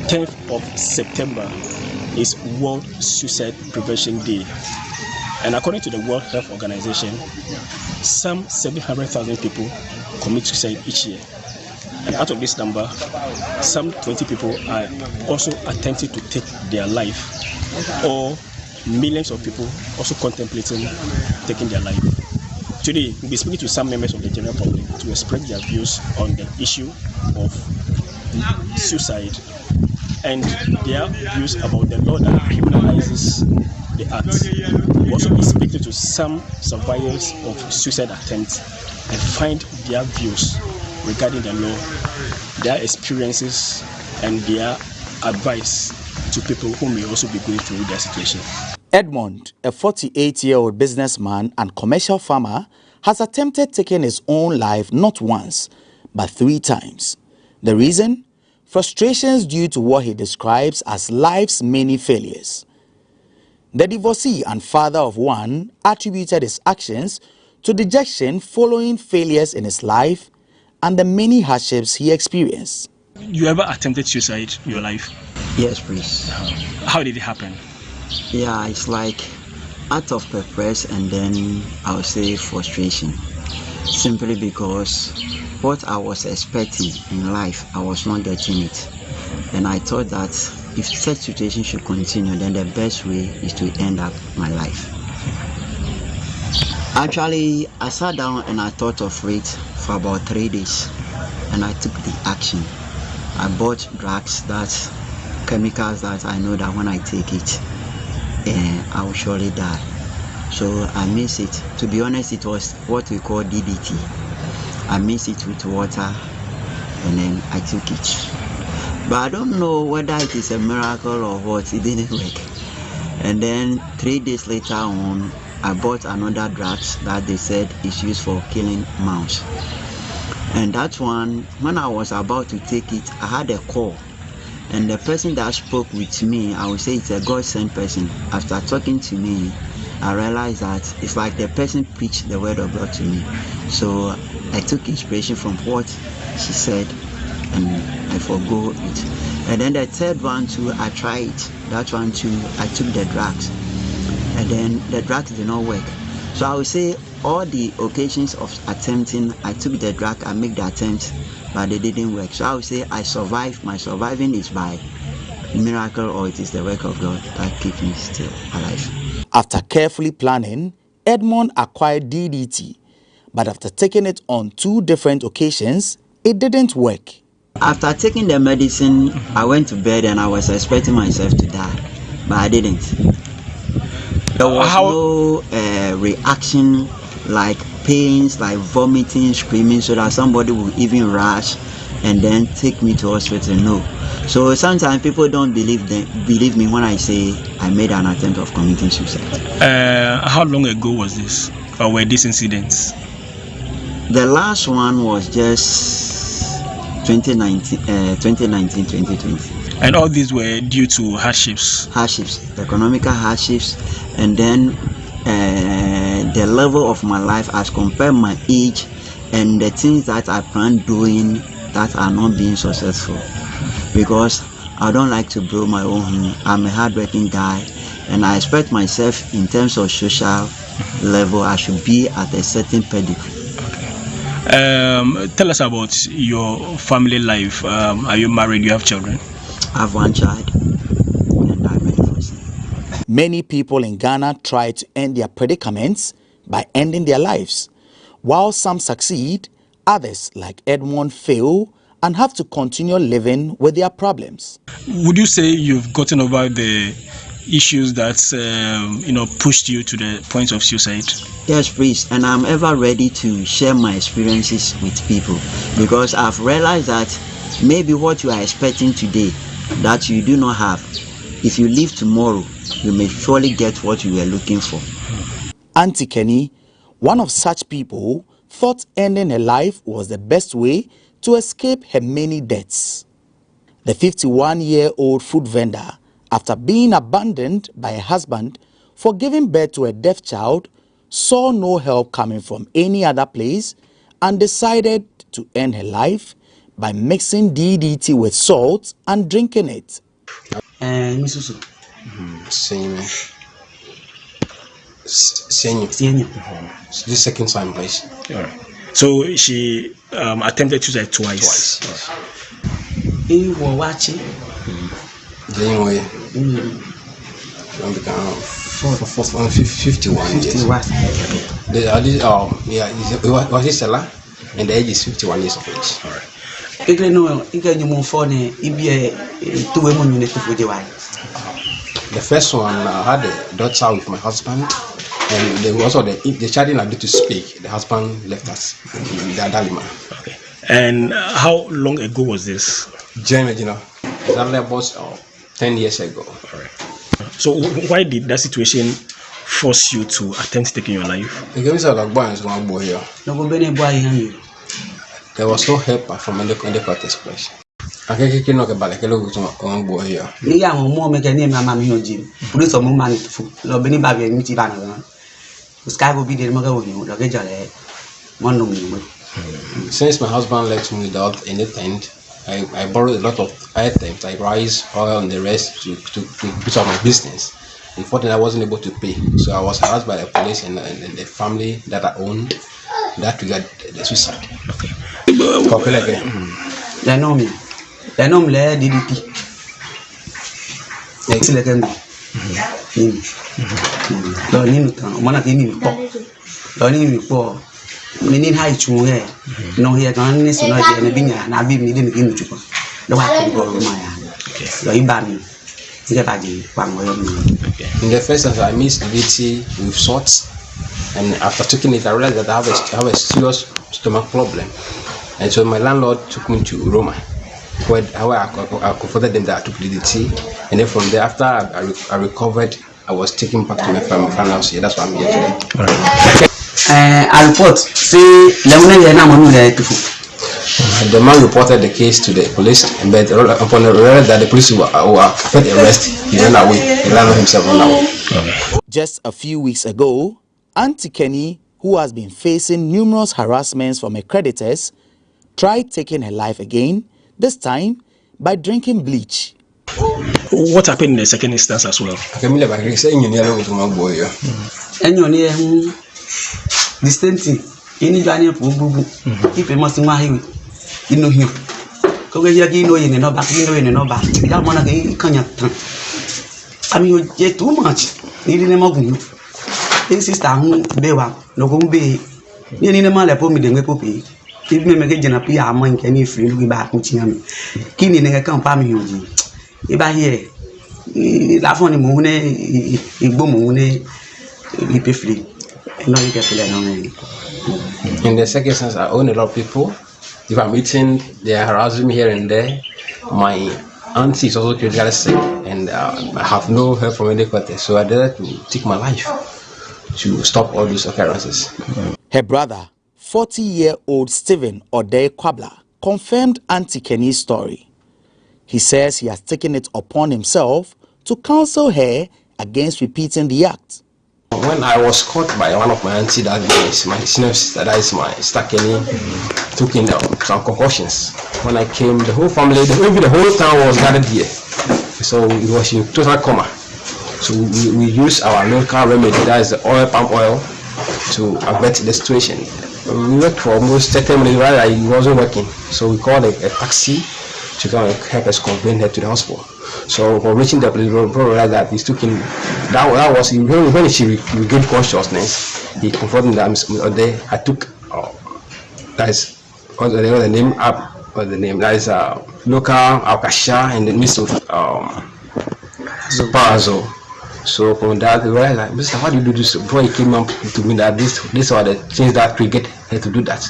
10th of September is World Suicide Prevention Day. And according to the World Health Organization, some 700,000 people commit suicide each year. And out of this number, some 20 people are also attempting to take their life, or millions of people also contemplating taking their life. Today, we'll be speaking to some members of the general public to express their views on the issue of suicide and their views about the law that criminalizes the act. We'll also be speaking to some survivors of suicide attempts and find their views regarding the law, their experiences, and their advice to people who may also be going through their situation. Edmond, a 48-year-old businessman and commercial farmer, has attempted taking his own life not once, but 3 times. The reason? Frustrations due to what he describes as life's many failures. The divorcee and father of one attributed his actions to dejection following failures in his life and the many hardships he experienced. You ever attempted suicide in your life? Yes, please. How did it happen? Yeah, it's like out of purpose and then I would say frustration. Simply because what I was expecting in life, I was not getting it. And I thought that if such situation should continue, then the best way is to end up my life. Actually, I sat down and I thought of it for about 3 days. And I took the action. I bought drugs, chemicals that I know that when I take it, I will surely die. So I mix it. To be honest, it was what we call DDT. I mix it with water and then I took it. But I don't know whether it is a miracle or what, it didn't work. And then 3 days later on, I bought another drug that they said is used for killing mouse. And that one, when I was about to take it, I had a call. And the person that spoke with me, I would say it's a God-sent person. After talking to me, I realized that it's like the person preached the word of God to me. So I took inspiration from what she said and I forgo it. And then the third one too, I tried. That one too, I took the drugs. And then the drugs did not work. So I would say all the occasions of attempting, I took the drug, I made the attempt, but they didn't work. So I would say I survived. My surviving is by miracle, or it is the work of God that keeps me still alive. After carefully planning, Edmond acquired DDT, but after taking it on 2 different occasions, it didn't work. After taking the medicine, I went to bed and I was expecting myself to die, but I didn't. There was no reaction like pains, like vomiting, screaming, so that somebody would even rush and then take me to hospital. No. So sometimes people don't believe me when I say I made an attempt of committing suicide. How long ago was this, or were these incidents? The last one was just 2019-2020. And all these were due to hardships? Hardships, economical hardships, and then the level of my life as compared my age and the things that I plan doing that are not being successful. Because I don't like to blow my own horn. I'm a hardworking guy, and I expect myself in terms of social level, I should be at a certain pedigree. Tell us about your family life. Are you married? Do you have children? I have 1 child, and I'm a divorcee. Many people in Ghana try to end their predicaments by ending their lives. While some succeed, others, like Edmond, fail and have to continue living with their problems. Would you say you've gotten over the issues that pushed you to the point of suicide? Yes, please, and I'm ever ready to share my experiences with people, because I've realized that maybe what you are expecting today that you do not have, if you live tomorrow, you may surely get what you were looking for. Auntie Kenny, one of such people, thought ending her life was the best way to escape her many debts. The 51-year-old food vendor, after being abandoned by her husband for giving birth to a deaf child, saw no help coming from any other place and decided to end her life by mixing DDT with salt and drinking it. Misusu. Senior. This second time, please. All right. So she attempted suicide twice. You were watching. Anyway, 51 years. Was his seller, and the age is 51 years of age. All right. The first one, I had a daughter with my husband, and there was also the child didn't able to speak. The husband left us. Okay. And how long ago was this? That was 10 years ago. All right. So why did that situation force you to attempt taking your life? There was no help from the court express. I can't know about the one boy here. More mechanic, Mamma Jim. Police of money to Lobini Baby and Mitivana. The sky will be the mother of you, the Gajale. Since my husband left me without any tent, I borrowed a lot of items like rice, oil, and the rest to put on my business. Unfortunately, I wasn't able to pay, so I was harassed by the police and the family that I owned. That triggered the suicide. Okay. They know me. They know me. DDT. Excellent. Learning. One of them. Learning before. Meaning high to here. No, here can this no idea. Being an Abi meeting in the Chupa. No, I can go to my hand. Okay. In the first instance, I mixed DDT with salt, and after taking it, I realized that I have a serious stomach problem, and so my landlord took me to Roma, where I confronted them that I took DDT, and then from there, after I recovered, I was taken back to my family house here. That's why I'm here today. All right. I report. See, the man reported the case to the police, but upon the realized that the police were fed arrest, he ran away. He ran himself ran away. Just a few weeks ago, Auntie Kenny, who has been facing numerous harassments from her creditors, tried taking her life again, this time by drinking bleach. What happened in the second instance as well? Distancing. Any Johnny for Bubu. If you must marry, you know him. Kogayaki no in no back, you know in no back. That one again, Kanya. I mean, you get too much. Needing a mug. This is Tamu, Bewa, no Gumbe. You need a man like me, the Mepopi. If me make a Janapia, among any free looking back, which him. Kini nega come palm you. If I hear, laugh on the moon, a boom, a free. In the second instance, I own a lot of people. If I'm eating, they are harassing me here and there. My auntie is also critically sick, and I have no help from any quarter. So I decided to take my life to stop all these occurrences. Her brother, 40-year-old Stephen Ode Kwabla, confirmed Auntie Kenny's story. He says he has taken it upon himself to counsel her against repeating the act. When I was caught by one of my auntie, that is my senior sister, that is my sister Kenny, took in some concussions. When I came, the whole family, the whole town was gathered here. So it was in total coma. So we used our local remedy, that is the palm oil, to avert the situation. We worked for almost 30 minutes while it wasn't working. So we called a taxi to come and help us convey her to the hospital. So for reaching the place, we realized that he took in. That was when she regained consciousness. He confronted them. I took that is the name up or the name that is local alkasha and the mix of Parazo. So from that, we realized like, Mr. How do you do this? Before he came up to me that these are the things that triggered her to do that.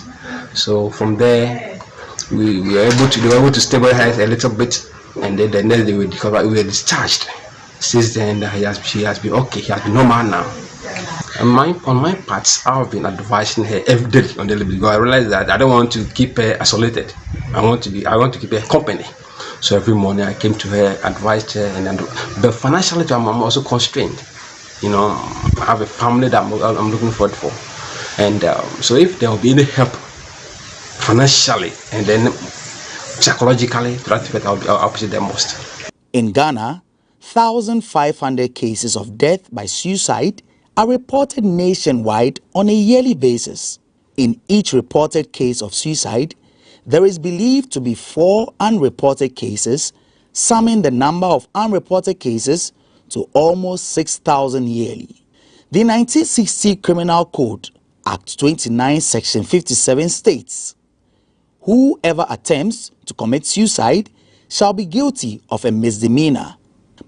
So from there, we were able to stabilize a little bit. And then the next day we were discharged. Since then, she has been okay. She has been normal now. And on my part, I've been advising her every day on the because I realized that I don't want to keep her isolated. I want to keep her company. So every morning I came to her, advised her, but financially I'm also constrained. You know, I have a family that I'm looking forward for, and so if there will be any help financially, and then psychologically to that effect, I'll appreciate them most. In Ghana, 1,500 cases of death by suicide are reported nationwide on a yearly basis. In each reported case of suicide, there is believed to be 4 unreported cases, summing the number of unreported cases to almost 6,000 yearly. The 1960 Criminal Code, Act 29, Section 57 states, "Whoever attempts to commit suicide shall be guilty of a misdemeanor."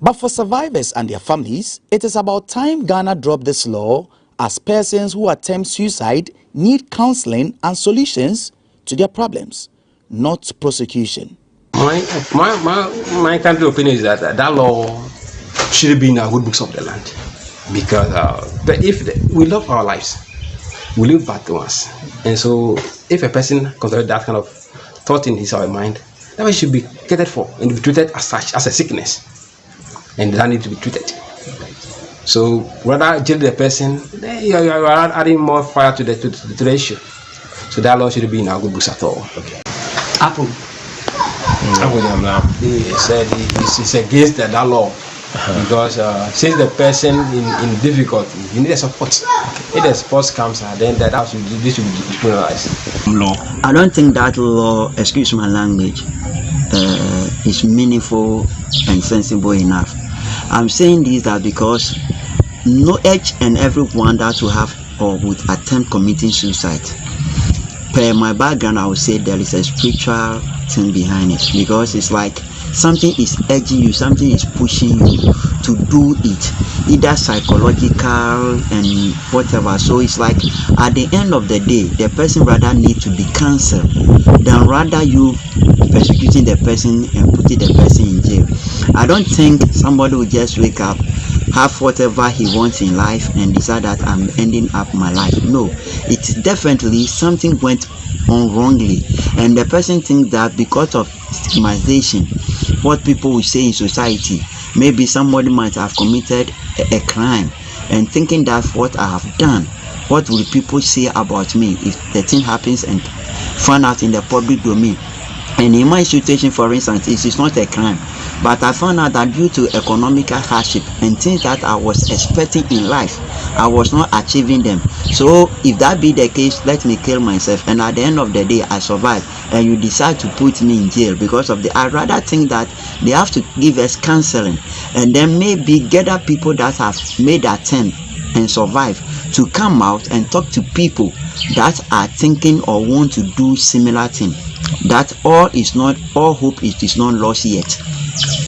But for survivors and their families, it is about time Ghana dropped this law, as persons who attempt suicide need counseling and solutions to their problems, not prosecution. My country opinion is that that law should be in our good books of the land, because we love our lives, we live bad ones, and so if a person considers that kind of thought in his or her mind, that should be catered for and be treated as such, as a sickness, and that needs to be treated. So rather jail the person, you are adding more fire to the issue. So that law should be in our good books at all. Okay. Apple. It's against that law, because since the person in difficulty, you need a support. If the support comes, then this should be criminalized. Law. I don't think that law, excuse my language, is meaningful and sensible enough. I'm saying this that because each and everyone that will have or would attempt committing suicide, per my background, I would say there is a spiritual thing behind it, because it's like something is urging you, something is pushing you to do it, either psychological and whatever. So it's like at the end of the day, the person rather need to be cancelled than rather you persecuting the person and putting the person in jail. I don't think somebody will just wake up, have whatever he wants in life and decide that I'm ending up my life. No, it's definitely something went on wrongly, and the person thinks that because of stigmatization, what people will say in society, maybe somebody might have committed a crime, and thinking that what I have done, what will people say about me if the thing happens and found out in the public domain. And in my situation, for instance, it is not a crime, but I found out that due to economical hardship and things that I was expecting in life, I was not achieving them. So if that be the case, let me kill myself, and at the end of the day I survive, and you decide to put me in jail because of I rather think that they have to give us counseling, and then maybe gather people that have made attempt and survive to come out and talk to people that are thinking or want to do similar thing. That all hope is not lost yet.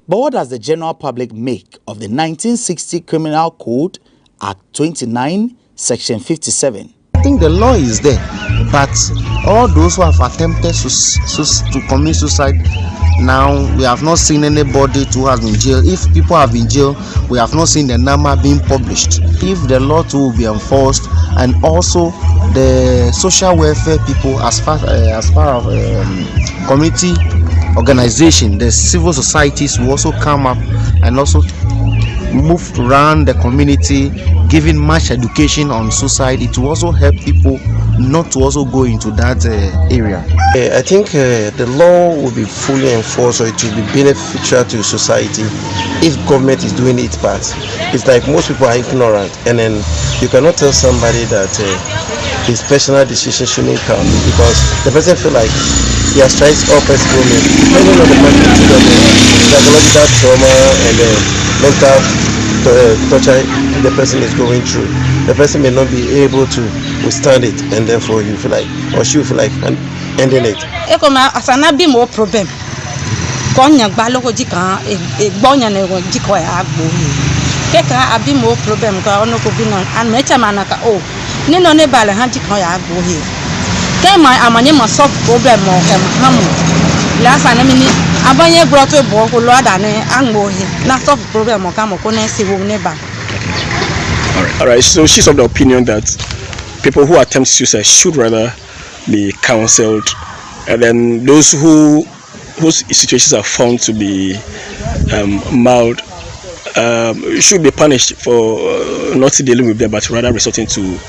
But what does the general public make of the 1960 Criminal Code, Act 29, Section 57? I think the law is there, but all those who have attempted to commit suicide, now we have not seen anybody who has been jailed. If people have been jailed, we have not seen the number being published. If the law too will be enforced, and also the social welfare people, as far as community organization, the civil societies will also come up and also move around the community, giving much education on suicide. It will also help people not to also go into that area. I think the law will be fully enforced, or it will be beneficial to society if government is doing its part. It's like most people are ignorant, and then you cannot tell somebody that his personal decision shouldn't count, because the person feel like he has tried all possible means, depending on the magnitude of the psychological trauma and the mental torture the person is going through. The person may not be able to withstand it, and therefore you feel like, or she will feel like ending it. Asana be more problem. Konya baloko jika bonya ne jiko ya agbo. Keka abi more problem ka ono ko bina an mecha manaka o. Ni no ne bale han jiko ya agbo he. Kema amanye ma solve problem mo hamu. Lasa na mini abanye brought to bo ko lo adane angbo he. Na solve problem mo ka mo ko na si wo ne ba. All right. So she's of the opinion that people who attempt suicide should rather be counseled, and then those whose situations are found to be mild should be punished for not dealing with them, but rather resorting to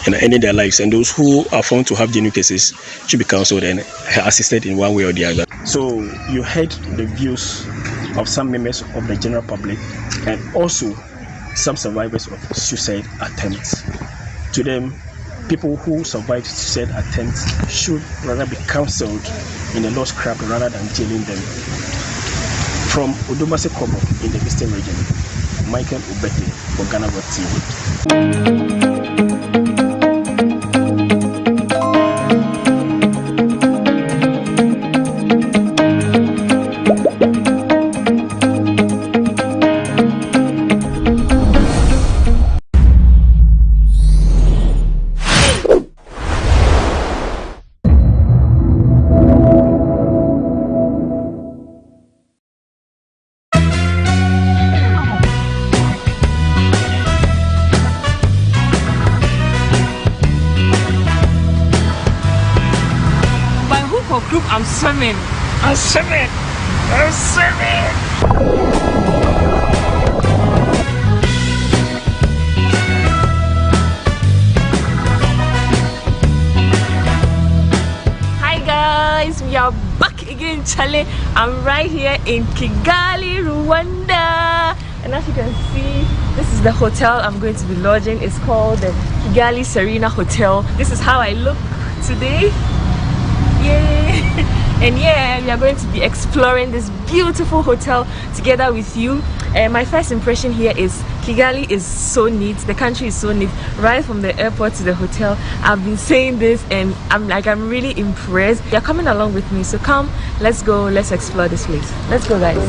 ending their lives. And those who are found to have genuine cases should be counseled and assisted in one way or the other. So you heard the views of some members of the general public and also some survivors of suicide attempts. To them, people who survived suicide attempts should rather be counseled in the law scrap rather than jailing them. From Odumase Kobo in the Eastern region, Michael Ubete for GhanaWeb TV. I'm swimming. I'm swimming. I'm swimming. Hi guys, we are back again, Charlie. I'm right here in Kigali, Rwanda. And as you can see, this is the hotel I'm going to be lodging. It's called the Kigali Serena Hotel. This is how I look today. Yay! And yeah, we are going to be exploring this beautiful hotel together with you. My first impression here is Kigali is so neat. The country is so neat. Right from the airport to the hotel, I've been saying this and I'm really impressed. You're coming along with me, so come, let's go, let's explore this place. Let's go, guys.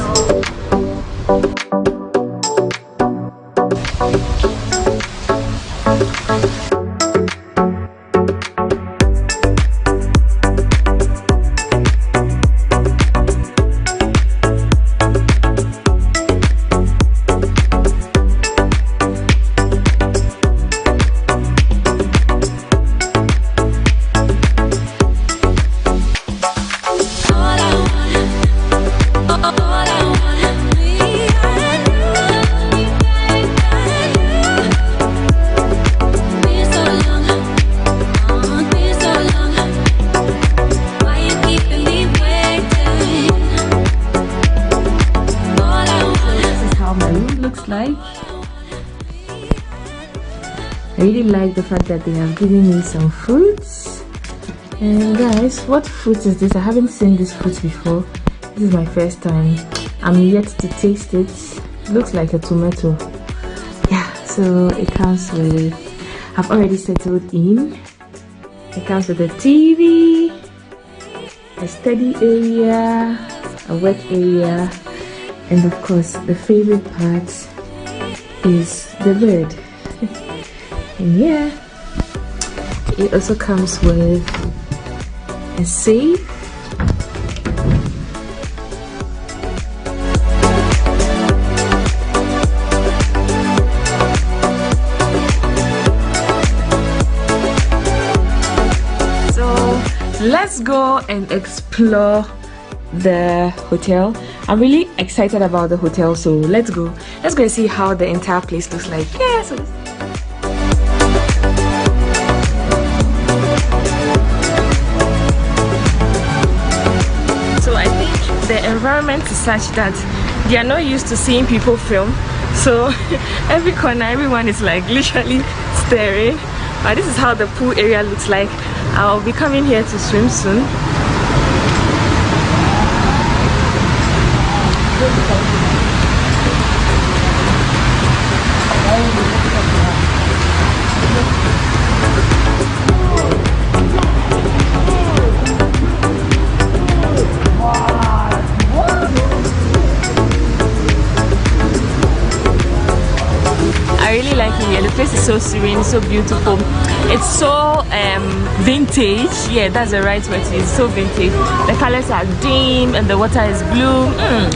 I really like the fact that they have given me some fruits. And guys, what fruit is this? I haven't seen this fruit before. This is my first time. I'm yet to taste it. It looks like a tomato. Yeah, so it comes with, I've already settled in. It comes with a TV, a study area, a work area, and of course the favorite part is the bed. And yeah, it also comes with a safe, so let's go and explore the hotel. I'm really excited about the hotel, so let's go and see how the entire place looks like. Yeah, so I think the environment is such that they are not used to seeing people film, so every corner everyone is like literally staring. But this is how the pool area looks like. I'll be coming here to swim soon. I really like it here. The place is so serene, so beautiful. It's so vintage. Yeah, that's the right word to use. So vintage. The colors are dim and the water is blue.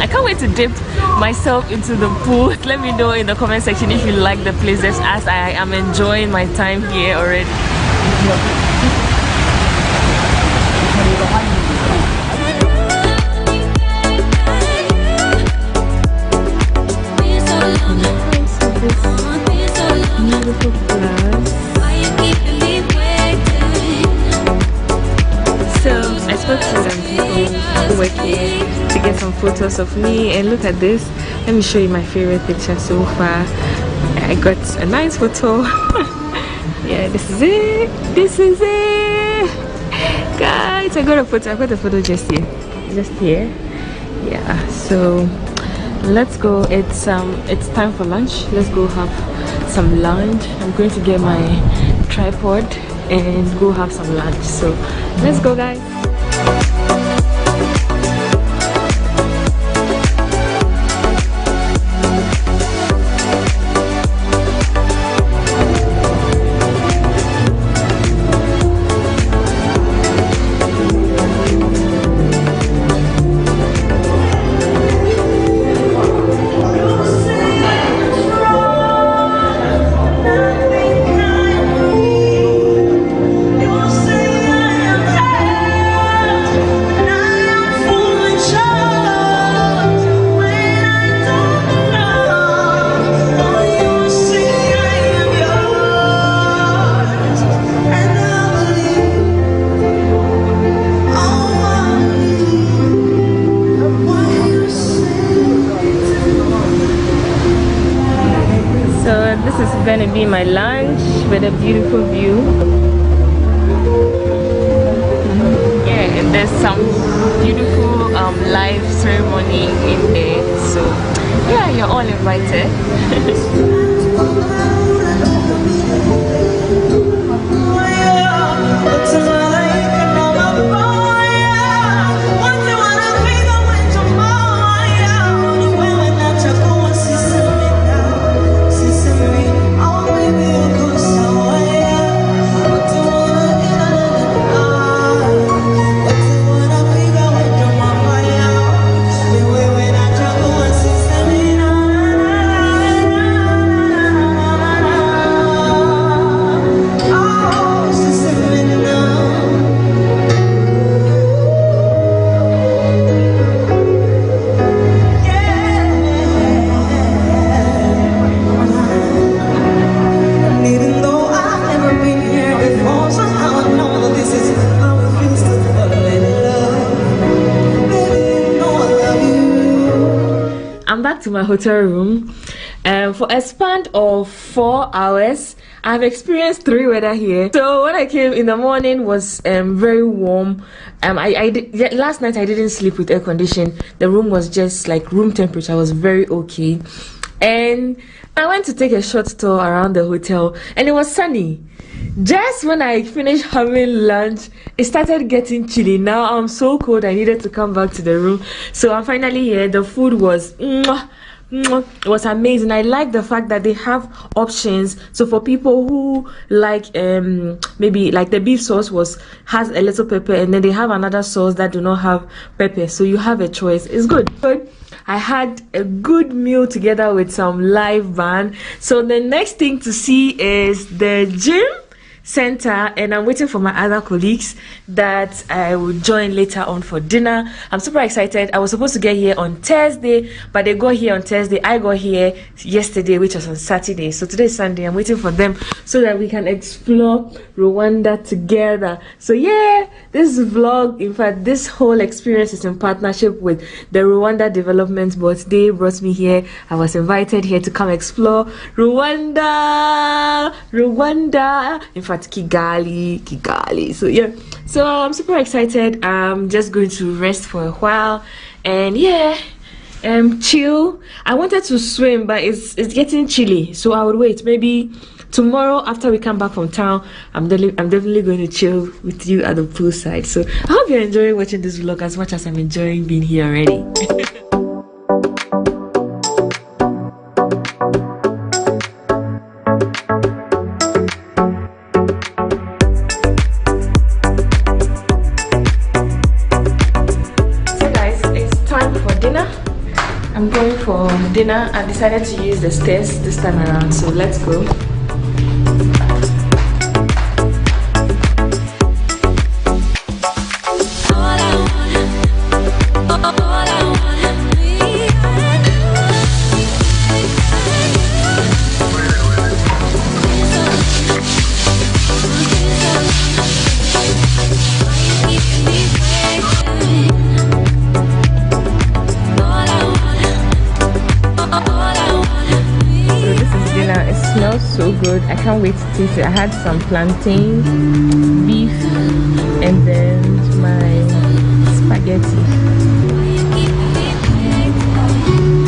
I can't wait to dip myself into the pool. Let me know in the comment section if you like the place, just as I am enjoying my time here already. some photos of me, and look at this. Let me show you my favorite picture so far. I got a nice photo. Yeah, this is it. This is it, guys. I got a photo just here. Yeah, so let's go. It's time for lunch. Let's go have some lunch. I'm going to get my tripod and go have some lunch. So let's go, guys. Gonna be my lunch with a beautiful view. Yeah, and there's some beautiful live ceremony in there. So yeah, you're all invited. To my hotel room. For a span of 4 hours, I've experienced 3 weather here. So when I came in the morning was very warm. Last night I didn't sleep with air condition. The room was just like room temperature was very okay. And I went to take a short tour around the hotel and it was sunny. Just when I finished having lunch, it started getting chilly. Now I'm so cold, I needed to come back to the room. So I'm finally here. The food was it was amazing. I like the fact that they have options. So for people who like maybe like the beef sauce has a little pepper, and then they have another sauce that do not have pepper. So you have a choice. It's good. I had a good meal together with some live band. So the next thing to see is the gym center, and I'm waiting for my other colleagues that I will join later on for dinner. I'm super excited. I was supposed to get here on Thursday, but they got here on Thursday. I got here yesterday, which was on Saturday. So today is Sunday. I'm waiting for them so that we can explore Rwanda together. So yeah, this vlog, in fact, this whole experience is in partnership with the Rwanda Development Board. They brought me here. I was invited here to come explore Rwanda. In fact, Kigali. So yeah, so I'm super excited. I'm just going to rest for a while and yeah, chill. I wanted to swim, but it's getting chilly, so I would wait. Maybe tomorrow after we come back from town, I'm definitely going to chill with you at the poolside. So I hope you're enjoying watching this vlog as much as I'm enjoying being here already. I'm going for dinner. I decided to use the stairs this time around, so let's go. good. I can't wait to taste it. I had some plantain, beef, and then my spaghetti.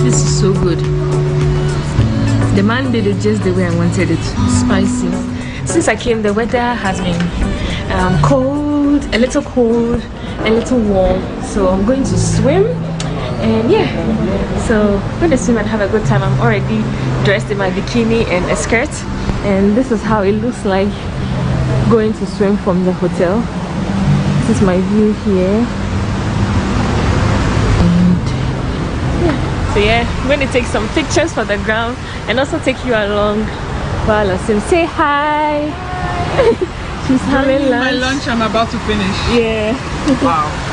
This is so good. The man did it just the way I wanted it. Spicy. Since I came, the weather has been cold, a little warm. So I'm going to swim. And yeah, so I'm going to swim and have a good time. I'm already dressed in my bikini and a skirt, and this is how it looks like going to swim from the hotel. This is my view here. And yeah, so yeah, I'm going to take some pictures for the ground and also take you along while I swim. Say hi. She's having lunch. My lunch I'm about to finish. Yeah. Wow.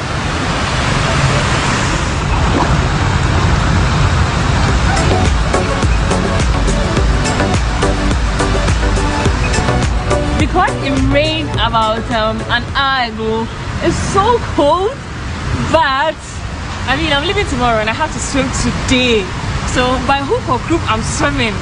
Because it rained about an hour ago, it's so cold, but I mean I'm leaving tomorrow and I have to swim today, so by hook or crook I'm swimming.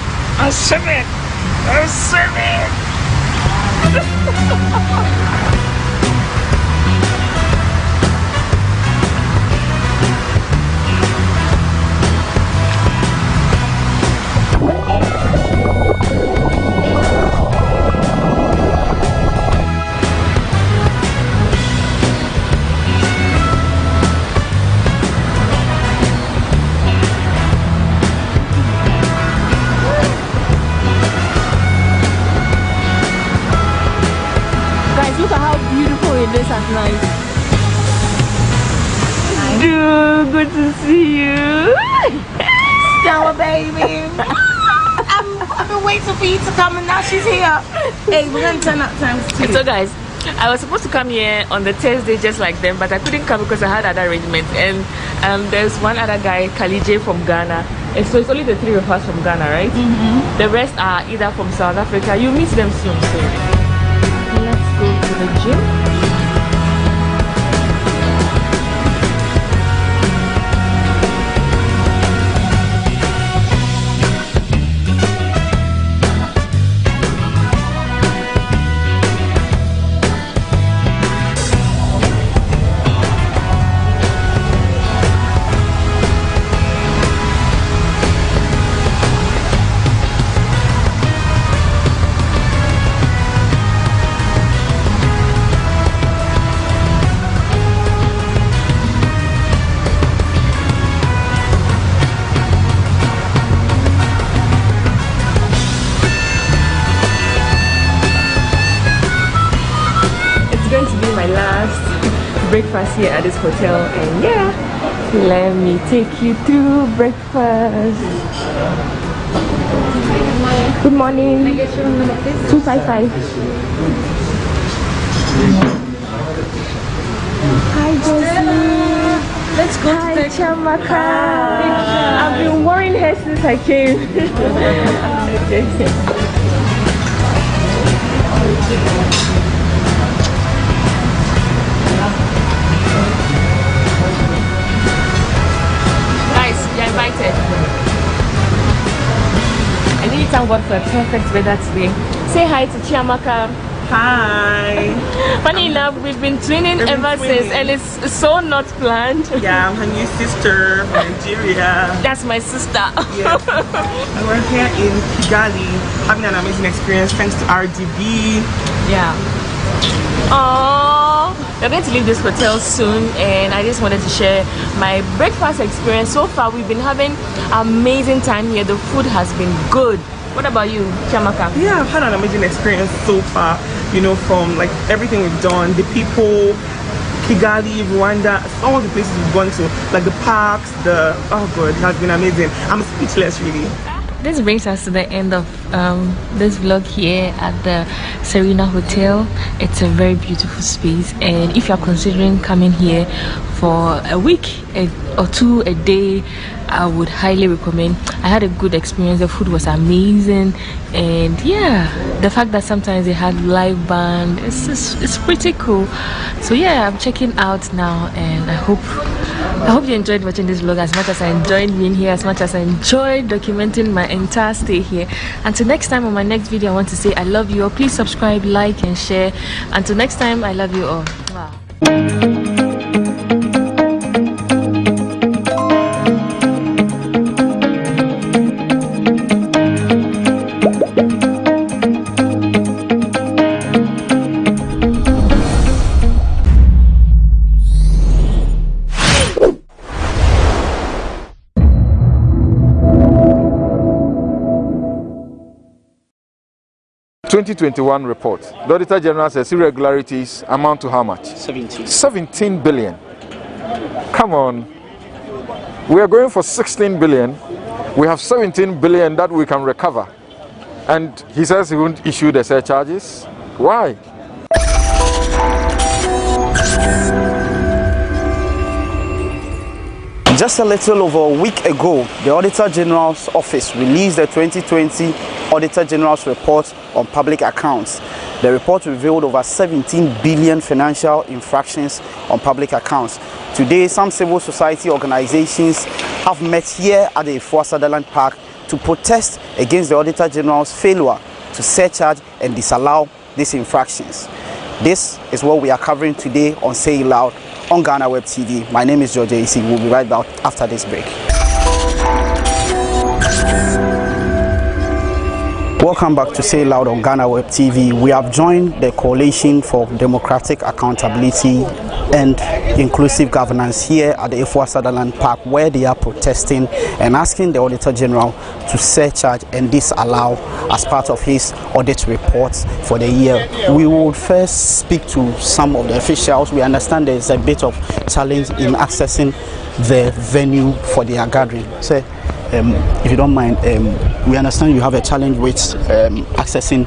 Look at how beautiful it is at night. Dude, good to see you. Stella, baby. I've been waiting for you to come and now she's here. Hey, we're gonna turn up times 2. So guys, I was supposed to come here on the Thursday just like them, but I couldn't come because I had other arrangements. And there's one other guy, Kalije from Ghana. And so it's only the 3 of us from Ghana, right? The rest are either from South Africa. You'll meet them soon. So let's go to the gym. Breakfast here at this hotel, and yeah, let me take you through breakfast. Good morning. Can I get your number, please? 255. Hi Josie. Let's go. Hi Chamaka. I've been worrying her since I came. Invited. I really thank God for a perfect weather today. Say hi to Chiamaka. Hi. Funny enough, we've been twinning ever since, and it's so not planned. Yeah, I'm her new sister from Nigeria. That's my sister. Yes. And we're here in Kigali, having an amazing experience thanks to RDB. Yeah. Aww. We're going to leave this hotel soon, and I just wanted to share my breakfast experience. So far we've been having amazing time here. The food has been good. What about you, Chamaka? Yeah, I've had an amazing experience so far, you know, from like everything we've done, the people, Kigali, Rwanda, all the places we've gone to, like the parks, oh god, it has been amazing. I'm speechless really. This brings us to the end of this vlog here at the Serena Hotel. It's a very beautiful space, and if you're considering coming here for a week or two a day, I would highly recommend. I had a good experience. The food was amazing, and yeah, the fact that sometimes they had live band, it's pretty cool. So yeah, I'm checking out now, and I hope I hope you enjoyed watching this vlog as much as I enjoyed being here, as much as I enjoyed documenting my entire stay here. Until next time, on my next video, I want to say I love you all. Please subscribe, like and share. Until next time, I love you all. Wow. 2021 report. The Auditor General says irregularities amount to how much? 17 billion. Come on. We are going for 16 billion. We have 17 billion that we can recover. And he says he won't issue the surcharges. Why? Just a little over a week ago, the Auditor General's office released the 2020 Auditor General's report on public accounts. The report revealed over 17 billion financial infractions on public accounts. Today, some civil society organizations have met here at the Efua Sutherland Park to protest against the Auditor General's failure to surcharge and disallow these infractions. This is what we are covering today on Say It Loud on GhanaWeb TV. My name is George AC. We'll be right back after this break. Welcome back to Say It Loud on GhanaWeb TV. We have joined the Coalition for Democratic Accountability and Inclusive Governance here at the Efua Sutherland Park, where they are protesting and asking the Auditor General to surcharge and disallow as part of his audit reports for the year. We will first speak to some of the officials. We understand there is a bit of challenge in accessing the venue for their gathering. So, if you don't mind, we understand you have a challenge with accessing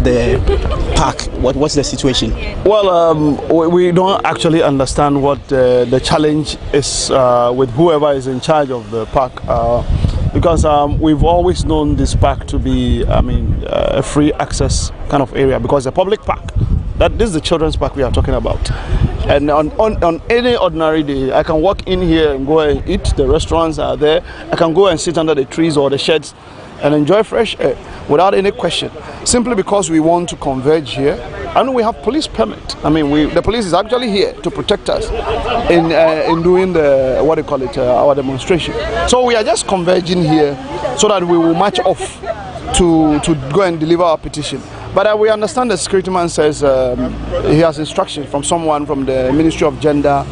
the park. What's the situation? Well, we don't actually understand what the challenge is with whoever is in charge of the park, because we've always known this park to be, a free access kind of area, because a public park. This is the children's park we are talking about. And on any ordinary day, I can walk in here and go and eat. The restaurants are there. I can go and sit under the trees or the sheds and enjoy fresh air without any question, simply because we want to converge here. And we have police permit. The police is actually here to protect us in doing our demonstration. So we are just converging here so that we will march off to go and deliver our petition. But we understand the security man says he has instructions from someone from the Ministry of Gender,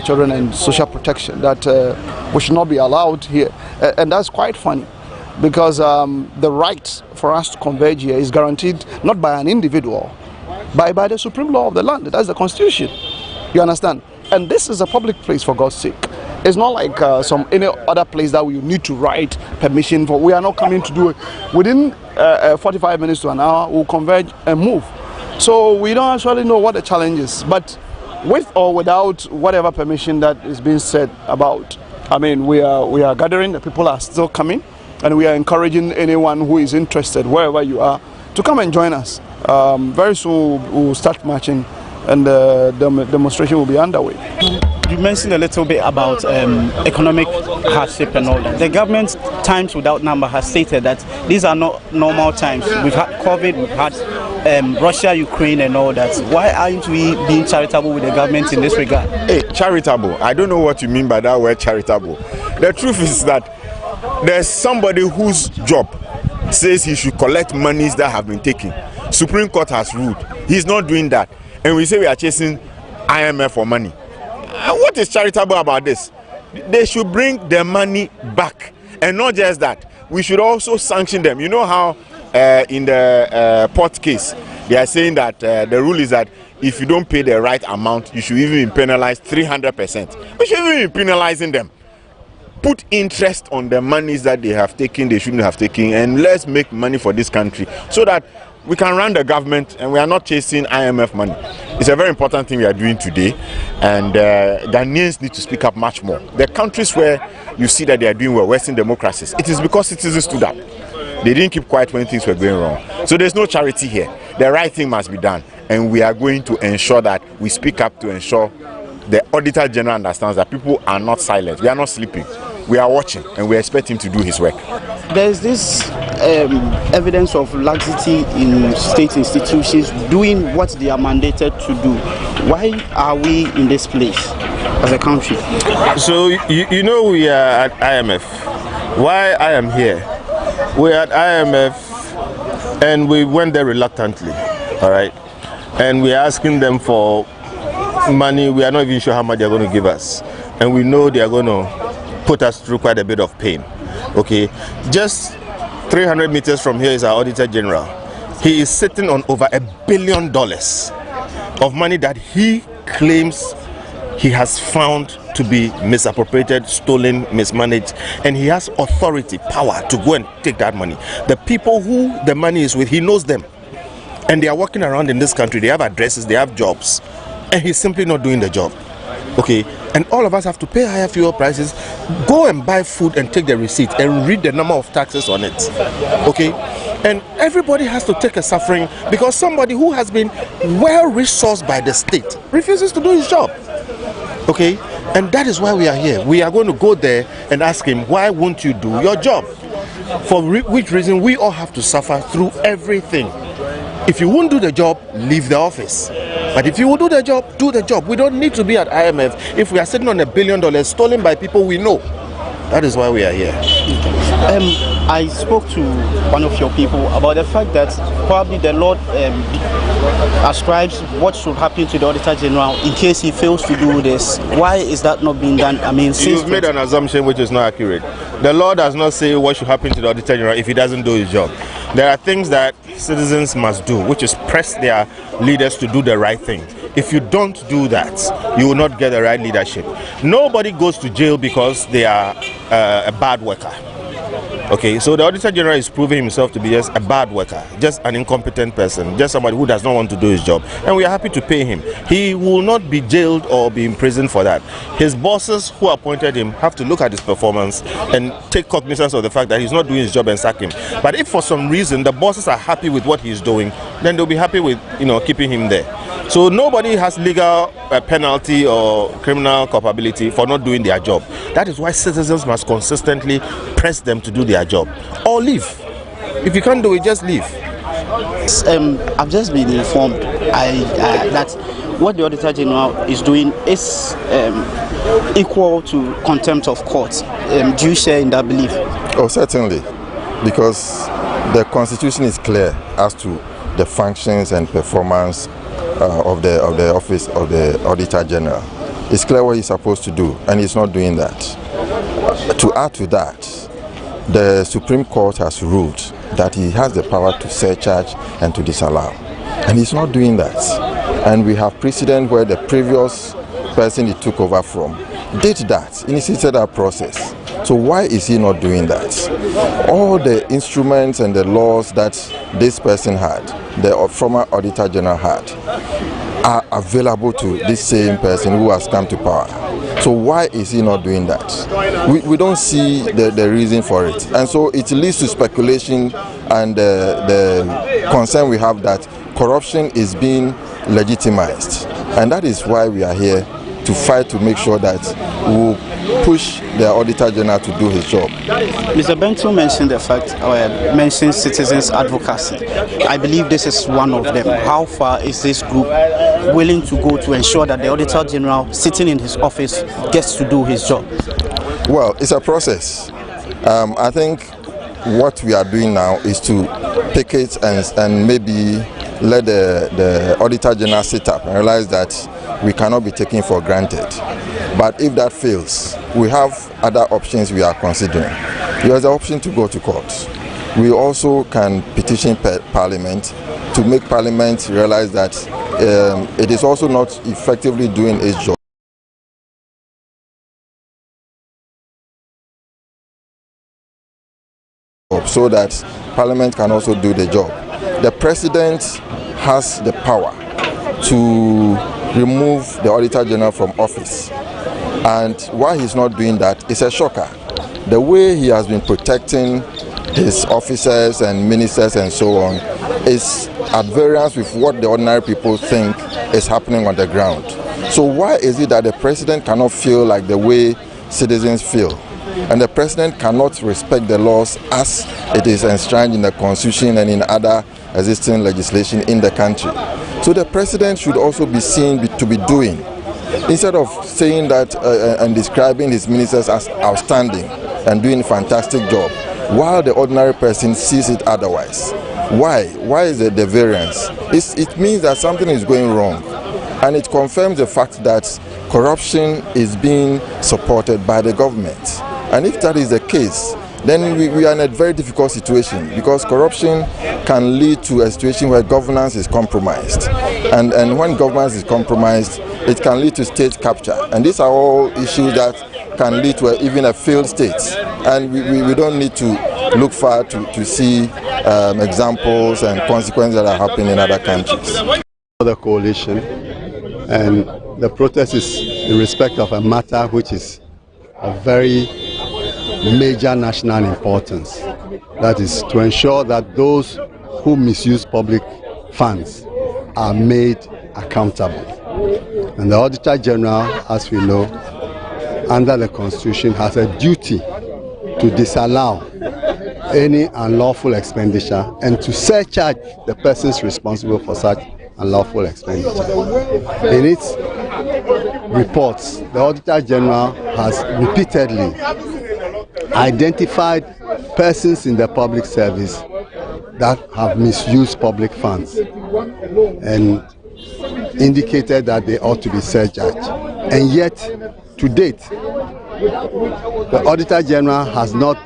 Children and Social Protection, that we should not be allowed here. And that's quite funny, because the right for us to converge here is guaranteed not by an individual, but by the supreme law of the land. That's the Constitution. You understand? And this is a public place, for God's sake. It's not like any other place that we need to write permission for. We are not coming to do it. Within 45 minutes to an hour, we'll converge and move. So we don't actually know what the challenge is. But with or without whatever permission that is being said about, we are gathering. The people are still coming, and we are encouraging anyone who is interested, wherever you are, to come and join us. Very soon we'll start marching, and the demonstration will be underway. You mentioned a little bit about economic hardship and all that. The government, Times Without Number, has stated that these are not normal times. We've had COVID, we've had Russia, Ukraine and all that. Why aren't we being charitable with the government in this regard? Hey, charitable. I don't know what you mean by that word charitable. The truth is that there's somebody whose job says he should collect monies that have been taken. Supreme Court has ruled. He's not doing that. And we say we are chasing IMF for money. What is charitable about this? They should bring the money back. And not just that, we should also sanction them. You know how in the port case, they are saying that the rule is that if you don't pay the right amount, you should even be penalized 300%. We should even be penalizing them. Put interest on the monies that they have taken, they shouldn't have taken, and let's make money for this country so that we can run the government and we are not chasing IMF money. It's a very important thing we are doing today, and Ghanaians need to speak up much more. The countries where you see that they are doing well, Western democracies, it is because citizens stood up. They didn't keep quiet when things were going wrong. So there's no charity here. The right thing must be done, and we are going to ensure that we speak up to ensure the Auditor General understands that people are not silent. We are not sleeping. We are watching, and we expect him to do his work. There's this evidence of laxity in state institutions doing what they are mandated to do. Why are we in this place as a country? So you know we are at IMF. Why I am here? We're at IMF and we went there reluctantly, all right? And we're asking them for money. We are not even sure how much they're going to give us. And we know they are going to put us through quite a bit of pain. Okay, just 300 meters from here is our Auditor General. He is sitting on over $1 billion of money that he claims he has found to be misappropriated, stolen, mismanaged, and he has authority, power to go and take that money. The people who the money is with, he knows them, and they are walking around in this country. They have addresses, they have jobs, and he's simply not doing the job. Okay, and all of us have to pay higher fuel prices, go and buy food and take the receipt and read the number of taxes on it. Okay, and everybody has to take a suffering because somebody who has been well resourced by the state refuses to do his job. Okay, and that is why we are here. We are going to go there and ask him, why won't you do your job? For which reason we all have to suffer through everything. If you won't do the job, leave the office. But if you will do the job, do the job. We don't need to be at IMF if we are sitting on $1 billion stolen by people we know. That is why we are here. I spoke to one of your people about the fact that probably the Lord ascribes what should happen to the Auditor General in case he fails to do this. Why is that not being done? I mean, you've made an assumption which is not accurate. The law does not say what should happen to the Auditor General if he doesn't do his job. There are things that citizens must do, which is press their leaders to do the right thing. If you don't do that, you will not get the right leadership. Nobody goes to jail because they are a bad worker. Okay, so the Auditor General is proving himself to be just a bad worker, just an incompetent person, just somebody who does not want to do his job. And we are happy to pay him. He will not be jailed or be imprisoned for that. His bosses who appointed him have to look at his performance and take cognizance of the fact that he's not doing his job and sack him. But if for some reason the bosses are happy with what he's doing, then they'll be happy with, keeping him there. So nobody has legal penalty or criminal culpability for not doing their job. That is why citizens must consistently press them to do their job or leave. If you can't do it, just leave. I've just been informed that what the Auditor General is doing is equal to contempt of court. Do you share in that belief? Oh, certainly, because the Constitution is clear as to the functions and performance of the office of the Auditor General. It's clear what he's supposed to do, and he's not doing that. To add to that, the Supreme Court has ruled that he has the power to surcharge and to disallow, and he's not doing that. And we have precedent where the previous person he took over from did that, initiated that process. So why is he not doing that? All the instruments and the laws that this person had, the former Auditor General had, are available to this same person who has come to power. So why is he not doing that? We don't see the reason for it. And so it leads to speculation and the concern we have that corruption is being legitimized. And that is why we are here, to fight to make sure that we will push the Auditor General to do his job. Mr. Bento mentioned the fact, mentioned citizens advocacy. I believe this is one of them. How far is this group willing to go to ensure that the Auditor General sitting in his office gets to do his job? Well, it's a process. I think what we are doing now is to picket and maybe let the Auditor General sit up and realize that we cannot be taken for granted. But if that fails, we have other options we are considering. There is the option to go to court. We also can petition Parliament to make Parliament realize that it is also not effectively doing its job. So that Parliament can also do the job. The President has the power to remove the Auditor General from office, and why he's not doing that is a shocker. The way he has been protecting his officers and ministers and so on is at variance with what the ordinary people think is happening on the ground. So why is it that the president cannot feel like the way citizens feel? And the president cannot respect the laws as it is enshrined in the constitution and in other existing legislation in the country. So the president should also be seen to be doing, instead of saying that and describing his ministers as outstanding and doing a fantastic job, while the ordinary person sees it otherwise. Why? Why is the variance? It means that something is going wrong, and it confirms the fact that corruption is being supported by the government. And if that is the case, then we are in a very difficult situation, because corruption can lead to a situation where governance is compromised. And when governance is compromised, it can lead to state capture. And these are all issues that can lead to even a failed state. And we don't need to look far to see examples and consequences that are happening in other countries. The coalition, and the protest is in respect of a matter which is of very major national importance. That is to ensure that those who misuse public funds are made accountable. And the Auditor General, as we know, under the Constitution, has a duty to disallow any unlawful expenditure and to surcharge the persons responsible for such unlawful expenditure. In its reports, the Auditor General has repeatedly identified persons in the public service that have misused public funds and indicated that they ought to be surcharged. And yet, to date, the Auditor General has not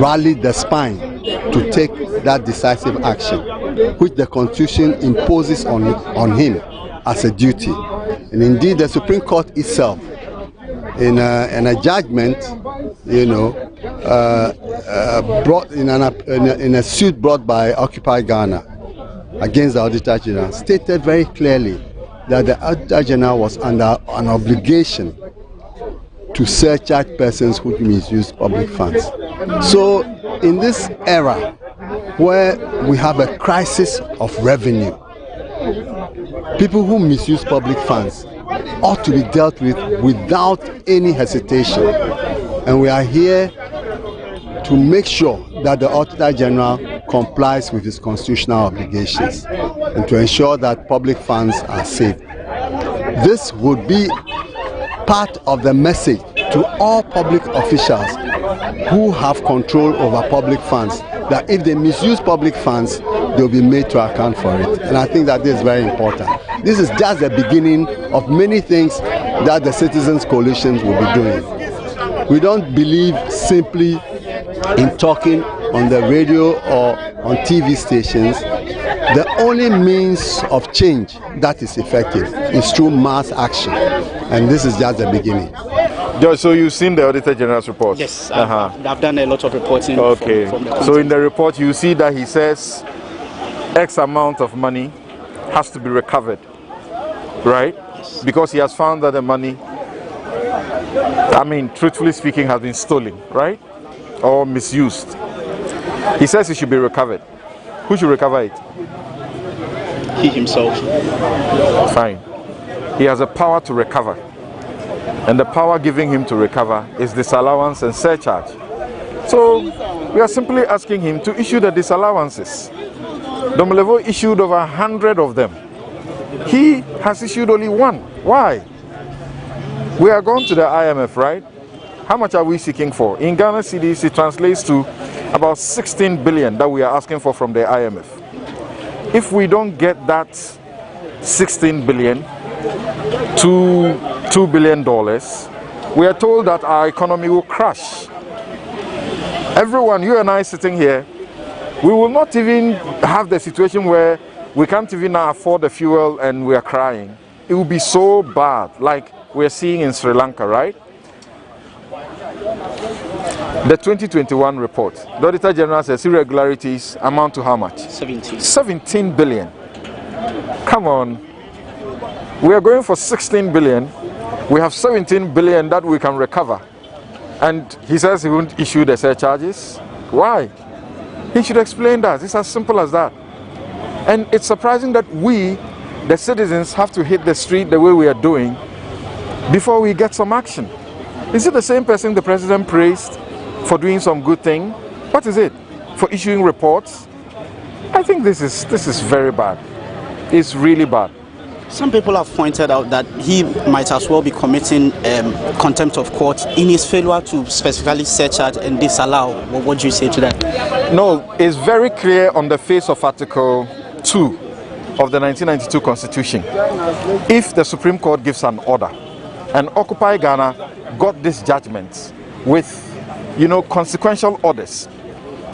rallied the spine to take that decisive action, which the Constitution imposes on him as a duty. And indeed, the Supreme Court itself, in a judgment, brought in a suit brought by Occupy Ghana against the Auditor General, stated very clearly that the Auditor General was under an obligation to surcharge persons who misuse public funds. So, in this era where we have a crisis of revenue, people who misuse public funds ought to be dealt with without any hesitation. And we are here to make sure that the Auditor General complies with his constitutional obligations and to ensure that public funds are safe. This would be part of the message to all public officials who have control over public funds, that if they misuse public funds, they'll be made to account for it. And I think that this is very important. This is just the beginning of many things that the Citizens Coalition will be doing. We don't believe simply in talking on the radio or on TV stations. The only means of change that is effective is through mass action. And this is just the beginning. George, so you've seen the Auditor General's report? Yes, I've done a lot of reporting. Okay. From the so in the report, you see that he says X amount of money has to be recovered, right? Yes. Because he has found that the money, truthfully speaking, has been stolen, right? Or misused. He says it should be recovered. Who should recover it? He himself. Fine. He has a power to recover. And the power giving him to recover is disallowance and surcharge. So we are simply asking him to issue the disallowances. Domelevo issued over 100 of them. He has issued only one. Why? We are going to the IMF, right? How much are we seeking for? In Ghana cedis, it translates to about 16 billion that we are asking for from the IMF. If we don't get that 16 billion to $2 billion, we are told that our economy will crash. Everyone, you and I sitting here, we will not even have the situation where we can't even afford the fuel and we are crying. It will be so bad, like we're seeing in Sri Lanka, right? The 2021 report, the Auditor General says irregularities amount to how much? 17 billion. Come on. We are going for 16 billion. We have 17 billion that we can recover. And he says he won't issue the surcharges. Why? He should explain that. It's as simple as that. And it's surprising that we the citizens have to hit the street the way we are doing before we get some action? Is it the same person the president praised for doing some good thing? What is it? For issuing reports? I think this is very bad. It's really bad. Some people have pointed out that he might as well be committing contempt of court in his failure to specifically search out and disallow. What do you say to that? No, it's very clear on the face of Article 2 of the 1992 Constitution. If the Supreme Court gives an order, and Occupy Ghana got this judgment with, consequential orders.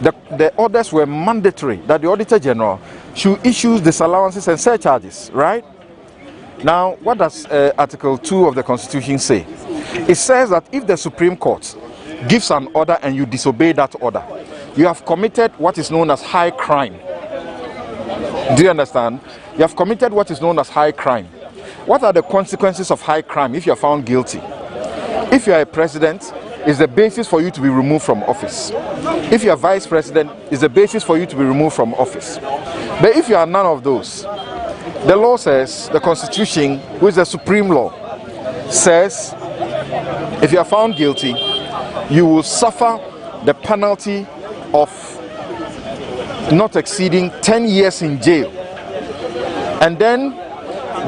The orders were mandatory that the Auditor General should issue disallowances and surcharges, right? Now, what does Article 2 of the Constitution say? It says that if the Supreme Court gives an order and you disobey that order, you have committed what is known as high crime. Do you understand? You have committed what is known as high crime. What are the consequences of high crime if you are found guilty? If you are a president, it's the basis for you to be removed from office. If you are vice president, it's the basis for you to be removed from office. But if you are none of those, the law says, the Constitution, which is the supreme law, says if you are found guilty, you will suffer the penalty of not exceeding 10 years in jail. And then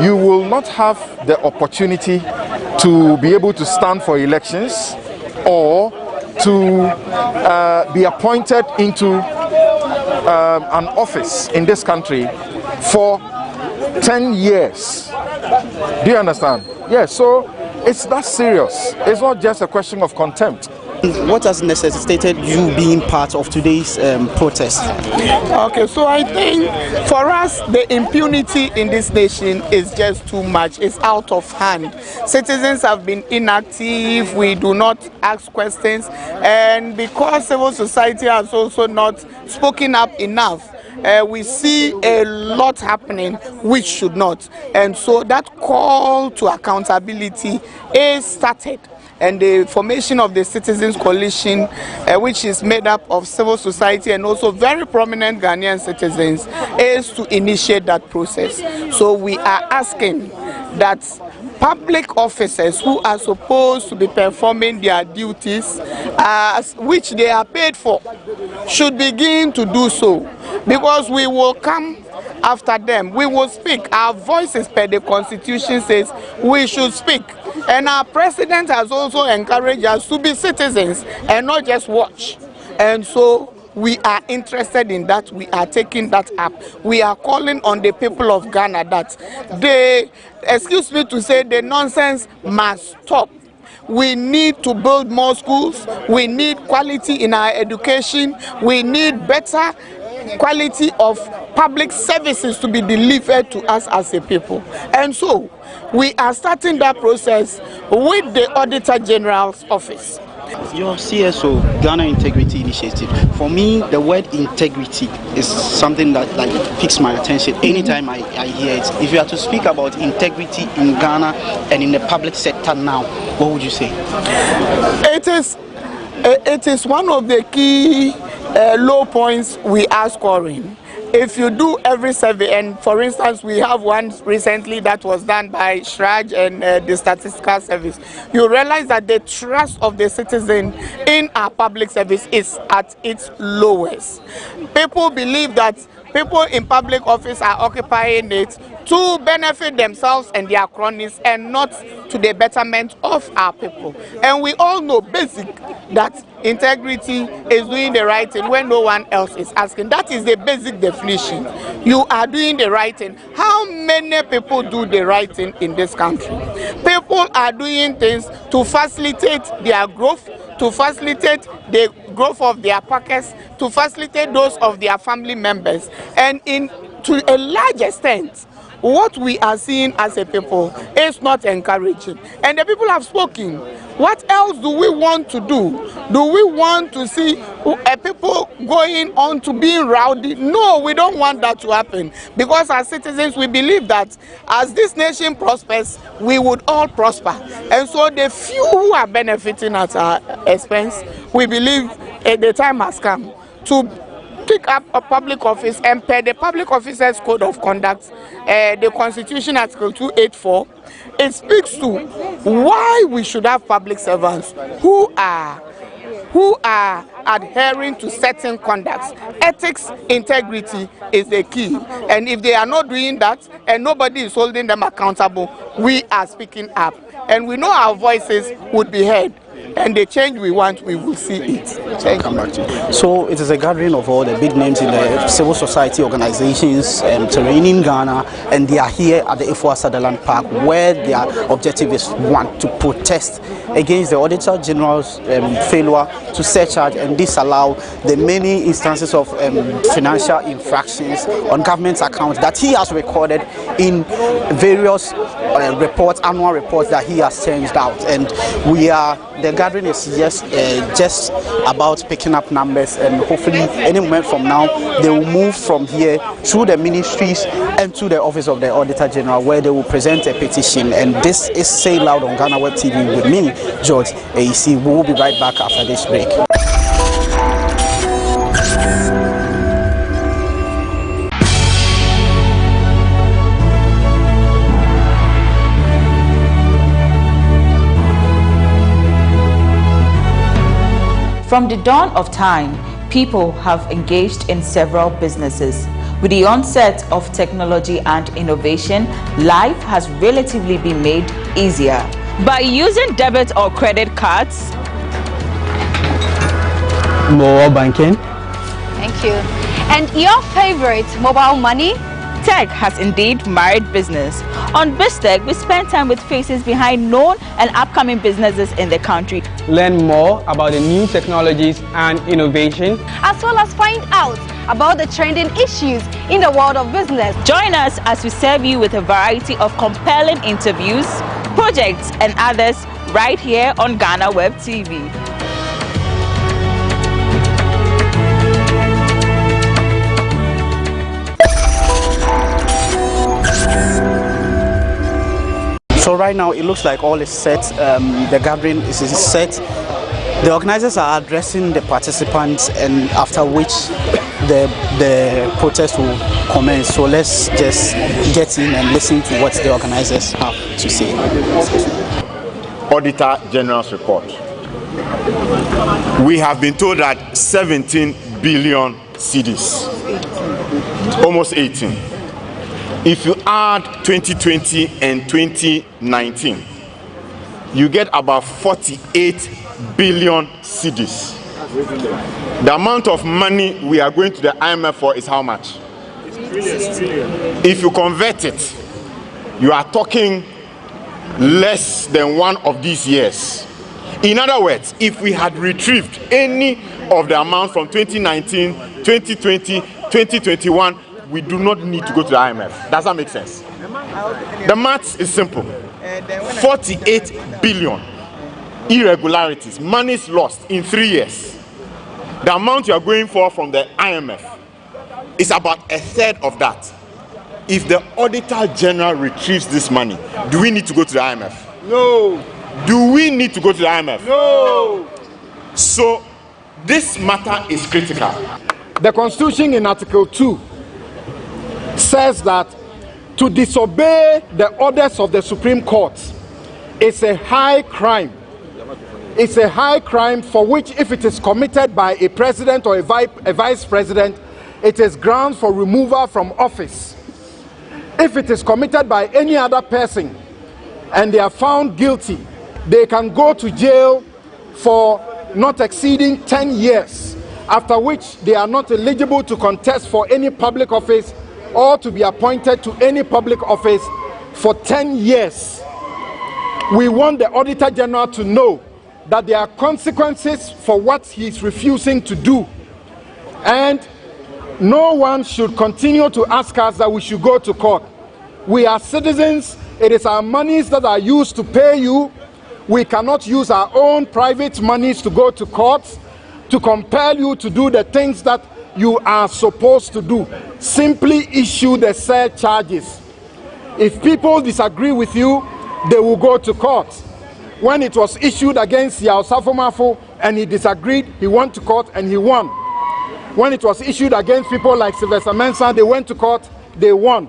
you will not have the opportunity to be able to stand for elections or to be appointed into an office in this country for 10 years. Do you understand? Yes, so it's that serious. It's not just a question of contempt. What has necessitated you being part of today's protest? Okay, so I think for us, the impunity in this nation is just too much. It's out of hand. Citizens have been inactive. We do not ask questions. And because civil society has also not spoken up enough, we see a lot happening which should not. And so that call to accountability is started. And the formation of the Citizens Coalition, which is made up of civil society and also very prominent Ghanaian citizens, is to initiate that process. So we are asking that public officers who are supposed to be performing their duties, which they are paid for, should begin to do so, because we will come after them. We will speak. Our voices, per the Constitution, says we should speak. And our president has also encouraged us to be citizens and not just watch. And so we are interested in that. We are taking that up. We are calling on the people of Ghana that they, excuse me to say, the nonsense must stop. We need to build more schools. We need quality in our education. We need better quality of public services to be delivered to us as a people. And so we are starting that process with the Auditor General's office. Your CSO, Ghana Integrity Initiative. For me, the word integrity is something that piques my attention anytime I hear it. If you are to speak about integrity in Ghana and in the public sector now, what would you say? It is one of the key low points we are scoring. If you do every survey, and for instance, we have one recently that was done by Shraj and the Statistical Service, you realize that the trust of the citizen in our public service is at its lowest. People believe that people in public office are occupying it to benefit themselves and their cronies and not to the betterment of our people. And we all know basic that integrity is doing the right thing when no one else is asking. That is the basic definition. You are doing the right thing. How many people do the right thing in this country? People are doing things to facilitate their growth, to facilitate the growth of their pockets, to facilitate those of their family members. And to a large extent, what we are seeing as a people is not encouraging. And the people have spoken. What else do we want to do? Do we want to see people going on to being rowdy? No, we don't want that to happen. Because as citizens, we believe that as this nation prospers, we would all prosper. And so the few who are benefiting at our expense, we believe the time has come to pick up a public office and per the Public Officers Code of Conduct, the Constitution Article 284, it speaks to why we should have public servants who are adhering to certain conducts. Ethics, integrity is the key. And if they are not doing that and nobody is holding them accountable, we are speaking up. And we know our voices would be heard. And the change we want, we will see it. Thank you. So it is a gathering of all the big names in the civil society organizations terrain in Ghana, and they are here at the Ifua Sutherland Park, where their objective is, one, to protest against the Auditor General's failure to set charge and disallow the many instances of financial infractions on government accounts that he has recorded in various reports, annual reports that he has changed out. And the gathering is just about picking up numbers, and hopefully any moment from now they will move from here through the ministries and to the office of the Auditor General, where they will present a petition. And this is Say Loud on GhanaWeb TV with me, George AEC. We will be right back after this break. From the dawn of time, people have engaged in several businesses. With the onset of technology and innovation, life has relatively been made easier. By using debit or credit cards, mobile banking. Thank you. And your favorite, mobile money? Tech has indeed married business. On BizTech, we spend time with faces behind known and upcoming businesses in the country. Learn more about the new technologies and innovation, as well as find out about the trending issues in the world of business. Join us as we serve you with a variety of compelling interviews, projects and others right here on GhanaWeb TV. So right now it looks like all is set. The gathering is set. The organizers are addressing the participants, and after which the protest will commence. So let's just get in and listen to what the organizers have to say. Auditor General's report. We have been told that 17 billion cedis, almost 18. If you add 2020 and 2019, you get about 48 billion cedis. The amount of money we are going to the IMF for is how much? If you convert it, you are talking less than one of these years. In other words, if we had retrieved any of the amount from 2019, 2020, 2021, we do not need to go to the IMF. Does that make sense? The maths is simple. 48 billion irregularities, monies lost in 3 years. The amount you are going for from the IMF is about a third of that. If the Auditor General retrieves this money, do we need to go to the IMF? No. Do we need to go to the IMF? No. So this matter is critical. The Constitution in Article 2 says that to disobey the orders of the Supreme Court is a high crime. It's a high crime for which, if it is committed by a president or a vice president, it is grounds for removal from office. If it is committed by any other person and they are found guilty, they can go to jail for not exceeding 10 years, after which they are not eligible to contest for any public office or to be appointed to any public office for 10 years. We want the Auditor General to know that there are consequences for what he is refusing to do. And no one should continue to ask us that we should go to court. We are citizens. It is our monies that are used to pay you. We cannot use our own private monies to go to court to compel you to do the things that you are supposed to do. Simply issue the said charges. If people disagree with you, they will go to court. When it was issued against Yao Safo Mafo and he disagreed, he went to court and he won. When it was issued against people like Sylvester Mensah, they went to court, they won.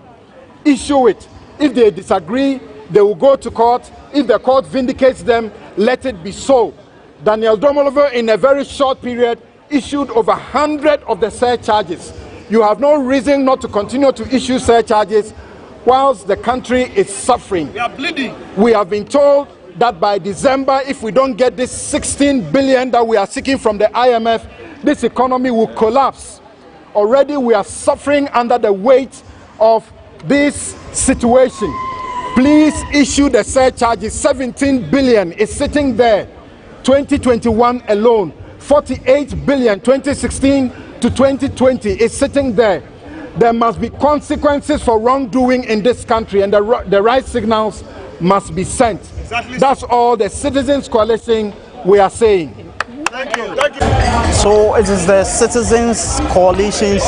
Issue it. If they disagree, they will go to court. If the court vindicates them, let it be so. Daniel Domolovo, in a very short period, issued over 100 of the surcharges. You have no reason not to continue to issue surcharges whilst the country is suffering. We are bleeding. We have been told that by December, if we don't get this 16 billion that we are seeking from the IMF, this economy will collapse. Already we are suffering under the weight of this situation. Please issue the surcharges. 17 billion is sitting there. 2021 alone, 48 billion, 2016 to 2020 is sitting there. There must be consequences for wrongdoing in this country, and the right signals must be sent. Exactly. That's all the Citizens Coalition we are saying. Thank you. Thank you. So it is the Citizens Coalition's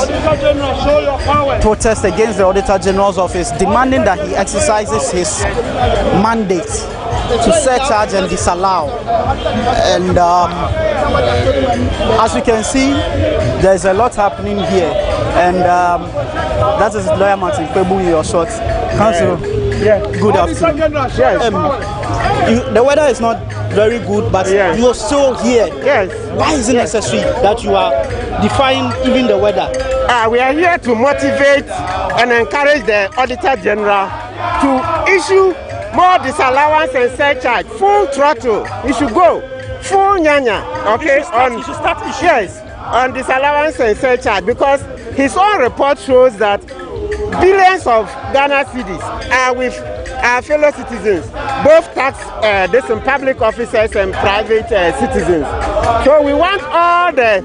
protest against the Auditor General's office, demanding that he exercises his mandate to surcharge and disallow. And as you can see, there's a lot happening here. And that is Lawyer Martin Kwebu in your short. Council, good afternoon. The weather is not very good, but you're still here. Yes. Why is it necessary that you are defying even the weather? We are here to motivate and encourage the Auditor General to issue more disallowance and surcharge, full throttle. He should go full nyanya. Okay, he should start issuing. Yes, on disallowance and surcharge, because his own report shows that billions of Ghana cedis are with our fellow citizens, both tax, public officers and private citizens. So we want all the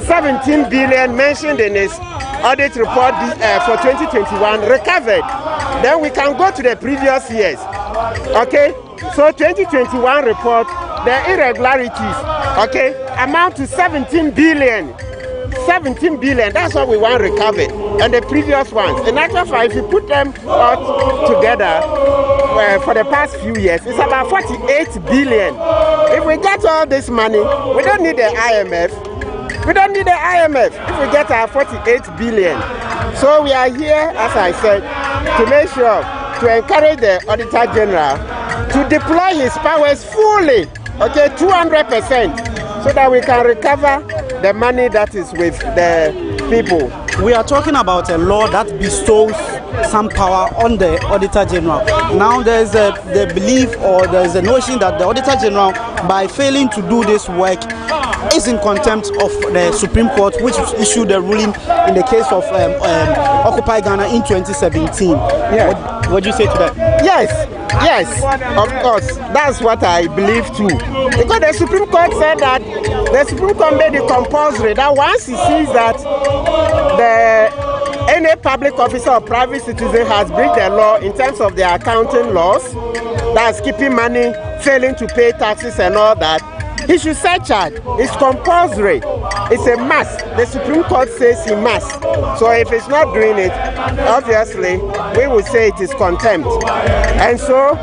17 billion mentioned in his audit report for 2021 recovered. Then we can go to the previous years. Okay, so 2021 report, the irregularities, okay, amount to 17 billion. 17 billion, that's what we want recovered, and the previous ones. In actual fact, if you put them all together for the past few years, it's about 48 billion. If we get all this money, we don't need the IMF. We don't need the IMF if we get our 48 billion. So we are here, as I said, to make sure to encourage the Auditor General to deploy his powers fully, okay, 200%, so that we can recover the money that is with the people. We are talking about a law that bestows some power on the Auditor General. Now there is the belief, or there is a notion that the Auditor General, by failing to do this work, is in contempt of the Supreme Court, which issued a ruling in the case of Occupy Ghana in 2017. Yeah. What do you say to that? Yes, of course. That's what I believe too. Because the Supreme Court said that the Supreme Court made it compulsory that once he sees that any public officer or private citizen has breached the law in terms of their accounting laws, that's keeping money, failing to pay taxes and all that, he should surcharge. It's compulsory. It's a must. The Supreme Court says he must. So if it's not doing it, obviously, we will say it is contempt. And so,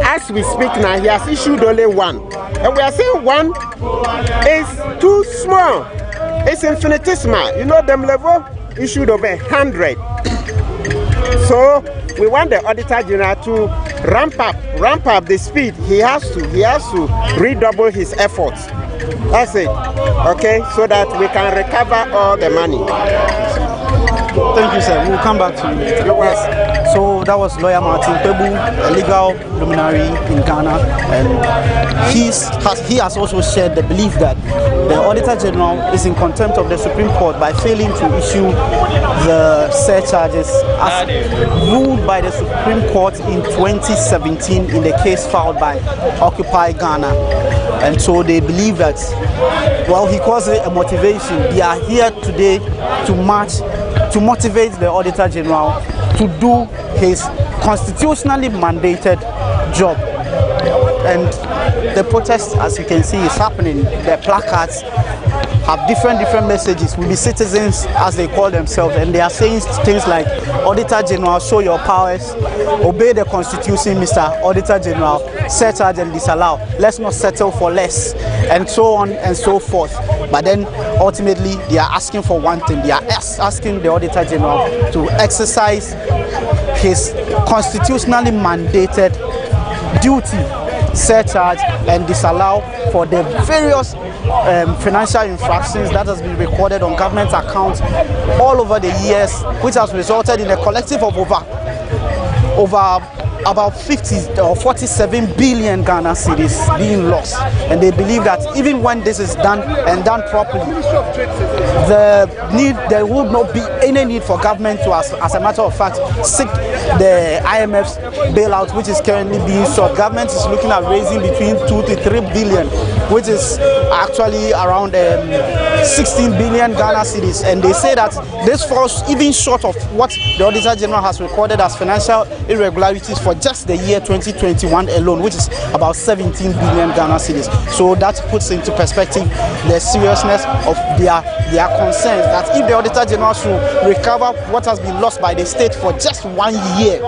as we speak now, he has issued only one. And we are saying one is too small. It's infinitesimal. You know, them level issued over 100. So we want the Auditor General to ramp up the speed. He has to redouble his efforts. That's it. Okay, so that we can recover all the money. Thank you, sir. We'll come back to you. Yes. So that was Lawyer Martin Kwebu, a legal luminary in Ghana, and he has also shared the belief that the Auditor General is in contempt of the Supreme Court by failing to issue the surcharges as ruled by the Supreme Court in 2017 in the case filed by Occupy Ghana. And so they believe that, well, he calls it a motivation. They are here today to march, to motivate the Auditor General to do his constitutionally mandated job. And the protest, as you can see, is happening. The placards have different messages. Will be citizens, as they call themselves, and they are saying things like, Auditor General, show your powers, obey the Constitution, Mr. Auditor General, surcharge and disallow. Let's not settle for less, and so on and so forth. But then ultimately they are asking for one thing. They are asking the Auditor General to exercise his constitutionally mandated duty, surcharge and disallow for the various financial infractions that has been recorded on government accounts all over the years, which has resulted in a collective of over about 50 or 47 billion Ghana cedis being lost. And they believe that even when this is done and done properly, there would not be any need for government to, as a matter of fact, seek the IMF's bailout, which is currently being sought. Government is looking at raising between 2 to 3 billion, which is actually around 16 billion Ghana cedis. And they say that this falls even short of what the Auditor General has recorded as financial irregularities for just the year 2021 alone, which is about 17 billion Ghana cedis. So that puts into perspective the seriousness of their concerns, that if the Auditor General should recover what has been lost by the state for just 1 year,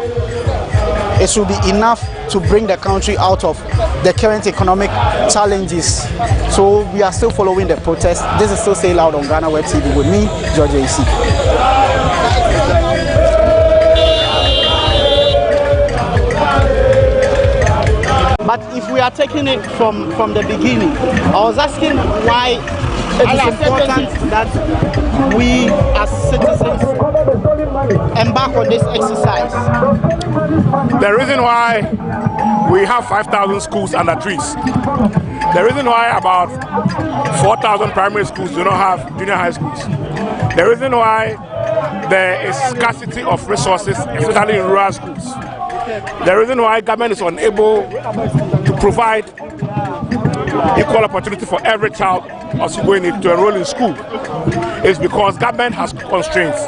it should be enough to bring the country out of the current economic challenges. So we are still following the protest. This is still Say Loud on GhanaWeb TV with me, George AC. But if we are taking it from the beginning, I was asking why it is important that we as citizens embark on this exercise. The reason why we have 5,000 schools under trees, the reason why about 4,000 primary schools do not have junior high schools, the reason why there is scarcity of resources, especially in rural schools, the reason why government is unable to provide equal opportunity for every child as you going to enroll in school is because government has constraints.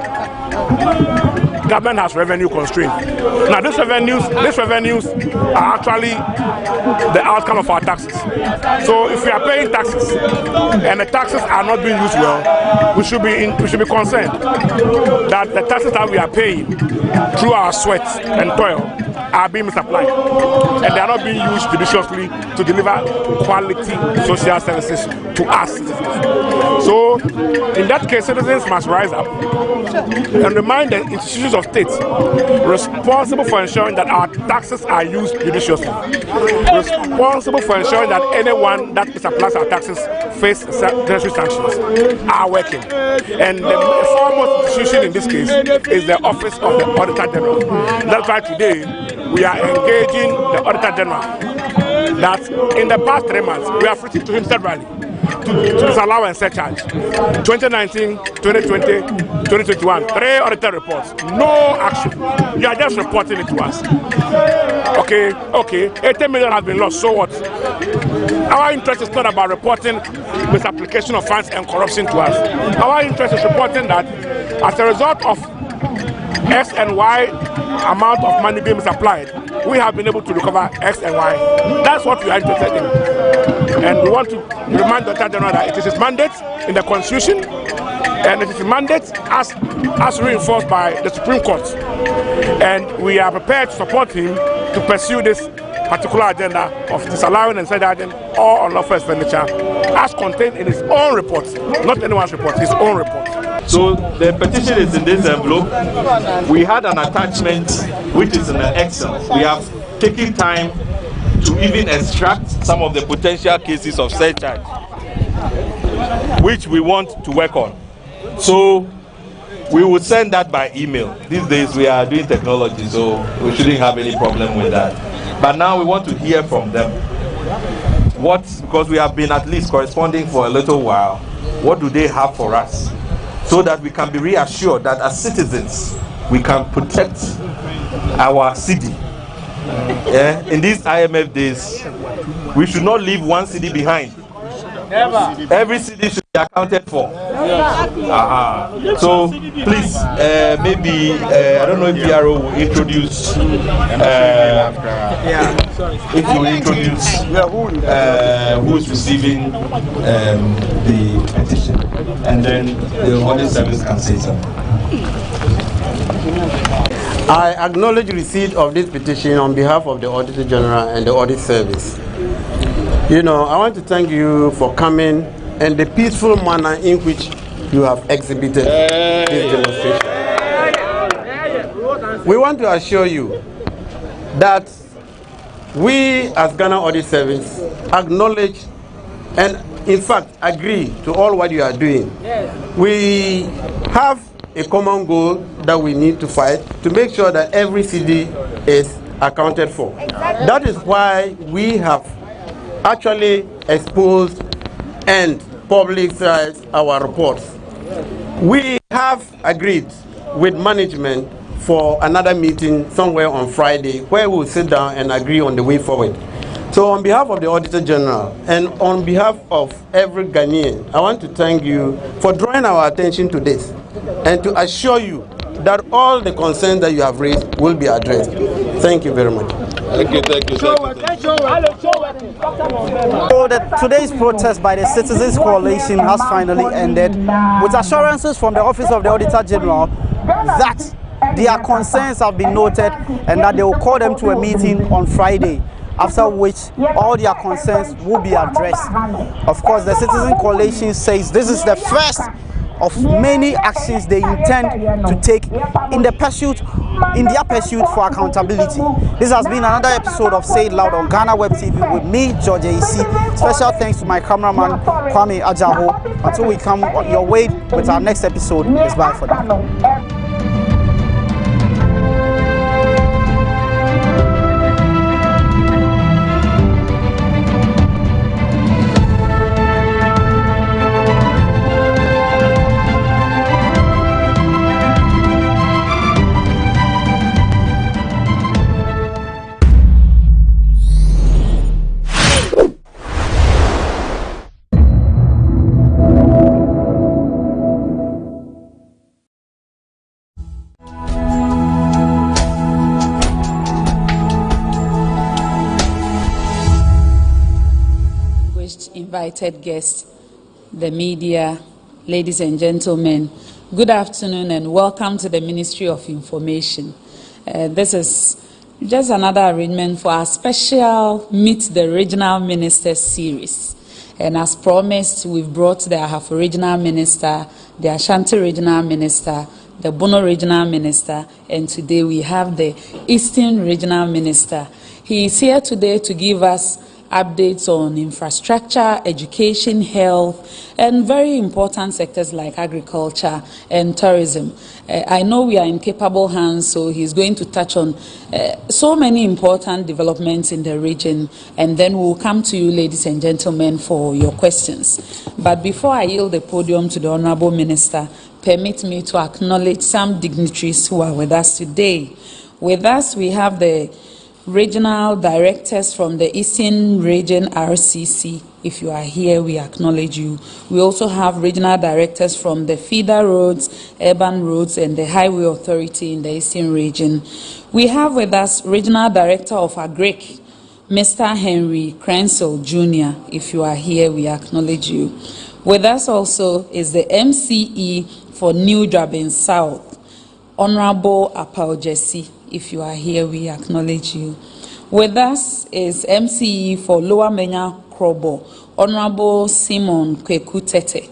Government has revenue constraints. Now these revenues are actually the outcome of our taxes. So if we are paying taxes and the taxes are not being used well, we should be concerned that the taxes that we are paying through our sweat and toil are being misapplied, and they are not being used judiciously to deliver quality social services to us citizens. So in that case, citizens must rise up and remind the institutions of state responsible for ensuring that our taxes are used judiciously, responsible for ensuring that anyone that misapplies our taxes face necessary sanctions are working. And the foremost institution in this case is the Office of the Auditor General. That's why today we are engaging the Auditor General that in the past 3 months we have written to him severally to disallow and surcharge. 2019, 2020, 2021, 3 auditor reports, no action. You are just reporting it to us. Okay, 80 million has been lost, so what? Our interest is not about reporting misapplication of funds and corruption to us. Our interest is reporting that as a result of X and Y amount of money being misapplied, we have been able to recover X and Y. That's what we are interested in. And we want to remind the Auditor General that it is his mandate in the Constitution, and it is a mandate as reinforced by the Supreme Court. And we are prepared to support him to pursue this particular agenda of disallowing and surcharging all unlawful expenditure as contained in his own report, not anyone's report, his own report. So the petition is in this envelope. We had an attachment which is in an Excel. We have taken time to even extract some of the potential cases of surcharge which we want to work on. So we would send that by email. These days we are doing technology, so we shouldn't have any problem with that. But now we want to hear from them. Because we have been at least corresponding for a little while, what do they have for us? So that we can be reassured that as citizens, we can protect our city. In these IMF days, we should not leave one city behind. Never. Every city should accounted for. So please, maybe I don't know if PRO will introduce. If you introduce who is receiving the petition, and then the audit service can say something. I acknowledge receipt of this petition on behalf of the Auditor General and the Audit Service. You know, I want to thank you for coming and the peaceful manner in which you have exhibited this demonstration. We want to assure you that we as Ghana Audit Service acknowledge and in fact agree to all what you are doing. We have a common goal that we need to fight to make sure that every city is accounted for. That is why we have actually exposed and publicized our reports. We have agreed with management for another meeting somewhere on Friday where we'll sit down and agree on the way forward. So on behalf of the Auditor General and on behalf of every Ghanaian, I want to thank you for drawing our attention to this and to assure you that all the concerns that you have raised will be addressed. Thank you very much. Thank you. So today's protest by the Citizens Coalition has finally ended with assurances from the Office of the Auditor General that their concerns have been noted and that they will call them to a meeting on Friday, after which all their concerns will be addressed. Of course, the Citizen Coalition says this is the first of many actions they intend to take in their pursuit for accountability. This has been another episode of Say It Loud on GhanaWeb TV with me, George AC. Special thanks to my cameraman, Kwame Ajaho. Until we come your way with our next episode, it's bye for now. Invited guests, the media, ladies and gentlemen, good afternoon and welcome to the Ministry of Information. This is just another arrangement for our special Meet the Regional Ministers series. And as promised, we've brought the Ahafo Regional Minister, the Ashanti Regional Minister, the Bono Regional Minister, and today we have the Eastern Regional Minister. He is here today to give us updates on infrastructure, education, health, and very important sectors like agriculture and tourism. I know we are in capable hands, so he's going to touch on so many important developments in the region, and then we'll come to you, ladies and gentlemen, for your questions. But before I yield the podium to the Honorable Minister, permit me to acknowledge some dignitaries who are with us today. With us, we have the regional directors from the Eastern Region RCC. If you are here, we acknowledge you. We also have regional directors from the feeder roads, urban roads, and the highway authority in the Eastern Region. We have with us regional director of Agric, Mr. Henry Crensel Jr. If you are here, we acknowledge you. With us also is the MCE for New Drabin South, Honorable Apau Jesse. If you are here, we acknowledge you. With us is MCE for Lower Menya Krobo, Honorable Simon Kwekutete.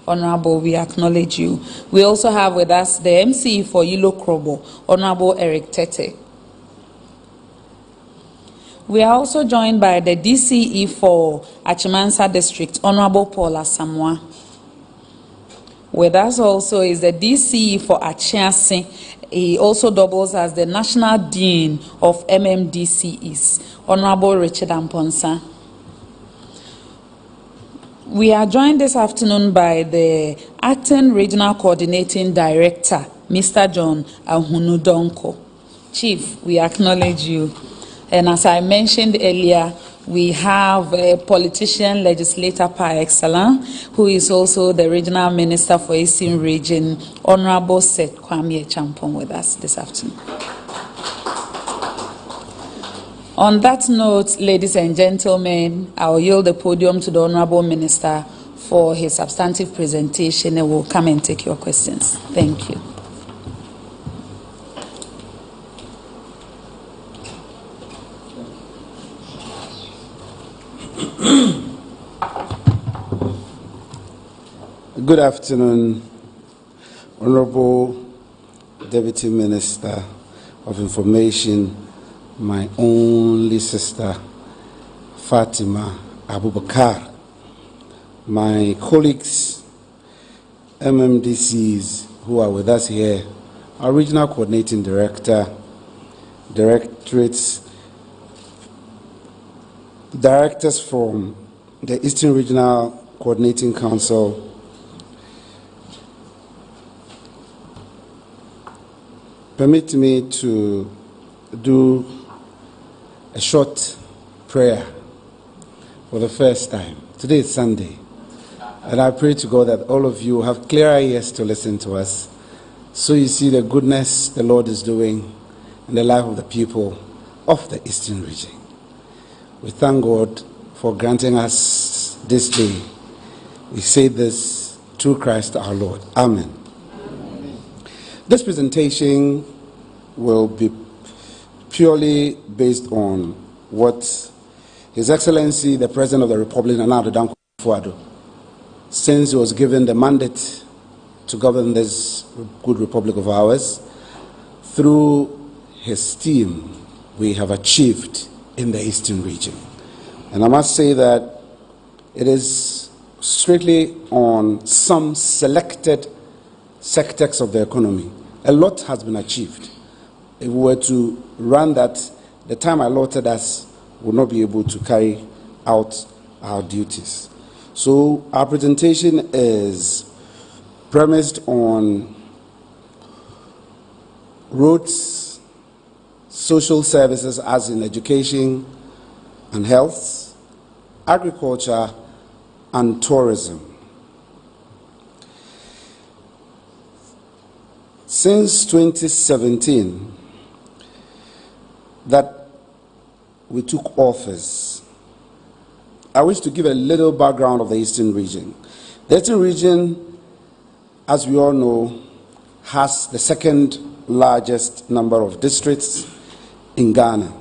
Honorable, we acknowledge you. We also have with us the MCE for Yilo Krobo, Honorable Eric Tete. We are also joined by the DCE for Achimansa District, Honorable Paula Samoa. With us also is the DCE for Achiase. He also doubles as the National Dean of MMDCEs, Honorable Richard Amponsa. We are joined this afternoon by the Acting Regional Coordinating Director, Mr. John Ahunudonko. Chief, we acknowledge you. And as I mentioned earlier, we have a politician, legislator par excellence, who is also the regional minister for Eastern Region, Honorable Seth Kwame Champong, with us this afternoon. On that note, ladies and gentlemen, I will yield the podium to the Honorable Minister for his substantive presentation, and we'll come and take your questions. Thank you. Good afternoon, Honorable Deputy Minister of Information, my only sister, Fatima Abubakar, my colleagues, MMDCs who are with us here, our Regional Coordinating Director, directors from the Eastern Regional Coordinating Council, permit me to do a short prayer for the first time. Today is Sunday, and I pray to God that all of you have clearer ears to listen to us, so you see the goodness the Lord is doing in the life of the people of the Eastern region. We thank God for granting us this day. We say this through Christ our Lord. Amen. This presentation will be purely based on what His Excellency, the President of the Republic, Nana Addo Dankwa Akufo-Addo, since he was given the mandate to govern this good republic of ours, through his team, we have achieved in the Eastern region. And I must say that it is strictly on some selected sectors of the economy. A lot has been achieved. If we were to run that, the time allotted us would not be able to carry out our duties. So our presentation is premised on roads, social services as in education and health, agriculture, and tourism. Since 2017, that we took office, I wish to give a little background of the Eastern region. The Eastern region, as we all know, has the second largest number of districts in Ghana.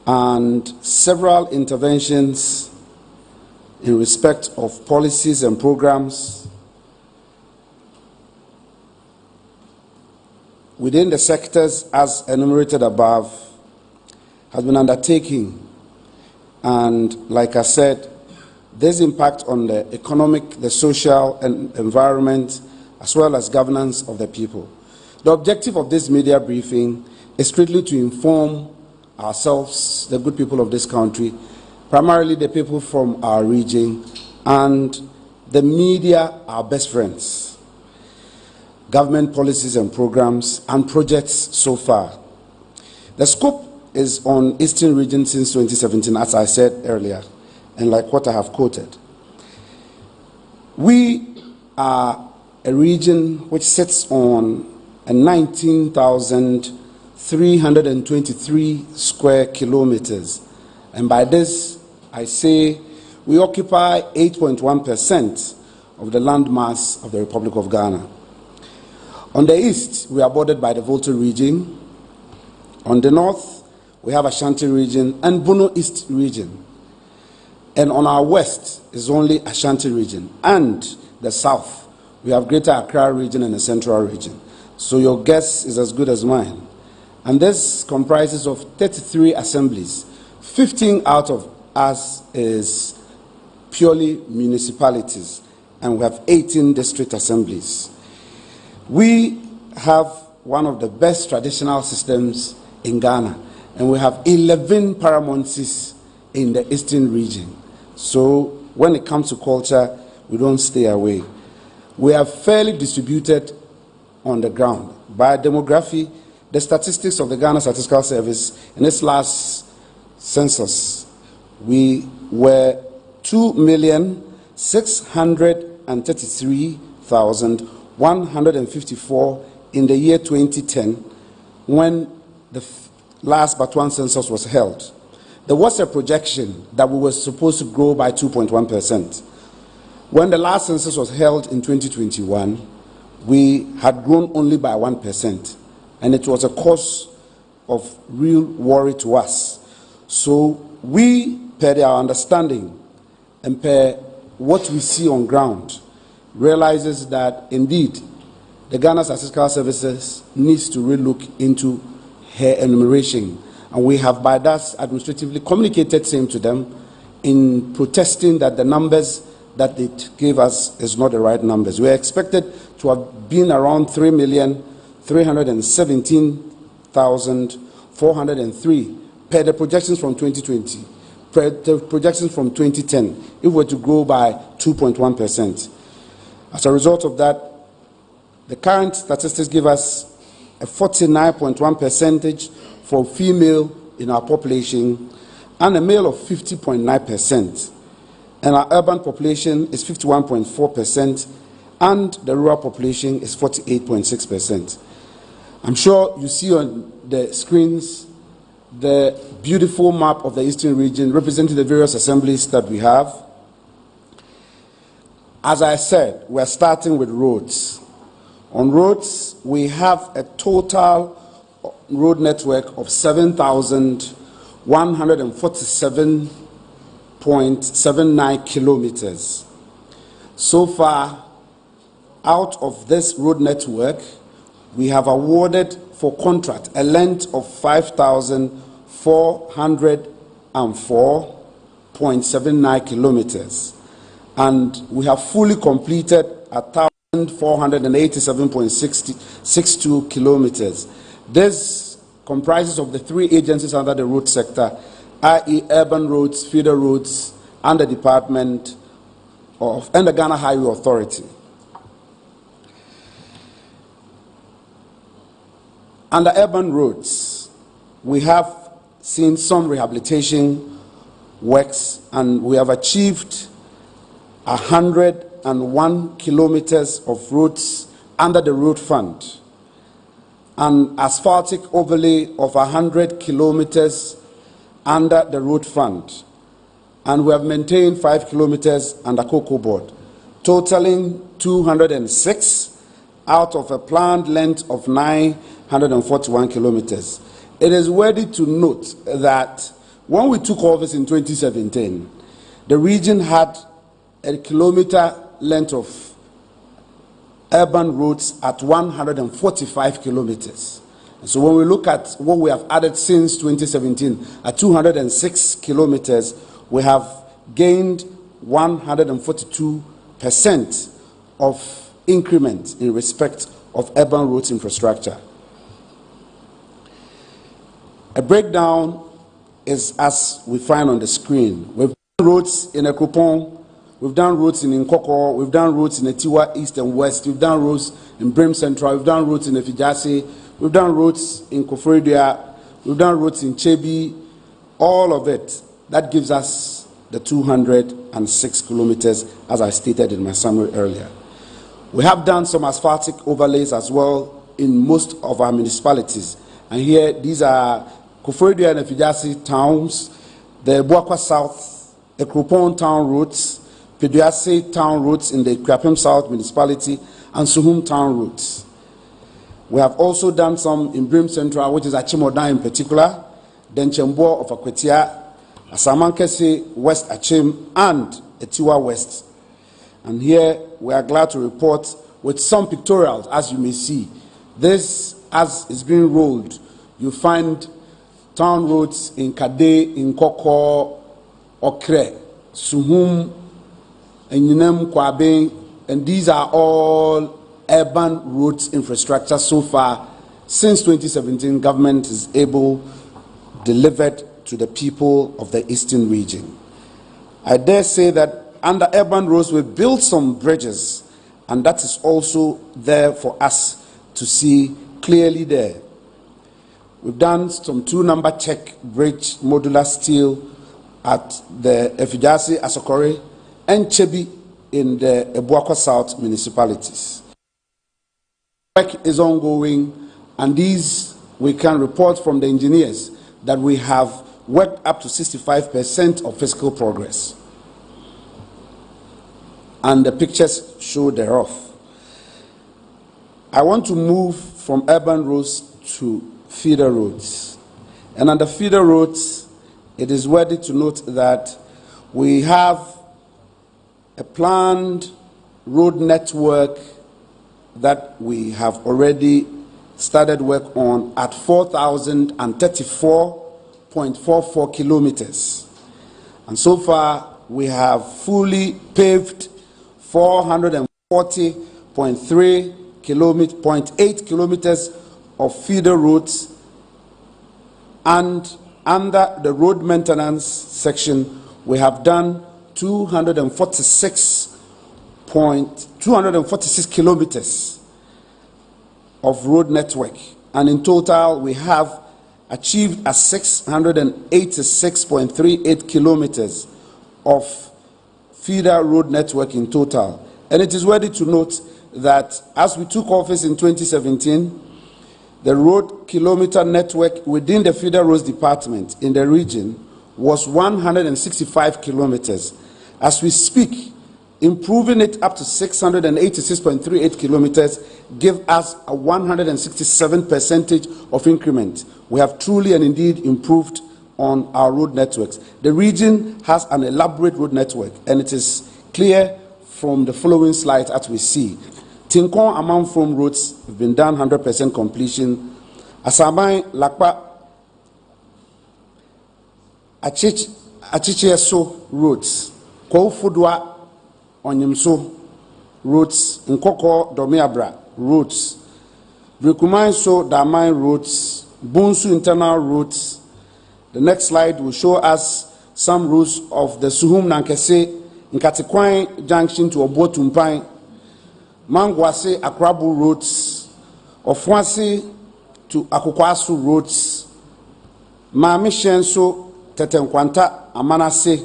And several interventions in respect of policies and programs within the sectors as enumerated above has been undertaken. And like I said, this impact on the economic, the social and environment, as well as governance of the people. The objective of this media briefing is strictly to inform ourselves, the good people of this country, primarily the people from our region, and the media, our best friends, government policies and programs, and projects so far. The scope is on Eastern region since 2017, as I said earlier, and like what I have quoted. We are a region which sits on a 19,323 square kilometers. And by this, I say we occupy 8.1% of the land mass of the Republic of Ghana. On the east, we are bordered by the Volta region. On the north, we have Ashanti region and Bono East region. And on our west is only Ashanti region. And the south, we have Greater Accra region and the Central region. So your guess is as good as mine. And this comprises of 33 assemblies. 15 out of us is purely municipalities, and we have 18 district assemblies. We have one of the best traditional systems in Ghana, and we have 11 paramountcies in the Eastern region. So when it comes to culture, we don't stay away. We are fairly distributed on the ground. By demography, the statistics of the Ghana Statistical Service in its last census, we were 2,633,154 in the year 2010 when the last but one census was held. There was a projection that we were supposed to grow by 2.1%. When the last census was held in 2021, we had grown only by 1%, and it was a cause of real worry to us. So we, per our understanding and per what we see on ground, realizes that indeed the Ghana Statistical Services needs to relook into her enumeration, and we have by that administratively communicated same to them in protesting that the numbers that they gave us is not the right numbers. We are expected to have been around 3,317,403 per the projections from 2020, per the projections from 2010, if we were to grow by 2.1%. As a result of that, the current statistics give us a 49.1% for female in our population and a male of 50.9%. And our urban population is 51.4%, and the rural population is 48.6%. I'm sure you see on the screens the beautiful map of the Eastern region representing the various assemblies that we have. As I said, we're starting with roads. On roads, we have a total road network of 7,147.79 kilometers. So far, out of this road network, we have awarded for contract a length of 5,404.79 kilometers. And we have fully completed 1,487.62 kilometers. This comprises of the three agencies under the road sector, i.e. urban roads, feeder roads, and the Department of, and the Ghana Highway Authority. Under urban roads, we have seen some rehabilitation works, and we have achieved 101 kilometers of roads under the road fund, an asphaltic overlay of 100 kilometers under the road fund, and we have maintained 5 kilometers under cocoa board, totaling 206 out of a planned length of 941 kilometers. It is worthy to note that when we took office in 2017, the region had a kilometer length of urban roads at 145 kilometers. So when we look at what we have added since 2017 at 206 kilometers, we have gained 142% of increment in respect of urban roads infrastructure. A breakdown is as we find on the screen. We've done roads in Ekropon, we've done roads in Nkoko, we've done roads in Etiwa East and West, we've done roads in Brim Central, we've done roads in Efijase, we've done roads in Koforidua, we've done roads in Chebi, all of it. That gives us the 206 kilometers, as I stated in my summary earlier. We have done some asphaltic overlays as well in most of our municipalities. And here, these are Koforidua and Efijase towns, the Buakwa South, Ekropon town roads, Peduase town roads in the Krapim South municipality, and Suhum town roads. We have also done some in Brim Central, which is Achimodan in particular, then Chembo of Akwetia, Asamankese West Achim, and Etiwa West. And here we are glad to report with some pictorials, as you may see. This, as is being rolled, you find town roads in Kade, in Koko, Okre, Suhum, and Yinem Kwabe, and these are all urban roads infrastructure so far. Since 2017, government is able delivered to the people of the Eastern region. I dare say that under urban roads we built some bridges, and that is also there for us to see clearly there. We've done some 2-number check bridge modular steel at the Efijasi, Asokore, and Chebi in the Ebuako South municipalities. Work is ongoing, and these we can report from the engineers that we have worked up to 65% of physical progress. And the pictures show thereof. I want to move from urban roads to feeder roads. And on the feeder roads, it is worthy to note that we have a planned road network that we have already started work on at 4,034.44 kilometers. And so far, we have fully paved 440.8 kilometers of feeder roads, and under the road maintenance section, we have done 246 kilometers of road network, and in total we have achieved a 686.38 kilometers of feeder road network in total. And it is worthy to note that as we took office in 2017, the road kilometer network within the feeder roads department in the region was 165 kilometers. As we speak, improving it up to 686.38 kilometers give us a 167% of increment. We have truly and indeed improved on our road networks. The region has an elaborate road network, and it is clear from the following slides as we see. Tinkon among from roads have been done 100% completion. Asamai, Lakpa, Achicheso roads. Koufudwa, Onyemso roads. Nkoko, Domiabra roads. Brekumanso, Damai roads. Bunsu internal roads. The next slide will show us some routes of the Suhum Nankese, Nkatikwai junction to Obotumpai, Mangwase Akrabu roads, Ofwase to Akukwasu roads, Mamishenso Tetenkwanta Amanase,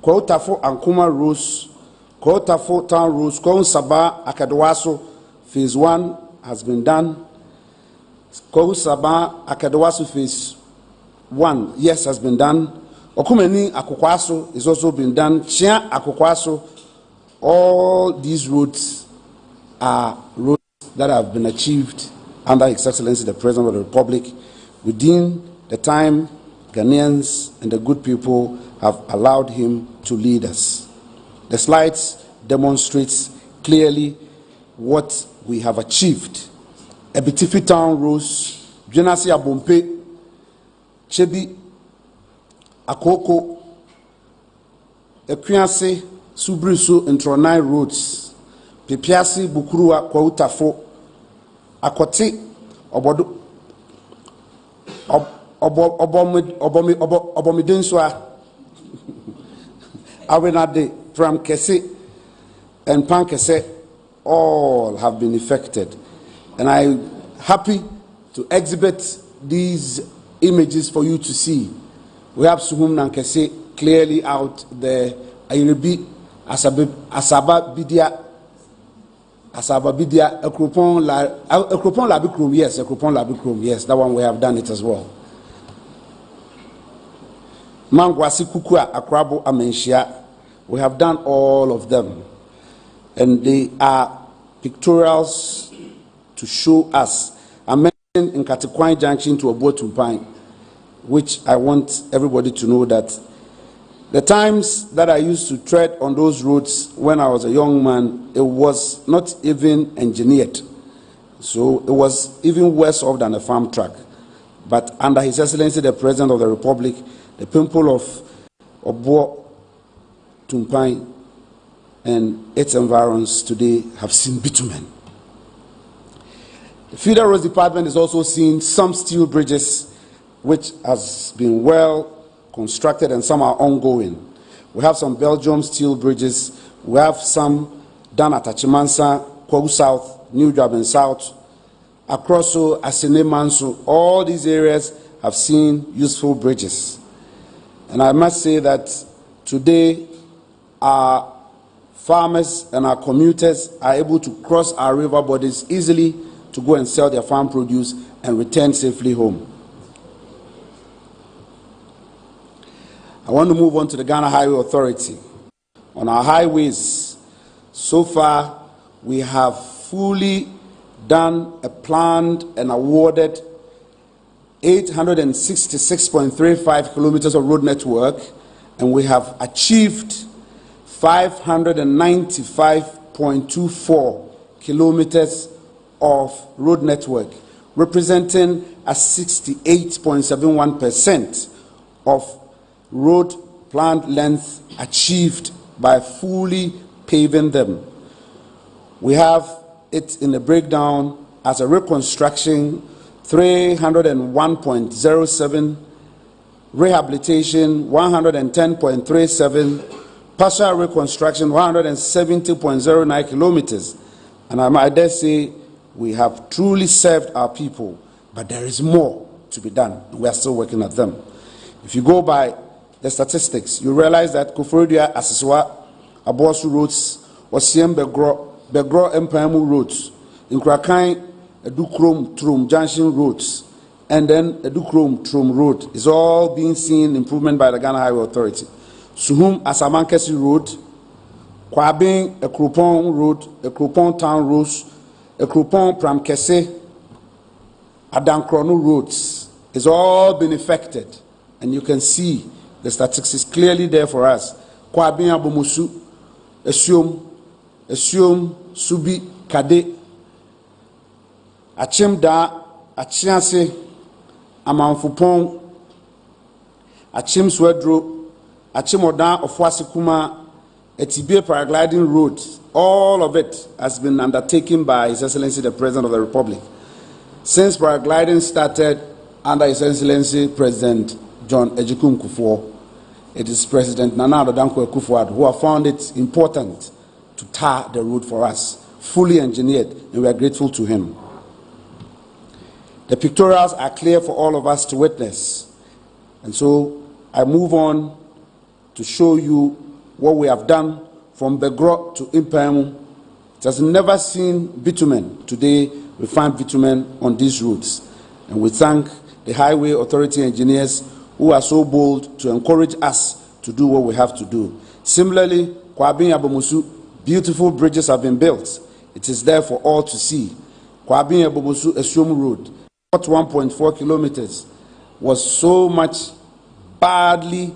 Kwautafo Ankuma roads, Kwautafo town roads, Kwaun Saba Akadwaso phase 1 has been done. Kwaun Saba Akadwaso phase 1, yes, has been done. Okumeni Akukwaso is also been done. Chia Akukwaso, all these roads are roads that have been achieved under His Excellency the President of the Republic within the time Ghanaians and the good people have allowed him to lead us. The slides demonstrates clearly what we have achieved. Ebitifi Town roads, Dwenasi Abompe, Chebi, Akoko, Ekwiase, Subriso, and Tronai roads, Pipiasi, Bukurua, Kwautafo, Akote, Obomidenswa, Awenade, Pram Kese, and Pankese, all have been effected. And I'm happy to exhibit these images for you to see. We have Suhum Nankese clearly out there. Ayiribi, Asaba Bidia, Ekropon Labikrum, yes, Ekropon Labikrum, yes, that one we have done it as well. Mangwasi Kukua, Akrabo, Amenshia, we have done all of them. And they are pictorials to show us. I mentioned in Katikwai Junction to Obotumpai, which I want everybody to know that the times that I used to tread on those roads when I was a young man, it was not even engineered. So it was even worse off than a farm track. But under His Excellency the President of the Republic, the people of Obotumpai and its environs today have seen bitumen. The Feeder Roads Department is also seeing some steel bridges which has been well constructed and some are ongoing. We have some Belgium steel bridges. We have some done at Achimansa, Kwagu South, New Draben South, Akroso, Asinemanso, all these areas have seen useful bridges. And I must say that today our farmers and our commuters are able to cross our river bodies easily to go and sell their farm produce and return safely home. I want to move on to the Ghana Highway Authority. On our highways, so far we have fully done a planned and awarded 866.35 kilometers of road network, and we have achieved 595.24 kilometers of road network, representing a 68.71% of road planned length achieved by fully paving them. We have it in a breakdown as a reconstruction 301.07, rehabilitation 110.37, partial reconstruction 170.09 kilometers. And I might dare say we have truly served our people, but there is more to be done. We are still working at them. If you go by the statistics, you realize that Koforidua, Asiswa, Abosu roads, Osiem Begro Empire roads, in Krakai, Edukrom Trum Junction roads, and then Edukrom Trum road is all being seen improvement by the Ghana Highway Authority. Suhum Asamankesi road, Kwabing Ekrupon road, Ekrupon town roads, Ekrupon Pramkese, Adankrono roads is all been affected, and you can see the statistics clearly there for us. Kwabing Abomusu, Esiom, Subi, Kade, Achim Da, Achiase, Amanfupon, Achim Swedro, Achim Odan of Wasikuma, Etibie Paragliding Road, all of it has been undertaken by His Excellency the President of the Republic. Since paragliding started under His Excellency President John Ejikun Kufuor, it is President Nana Addo Dankwa Akufo-Addo who have found it important to tar the road for us, fully engineered, and we are grateful to him. The pictorials are clear for all of us to witness, and so I move on to show you what we have done from Begro to Impemu. It has never seen bitumen. Today we find bitumen on these routes, and we thank the Highway Authority engineers who are so bold to encourage us to do what we have to do. Similarly, Kwabing Abomusu, beautiful bridges have been built. It is there for all to see. Kwabing Abomusu Esiom Road, 1.4 kilometers, was so much badly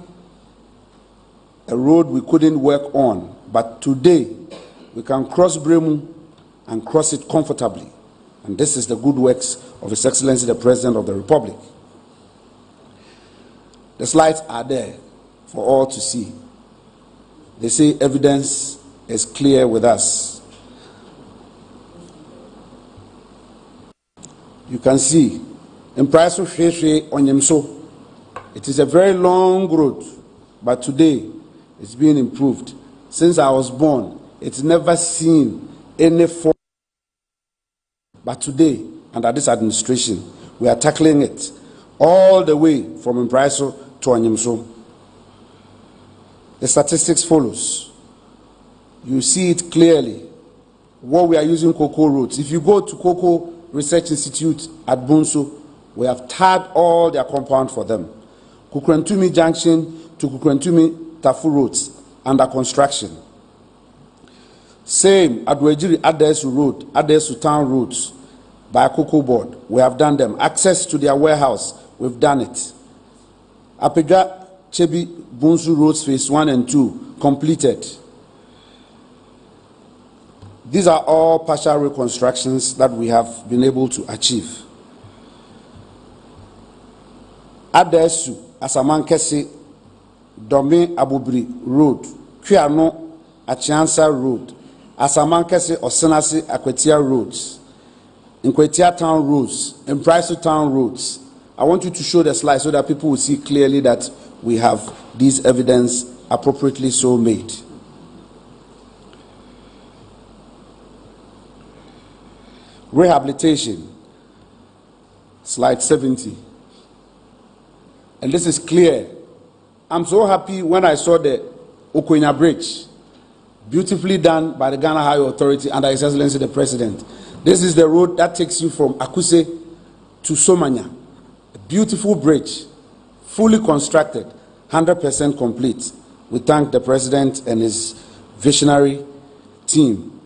a road we couldn't work on. But today, we can cross Bremu and cross it comfortably. And this is the good works of His Excellency the President of the Republic. The slides are there for all to see. They say evidence is clear with us. You can see in price of Onyemso, it is a very long road, but today it's being improved. Since I was born, it's never seen any form. But today, under this administration, we are tackling it all the way from Impraiso to Onyemso. The statistics follows. You see it clearly. What we are using cocoa roads. If you go to Cocoa Research Institute at Bunso, we have tarred all their compound for them. Kukrantumi Junction to Kukrantumi Tafu roads under construction. Same at Wejiri Adesu Road, Adesu Town roads by Cocoa Board. We have done them. Access to their warehouse, we've done it. Apega Chebi Bunsu roads phase 1 and 2 completed. These are all partial reconstructions that we have been able to achieve. Adesu Asamankesi Domi Abubri Road, Kwiano Achiansa Road, Asamankesi Osenasi Akwetia Roads, Nkwetia Town Roads, Impraiso Town Roads. I want you to show the slide so that people will see clearly that we have this evidence appropriately so made. Rehabilitation. slide 70. And this is clear. I'm so happy when I saw the Okonya Bridge, beautifully done by the Ghana High Authority under His Excellency the President. This is the road that takes you from Akuse to Somanya. A beautiful bridge, fully constructed, 100% complete. We thank the President and his visionary team,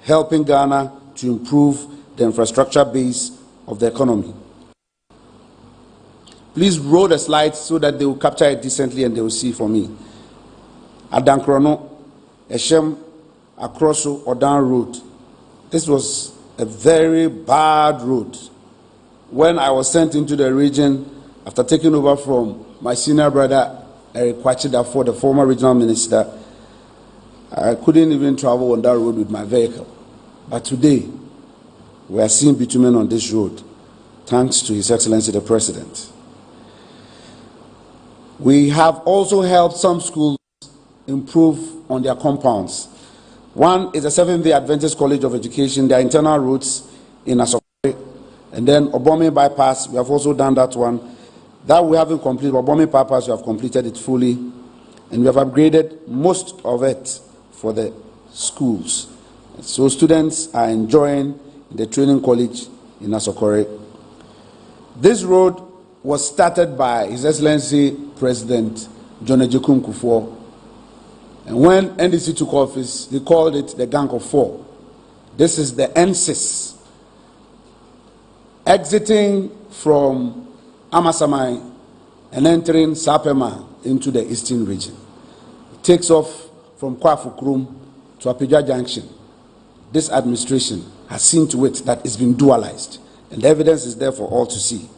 helping Ghana to improve the infrastructure base of the economy. Please roll the slides so that they will capture it decently and they will see for me. Adankrono, Eshem, Akroso, Odan Road. This was a very bad road. When I was sent into the region, after taking over from my senior brother, Eric Kwachida, for the former regional minister, I couldn't even travel on that road with my vehicle. But today, we are seeing bitumen on this road, thanks to His Excellency the President. We have also helped some schools improve on their compounds. One is the Seventh-day Adventist College of Education, their internal routes in Asokore, and then Obomi Bypass, we have also done that one. That we haven't completed, Obomi Bypass, we have completed it fully, and we have upgraded most of it for the schools. So students are enjoying the training college in Asokore. This road was started by His Excellency President John Ejekun Kufuor. And when NDC took office, he called it the Gang of Four. This is the NSIS. Exiting from Amasamai and entering Sapema into the eastern region. It takes off from Kwafukrum to Apija Junction. This administration has seen to it that it's been dualized. And the evidence is there for all to see.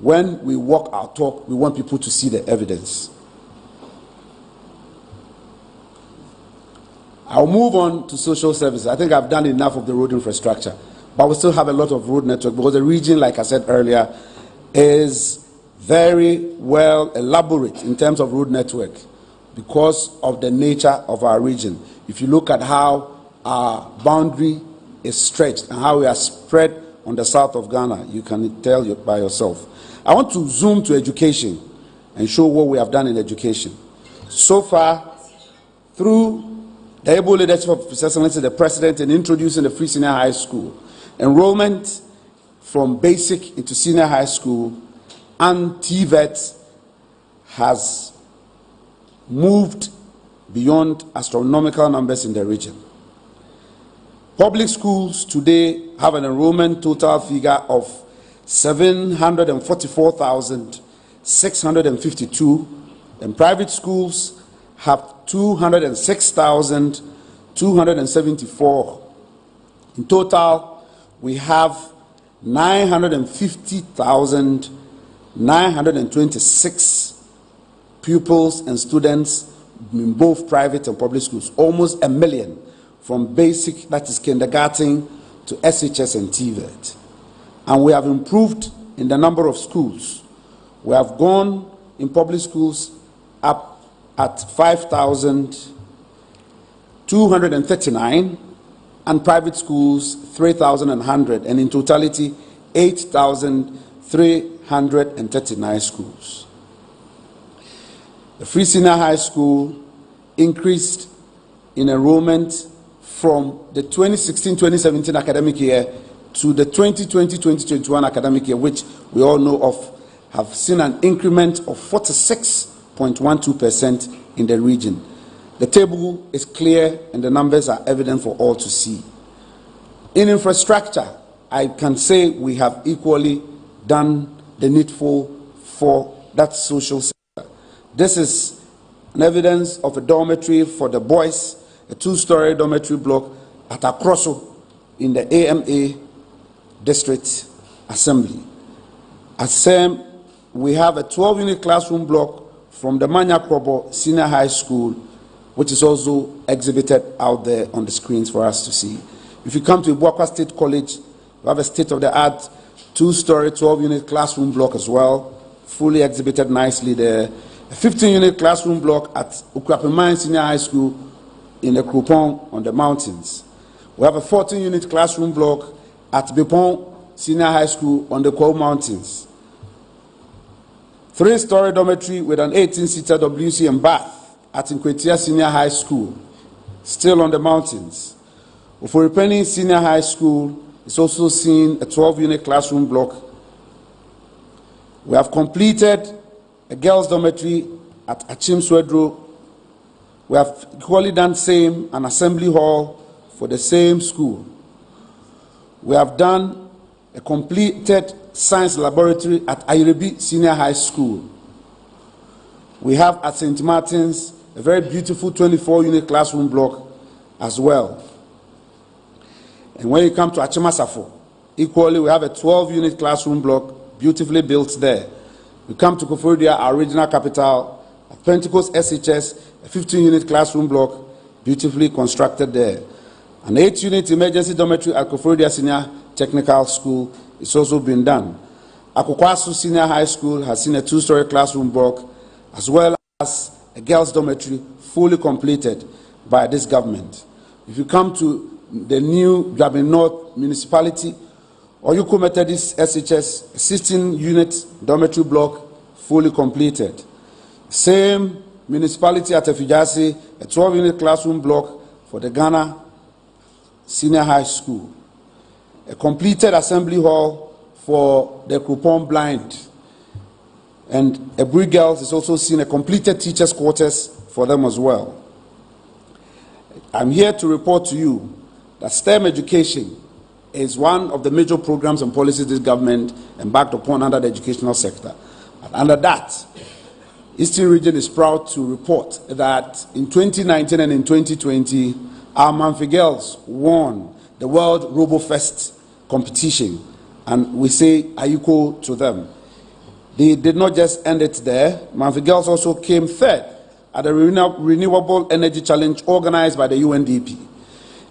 When we walk our talk, we want people to see the evidence. I'll move on to social services. I think I've done enough of the road infrastructure, but we still have a lot of road network because the region, like I said earlier, is very well elaborate in terms of road network because of the nature of our region. If you look at how our boundary is stretched and how we are spread on the south of Ghana, you can tell by yourself. I want to zoom to education and show what we have done in education. So far, through the able leadership of His Excellency the President in introducing the free senior high school, enrollment from basic into senior high school and TVET has moved beyond astronomical numbers in the region. Public schools today have an enrollment total figure of 744,652, and private schools have 206,274. In total, we have 950,926 pupils and students in both private and public schools, almost 1 million from basic, that is kindergarten, to SHS and TVET. And we have improved in the number of schools. We have gone in public schools up at 5,239 and private schools 3,100, and in totality 8,339 schools. The free senior high school increased in enrollment from the 2016-2017 academic year to the 2020-2021 academic year, which we all know of, have seen an increment of 46.12% in the region. The table is clear and the numbers are evident for all to see. In infrastructure, I can say we have equally done the needful for that social sector. This is an evidence of a dormitory for the boys, a 2-story dormitory block at Akroso in the AMA District Assembly. At SEM, we have a 12-unit classroom block from the Manya Krobo Senior High School, which is also exhibited out there on the screens for us to see. If you come to Ibuakwa State College, we have a state-of-the-art 2-story, 12-unit classroom block as well, fully exhibited nicely there. A 15-unit classroom block at Ukrapiman Senior High School in the Krupon on the mountains. We have a 14-unit classroom block at Bipon Senior High School on the Kwao Mountains. 3-story dormitory with an 18-seater WC and bath at Nkwetia Senior High School, still on the mountains. Oforipeni Senior High School is also seeing a 12-unit classroom block. We have completed a girls' dormitory at Achim Swedro. We have equally done same an assembly hall for the same school. We have done a completed science laboratory at Ayrebi Senior High School. We have at St. Martin's a very beautiful 24-unit classroom block as well. And when you come to Achimasafo, equally we have a 12-unit classroom block beautifully built there. We come to Koforidua, our regional capital, at Pentecost SHS, a 15-unit classroom block beautifully constructed there. An 8-unit emergency dormitory at Koforidua Senior Technical School is also been done. Akokwasu Senior High School has seen a 2-story classroom block as well as a girls' dormitory fully completed by this government. If you come to the new Rabies North municipality, Oyuko Methodist SHS, a 16-unit dormitory block fully completed. Same municipality at Efijasi, a 12-unit classroom block for the Ghana Senior High School. A completed assembly hall for the Krupon Blind. And Ebri Girls is also seen a completed teachers' quarters for them as well. I'm here to report to you that STEM education is one of the major programs and policies this government embarked upon under the educational sector. And under that, Eastern Region is proud to report that in 2019 and in 2020, our Manfi girls won the World RoboFest competition, and we say Ayuko to them. They did not just end it there. Manfi girls also came third at the Renewable Energy Challenge organized by the UNDP.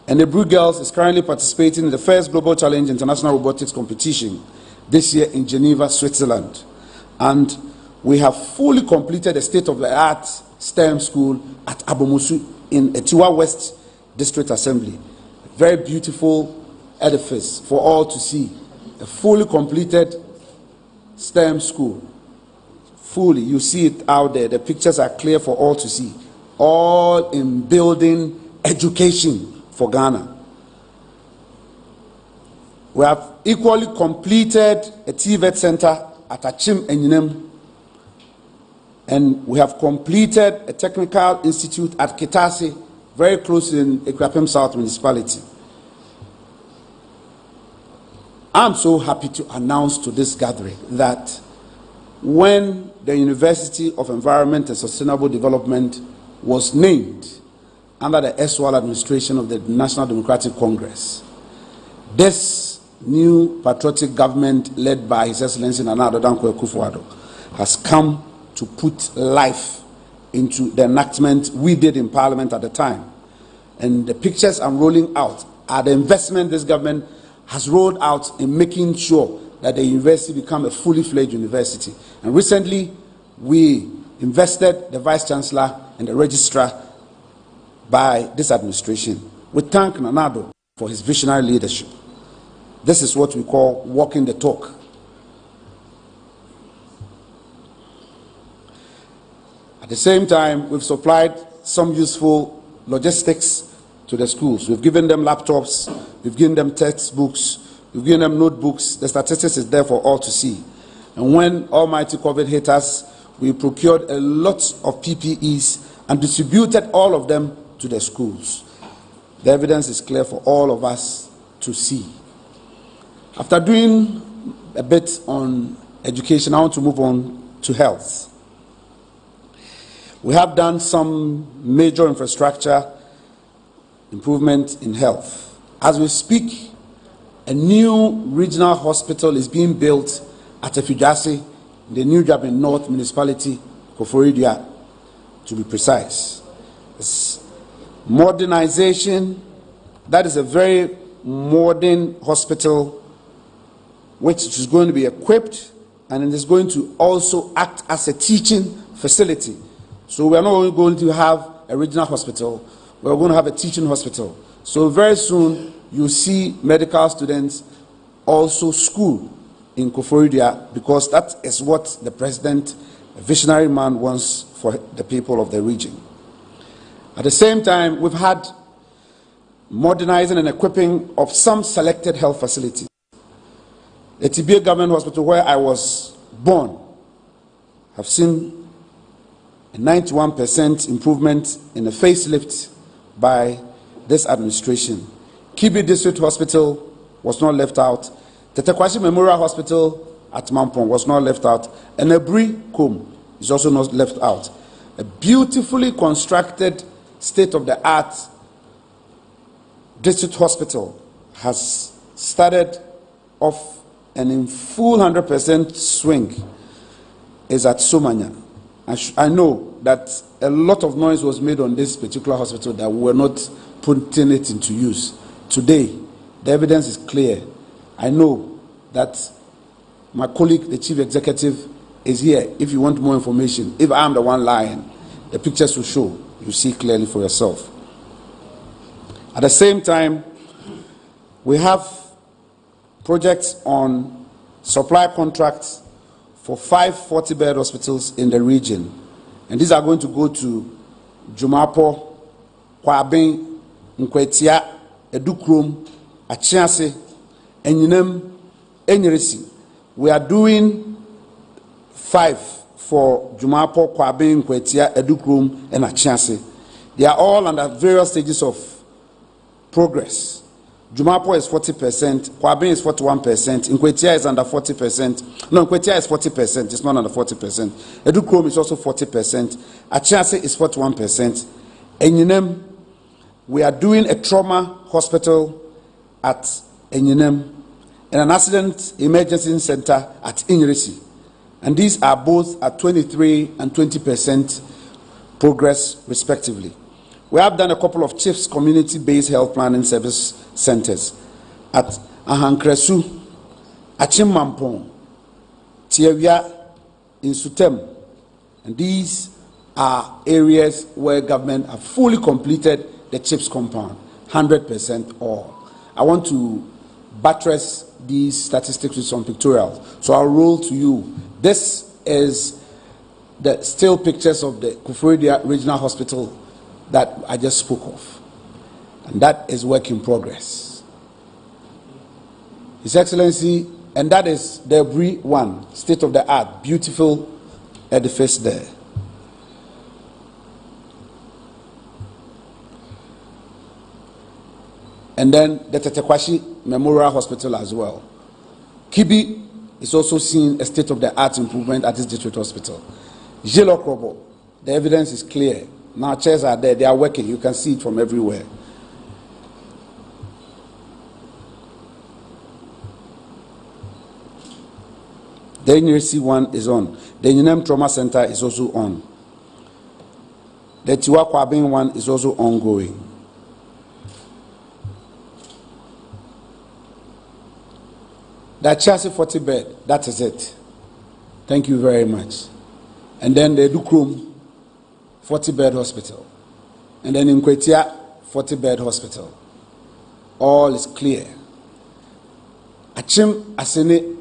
And the Brew Girls is currently participating in the first Global Challenge International Robotics Competition this year in Geneva, Switzerland. And we have fully completed a state-of-the-art STEM school at Abomusu in Etiwa West District Assembly. A very beautiful edifice for all to see. A fully completed STEM school. Fully, you see it out there. The pictures are clear for all to see. All in building education for Ghana. We have equally completed a TVET center at Achim Enyinem, and we have completed a technical institute at Kitasi, very close in Ekwapem South Municipality. I'm so happy to announce to this gathering that when the University of Environment and Sustainable Development was named under the SWAL administration of the National Democratic Congress, this new patriotic government led by His Excellency Nana Addo Dankwa Akufo-Addo has come to put life into the enactment we did in Parliament at the time. And the pictures I'm rolling out are the investment this government has rolled out in making sure that the university become a fully fledged university. And recently, we invested the Vice Chancellor and the Registrar by this administration. We thank Nana Addo for his visionary leadership. This is what we call walking the talk. At the same time, we've supplied some useful logistics to the schools. We've given them laptops, we've given them textbooks, we've given them notebooks. The statistics is there for all to see. And when almighty COVID hit us, we procured a lot of PPEs and distributed all of them to the schools. The evidence is clear for all of us to see. After doing a bit on education, I want to move on to health. We have done some major infrastructure improvement in health. As we speak, a new regional hospital is being built at Efijasi, the new Rabies North municipality, Koforidua, to be precise. It's modernization. That is a very modern hospital which is going to be equipped, and it is going to also act as a teaching facility. So we are not only going to have a regional hospital, we're going to have a teaching hospital. So very soon, you'll see medical students also school in Koforidua, because that is what the president, a visionary man, wants for the people of the region. At the same time, we've had modernizing and equipping of some selected health facilities. The Tibia Government Hospital, where I was born, have seen a 91% improvement in the facelift by this administration. Kibi District Hospital was not left out. The Tekwasi Memorial Hospital at Mampong was not left out. And Ebri Kum is also not left out. A beautifully constructed, state-of-the-art district hospital has started off and in full 100% swing is at Somanya. I know that a lot of noise was made on this particular hospital that we were not putting it into use. Today, the evidence is clear. I know that my colleague, the chief executive, is here. If you want more information, if I'm the one lying, the pictures will show. You see clearly for yourself. At the same time, we have projects on supply contracts for 5 40-bed hospitals in the region. And these are going to go to Jumapo, Kwabin, Nkwetia, Edukrum, Achiase, Enyinem, Enyerisi. We are doing 5 for Jumapo, Kwabin, Nkwetia, Edukrum, and Achiase. They are all under various stages of progress. Jumapo is 40%, Kwabin is 41%, Nkwetia is under 40%. No, Nkwetia is 40%, it's not under 40%. Edukrum is also 40%. Achiase is 41%. Enyinem, we are doing a trauma hospital at Enyinem and an accident emergency center at Inyerisi. And these are both at 23 and 20% progress, respectively. We have done a couple of CHIFs community-based health planning service centers at Ahankresu, Achimmampong, Tiawia, in Sutem. And these are areas where government have fully completed the CHIFs compound, 100% all. I want to buttress these statistics with some pictorials. So I'll roll to you. This is the still pictures of the Koforidua Regional Hospital that I just spoke of. And that is work in progress. His Excellency, and that is the Ebri one, state-of-the-art, beautiful edifice there. And then the Tetekwashi Memorial Hospital as well. Kibi is also seeing a state-of-the-art improvement at this district hospital. Jelokrobo, the evidence is clear. Now chairs are there, they are working, you can see it from everywhere. The NRC one is on. The Nyinem Trauma Center is also on. The Tiwa Kwabin one is also ongoing. The Chassis 40 bed, that is it. Thank you very much. And then the Dukrum 40-bed hospital. And then in Kwetia, 40-bed hospital. All is clear. Achim Asene,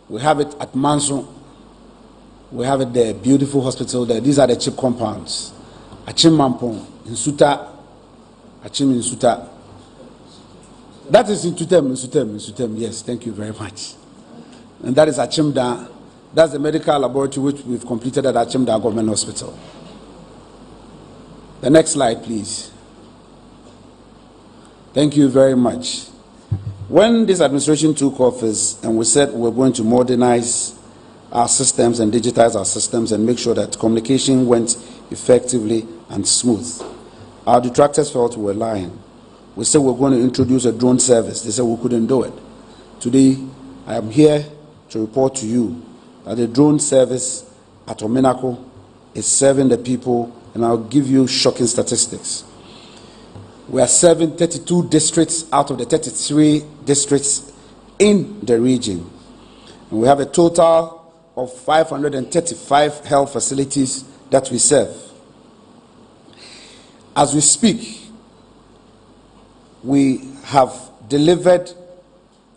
we have it at Manson. We have it there, beautiful hospital there. These are the CHIP compounds. Achim Mampong, in Suta. Achim in Suta. That is in Sutem, yes, thank you very much. And that is Achimda. That's the medical laboratory which we've completed at Achimda Government Hospital. The next slide, please. Thank you very much. When this administration took office and we said we're going to modernize our systems and digitize our systems and make sure that communication went effectively and smooth, our detractors felt we were lying. We said we're going to introduce a drone service. They said we couldn't do it. Today, I am here to report to you that the drone service at Omenako is serving the people, and I'll give you shocking statistics. We are serving 32 districts out of the 33 districts in the region. And we have a total of 535 health facilities that we serve. As we speak, we have delivered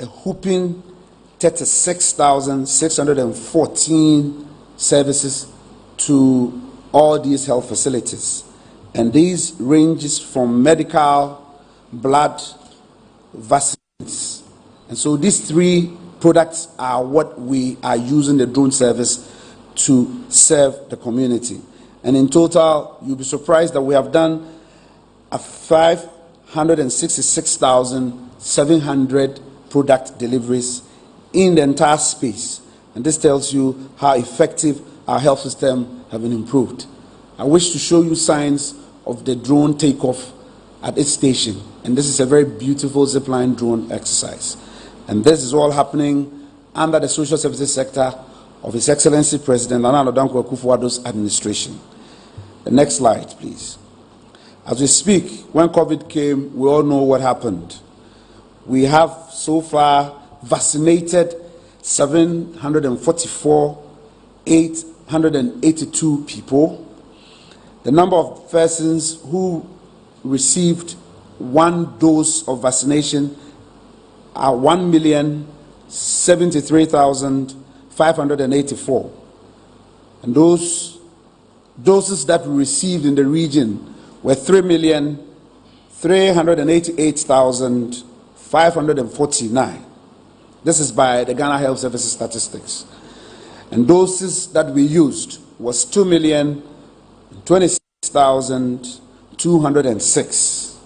a whooping 36,614 services to all these health facilities. And these ranges from medical, blood, vaccines. And so these three products are what we are using the drone service to serve the community. And in total, you'll be surprised that we have done 566,700 product deliveries in the entire space. And this tells you how effective our health system have been improved. I wish to show you signs of the drone takeoff at its station. And this is a very beautiful zipline drone exercise. And this is all happening under the social services sector of His Excellency President Nana Addo Dankwa Akufo-Addo's administration. The next slide, please. As we speak, when COVID came, we all know what happened. We have so far vaccinated 744,882 people. The number of persons who received one dose of vaccination are 1,073,584. And those doses that we received in the region were 3,388,549. This is by the Ghana Health Services statistics. And doses that we used was 2,026,206.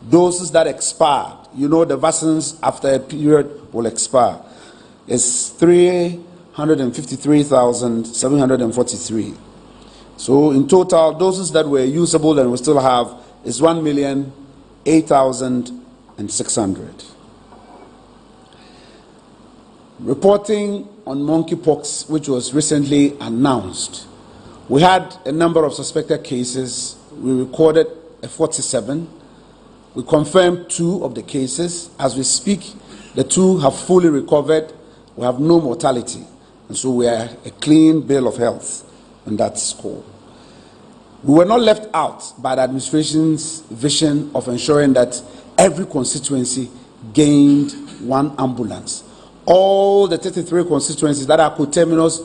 Doses that expired, you know the vaccines after a period will expire, is 353,743. So in total, doses that were usable and we still have is 1,008,600. Reporting on monkeypox, which was recently announced, we had a number of suspected cases. We recorded 47. We confirmed 2 of the cases. As we speak, the 2 have fully recovered. We have no mortality. And so we are a clean bill of health on that score. We were not left out by the administration's vision of ensuring that every constituency gained one ambulance. All the 33 constituencies that are coterminous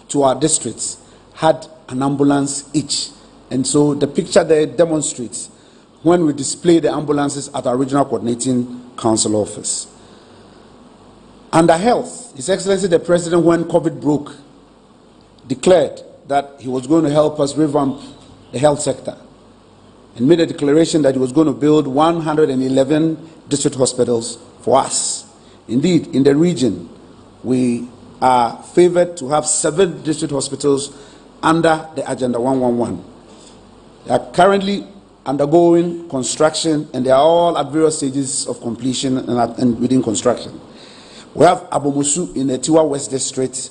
to our districts had an ambulance each. And so the picture there demonstrates when we display the ambulances at our regional coordinating council office. Under health, His Excellency the President, when COVID broke, declared that he was going to help us revamp the health sector and made a declaration that he was going to build 111 district hospitals for us. Indeed, in the region, we are favored to have 7 district hospitals under the Agenda 111. They are currently undergoing construction, and they are all at various stages of completion and within construction. We have Abomusu in the Tiwa West District.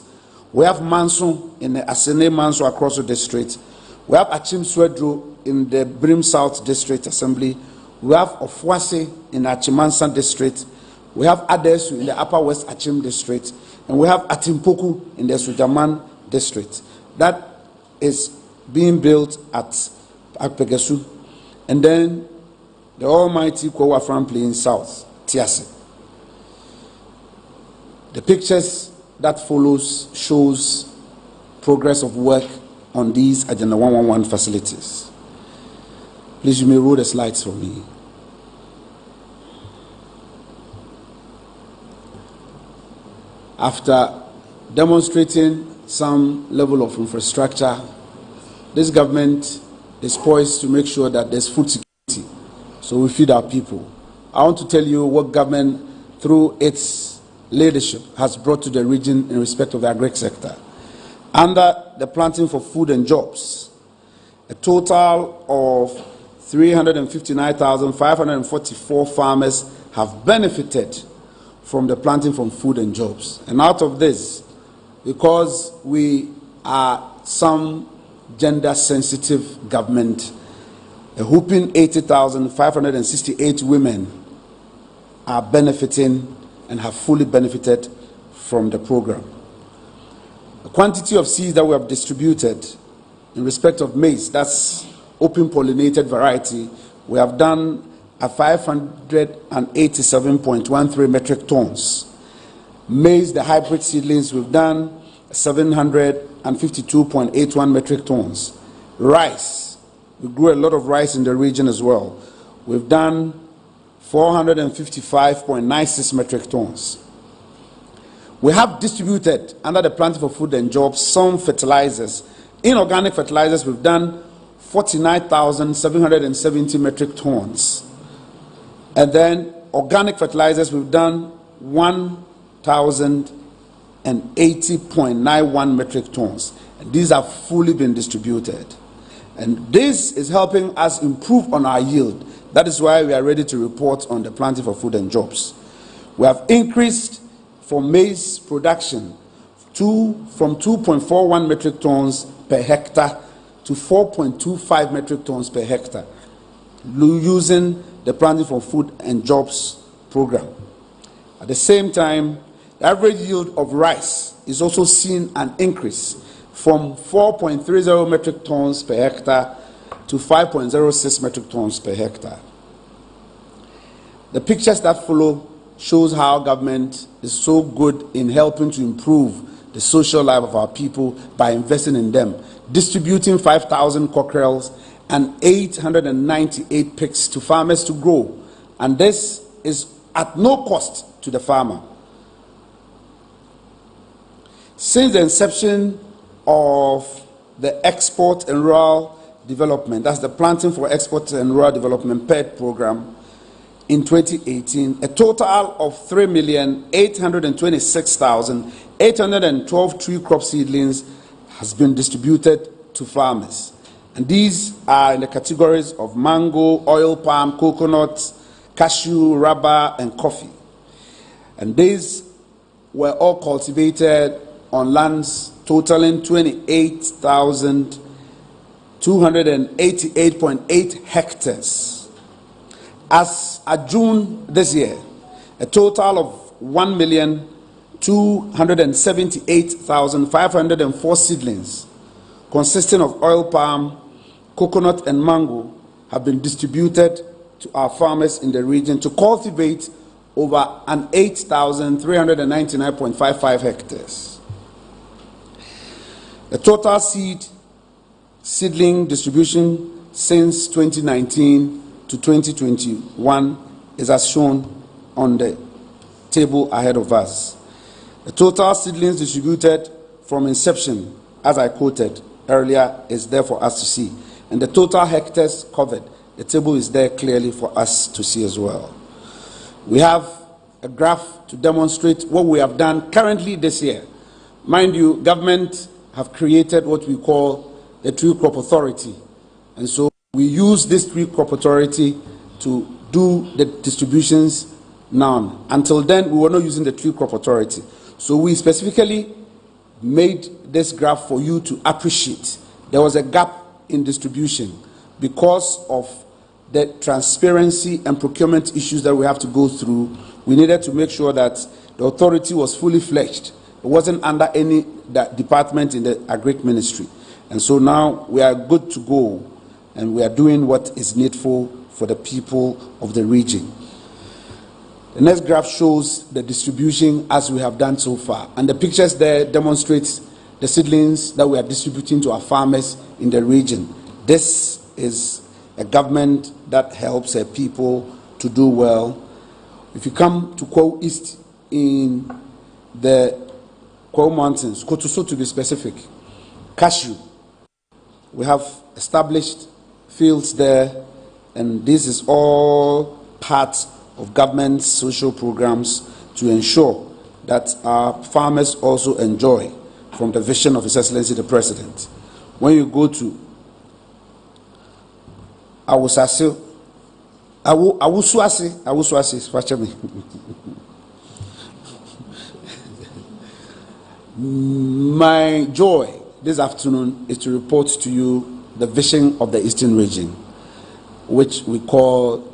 We have Manso in the Asene Manso Akroso District. We have Achim Swedro in the Brim South District Assembly. We have Ofuase in the Achimansan District. We have Adesu in the Upper West Achim District. And we have Atimpoku in the Sujaman District. That is being built at Akpegesu. And then the almighty Kowa Fram Plain South, Tiase. The pictures that follows shows progress of work on these Agenda 111 facilities. Please, you may roll the slides for me. After demonstrating some level of infrastructure, this government is poised to make sure that there's food security, so we feed our people. I want to tell you what government, through its leadership, has brought to the region in respect of the agri sector. Under the Planting for Food and Jobs, a total of 359,544 farmers have benefited from the Planting for Food and Jobs. And out of this, because we are some gender-sensitive government, a whooping 80,568 women are benefiting and have fully benefited from the program. The quantity of seeds that we have distributed in respect of maize, that's open pollinated variety, we have done at 587.13 metric tons. Maize, the hybrid seedlings, we've done 752.81 metric tons. Rice, we grew a lot of rice in the region as well. We've done 455.96 metric tons. We have distributed, under the Planting for Food and Jobs, some fertilizers. Inorganic fertilizers, we've done 49,770 metric tons. And then organic fertilizers, we've done 1,080.91 metric tons. And these have fully been distributed. And this is helping us improve on our yield. That is why we are ready to report on the Planting for Food and Jobs. We have increased for maize production from 2.41 metric tons per hectare to 4.25 metric tons per hectare, using the Planting for Food and Jobs program. At the same time, the average yield of rice is also seeing an increase from 4.30 metric tons per hectare to 5.06 metric tons per hectare. The pictures that follow shows how government is so good in helping to improve the social life of our people by investing in them, distributing 5,000 cockerels and 898 pigs to farmers to grow. And this is at no cost to the farmer. Since the inception of the Export and Rural Development, that's the Planting for Export and Rural Development PED program, in 2018, a total of 3,826,812 tree crop seedlings has been distributed to farmers. And these are in the categories of mango, oil palm, coconut, cashew, rubber, and coffee. And these were all cultivated on lands totaling 28,288.8 hectares. As at June this year, a total of 1,278,504 seedlings consisting of oil palm, coconut, and mango have been distributed to our farmers in the region to cultivate over 8,399.55 hectares. The total seedling distribution since 2019 to 2021 is as shown on the table ahead of us. The total seedlings distributed from inception, as I quoted earlier, is there for us to see. And the total hectares covered, the table is there clearly for us to see as well. We have a graph to demonstrate what we have done currently this year. Mind you, government have created what we call the Tree Crop Authority. And so we use this Tree Crop Authority to do the distributions now. Until then, we were not using the Tree Crop Authority. So we specifically made this graph for you to appreciate. There was a gap in distribution because of the transparency and procurement issues that we have to go through. We needed to make sure that the authority was fully fledged. It wasn't under any department in the Agric Ministry. And so now we are good to go, and we are doing what is needful for the people of the region. The next graph shows the distribution as we have done so far. And the pictures there demonstrate the seedlings that we are distributing to our farmers in the region. This is a government that helps her people to do well. If you come to Kwao East in the Kwao Mountains, Kotuso to be specific, cashew, we have established fields there, and this is all part of government's social programs to ensure that our farmers also enjoy from the vision of His Excellency the President. When you go to Awusuase, watch me. My joy this afternoon is to report to you the vision of the Eastern region, which we call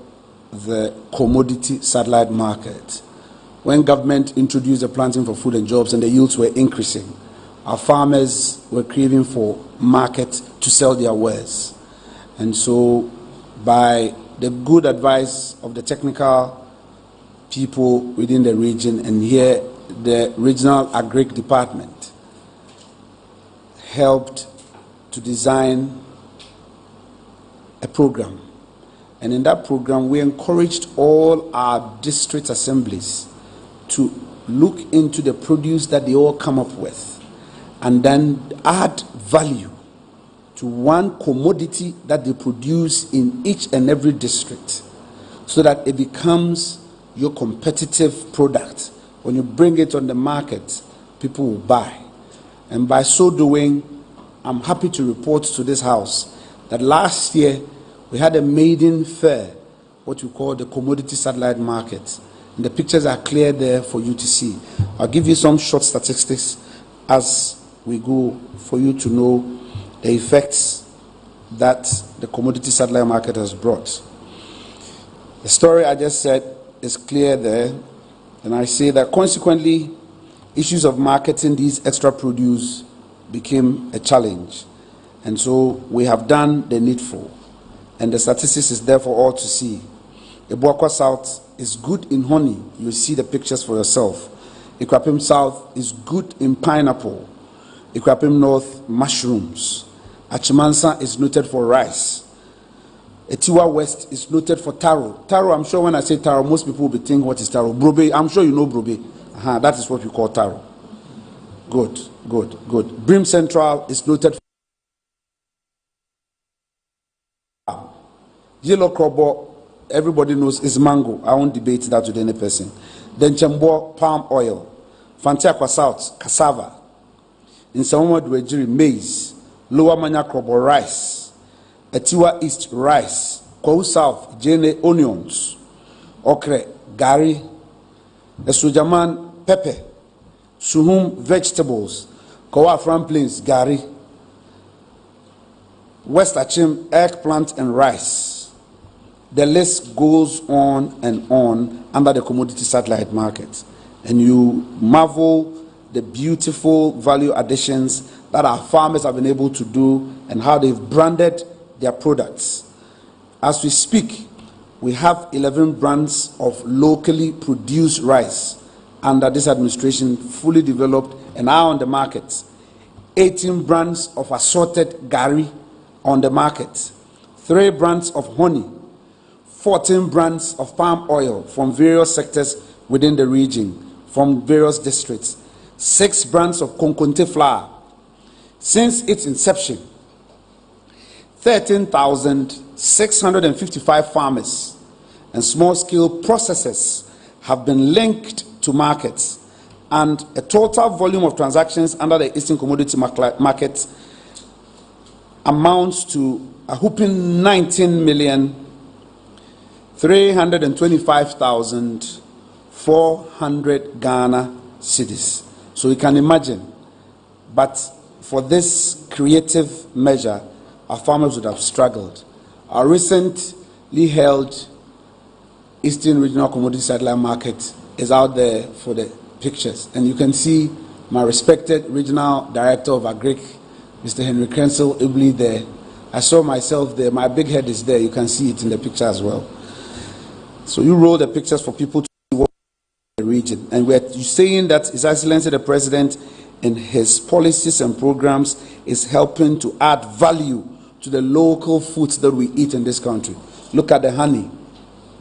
the commodity satellite market. When government introduced the Planting for Food and Jobs and the yields were increasing, our farmers were craving for market to sell their wares. And so by the good advice of the technical people within the region, and here the regional agric department helped to design a program. And in that program, we encouraged all our district assemblies to look into the produce that they all come up with and then add value to one commodity that they produce in each and every district, so that it becomes your competitive product. When you bring it on the market, people will buy. And by so doing, I'm happy to report to this house that last year we had a maiden fair, what we call the commodity satellite market. And the pictures are clear there for you to see. I'll give you some short statistics as we go for you to know the effects that the commodity satellite market has brought. The story I just said is clear there, and I say that consequently, issues of marketing these extra produce became a challenge. And so we have done the needful. And the statistics is there for all to see. Ebuakwa South is good in honey. You see the pictures for yourself. Ikwapim South is good in pineapple. Ikwapim North, mushrooms. Achimansa is noted for rice. Etiwa West is noted for taro. Taro, I'm sure when I say taro, most people will be thinking, what is taro? Brobe, I'm sure you know brobe. That is what we call taro. Good, good, good. Brim Central is noted for yellow crobo, everybody knows is mango. I won't debate that with any person. Then Chembo, palm oil. Fantiakwa South, cassava. In Samoma Dwejiri, maize. Lower Manya crobo, rice. Etiwa East, rice. Kwahu South, jene, onions. Okre, gari. Esujaman, pepper. Suhum, vegetables. Kawa Afram Plains, gari. West Achim, eggplant and rice. The list goes on and on under the commodity satellite market. And you marvel the beautiful value additions that our farmers have been able to do and how they've branded their products. As we speak, we have 11 brands of locally produced rice under this administration, fully developed and are on the market. 18 brands of assorted gari on the market. 3 brands of honey. 14 brands of palm oil from various sectors within the region, from various districts. 6 brands of konkonte flour. Since its inception, 13,655 farmers and small-scale processors have been linked to markets, and a total volume of transactions under the Eastern Commodity Market amounts to a whopping 19,325,400 Ghana cedis. So you can imagine, but for this creative measure, our farmers would have struggled. Our recently held Eastern Regional Commodity Satellite Market is out there for the pictures. And you can see my respected Regional Director of Agric, Mr. Henry Krensel Ibli there. I saw myself there. My big head is there. You can see it in the picture as well. So you roll the pictures for people to see what the region. And we're saying that His Excellency the President in his policies and programs is helping to add value to the local foods that we eat in this country. Look at the honey.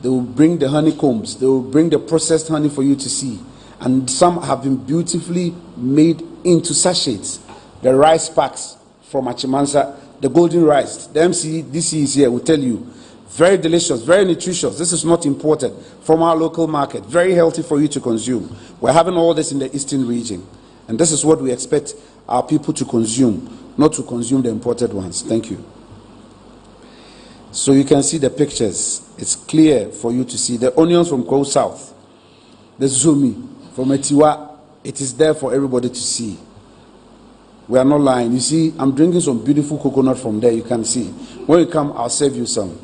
They will bring the honeycombs. They will bring the processed honey for you to see. And some have been beautifully made into sachets. The rice packs from Achimansa, the golden rice. The MCDC is here, will tell you. Very delicious, very nutritious. This is not imported from our local market. Very healthy for you to consume. We're having all this in the Eastern region. And this is what we expect our people to consume, not to consume the imported ones. Thank you. So you can see the pictures. It's clear for you to see. The onions from Kwahu South, the zumi from Etiwa, it is there for everybody to see. We are not lying. You see, I'm drinking some beautiful coconut from there. You can see. When you come, I'll save you some.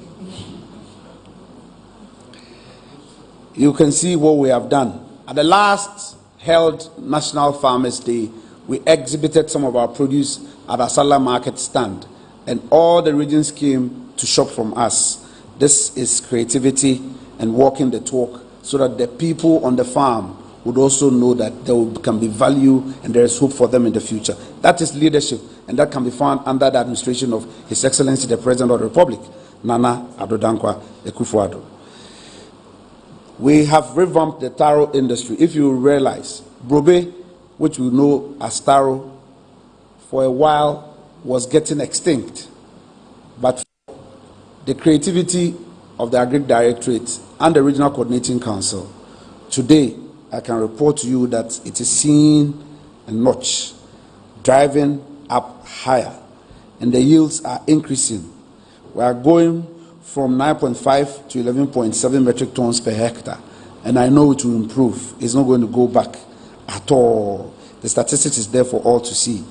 You can see what we have done. At the last held National Farmers Day, we exhibited some of our produce at our Salah market stand, and all the regions came to shop from us. This is creativity and walking the talk so that the people on the farm would also know that there can be value and there is hope for them in the future. That is leadership, and that can be found under the administration of His Excellency the President of the Republic, Nana Addo Dankwa Akufo-Addo. We have revamped the taro industry. If you realize, Brobe, which we know as taro, for a while was getting extinct. But the creativity of the Agri Directorate and the Regional Coordinating Council, today I can report to you that it is seen a notch, driving up higher, and the yields are increasing. We are going from 9.5 to 11.7 metric tons per hectare, and I know it will improve. It's not going to go back at all. The statistics is there for all to see.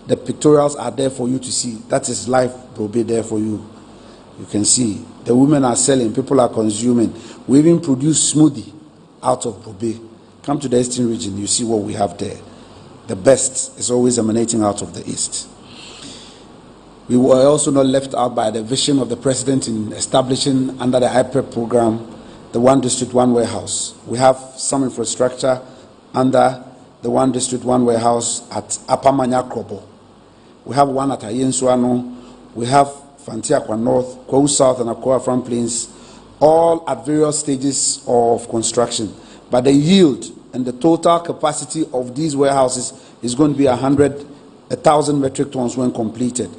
The pictorials are there for you to see. That is life, Brobe, there for you. You can see. The women are selling, people are consuming. We even produce smoothie out of Brobe. Come to the Eastern region, you see what we have there. The best is always emanating out of the East. We were also not left out by the vision of the President in establishing, under the IPREP program, the One District, One Warehouse. We have some infrastructure under the One District, One Warehouse at Apamanya Krobo. We have one at Ayensuano. We have Fantiakwa North, Kwahu South, and Akwa Front Plains, all at various stages of construction. But the yield and the total capacity of these warehouses is going to be 1,000 metric tons when completed.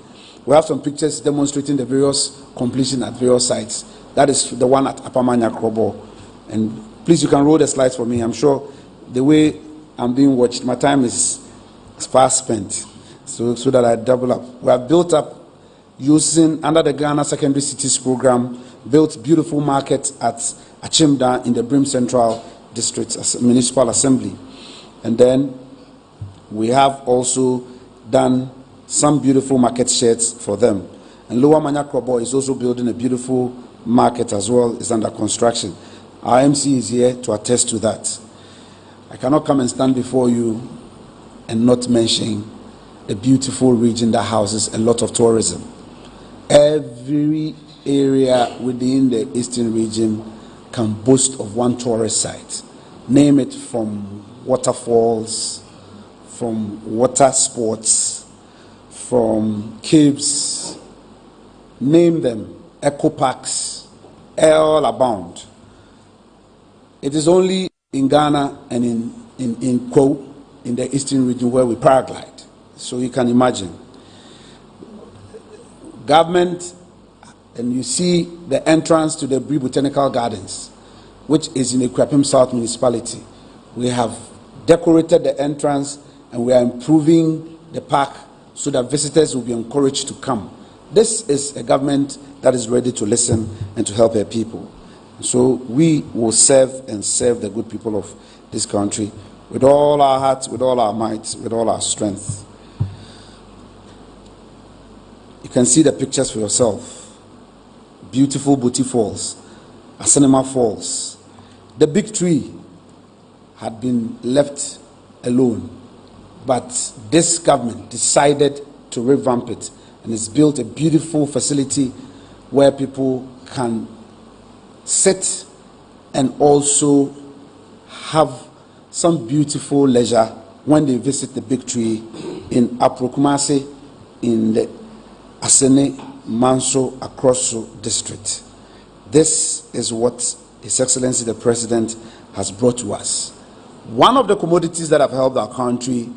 We have some pictures demonstrating the various completion at various sites. That is the one at Apamanya Krobo. And please, you can roll the slides for me. I'm sure the way I'm being watched, my time is fast spent, so that I double up. We have built up, using, under the Ghana Secondary Cities Program, built beautiful markets at Achimda in the Brim Central District Municipal Assembly. And then we have also done some beautiful market sheds for them. And Lower Manya Krobo is also building a beautiful market as well. It's under construction. Our MC is here to attest to that. I cannot come and stand before you and not mention a beautiful region that houses a lot of tourism. Every area within the Eastern region can boast of one tourist site. Name it, from waterfalls, from water sports, from caves, name them, eco parks, all abound. It is only in Ghana and in Kwahu, in the Eastern region, where we paraglide. So you can imagine. Government, and you see the entrance to the Bree Botanical Gardens, which is in the Kwapim South Municipality. We have decorated the entrance and we are improving the park so that visitors will be encouraged to come. This is a government that is ready to listen and to help their people. So we will serve and serve the good people of this country with all our hearts, with all our might, with all our strength. You can see the pictures for yourself. Beautiful Booty Falls, Asanema Falls. The big tree had been left alone, but this government decided to revamp it, and it's built a beautiful facility where people can sit and also have some beautiful leisure when they visit the big tree in Aprokumase in the Asene Manso Akroso district. This is what His Excellency the President has brought to us. One of the commodities that have helped our country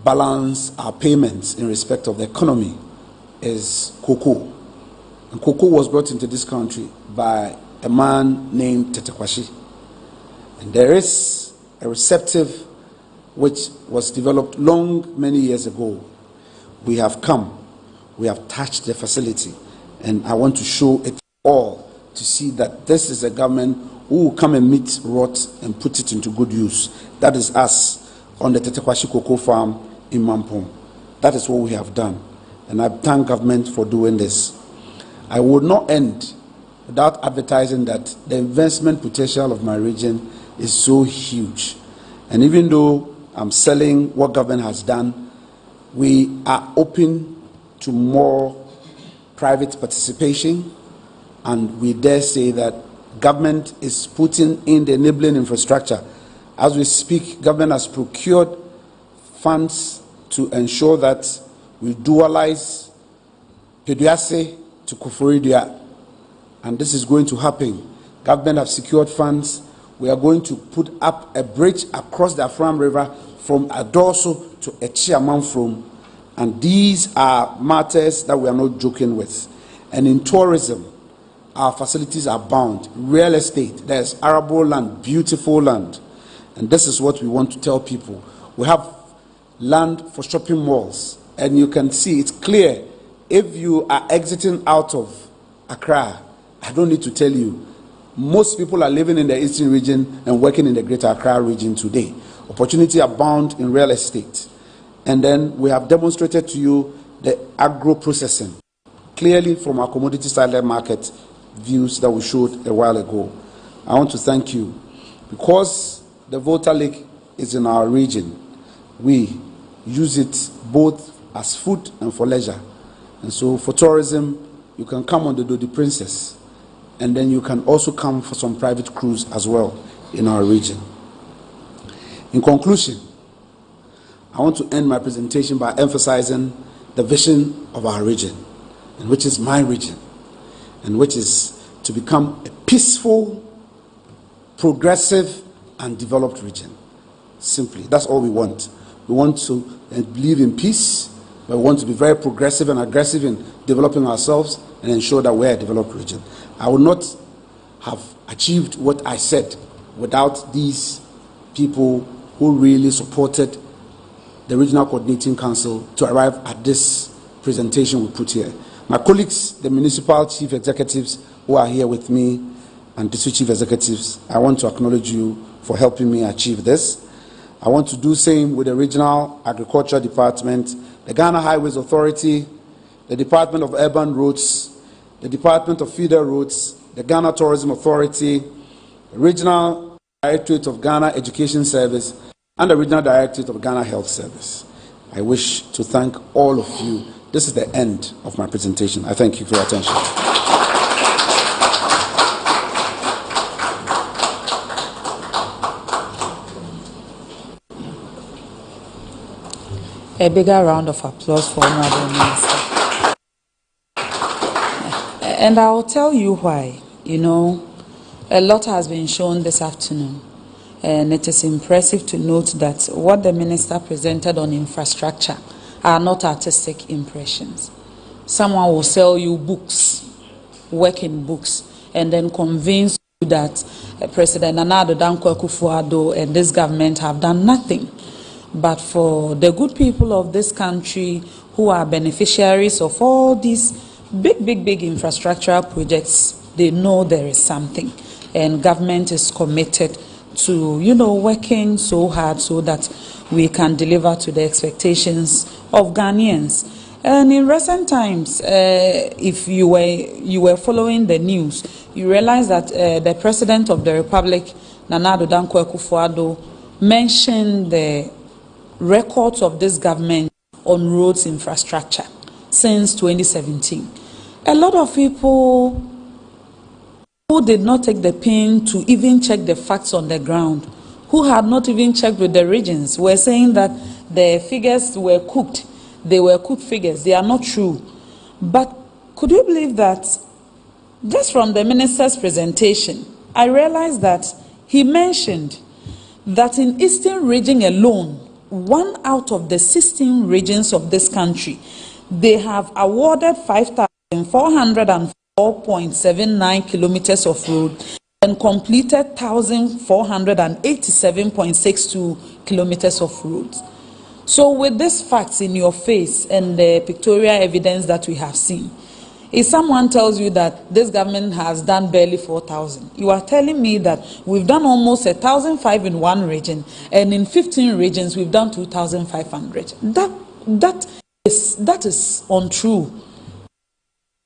balance our payments in respect of the economy is cocoa. And cocoa was brought into this country by a man named Tetekwashi. And there is a receptive which was developed many years ago. We have come, we have touched the facility, and I want to show it all to see that this is a government who will come and meet rot and put it into good use. That is us on the Tetekwashi Cocoa Farm in Mampong. That is what we have done. And I thank government for doing this. I would not end without advertising that the investment potential of my region is so huge. And even though I'm selling what government has done, we are open to more private participation and we dare say that government is putting in the enabling infrastructure. As we speak, government has procured funds to ensure that we dualize Peduase to Koforidua, and this is going to happen. Government have secured funds. We are going to put up a bridge across the Afram River from Adoso to Echiamanfrom, and these are matters that we are not joking with. And in tourism, our facilities are bound. Real estate, there's arable land, beautiful land, and this is what we want to tell people. We have land for shopping malls, and you can see it's clear. If you are exiting out of Accra, I don't need to tell you, most people are living in the eastern region and working in the greater Accra region today. Opportunity abound in real estate. And then we have demonstrated to you the agro-processing, clearly from our commodity side market views that we showed a while ago. I want to thank you. Because the Volta Lake is in our region, we use it both as food and for leisure. And so for tourism, you can come on the Dodi Princess, and then you can also come for some private cruise as well in our region. In conclusion, I want to end my presentation by emphasizing the vision of our region, and which is my region, and which is to become a peaceful, progressive, and developed region. Simply, that's all we want. We want to believe in peace, but we want to be very progressive and aggressive in developing ourselves and ensure that we're a developed region. I would not have achieved what I said without these people who really supported the Regional Coordinating Council to arrive at this presentation we put here. My colleagues, the municipal chief executives who are here with me, and district chief executives, I want to acknowledge you for helping me achieve this. I want to do the same with the Regional Agriculture Department, the Ghana Highways Authority, the Department of Urban Roads, the Department of Feeder Roads, the Ghana Tourism Authority, the Regional Directorate of Ghana Education Service, and the Regional Directorate of Ghana Health Service. I wish to thank all of you. This is the end of my presentation. I thank you for your attention. A bigger round of applause for Honorable Minister. And I'll tell you why. You know, a lot has been shown this afternoon, and it is impressive to note that what the Minister presented on infrastructure are not artistic impressions. Someone will sell you books, work in books, and then convince you that President Nana Addo Dankwa Akufo-Addo and this government have done nothing. But for the good people of this country who are beneficiaries of all these big infrastructural projects, they know there is something, and government is committed to, you know, working so hard so that we can deliver to the expectations of Ghanaians. And in recent times, if you were following the news, you realize that the President of the Republic, Nana Addo Dankwa Akufo-Addo, mentioned the records of this government on roads infrastructure since 2017. A lot of people who did not take the pain to even check the facts on the ground, who had not even checked with the regions, were saying that the figures were cooked. They were cooked figures. They are not true. But could you believe that just from the minister's presentation, I realized that he mentioned that in Eastern region alone, 1 out of the 16 regions of this country, they have awarded 5,404.79 kilometers of road and completed 1,487.62 kilometers of roads. So with these facts in your face and the pictorial evidence that we have seen, if someone tells you that this government has done barely 4,000, you are telling me that we've done almost 1,005 in one region, and in 15 regions we've done 2,500. That is untrue.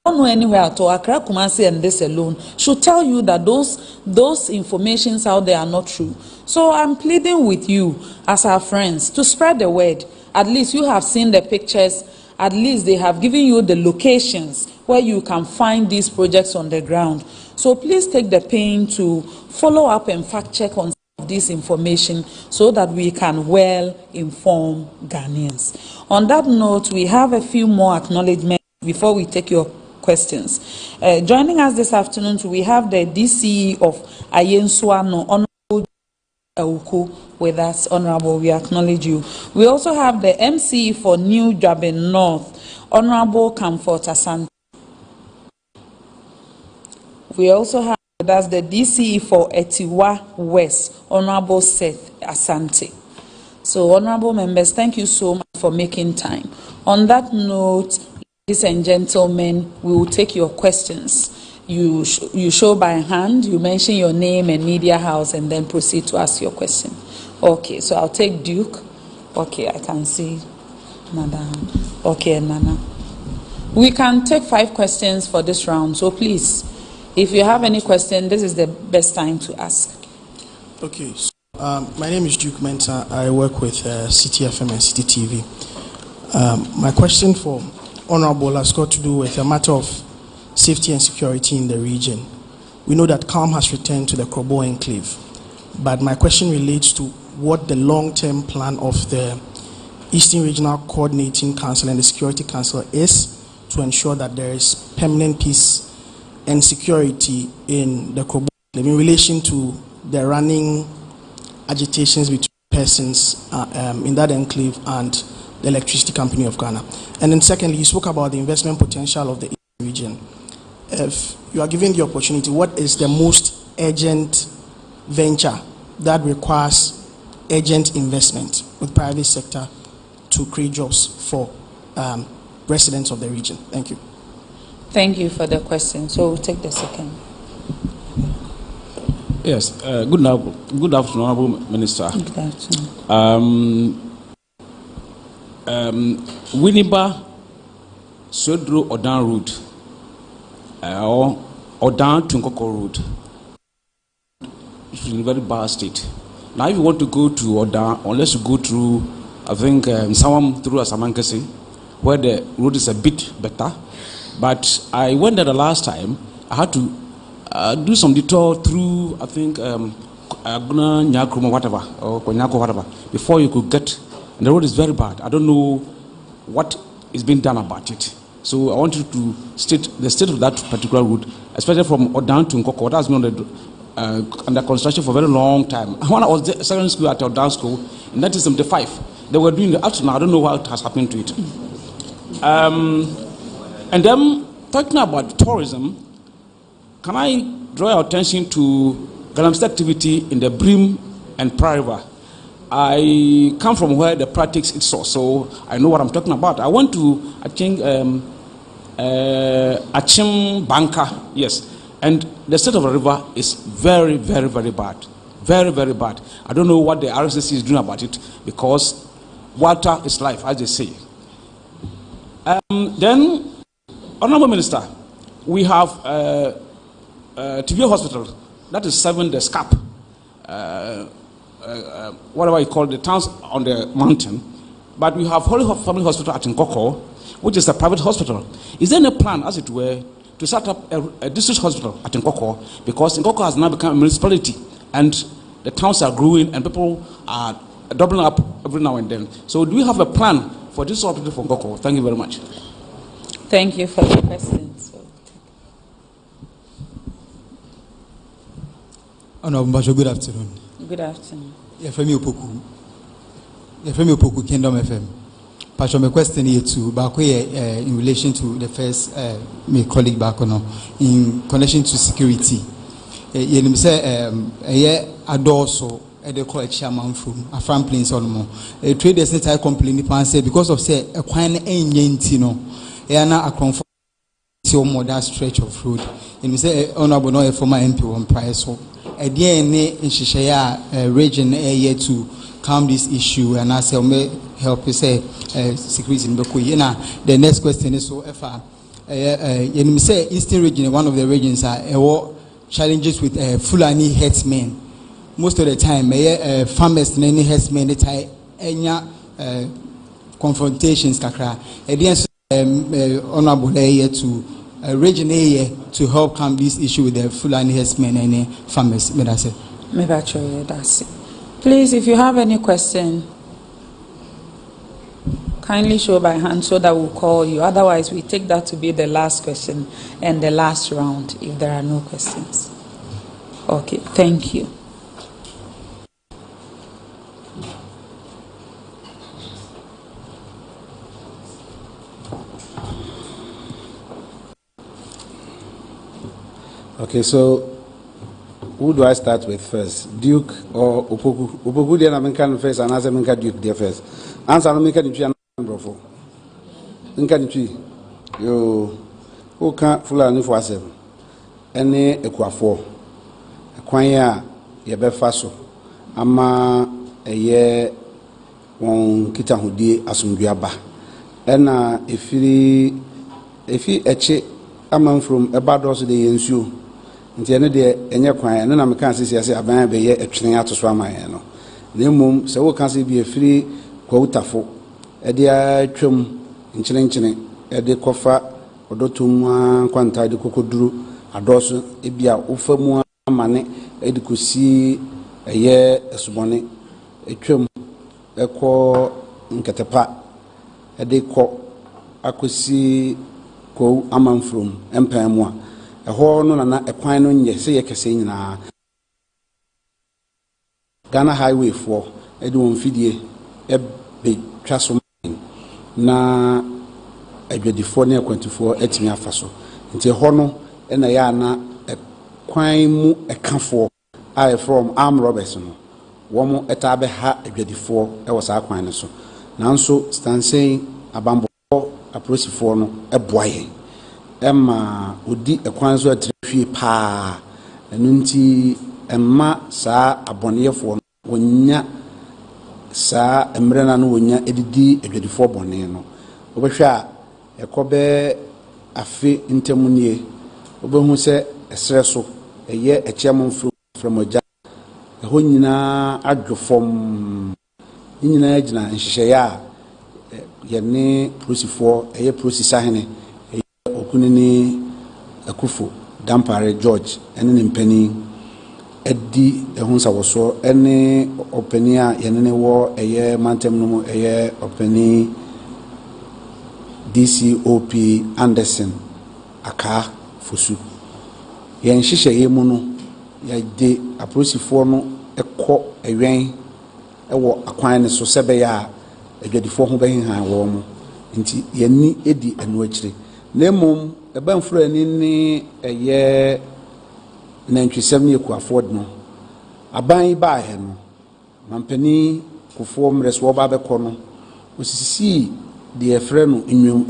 I don't know anywhere at all. Accra, Kumasi, and this alone should tell you that those informations out there are not true. So I'm pleading with you as our friends to spread the word. At least you have seen the pictures. At least they have given you the locations where you can find these projects on the ground. So please take the pain to follow up and fact check on this information so that we can well inform Ghanaians. On that note, we have a few more acknowledgements before we take your questions. Joining us this afternoon, we have the DCE of Ayensuano, Honorable Euku, with us. Honorable, we acknowledge you. We also have the MCE for New Jabin North, Honorable Comfort Asante. We also have with us the DCE for Etiwa West, Honorable Seth Asante. So, honorable members, thank you so much for making time. On that note, ladies and gentlemen, we will take your questions. You show by hand, you mention your name and media house, and then proceed to ask your question. Okay, so I'll take Duke. Okay, I can see Madam. Okay, Nana. We can take 5 questions for this round, so please, if you have any question, this is the best time to ask. Okay, so, my name is Duke Mensah. I work with CTFM and CTTV. My question for Honorable has got to do with a matter of safety and security in the region. We know that calm has returned to the Krobo enclave, but my question relates to what the long-term plan of the Eastern Regional Coordinating Council and the Security Council is to ensure that there is permanent peace and security in the Krobo enclave in relation to the running agitations between persons in that enclave and the Electricity Company of Ghana. And then secondly, you spoke about the investment potential of the region. If you are given the opportunity, what is the most urgent venture that requires urgent investment with private sector to create jobs for residents of the region? Thank you. Thank you for the question. So we'll take the second. Yes, good afternoon, Honorable Minister. Good afternoon. Winneba Sodro Odan Road or Odan Tunkoko Road is in a very bad state. Now, if you want to go to Odan, unless you go through, I think, someone through Asamankasi, where the road is a bit better. But I went there the last time. I had to do some detour through, I think, Aguna Nyakruma, whatever, or Konyako, whatever, before you could get. And the road is very bad. I don't know what is being done about it. So I want you to state the state of that particular road, especially from Odan to Nkoko. That's been under construction for a very long time. When I was at secondary school at Odan School in 1975, they were doing it. Up to now, I don't know what has happened to it. And then talking about tourism, can I draw your attention to Galamsey activity in the Brim and Pra River? I come from where the practice is so I know what I'm talking about. I went to, I think, Achim Banka, yes. And the state of the river is very, very, very bad. Very, very bad. I don't know what the RSC is doing about it because water is life, as they say. Then, Honorable Minister, we have TV Hospital, that is serving the SCAP. Whatever you call the towns on the mountain, but we have Holy Family Hospital at Nkoko, which is a private hospital. Is there any plan, as it were, to set up a district hospital at Nkoko? Because Nkoko has now become a municipality, and the towns are growing, and people are doubling up every now and then. So, do we have a plan for this hospital for Nkoko? Thank you very much. Thank you for the question. Honorable, good afternoon. Good afternoon. Yefemi Opoku, Kingdom FM. Pastor, my question here to Bakoye in relation to the first my colleague Bakono in connection to security. You say adoso the call chairman from a farm plains on more. A traders net I complain upon say because of say a quine no a comfort more that stretch of road. And say honorable no a former MP on price so. In region area to calm this issue and I say help you say security in Boku. The next question is so far. You say Eastern region, one of the regions are challenges with Fulani herdsmen. Most of the time, farmers and any herdsmen they tie any confrontations kakra. Honorable area to region A to help calm this issue with the Fulani herdsmen and farmers. Please, if you have any question, kindly show by hand so that we'll call you. Otherwise, we take that to be the last question and the last round if there are no questions. Okay, thank you. Okay, so who do I start with first? Duke or Opoku? Opoku dia na menka first and answer menka Duke dia first. Answer no menka ni twa na brofo. Menka ni twi. Yo who can Fulani for asem. Ene ekuafo. Kwan ya ye befa so. Ama eye won kita hodie asomduaba. Ena efi eche amam from ebados de yensuo. Nti ene de enye kwan ene na meka asese aban be ye etwene atoso aman no na mum se wo kan se bi efiri kwawutafo e de atwam nkyene e de kofa odotum kwanta de kokoduru adoso e bia ofamu amane e de kosi eye esubone etwam ekọ nketepa e de kọ akosi ko amanfrom empamu a eho no na ekwan no nye se ye kese nyina Ghana highway for edi won fidie e be twaso na adwadifo na ekwantufo etimi afaso nti ho no na ya na ekwan mu ekafo I from arm robbers no wo mo eta be ha adwadifo e wo sa kwan no so nanso stansen abambo aprosifo no eboaye Emma udi ekwan so atrefie pa enunti emma saa aboneyefo wonya saa emrena no wonya edidi edwadifo bone no obehwa ekobe afi ntemunie obehu se esreso eye echiam mfromoja eho nyina adwofom nyina agina nhihye ya yene prosifo eye prosisahene kunini akufo dampare George ene ne mpani edi ehunsa woso ene opani a yenene wo eye mantem no mu eye opani DCOP Anderson aka fosu yen hihye yemu no ya de aprosifo no ekọ ewen ewo akwan ne so sebe ya adwadifo ho behinhan wo mu nti yenni edi anu akire Nemum eba mfro ani ni eye nantwisem ne ekuafo no aban ba he no mampani kufo mreso ba bekọ no osisi de efre no enwum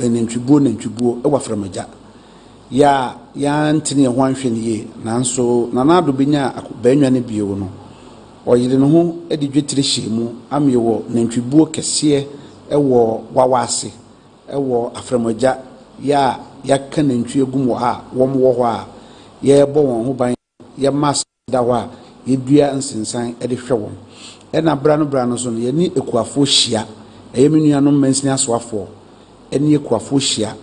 nantwibuo e waframaja ya ntine ho anhwe ne ye nanso nanado benya banwa ne bio no oyire no ho edi dwetire hyemu amewo nantwibuo kese e wo wawase e wo aframaja ya kana ntwe gumo ha wom wo ho a ye bo won ho ban ye mas da ho a ye dua nsensan e de hwe won e na bra no so no ye ni ekuafo hia e ye menuanom mansini asoafo e ni ekuafo hia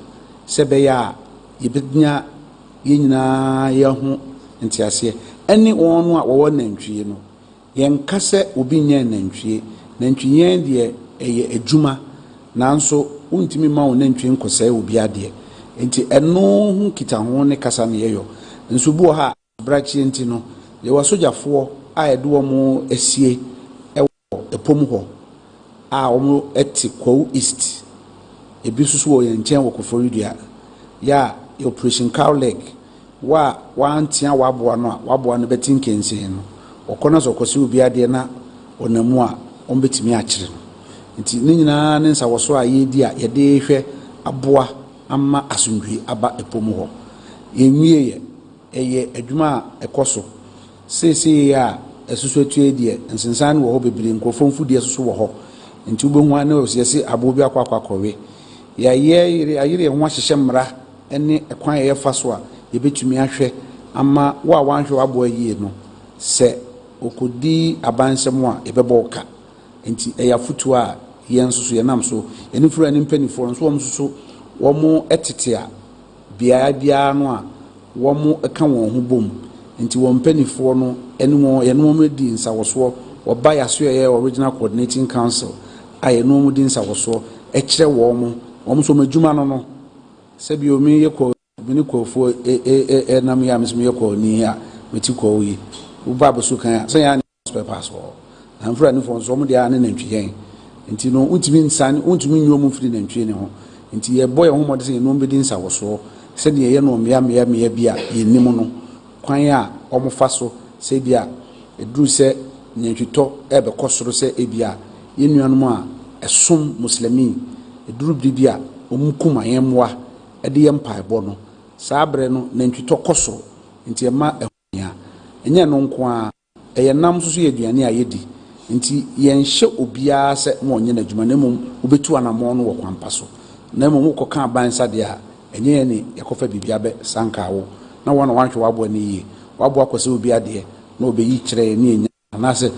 se be ya ye bednya ye nyina ye ho ntiase eni won a wo nantwie no ye nkase obi nya nantwie yen de eye adwuma nanso untimi ma wo nantwie nkosai obi ade enti eno hu kita ho ne kasa ne yeyo nso bu ha brachi enti no ye wasojafo a edo mo esie e wo epom ho a wo eti kwa east ebi susu wo ye nchen wo koforidua ya operation cow leg wa antia waboa no betinkense no okona so kosi obi ade na onamu a ombetimi akire nti ni nyina ne nsa woso a yedi a yede hwe aboa amma asundwi aba epom ho yenwie eye adwuma ekoso sese ya esusu atue die nsensan wo ho bebiri nkofomfu die susu wo ho nti ubehu ane osese abobi akwakowe ya ayire ho ahyehye mra ene ekwan ye fa so a yebetumi ahwe amma wa wanhwe wabo yie no se okodi abansem a ebeboka nti eya futu a yensusu yenam so enifura ni mpanifo nso wom susu womo etete a biara no a wɔn ka wɔn ho bom nti wɔn mpanyinfoɔ no yɛne wɔn di nsawosoɔ wɔba yaso yɛ original coordinating council a yɛne wɔn di nsawosoɔ ɛkyerɛ wɔn nso wɔn adwuma no sɛbi omi yɛ kɔ mini kɔfoɔ nam yɛ amisom yɛ kɔ ni a meti kɔ yi woba abɛso kan a sɛ yɛ ani papers wɔ amfra ne fɔ nso wɔn deɛ ne nantwi yɛn nti no untumi nsan untumi nyi wɔn firi nantwi ne ho nti yɛ bɔ yɛ ho mɔde sɛ yɛne wɔn bɛdi nsawosoɔ sɛdeɛ yɛ no mmea bi a yɛnim no kwan a wɔn fa so sɛ bi a eduru sɛ nyantwitɔ ɛbɛkɔ soro sɛ ebi a yɛn nuanom a ɛsom muslimi eduru bi a wɔn kum ayɛmmoa ɛde yɛ mpaebɔ no saa abere no nyantwitɔ kɔ soro nti ɛma ɛhonya ɛnyɛ no nko a ɛyɛ nam so yɛ aduane a yɛdi nti yɛnhyɛ obiara sɛ mo ɔnyɛ n'adwuma na mmom wobɛtu anammɔn no wɔ kwampa so na mmom wokɔka aban sadeɛ a ɛnyɛ yɛ ne yɛkɔfa biribia bɛ sanka wo na wɔn na wɔahwɛ waboa ne yie waboa kɔ sɛ obi adeɛ na obɛyi kyerɛ ne ɛnya anaasɛ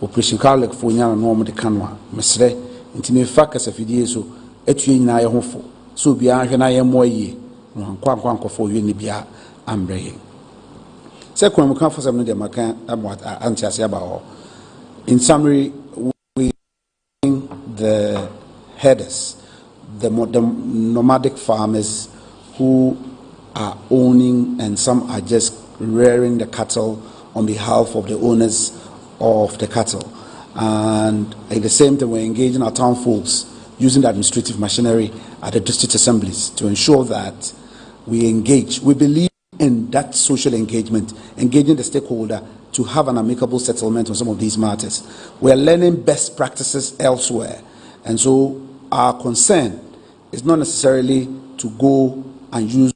operation carlec fo nya no wɔn de ka no a mesrɛ nti mefa kasafidie so atue nyinaa yɛ ho fo sɛ obiara hwɛ na yɛ mmoa yie na nkwankwankɔfo owie ne bia ambrɛ yɛ sɛ kwanmuka fo sɛm no deɛ maka ante ase aba hɔ. In summary, we the herders, the nomadic farmers who are owning and some are just rearing the cattle on behalf of the owners of the cattle. And at the same time, we're engaging our town folks using the administrative machinery at the district assemblies to ensure that we engage. We believe in that social engagement, engaging the stakeholder to have an amicable settlement on some of these matters. We are learning best practices elsewhere. And so our concern is not necessarily to go and use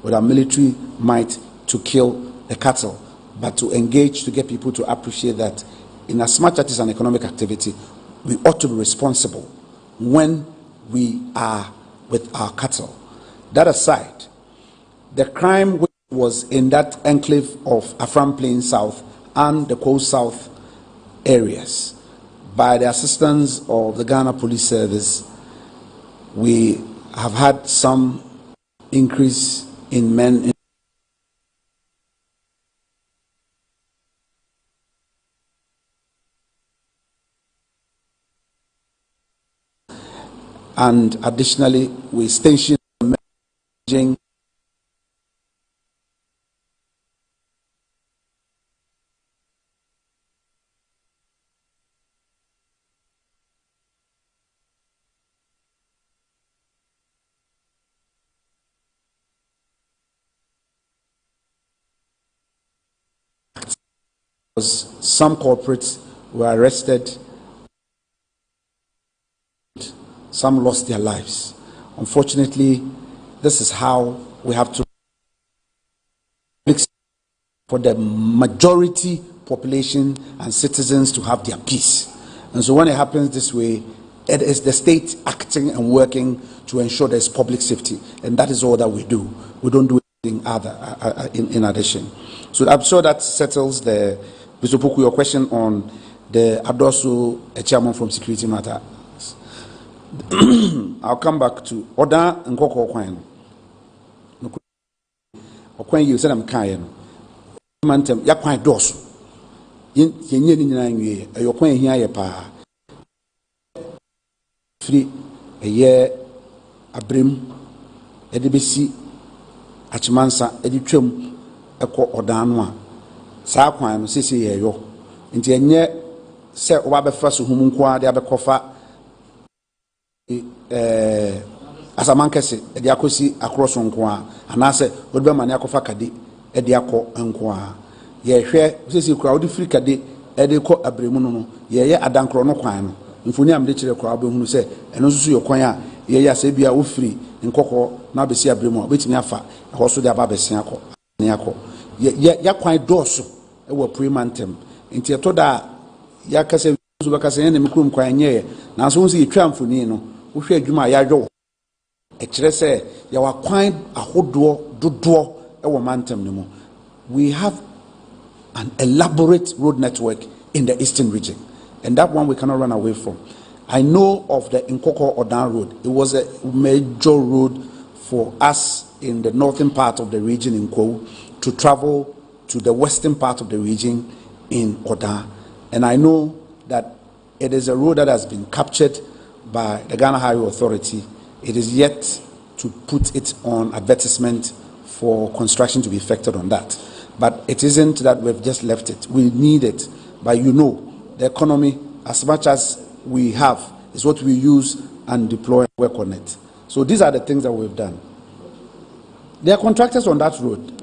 with our military might to kill the cattle, but to engage to get people to appreciate that in as much as it is an economic activity, we ought to be responsible when we are with our cattle. That aside, the crime which was in that enclave of Afram Plain South and the Coast South areas, by the assistance of the Ghana Police Service, we have had some increase in men. And additionally, we stationed messaging some corporates were arrested, some lost their lives. Unfortunately, this is how we have to for the majority population and citizens to have their peace. And so when it happens this way, it is the state acting and working to ensure there's public safety. And that is all that we do. We don't do anything other in addition. So I'm sure that settles the Mr. Puku, your question on the Adoso, a chairman from security matter. I'll come back to Oda and Koko Kwan. Okwan you said I'm kind. Mantem Yakwan Dosu. Yen Yen your Kwan here pa. Free a year Abrim Edibisi Achmansa Editrum Eko Odanwa. Saa kwan no sisi ye yo nti enye se oba befa so humu nko de abekofa asamankese de akosi akroso nko ana se odbe mane akofa kade de akọ nko ye hwe sisi kura odi free kade de kọ abremu no ye ye adankro no kwan no mfoni am de kire kura obehunu se eno susu yo kwan a ye ya se bia wo free nkokọ na besi abremu obetimi afa ho so de aba besi akọ ne akọ ya kwan doso ewo premantem nti eto da ya kase zo ba kase ne mikrum kwan nye na so nsi yetwa mfoni no wo hwe adwuma ya dwo e kire se ya wa kwan ahodo dodo ewo mantem ne mu. We have an elaborate road network in the eastern region, and that one we cannot run away from. I know of the Nkoko Odan road. It was a major road for us in the northern part of the region in Kwo to travel to the western part of the region in Oda. And I know that it is a road that has been captured by the Ghana Highway Authority. It is yet to put it on advertisement for construction to be effected on that. But it isn't that we've just left it. We need it. But you know, the economy, as much as we have, is what we use and deploy and work on it. So these are the things that we've done. There are contractors on that road.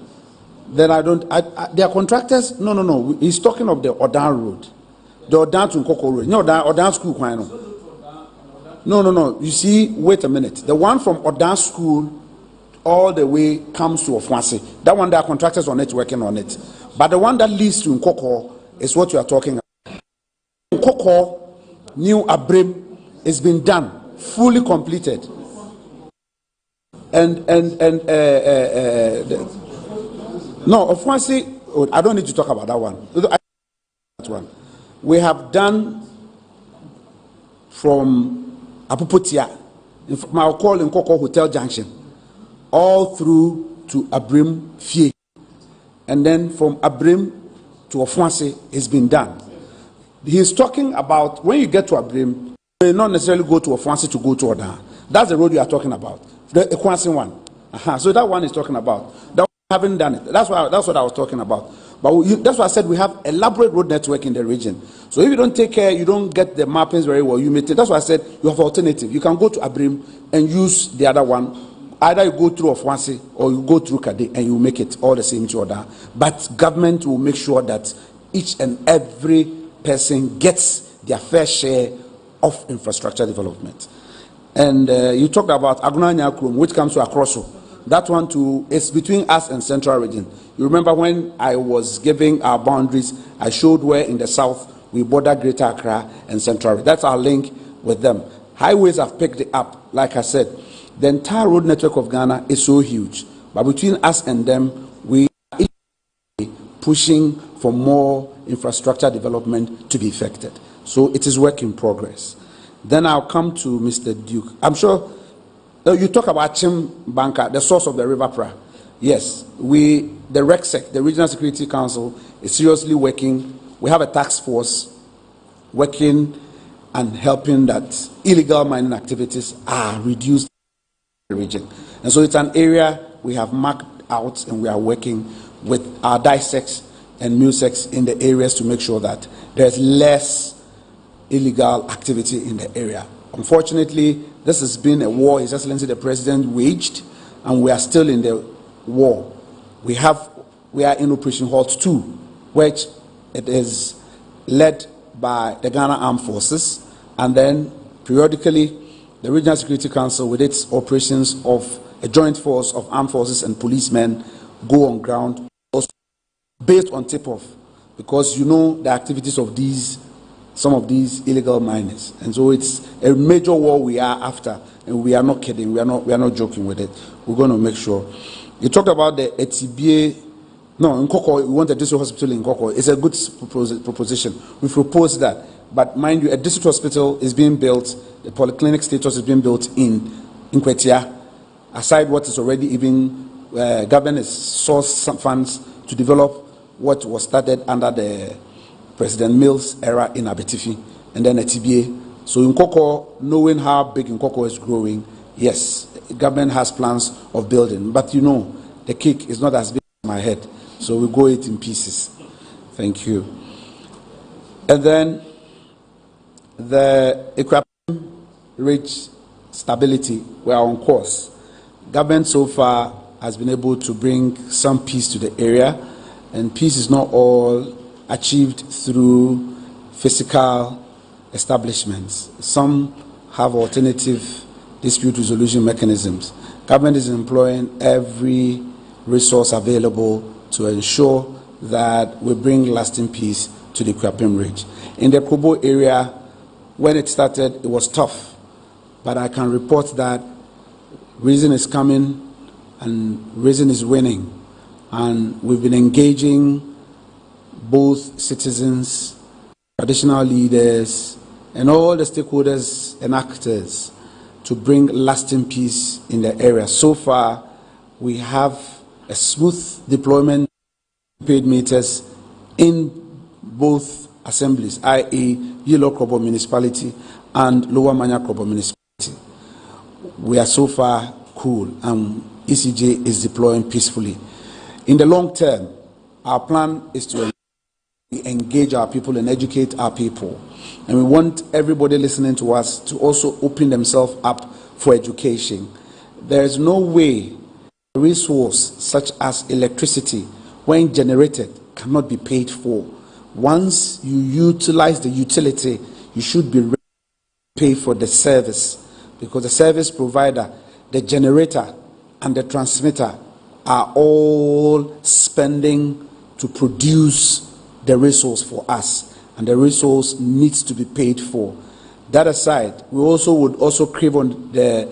Then there are contractors. No. He's talking of the Odan road. The Odan to Nkoko road. No, Odan school. No. You see, wait a minute. The one from Odan school all the way comes to Ofuansi. That one, there are contractors on it working on it. But the one that leads to Nkoko is what you are talking about. Nkoko, New Abrim, has been done, fully completed. No, Ofuansi, I don't need to talk about that one. We have done from Apuputia, I'll call in Nkoko Hotel Junction, all through to Abrim Fie. And then from Abrim to Ofuansi, it's been done. He's talking about when you get to Abrim, you may not necessarily go to Ofuansi to go to Oda. That's the road you are talking about, the Ofuansi one. So that one is talking about. That one, haven't done it. That's what I was talking about. But that's why I said we have elaborate road network in the region. So if you don't take care, you don't get the mappings very well. That's why I said you have alternative. You can go to Abrim and use the other one. Either you go through Ofuansi or you go through Kade and you make it all the same to Oda. But government will make sure that each and every person gets their fair share of infrastructure development. And you talked about Aguna Nyakrum, which comes to Akroso. That one too is between us and Central Region. You remember when I was giving our boundaries, I showed where in the south we border Greater Accra and Central Region. That's our link with them. Highways have picked it up. Like I said, the entire road network of Ghana is so huge. But between us and them, we are pushing for more infrastructure development to be effected. So it is work in progress. Then I'll come to Mr. Duke. I'm sure you talk about Chim Banka, the source of the River Pra. Yes, the RECSEC, the Regional Security Council, is seriously working. We have a task force working and helping that illegal mining activities are reduced in the region. And so it's an area we have marked out, and we are working with our DISEX and MUSEX in the areas to make sure that there's less illegal activity in the area. Unfortunately, this has been a war His Excellency the President waged, and we are still in the war. We are in Operation Halt 2, which it is led by the Ghana Armed Forces, and then periodically the Regional Security Council, with its operations of a joint force of armed forces and policemen, go on ground, also based on tip-off, because you know the activities of some of these illegal miners. And so it's a major war we are after, and we are not kidding, we are not joking with it. We're going to make sure. You talked about the ATBA, no, in Nkoko, we want a district hospital in Nkoko. It's a good proposition. We proposed that. But mind you, a district hospital is being built, the polyclinic status is being built in Nkwetia, aside what is already even, government has sourced some funds to develop what was started under the President Mills era in Abetifi, and then a TBA. So in Nkoko, knowing how big Nkoko is growing, yes, government has plans of building. But you know, the cake is not as big as my head, so we go it in pieces. Thank you. And then the equipment reach stability, we are on course. Government so far has been able to bring some peace to the area, and peace is not all achieved through physical establishments. Some have alternative dispute resolution mechanisms. Government is employing every resource available to ensure that we bring lasting peace to the Kwapim Ridge. In the Kobo area, when it started, it was tough, but I can report that reason is coming and reason is winning, and we've been engaging both citizens, traditional leaders, and all the stakeholders and actors. to bring lasting peace in the area. So far, we have a smooth deployment of prepaid meters in both assemblies, i.e. Yilo Krobo Municipality and Lower Manya Krobo Municipality. We are so far cool, and ECJ is deploying peacefully. In the long term, our plan is to engage our people and educate our people. And we want everybody listening to us to also open themselves up for education. There is no way a resource such as electricity, when generated, cannot be paid for. Once you utilize the utility, you should be ready to pay for the service, because the service provider, the generator, and the transmitter are all spending to produce the resource for us, and the resource needs to be paid for. That aside, we also would also crave on the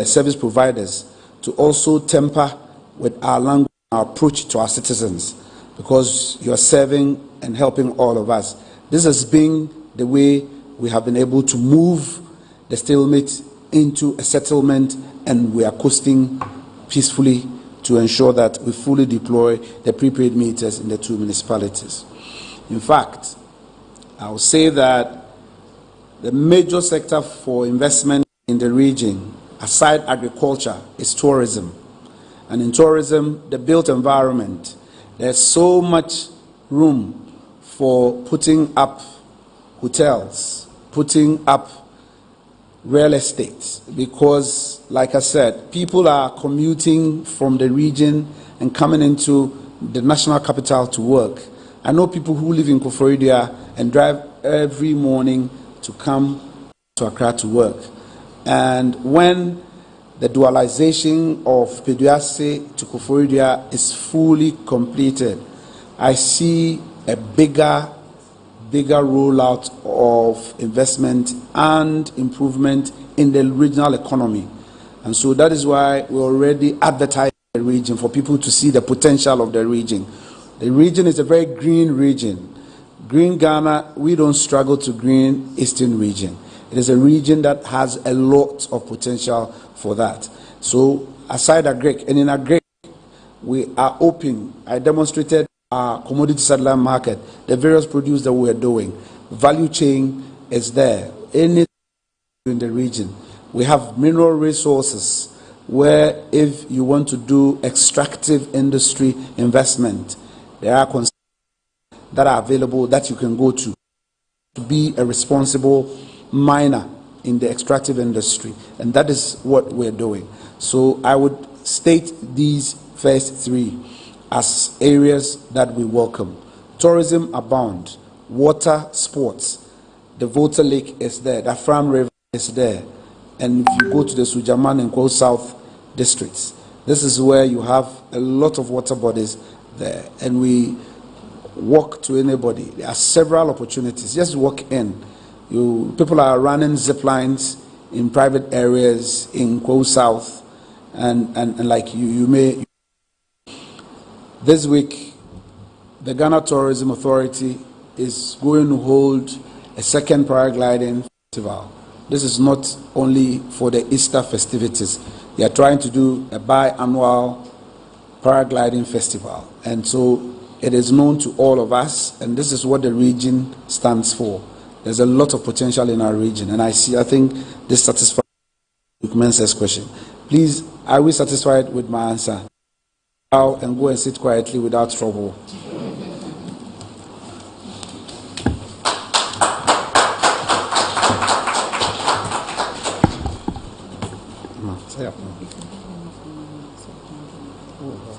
service providers to also temper with our language, our approach to our citizens, because you are serving and helping all of us. This has been the way we have been able to move the stalemate into a settlement, and we are coasting peacefully to ensure that we fully deploy the prepaid meters in the two municipalities. In fact, I will say that the major sector for investment in the region, aside agriculture, is tourism. And in tourism, the built environment, there's so much room for putting up hotels, putting up real estate, because, like I said, people are commuting from the region and coming into the national capital to work. I know people who live in Koforidua and drive every morning to come to Accra to work. And when the dualization of Peduase to Koforidua is fully completed, I see a bigger rollout of investment and improvement in the regional economy. And so that is why we already advertise the region for people to see the potential of the region. The region is a very green region. Green Ghana, we don't struggle to green Eastern region. It is a region that has a lot of potential for that. So aside agric, and in agric, we are open. I demonstrated our commodity satellite market, the various produce that we are doing. Value chain is there. Anything in the region. We have mineral resources where if you want to do extractive industry investment, there are concepts that are available that you can go to be a responsible miner in the extractive industry. And that is what we're doing. So I would state these first three as areas that we welcome. Tourism abound, water sports, the Volta Lake is there, the Afram River is there, and if you go to the Sujaman and Kwa South districts, this is where you have a lot of water bodies there, and we walk to anybody. There are several opportunities. Just walk in. People are running zip lines in private areas in Kwa South, and like you may. This week, the Ghana Tourism Authority is going to hold a second paragliding festival. This is not only for the Easter festivities. They are trying to do a biannual paragliding festival. And so it is known to all of us, and this is what the region stands for. There's a lot of potential in our region, and I think this satisfies Mensa's question. Please, are we satisfied with my answer? And go and sit quietly without trouble.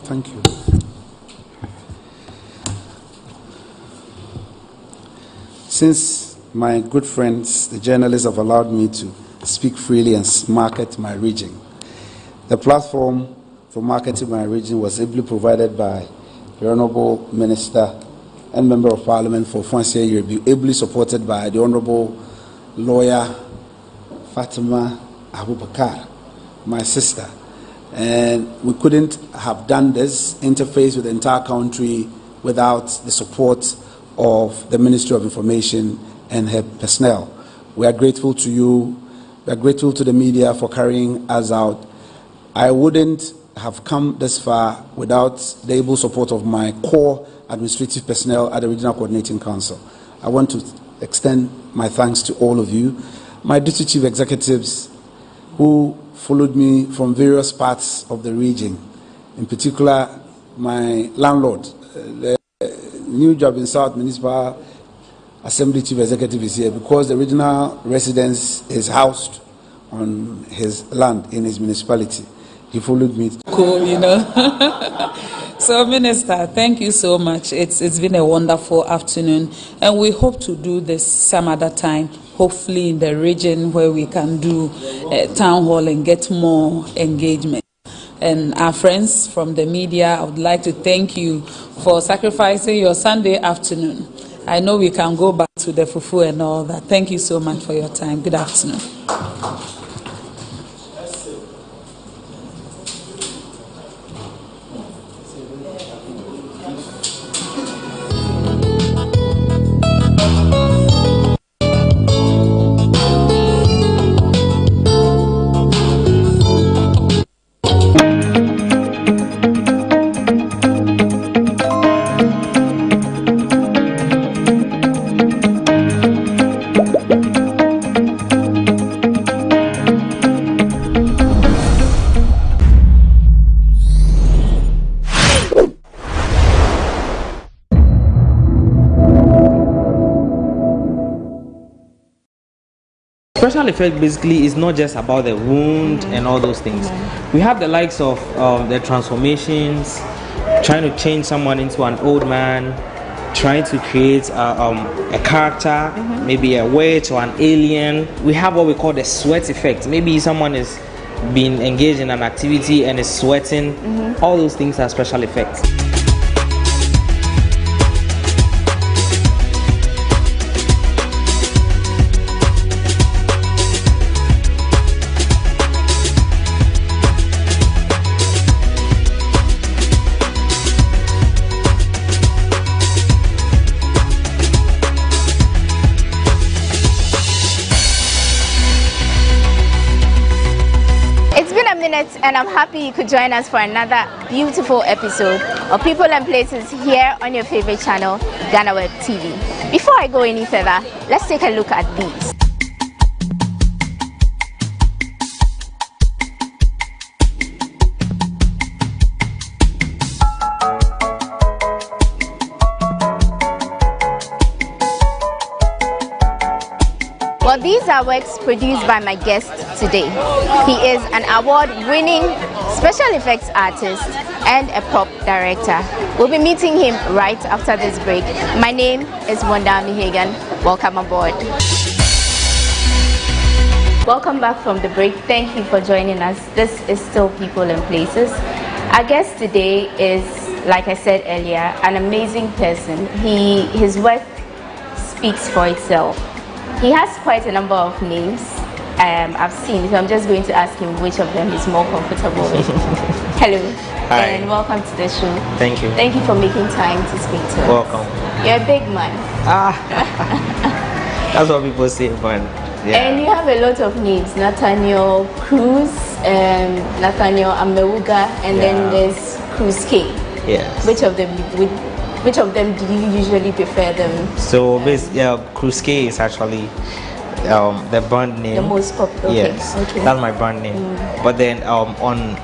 Thank you. Since my good friends, the journalists, have allowed me to speak freely and market my region, the platform for marketing my region was ably provided by the Honourable Minister and Member of Parliament for Fonsia Yerebi, ably supported by the Honourable Lawyer Fatima Abubakar, my sister. And we couldn't have done this interface with the entire country without the support of the Ministry of Information and her personnel. We are grateful to you, We are grateful to the media for carrying us out. I wouldn't have come this far without the able support of my core administrative personnel at the Regional Coordinating Council. I want to extend my thanks to all of you, my deputy chief executives who followed me from various parts of the region, in particular my landlord. The new job in South Municipal Assembly Chief Executive is here because the regional residence is housed on his land in his municipality. He followed me. Cool, you know. So, Minister, thank you so much. It's been a wonderful afternoon, and we hope to do this some other time, hopefully in the region where we can do town hall and get more engagement. And our friends from the media, I would like to thank you for sacrificing your Sunday afternoon. I know we can go back to the fufu and all that. Thank you so much for your time. Good afternoon. Special effect basically is not just about the wound and all those things. We have the likes of the transformations, trying to change someone into an old man, trying to create a character, maybe a witch or an alien. We have what we call the sweat effect. Maybe someone is being engaged in an activity and is sweating. All those things are special effects. And I'm happy you could join us for another beautiful episode of People and Places here on your favorite channel, GhanaWeb TV. Before I go any further, let's take a look at these. Well, these are works produced by my guest today. He is an award-winning special effects artist and a prop director. We'll be meeting him right after this break. My name is Wanda Mihagan. Welcome aboard. Welcome back from the break. Thank you for joining us. This is still People and Places. Our guest today is, like I said earlier, an amazing person. His work speaks for itself. He has quite a number of names I've seen, so I'm just going to ask him which of them is more comfortable with. Hello. Hi. And welcome to the show. Thank you. Thank you for making time to speak to us. Welcome. You're a big man. That's what people say, but yeah. And you have a lot of names: Nathaniel Cruz, Nathaniel Amewuga, and then there's Cruz K. Yes. Which of them do you usually prefer them? So Cruz K is actually the brand name. The most popular. Yes, okay. That's my brand name. But then on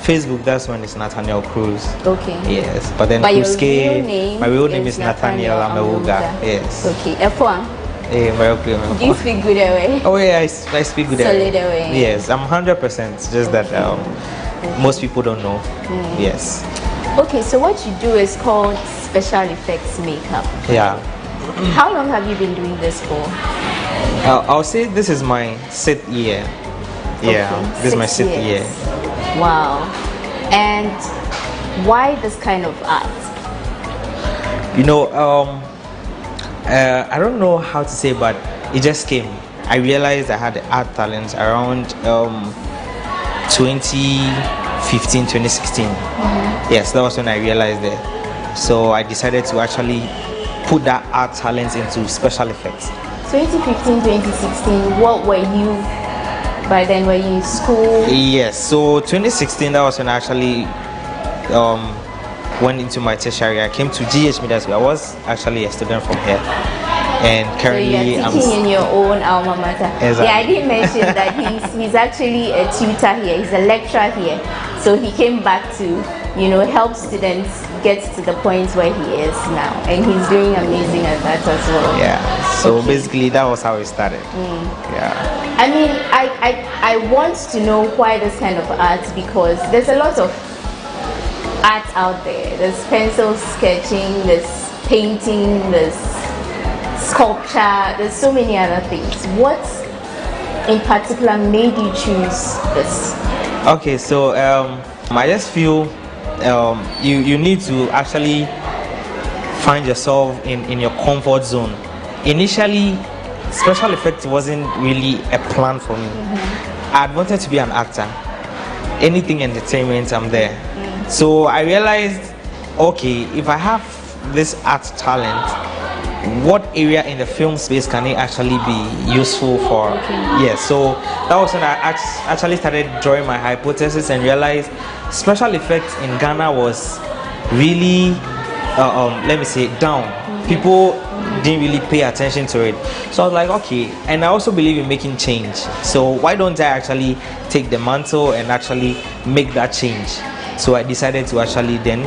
Facebook, that's when it's Nathaniel Cruz. Okay. Yes, but then Cruz K, my real name is Nathaniel Amewuga. Yes. Okay. F1. Do you speak good away? Oh yeah, I speak good Solid away. Yes, I'm 100%. Just that most people don't know. Yes. Okay, so what you do is called special effects makeup. Yeah. How long have you been doing this for? I'll say this is my 6th year. Yeah, Okay, this is my 6 6th year. Wow. And why this kind of art? You know, I don't know how to say, but it just came. I realized I had the art talent around 2015, 2016. Yes, that was when I realized it. So I decided to actually put that art talent into special effects. 2015, 2016, what were you by then? Were you in school? Yes, so 2016, that was when I actually went into my tertiary. I came to GH Media. I was actually a student from here. And currently so you're teaching in your own alma mater. Exactly. Yeah, I didn't mention that he's actually a tutor here. He's a lecturer here. So he came back to, help students get to the point where he is now. And he's doing amazing at that as well. Yeah. So basically that was how it started. Yeah. I mean, I want to know why this kind of art, because there's a lot of art out there. There's pencil sketching, there's painting, there's sculpture, there's so many other things. What in particular made you choose this? Okay, so I just feel you need to actually find yourself in your comfort zone. Initially, special effects wasn't really a plan for me. I wanted to be an actor. Anything entertainment, I'm there. So I realized, okay, if I have this art talent, what area in the film space can it actually be useful for? Yes, so that was when I actually started drawing my hypothesis and realized special effects in Ghana was really, let me say, down. People didn't really pay attention to it. So I was like, okay, and I also believe in making change. So why don't I actually take the mantle and actually make that change? So I decided to actually then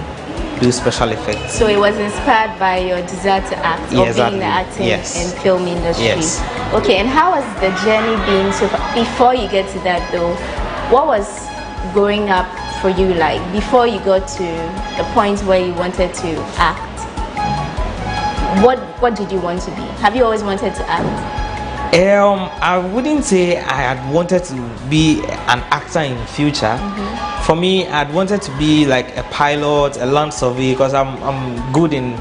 do special effects. So it was inspired by your desire to act, or being in the acting and film industry. Yes. Okay, and how has the journey been so far? Before you get to that though, what was growing up for you like before you got to the point where you wanted to act? What did you want to be? Have you always wanted to act? I wouldn't say I had wanted to be an actor in future. For me, I'd wanted to be like a pilot, a land surveyor, because I'm good in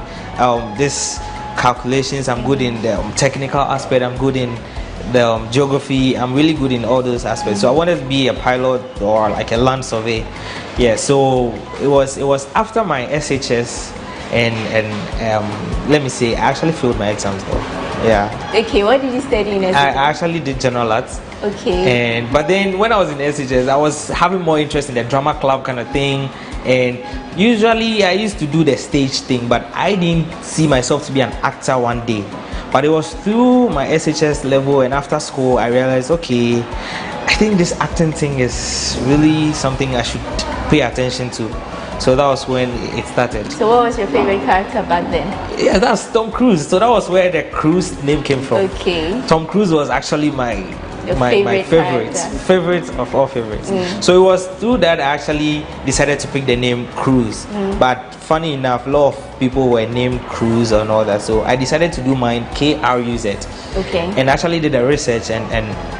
this calculations. I'm good in the technical aspect. I'm good in the geography. I'm really good in all those aspects. So I wanted to be a pilot or like a land surveyor. Yeah. So it was after my SHS and let me say, I actually failed my exams though. Yeah. Okay, what did you study in SHS? I actually did general arts. Okay. But then when I was in SHS, I was having more interest in the drama club kind of thing. And usually I used to do the stage thing, but I didn't see myself to be an actor one day. But it was through my SHS level and after school, I realized, okay, I think this acting thing is really something I should pay attention to. So that was when it started. So what was your favorite character back then? Yeah, that's Tom Cruise. So that was where the Cruise name came from. Okay. Tom Cruise was actually my favorite of all favorites. So it was through that I actually decided to pick the name Cruise. But funny enough, a lot of people were named Cruz and all that. So I decided to do mine KRUZ. Okay. And actually did the research and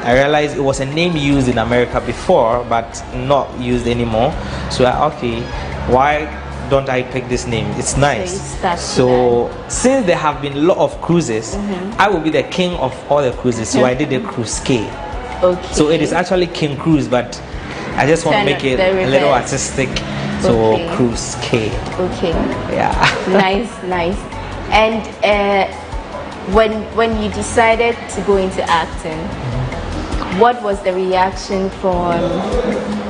I realized it was a name used in America before, but not used anymore. So okay, why don't I pick this name? It's nice. So since there have been a lot of cruises, I will be the king of all the cruises. So I did the Cruise K. Okay. So it is actually King Cruise, but I just want to make it a little artistic. So Cruise K. Okay. Yeah. Nice. And when you decided to go into acting, what was the reaction from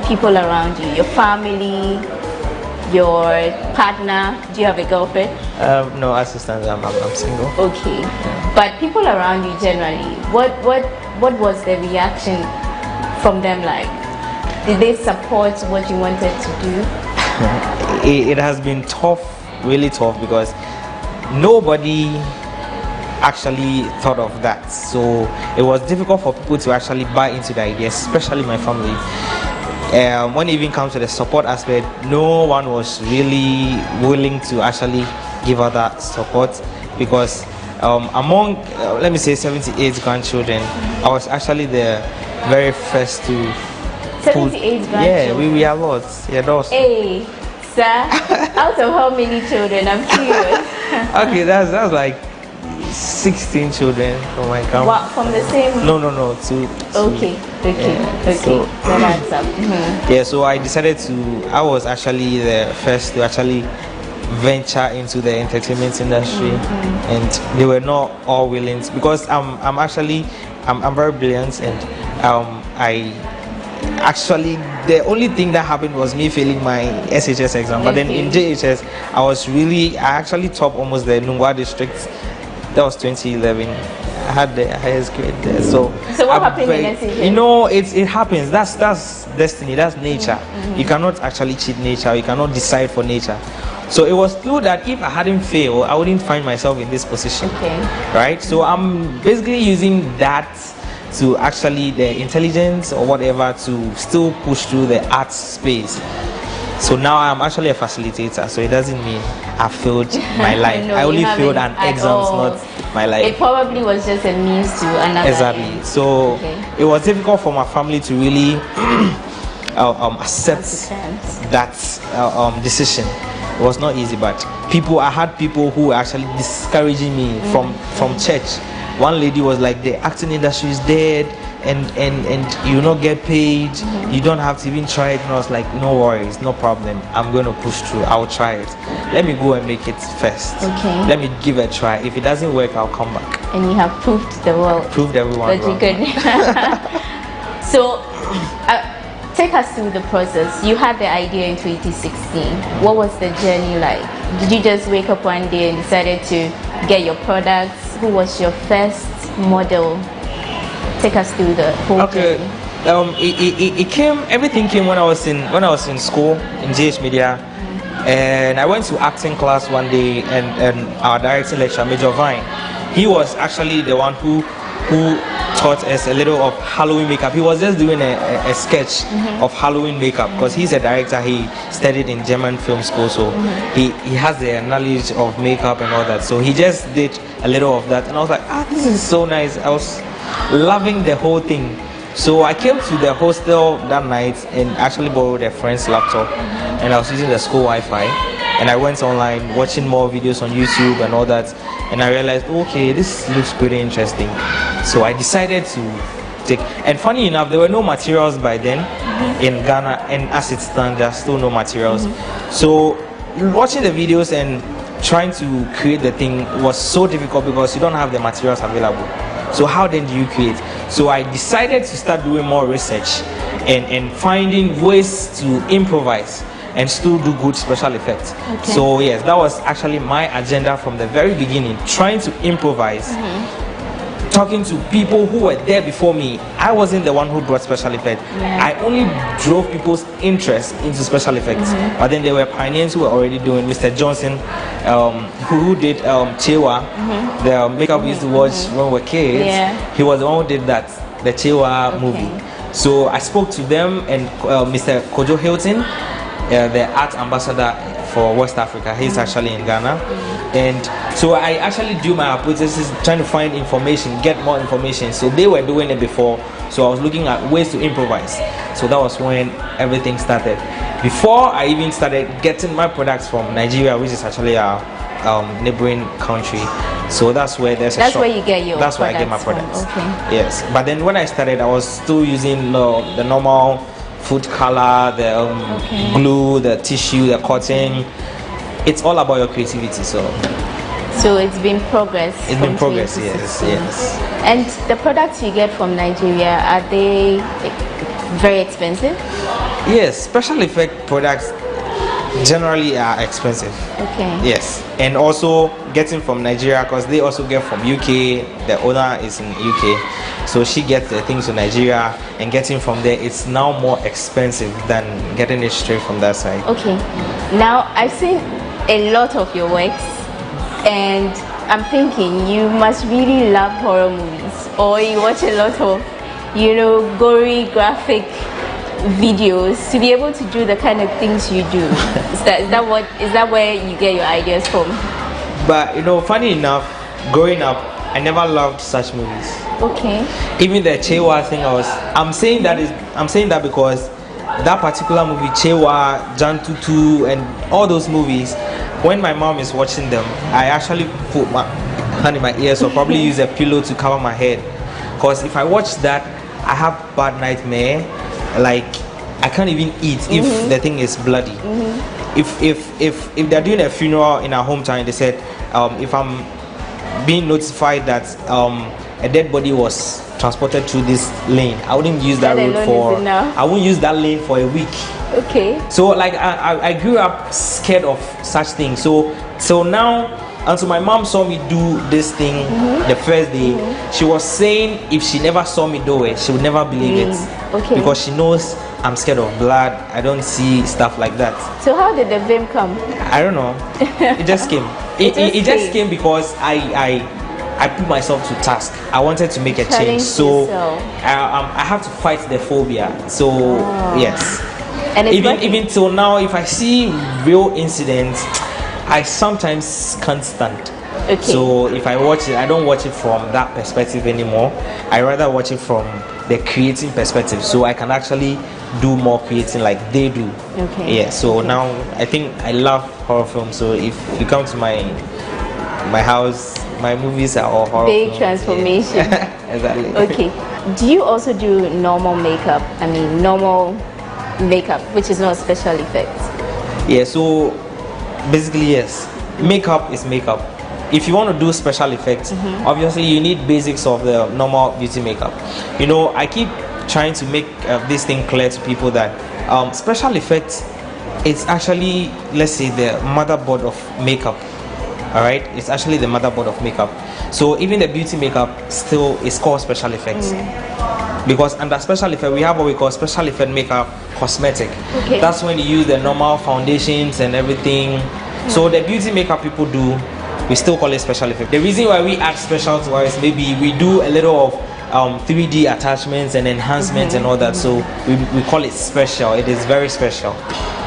people around you, your family, your partner? Do you have a girlfriend? No, assistant. I'm single. Okay. Yeah. But people around you generally, what was the reaction from them like? Did they support what you wanted to do? It has been tough, really tough, because nobody actually thought of that. So it was difficult for people to actually buy into the idea, especially my family. When it even comes to the support aspect, no one was really willing to actually give her that support, because among, let me say, 78 grandchildren, I was actually the very first to 78 grandchildren? Yeah, we are lots. Yeah, those. Hey, sir, out of how many children? I'm curious. Okay, that's like 16 children from my family. What, from the same? No, two. Okay. Yeah, so that's up. Yeah, so I decided I was actually the first to actually venture into the entertainment industry, and they were not all willing to, because I'm very brilliant, and I actually, the only thing that happened was me failing my SHS exam. But then in JHS, I actually topped almost the Nungwa district. That was 2011. I had the highest grade there. So what happened in SHS? You know, it happens. That's destiny. That's nature. You cannot actually cheat nature. You cannot decide for nature. So it was true that if I hadn't failed, I wouldn't find myself in this position. Right? So I'm basically using that to actually the intelligence or whatever to still push through the arts space. So now I'm actually a facilitator, so it doesn't mean I failed my life. No, I only failed an exams, not my life. It probably was just a means to another. Exactly. End. So it was difficult for my family to really accept that decision. It was not easy, but I had people who were actually discouraging me from church. One lady was like, the acting industry is dead, and you not get paid, you don't have to even try it. And I was like, no worries, no problem, I'm going to push through, I'll try it. Let me go and make it first. Let me give it a try. If it doesn't work, I'll come back. And you have proved the world. Proved everyone wrong. So take us through the process. You had the idea in 2016. What was the journey like? Did you just wake up one day and decided to get your products? Who was your first model? Take us through the whole journey. Everything came when I was in school in GH Media, and I went to acting class one day, and our directing lecturer, Major Vine, he was actually the one who taught us a little of Halloween makeup. He was just doing a sketch of Halloween makeup because he's a director. He studied in German film school, so he has the knowledge of makeup and all that. So he just did a little of that, and I was like, this is so nice. I was loving the whole thing. So I came to the hostel that night and actually borrowed a friend's laptop, and I was using the school Wi-Fi, and I went online watching more videos on YouTube and all that, and I realized, okay, this looks pretty interesting. So I decided to take, and funny enough, there were no materials by then in Ghana, and as it stands, there are still no materials. So watching the videos and trying to create the thing was so difficult because you don't have the materials available. So how then do you create? So I decided to start doing more research and finding ways to improvise and still do good special effects. So yes, that was actually my agenda from the very beginning, trying to improvise, talking to people who were there before me. I wasn't the one who brought special effects. I only drove people's interest into special effects. But then there were pioneers who were already doing. Mr. Johnson, who did Chewa, the makeup we used to watch when we were kids. He was the one who did that, the Chewa movie. So I spoke to them, and Mr. Kojo Hilton, the art ambassador for West Africa, he's actually in Ghana. And so I actually do my hypothesis, trying to find information, get more information. So they were doing it before, so I was looking at ways to improvise. So that was when everything started. Before I even started getting my products from Nigeria, which is actually our neighboring country. So that's where there's a shop. That's where you get your That's where I get my products. From. Yes, but then when I started, I was still using the normal food color, the glue, the tissue, the cotton. It's all about your creativity. So it's been progress. It's been progress, yes. And the products you get from Nigeria, are they very expensive? Yes, special effect products generally are expensive. Yes, and also getting from Nigeria, because they also get from UK. The owner is in UK, so she gets the things to Nigeria, and getting from there, it's now more expensive than getting it straight from that side. Now I've seen a lot of your works, and I'm thinking you must really love horror movies, or you watch a lot of, gory graphic videos to be able to do the kind of things you do. Is that where you get your ideas from? But funny enough, growing up, I never loved such movies. Even the Chewa thing, I'm saying that because that particular movie, Chewa, Jantutu, and all those movies, when my mom is watching them, I actually put my hand in my ears or probably use a pillow to cover my head, because if I watch that, I have bad nightmare. Like I can't even eat if the thing is bloody. if they're doing a funeral in our hometown, they said if I'm being notified that a dead body was transported through this lane, I wouldn't use that road for. I won't use that lane for a week. Okay. So like I grew up scared of such things. So now, until my mom saw me do this thing the first day, she was saying if she never saw me do it, she would never believe it. Okay. Because she knows I'm scared of blood. I don't see stuff like that. So how did the vim come? I don't know. It just came. It just came because I put myself to task. I wanted to make a change. So I have to fight the phobia. So yes. And even till now, if I see real incidents, I sometimes can't stand. Okay. So if I watch it, I don't watch it from that perspective anymore. I rather watch it from the creating perspective, so I can actually do more creating like they do. Okay. Yeah. So now I think I love horror films. So if you come to my house, my movies are all horror. Big films. transformation. Yeah. Exactly. Okay. Do you also do normal makeup? I mean, normal makeup, which is not special effects. Yeah. So basically, yes. Makeup is makeup. If you want to do special effects, obviously you need basics of the normal beauty makeup. You know, I keep trying to make this thing clear to people that special effects, it's actually, let's say, the motherboard of makeup. All right, it's actually the motherboard of makeup. So even the beauty makeup still is called special effects. Because under special effect, we have what we call special effect makeup cosmetic. Okay. That's when you use the normal foundations and everything. So the beauty makeup people do, we still call it special effect. The reason why we add special to is maybe we do a little of 3D attachments and enhancements and all that. So we call it special. It is very special.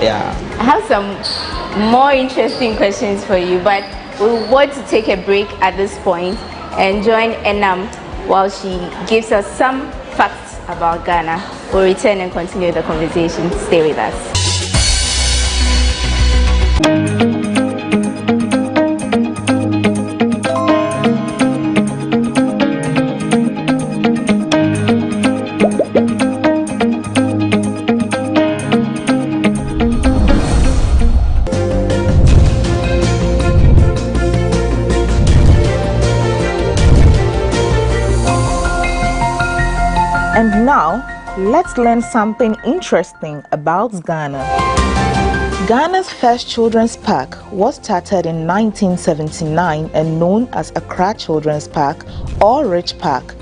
Yeah. I have some more interesting questions for you, but we want to take a break at this point and join Enam while she gives us some facts about Ghana. We'll return and continue the conversation. Stay with us. And now, let's learn something interesting about Ghana. Ghana's first children's park was started in 1979 and known as Accra Children's Park or Rich Park.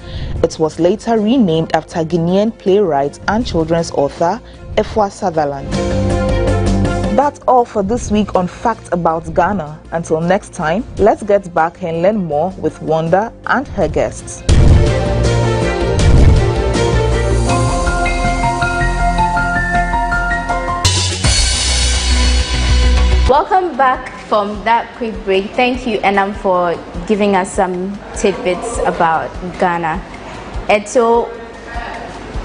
It was later renamed after Guinean playwright and children's author Efua Sutherland. That's all for this week on Facts About Ghana. Until next time, let's get back and learn more with Wanda and her guests. Welcome back from that quick break. Thank you, Enam, for giving us some tidbits about Ghana. And so,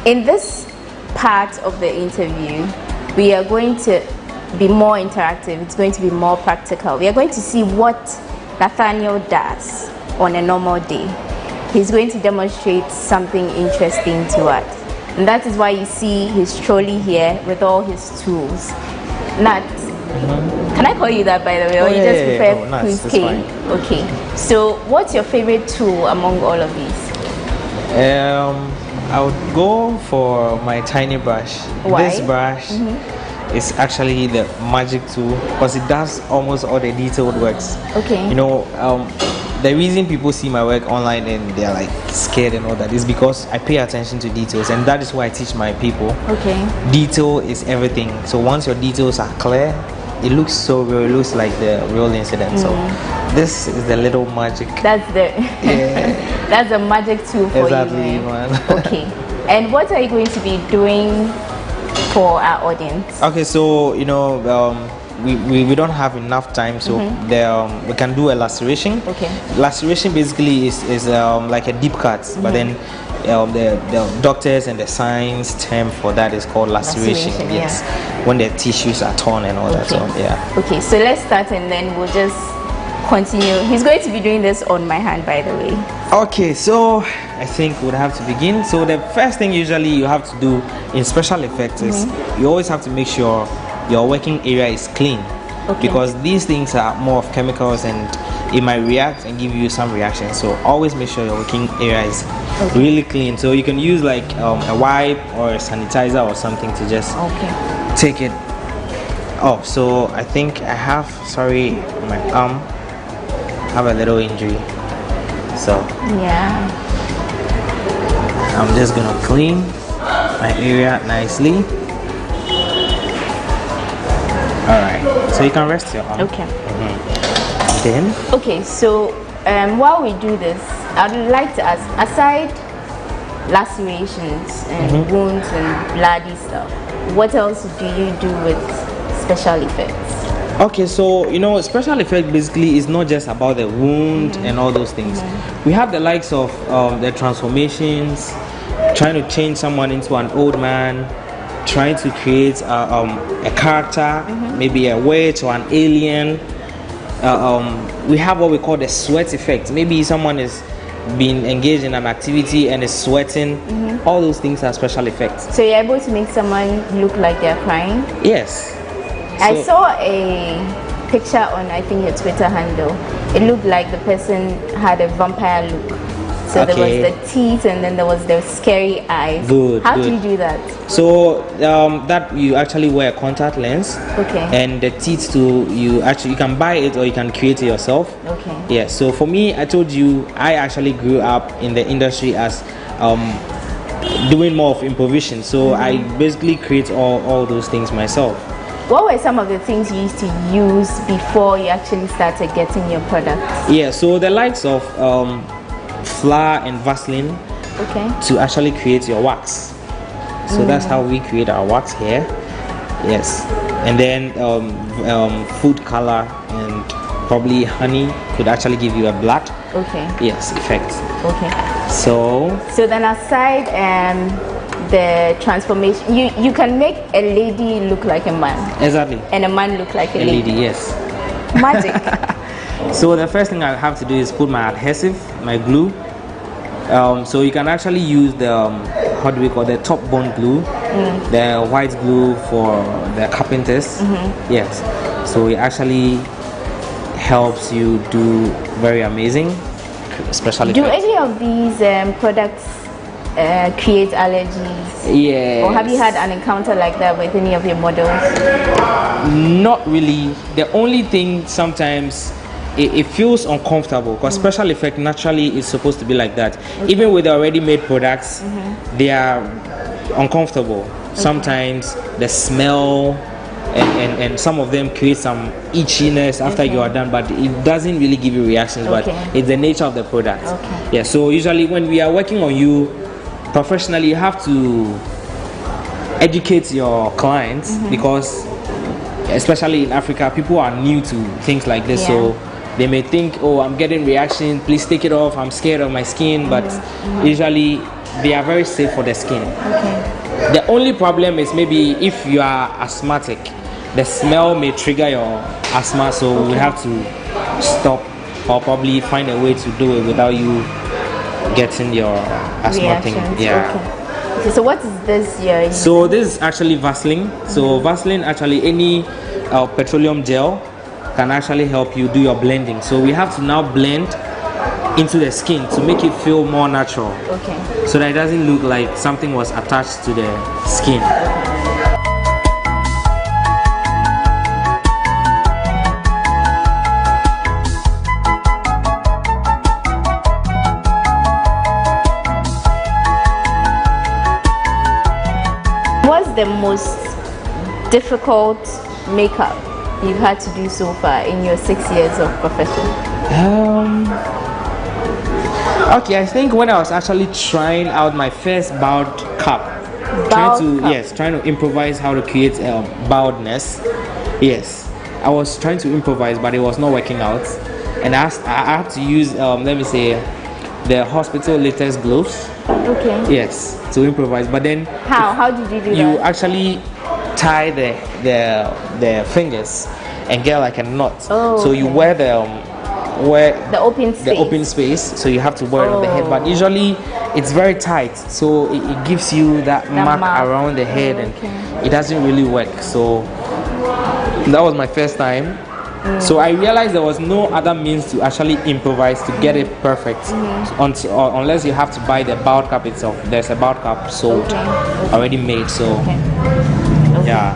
in this part of the interview, we are going to be more interactive. It's going to be more practical. We are going to see what Nathaniel does on a normal day. He's going to demonstrate something interesting to us. And that is why you see his trolley here with all his tools. Nat, can I call you that, by the way, or you just prefer Queen's K? Okay. So, what's your favorite tool among all of these? I would go for my tiny brush. Why? This brush is actually the magic tool because it does almost all the detailed works. Okay. You know, the reason people see my work online and they're like scared and all that is because I pay attention to details, and that is why I teach my people. Okay. Detail is everything. So once your details are clear, it looks so real. It looks like the real incident. So this is the little magic. That's the that's the magic tool for exactly, you, man. Okay. And what are you going to be doing for our audience? Okay, so you know, we don't have enough time, so we can do a laceration. Okay. Laceration basically is like a deep cut, but then the doctors and the science term for that is called laceration. Yes, when the tissues are torn and all that. So yeah. Okay, so let's start and then we'll just continue. He's going to be doing this on my hand, by the way. Okay, so I think we'll have to begin. So the first thing usually you have to do in special effects is you always have to make sure your working area is clean. Okay. Because these things are more of chemicals and it might react and give you some reaction. So always make sure your working area is really clean. So you can use like a wipe or a sanitizer or something to just take it off. So I think I have, sorry, my arm have a little injury. So yeah, I'm just gonna clean my area nicely. All right, so you can rest your arm. Okay. Then? Okay, so while we do this, I'd like to ask, aside lacerations and wounds and bloody stuff, what else do you do with special effects? Okay, so you know, special effect basically is not just about the wound and all those things. We have the likes of the transformations, trying to change someone into an old man, trying to create a character, maybe a witch or an alien. We have what we call the sweat effect. Maybe someone is being engaged in an activity and is sweating. All those things are special effects. So you're able to make someone look like they're crying? Yes. I saw a picture on, I think, your Twitter handle. It looked like the person had a vampire look. So there was the teeth and then there was the scary eyes. Good. How do you do that? So that you actually wear a contact lens. Okay. And the teeth you can buy it or you can create it yourself. Okay. Yeah. So for me, I told you I actually grew up in the industry as doing more of improvisation. So I basically create all those things myself. What were some of the things you used to use before you actually started getting your products? Yeah. So the likes of flour and Vaseline to actually create your wax. So that's how we create our wax here. Yes. And then food color and probably honey could actually give you a blood. Yes, effect. So then aside the transformation, you can make a lady look like a man. Exactly. And a man look like a lady. Yes. Magic. So the first thing I have to do is put my adhesive, my glue. So you can actually use the how do we call the top bond glue, the white glue for the carpenters. Yes. So it actually helps you do very amazing, especially. Do any of these products create allergies? Yes. Or have you had an encounter like that with any of your models? Not really. The only thing sometimes it feels uncomfortable because special effect naturally is supposed to be like that. Even with the already made products, they are uncomfortable. Sometimes the smell and some of them create some itchiness after you are done, but it doesn't really give you reactions. But it's the nature of the product. Yeah. So usually when we are working on you professionally, you have to educate your clients because especially in Africa, people are new to things like this. So they may think, oh, I'm getting reaction, please take it off, I'm scared of my skin, but usually they are very safe for the skin. The only problem is maybe if you are asthmatic, the smell may trigger your asthma, so we have to stop or probably find a way to do it without you getting your asthma thing. Okay, so what is this here? So this is actually Vaseline. So Vaseline, actually any petroleum gel can actually help you do your blending. So we have to now blend into the skin to make it feel more natural. So that it doesn't look like something was attached to the skin. What's the most difficult makeup you've had to do so far in your 6 years of profession? Okay, I think when I was actually trying out my first bowed cap, trying to improvise how to create bowedness. Yes, I was trying to improvise, but it was not working out, and I had to use let me say the hospital latex gloves. Yes, to improvise. But then how did you do that? You actually tie the fingers and get like a knot. So you wear the open space, so you have to wear it on the head, but usually it's very tight, so it gives you that mark around the head, and it doesn't really work. So That was my first time. So I realized there was no other means to actually improvise to get it perfect, unless you have to buy the bout cap itself. There's a bout cap sold, already made. So yeah.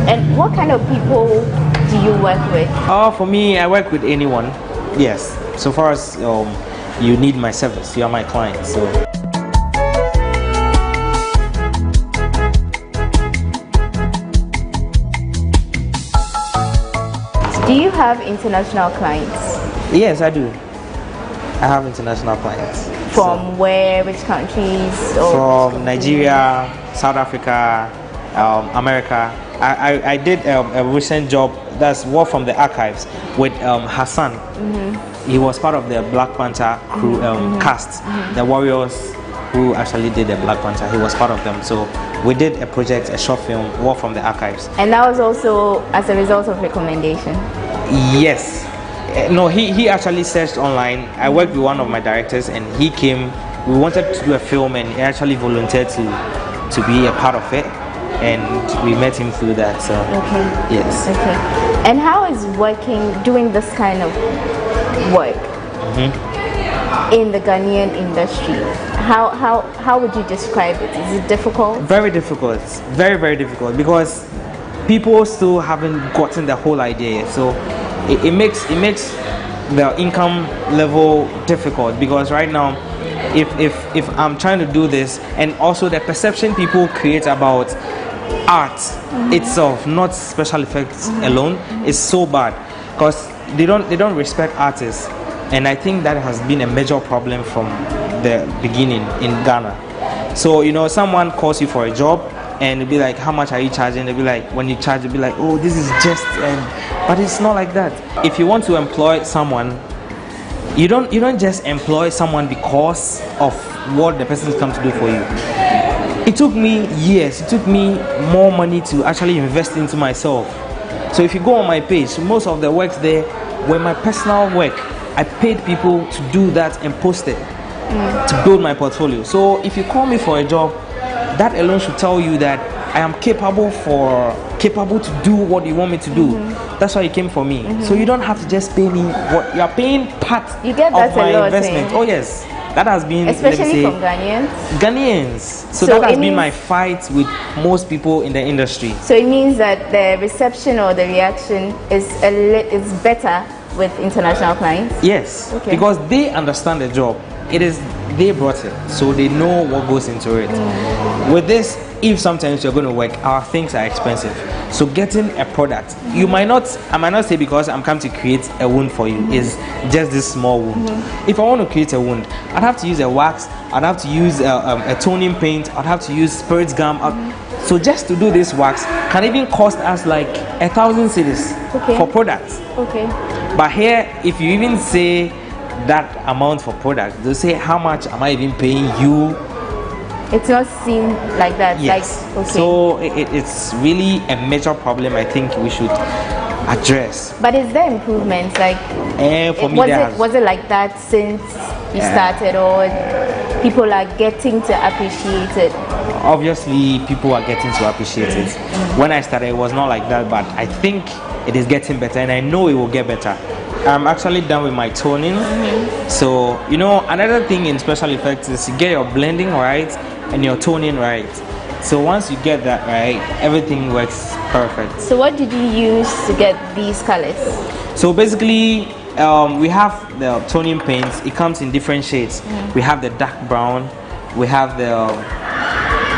And what kind of people do you work with? For me, I work with anyone. Yes. So far as you need my service, you are my client. So. Do you have international clients? Yes, I do. I have international clients. From where? Which countries? From Nigeria, South Africa, America. I did a recent job, that's work from the archives, with Hassan. He was part of the Black Panther crew cast, the warriors who actually did the Black Panther. He was part of them. So we did a project, a short film, work from the archives. And that was also as a result of recommendation? Yes. No, he actually searched online. I worked with one of my directors and he came. We wanted to do a film and he actually volunteered to be a part of it. And we met him through that. So yes. Okay. And how is doing this kind of work in the Ghanaian industry? How would you describe it? Is it difficult? Very difficult. Very, very difficult, because people still haven't gotten the whole idea. So it makes the income level difficult, because right now if I'm trying to do this, and also the perception people create about art itself, not special effects alone, is so bad, because they don't respect artists. And I think that has been a major problem from the beginning in Ghana. So someone calls you for a job and they'll be like, how much are you charging? They'll be like, when you charge, they'll be like, oh, this is just but it's not like that. If you want to employ someone, you don't just employ someone because of what the person comes to do for you. It took me years, it took me more money to actually invest into myself. So if you go on my page, most of the works there were my personal work. I paid people to do that and post it to build my portfolio. So if you call me for a job, that alone should tell you that I am capable to do what you want me to do. That's why you came for me. So you don't have to just pay me what you are paying part you get that of my a lot, investment. Oh yes, that has been, especially from Ghanaians. Ghanaians. So that has been my fight with most people in the industry. So it means that the reception or the reaction is better with international clients? Yes, because they understand the job. They brought it, so they know what goes into it. With this, if sometimes you're going to work, our things are expensive. So getting a product, I might not say because I'm coming to create a wound for you, is just this small wound. If I want to create a wound, I'd have to use a wax, I'd have to use a toning paint, I'd have to use spirits gum. So just to do this wax can even cost us like 1,000 cedis for products. But here, if you even say that amount for products, they'll say, how much am I even paying you? It's not seen like that. Yes. So it's really a major problem I think we should address. But is there improvements? Like, was it like that since you started, or people are getting to appreciate it? Obviously, people are getting to appreciate it. When I started, it was not like that, but I think it is getting better, and I know it will get better. I'm actually done with my toning. So, another thing in special effects is you get your blending right and your toning right. So once you get that right, everything works perfect. So what did you use to get these colors? So basically, we have the toning paints. It comes in different shades. We have the dark brown, we have the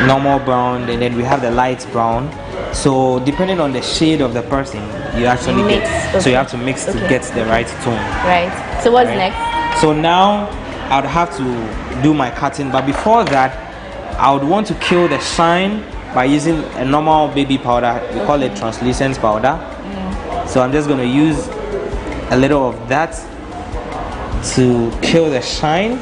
normal brown, and then we have the light brown. So depending on the shade of the person, you actually mix. So you have to mix to get the right tone. Right. So what's next? So now I would have to do my cutting, but before that, I would want to kill the shine by using a normal baby powder. We call it translucent powder. So I'm just going to use a little of that to kill the shine.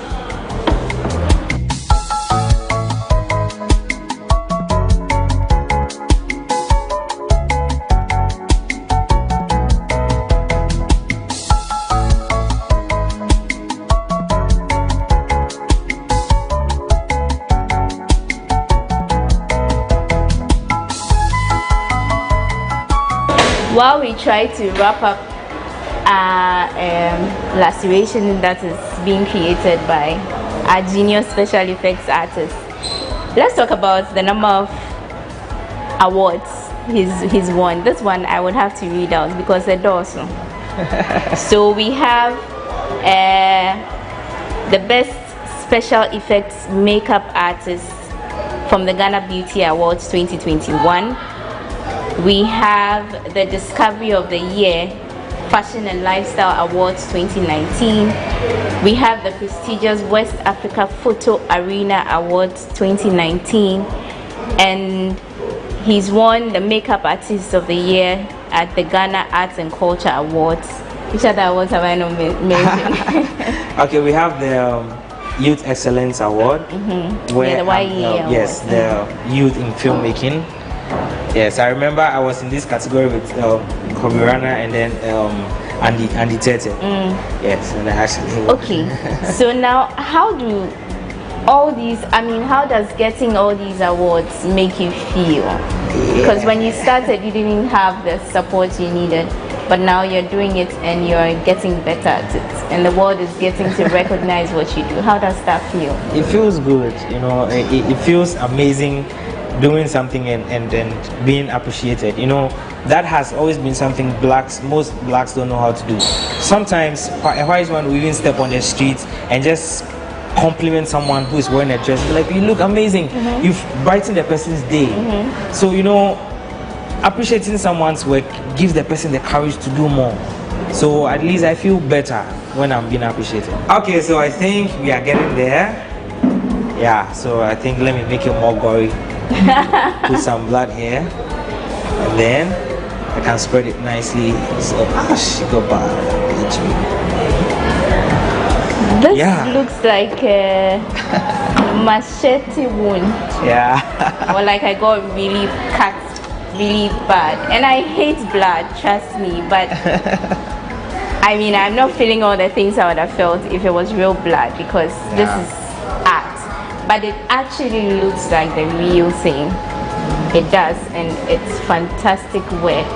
while we try to wrap up our laceration that is being created by our genius special effects artist, let's talk about the number of awards he's won. This one I would have to read out because it's awesome. So we have the best special effects makeup artist from the Ghana Beauty Awards 2021. We have the Discovery of the Year Fashion and Lifestyle Awards 2019. We have the prestigious West Africa Photo Arena Awards 2019, and he's won the Makeup Artist of the Year at the Ghana Arts and Culture Awards. Which other awards have I not mentioned? Okay, we have the Youth Excellence Award. Where, the YE Award. Yes, the Youth in Filmmaking. Yes, I remember I was in this category with Kobe Rana and then Andy Tete. Yes, and I actually won. Okay, so now how do all these, how does getting all these awards make you feel? Because when you started, you didn't have the support you needed, but now you're doing it and you're getting better at it, and the world is getting to recognize what you do. How does that feel? It feels good, it feels amazing doing something and being appreciated. That has always been something most blacks don't know how to do. Sometimes a white man will even step on the streets and just compliment someone who is wearing a dress, be like, you look amazing, you've brightened the person's day. So appreciating someone's work gives the person the courage to do more. So at least I feel better when I'm being appreciated. Okay, so I think we are getting there. Yeah, so I think let me make it more gory. Put some blood here, and then I can spread it nicely. So go back. This looks like a machete wound. Yeah. Or like I got really cut really bad. And I hate blood, trust me. But I'm not feeling all the things I would have felt if it was real blood, because this is art. But it actually looks like the real thing. It does, and it's fantastic work.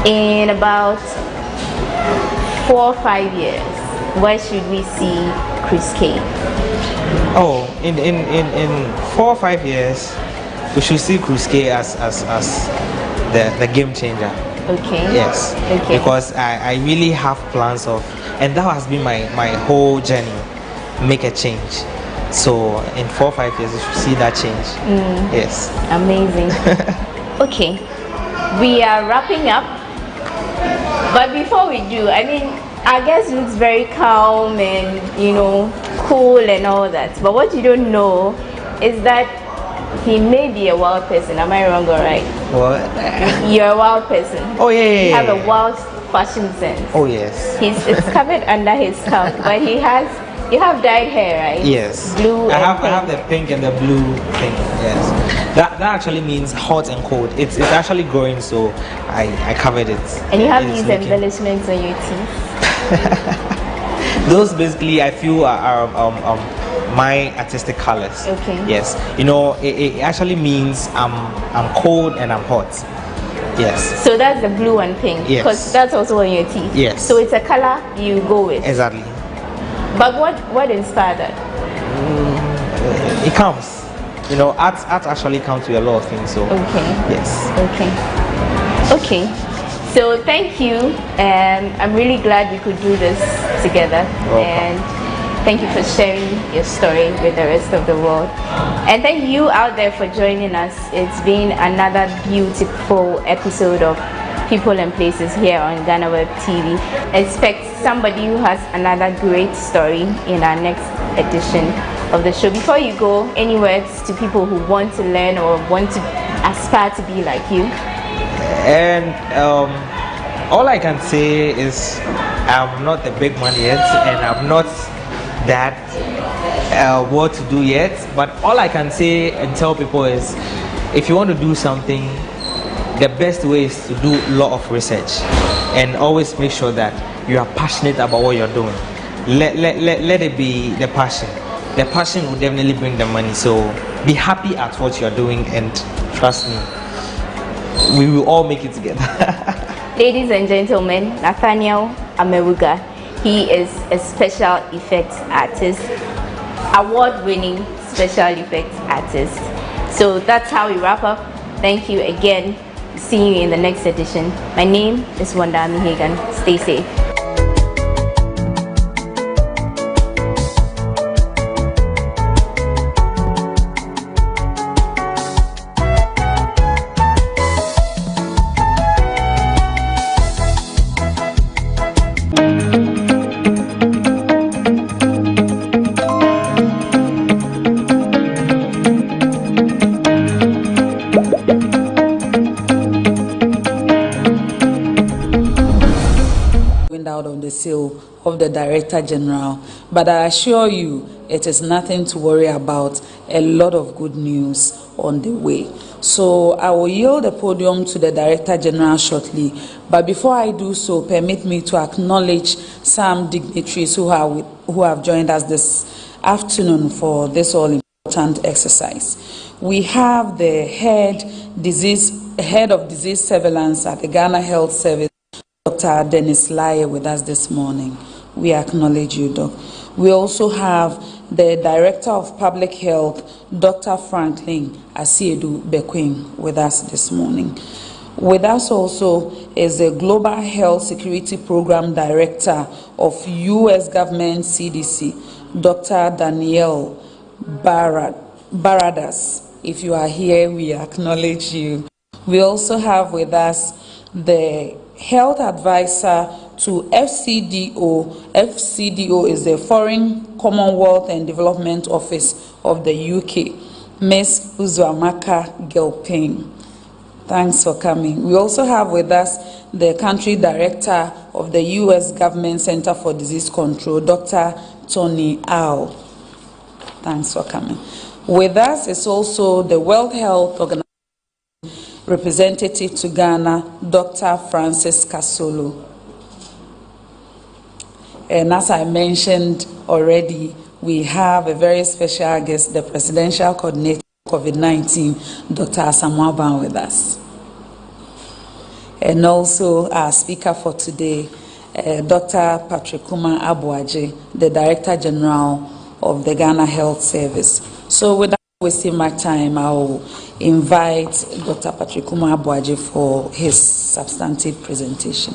In about 4 or 5 years, where should we see Chris K? Oh, in 4 or 5 years, we should see Chris K as the game changer. Okay. Yes. Okay. Because I really have plans of, and that has been my whole journey, make a change. So in 4 or 5 years, you should see that change. Yes. Amazing. Okay, we are wrapping up. But before we do, our guest looks very calm and, cool and all that. But what you don't know is that he may be a wild person. Am I wrong or right? What? You're a wild person. Oh, yeah. You have a wild fashion sense. Oh, yes. It's covered under his scalp, but you have dyed hair, right? Yes. Blue I and have the pink and the blue thing. Yes. That actually means hot and cold. It's actually growing, so I covered it. And you have these embellishments on your teeth. Those basically I feel are my artistic colors. Okay. Yes. It actually means I'm cold and I'm hot. Yes. So that's the blue and pink. Yes. Because that's also on your teeth. Yes. So it's a color you go with. Exactly. But what inspired that? It comes. Art actually comes with a lot of things. So. Okay. Yes. Okay. So thank you, and I'm really glad we could do this together. And thank you for sharing your story with the rest of the world. And thank you out there for joining us. It's been another beautiful episode of People and Places here on GhanaWeb TV. Expect somebody who has another great story in our next edition of the show. Before you go, any words to people who want to learn or want to aspire to be like you? And all I can say is I'm not the big man yet, and I'm not that what to do yet. But all I can say and tell people is, if you want to do something, the best way is to do a lot of research, and always make sure that you are passionate about what you're doing. Let it be the passion. The passion will definitely bring the money. So be happy at what you're doing, and trust me, we will all make it together. Ladies and gentlemen, Nathaniel Amewuga. He is a special effects artist, award-winning special effects artist. So that's how we wrap up. Thank you again. See you in the next edition. My name is Wanda Mihagan. Stay safe. Out of the seal of the Director General, but I assure you it is nothing to worry about. A lot of good news on the way. So I will yield the podium to the Director General shortly, but before I do so, permit me to acknowledge some dignitaries who have joined us this afternoon for this all important exercise. We have the head of disease surveillance at the Ghana Health Service, Dr. Dennis Laye, with us this morning. We acknowledge you, Doc. We also have the Director of Public Health, Dr. Franklin Asiedu Bekwin, with us this morning. With us also is the Global Health Security Program Director of U.S. Government CDC, Dr. Danielle Baradas. If you are here, we acknowledge you. We also have with us the Health Advisor to FCDO. FCDO is the Foreign Commonwealth and Development Office of the UK, Ms. Uzuamaka Gilpin. Thanks for coming. We also have with us the Country Director of the U.S. Government Center for Disease Control, Dr. Tony Au. Thanks for coming. With us is also the World Health Organization representative to Ghana, Dr. Francis Kasolo. And as I mentioned already, we have a very special guest, the Presidential Coordinator of COVID-19, Dr. Asamoah Ban, with us. And also our speaker for today, Dr. Patrick Kuma Abuaje, the Director General of the Ghana Health Service. So without wasting my time, I will invite Dr. Patrick Kuma Abuaje for his substantive presentation.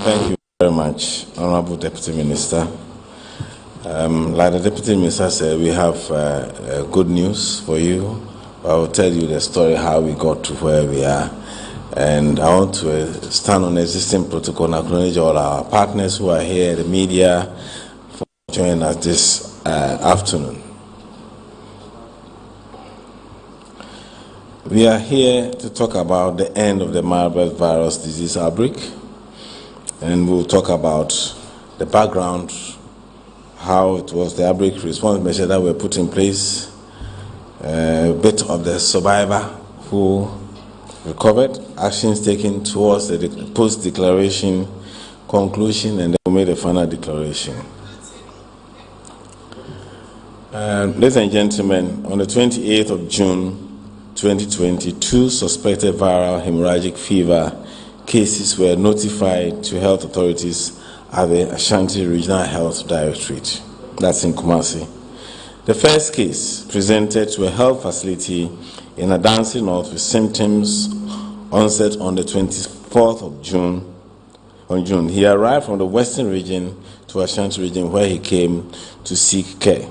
Thank you very much, Honorable Deputy Minister. Like the Deputy Minister said, we have good news for you. I will tell you the story how we got to where we are. And I want to stand on existing protocol and acknowledge all our partners who are here, the media, for joining us this afternoon. We are here to talk about the end of the Marburg virus disease outbreak, and we'll talk about the background, how it was the outbreak response measures that were put in place, a bit of the survivor who recovered, actions taken towards the post-declaration conclusion, and then we made a final declaration. Ladies and gentlemen, on the 28th of June 2022, suspected viral hemorrhagic fever cases were notified to health authorities at the Ashanti Regional Health Directorate. That's in Kumasi. The first case presented to a health facility in Adansi North with symptoms onset on the 24th of June. He arrived from the Western region to Ashanti region, where he came to seek care.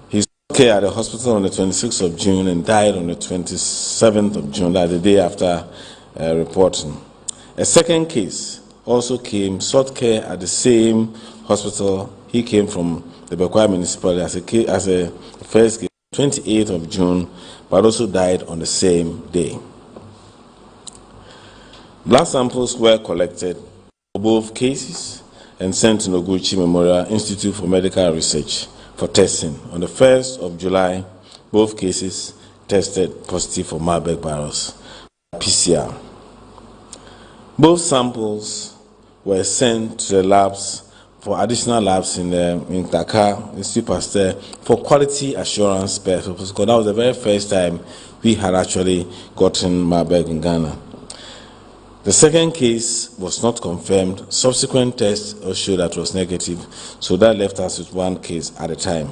He sought care at the hospital on the 26th of June and died on the 27th of June, like the day after reporting. A second case also sought care at the same hospital. He came from the Bekwai municipality as a first case, 28th of June, but also died on the same day. Blood samples were collected for both cases and sent to Noguchi Memorial Institute for Medical Research for testing. On the 1st of July, both cases tested positive for Marburg virus, PCR. Both samples were sent to the labs for additional labs in Dakar, Institute Pasteur, for quality assurance purposes, because that was the very first time we had actually gotten Marburg in Ghana. The second case was not confirmed. Subsequent tests showed that it was negative, so that left us with one case at a time.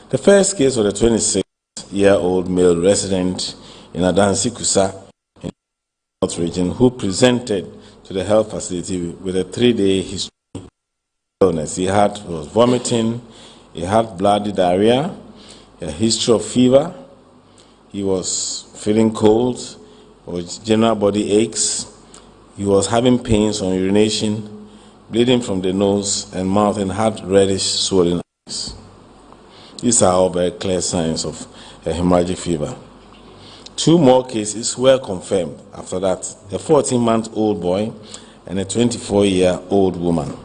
The first case was a 26-year-old male resident in Adansi Kusa in the North region who presented to the health facility with a 3-day history of illness. He was vomiting, he had bloody diarrhea, a history of fever, he was feeling cold, with general body aches, he was having pains on urination, bleeding from the nose and mouth, and had reddish swollen eyes. These are all very clear signs of a hemorrhagic fever. 2 more cases were confirmed after that, a 14-month-old boy and a 24-year-old woman.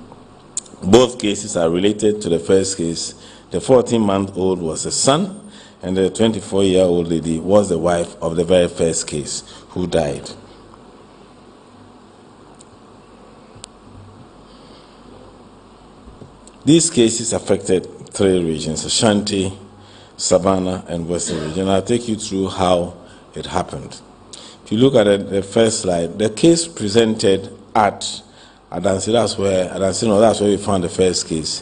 Both cases are related to the first case. The 14-month-old was a son, and the 24-year-old lady was the wife of the very first case who died. These cases affected 3 regions, Ashanti, Savannah, and Western region. I'll take you through how it happened. If you look at the first slide, the case presented at Adansi, that's where we found the first case.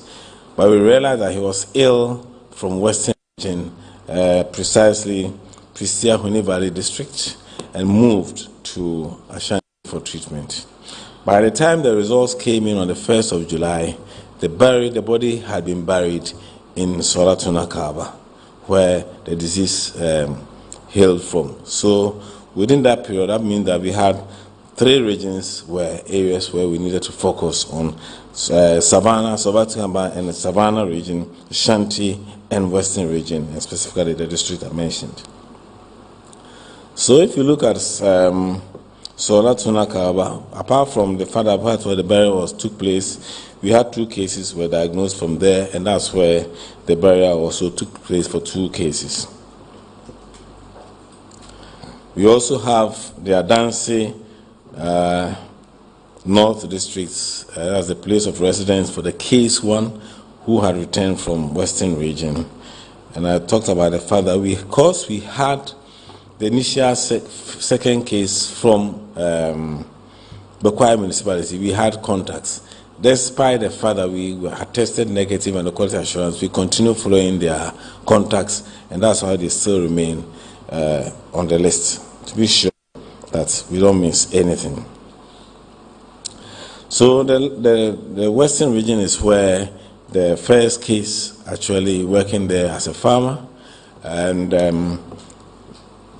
But we realized that he was ill from Western region, precisely Pristia Huni Valley district, and moved to Ashanti for treatment. By the time the results came in on the 1st of July, the body had been buried in Soratuna Kaba, where the disease hailed from. So within that period, that means that we had 3 regions were areas where we needed to focus on: Savannah, Sobatamba, and the Savannah region, Ashanti, and Western region, and specifically the district I mentioned. So if you look at Soratuna Kaba, apart from the father part where the burial took place, we had 2 cases were diagnosed from there, and that's where the burial also took place for 2 cases. We also have the Adansi North District as the place of residence for the case 1 who had returned from Western region. And I talked about the fact that because we had the initial second case from Bekwai municipality, we had contacts. Despite the fact that we had tested negative and the quality assurance, we continue following their contacts, and that's why they still remain on the list, to be sure that we don't miss anything. So the Western region is where the first case actually working there as a farmer, and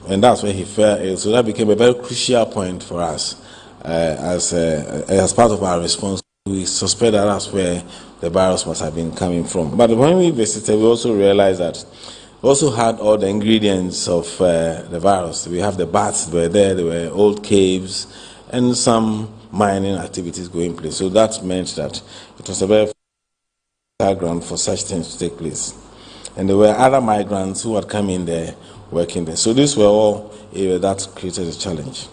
that's where he fell ill. So that became a very crucial point for us as part of our response. We suspect that that's where the virus must have been coming from. But when we visited, we also realized that we also had all the ingredients of the virus. We have the bats were there were old caves, and some mining activities going place. So that meant that it was a very fertile ground for such things to take place. And there were other migrants who had come in there, working there. So these were all areas that created a challenge.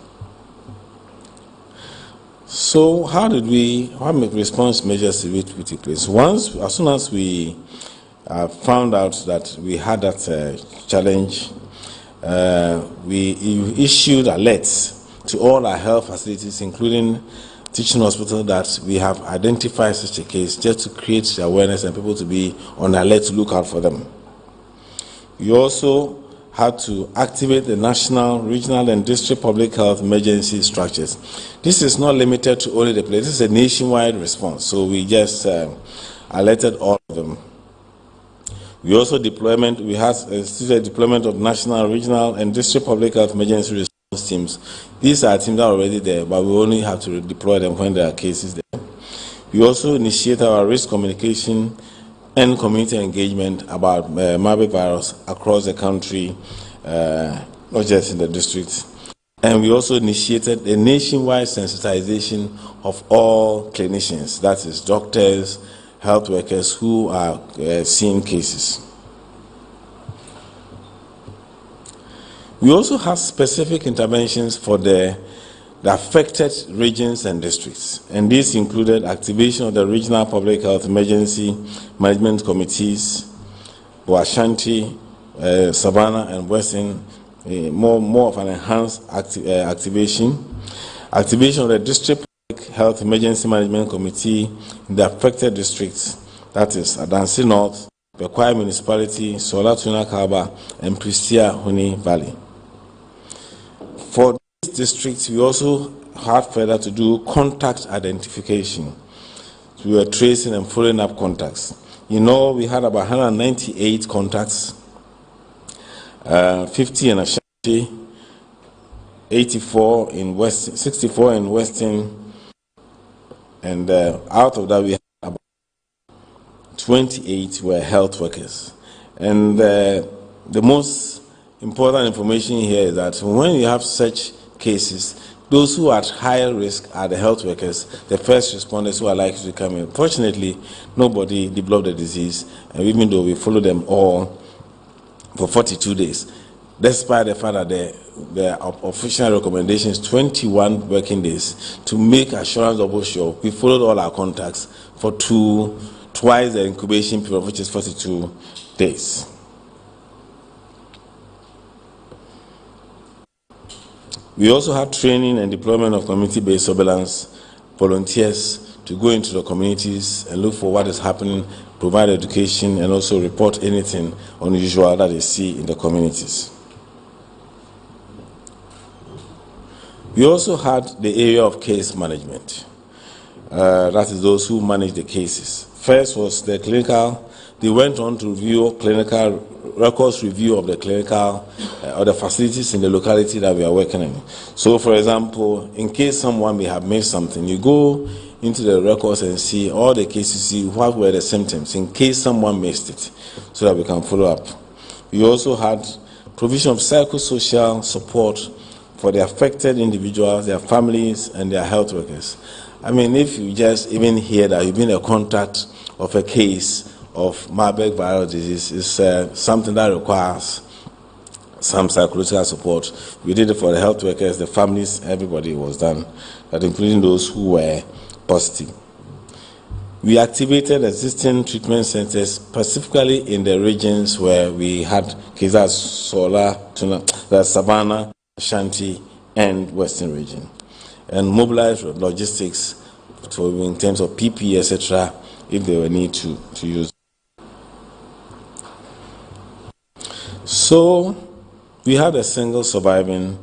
So how response measures did we put in place? As soon as we found out that we had that challenge, we issued alerts to all our health facilities, including teaching hospital, that we have identified such a case, just to create the awareness and people to be on alert to look out for them. We also had to activate the national, regional, and district public health emergency structures. This is not limited to only the place. This is a nationwide response, so we just alerted all of them. We also had a deployment of national, regional, and district public health emergency response teams. These are teams that are already there, but we only have to deploy them when there are cases there. We also initiate our risk communication and community engagement about Marburg virus across the country, not just in the district. And we also initiated a nationwide sensitization of all clinicians, that is doctors, health workers who are seeing cases. We also have specific interventions for the the affected regions and districts. And this included activation of the regional public health emergency management committees for Ashanti, Savannah, and Western, more of an enhanced activation. Activation of the district public health emergency management committee in the affected districts, that is Adansi North, Bekwai Municipality, Sola Tuna Kaba, and Pristia Huni Valley. For these districts, we also had further to do contact identification. We were tracing and following up contacts. You know, we had about 198 contacts, 50 in Ashanti, 84 in Western, 64 in Western, and out of that we had about 28 were health workers. And the most important information here is that when you have such cases, those who are at higher risk are the health workers, the first responders who are likely to come in. Fortunately, nobody developed the disease, and even though we followed them all for 42 days, despite the fact that the official recommendation is 21 working days to make assurance double sure, we followed all our contacts for twice the incubation period, which is 42 days. We also had training and deployment of community-based surveillance volunteers to go into the communities and look for what is happening, provide education, and also report anything unusual that they see in the communities. We also had the area of case management. That is those who manage the cases. First was the clinical. They went on to review clinical records, review of the clinical or the facilities in the locality that we are working in. So, for example, in case someone may have missed something, you go into the records and see all the cases, see what were the symptoms, in case someone missed it, so that we can follow up. We also had provision of psychosocial support for the affected individuals, their families, and their health workers. I mean, if you just even hear that you've been a contact of a case of Marburg viral disease, is something that requires some psychological support. We did it for the health workers, the families, everybody was done, but including those who were positive. We activated existing treatment centers, specifically in the regions where we had cases, Sola, Savannah, Ashanti, and Western region, and mobilized logistics in terms of PPE, etc., if they were need to use. So we had a single surviving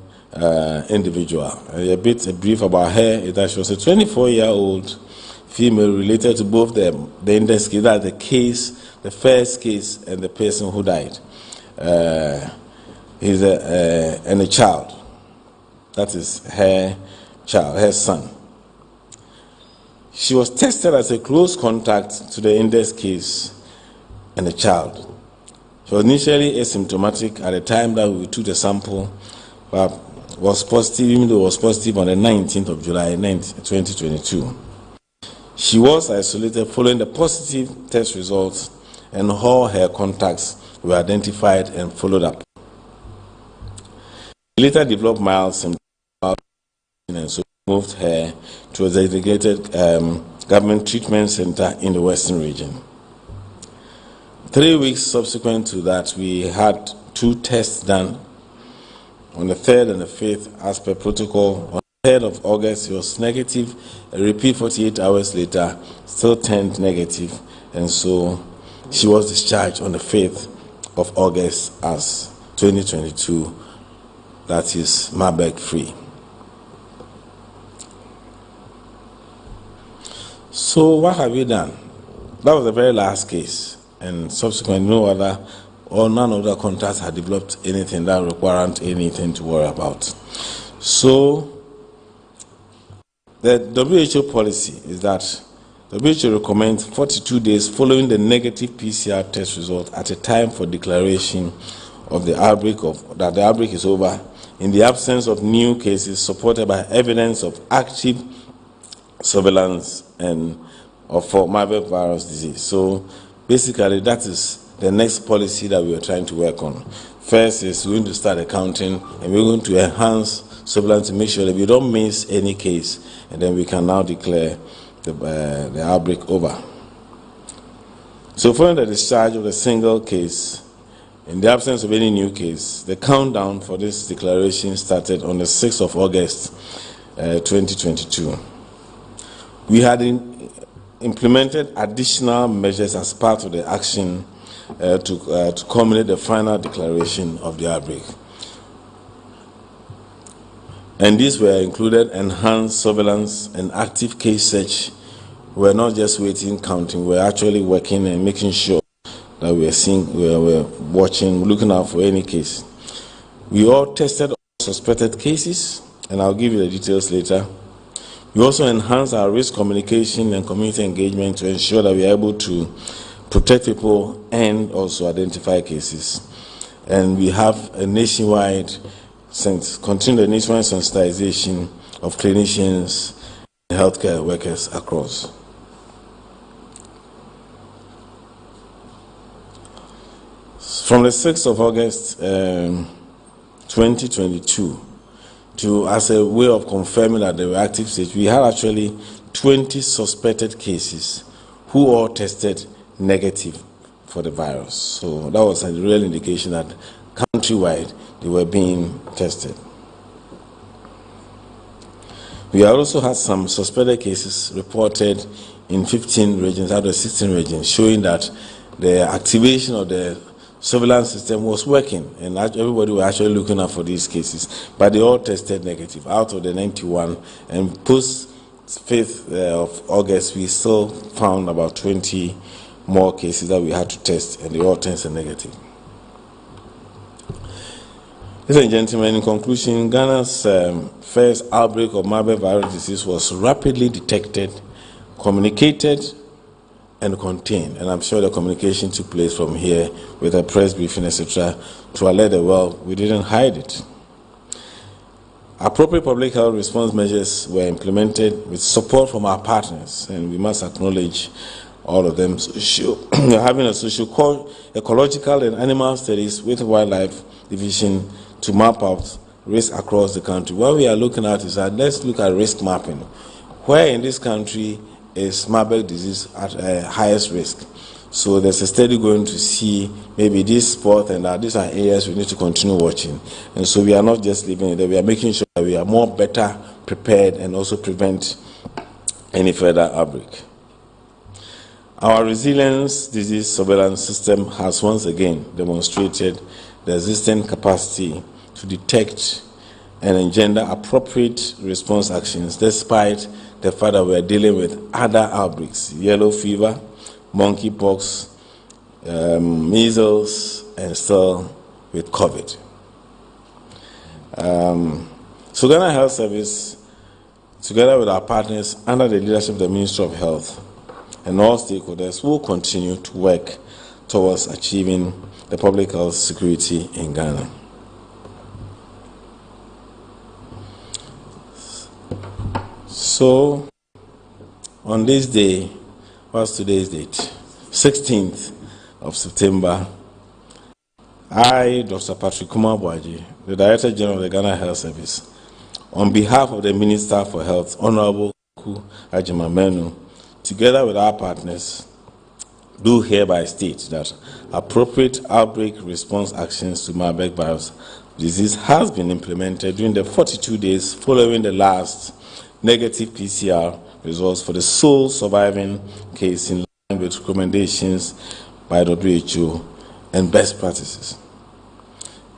individual. A brief about her is that she was a 24-year-old female related to both the index case, that the case, the first case, and the person who died. And a child. That is her child, her son. She was tested as a close contact to the index case and the child. She was initially asymptomatic at the time that we took the sample, but was positive, even though it was positive on the 19th of July, 2022. She was isolated following the positive test results, and all her contacts were identified and followed up. She later developed mild symptoms, and so moved her to a designated government treatment center in the Western region. 3 weeks subsequent to that, we had 2 tests done on the 3rd and the 5th as per protocol. On the 3rd of August, it was negative. A repeat 48 hours later, still turned negative. And so she was discharged on the 5th of August as 2022. That is Marburg free. So what have we done? That was the very last case. And subsequently, none of the contacts had developed anything that required anything to worry about. So, the WHO policy is that WHO recommends 42 days following the negative PCR test result at a time for declaration of the outbreak that the outbreak is over, in the absence of new cases supported by evidence of active surveillance and for Marburg virus disease. So, basically, that is the next policy that we are trying to work on. First is we're going to start accounting, and we're going to enhance surveillance to make sure that we don't miss any case, and then we can now declare the outbreak over. So following the discharge of the single case, in the absence of any new case, the countdown for this declaration started on the 6th of August 2022. We had implemented additional measures as part of the action to culminate the final declaration of the outbreak. And these were included enhanced surveillance and active case search. We're not just waiting, counting, we're actually working and making sure that we're watching, looking out for any case. We all tested all suspected cases, and I'll give you the details later. We also enhanced our risk communication and community engagement to ensure that we are able to protect people and also identify cases. And we have a nationwide, continue the nationwide sensitization of clinicians and healthcare workers across. From the 6th of August 2022, as a way of confirming that they were active stage, we had actually 20 suspected cases who all tested negative for the virus. So that was a real indication that countrywide they were being tested. We also had some suspected cases reported in 15 regions out of 16 regions, showing that the activation of the surveillance system was working, and everybody were actually looking out for these cases, but they all tested negative out of the 91, and post 5th of August we still found about 20 more cases that we had to test, and they all tested negative. Ladies and gentlemen, in conclusion, Ghana's first outbreak of Marburg virus disease was rapidly detected, communicated, and contained. And I'm sure the communication took place from here with a press briefing, etc., to alert the world. We didn't hide it. Appropriate public health response measures were implemented with support from our partners, and we must acknowledge all of them. We're having a ecological and animal studies with Wildlife Division to map out risk across the country. What we are looking at is that let's look at risk mapping. Where in this country is Marburg disease at highest risk? So there's a study going to see maybe this spot and these are areas we need to continue watching. And so we are not just leaving it there, we are making sure that we are more better prepared and also prevent any further outbreak. Our resilience disease surveillance system has once again demonstrated the existing capacity to detect and engender appropriate response actions despite the fact that we are dealing with other outbreaks, yellow fever, monkeypox, measles, and still with COVID. So Ghana Health Service, together with our partners under the leadership of the Ministry of Health and all stakeholders, will continue to work towards achieving the public health security in Ghana. So, on this day, what's today's date? 16th of September, I, Dr. Patrick Kumar-Boaji, the Director General of the Ghana Health Service, on behalf of the Minister for Health, Honorable Ku Ajimamenu, together with our partners, do hereby state that appropriate outbreak response actions to Marburg virus disease has been implemented during the 42 days following the last negative PCR results for the sole surviving case in line with recommendations by WHO and best practices.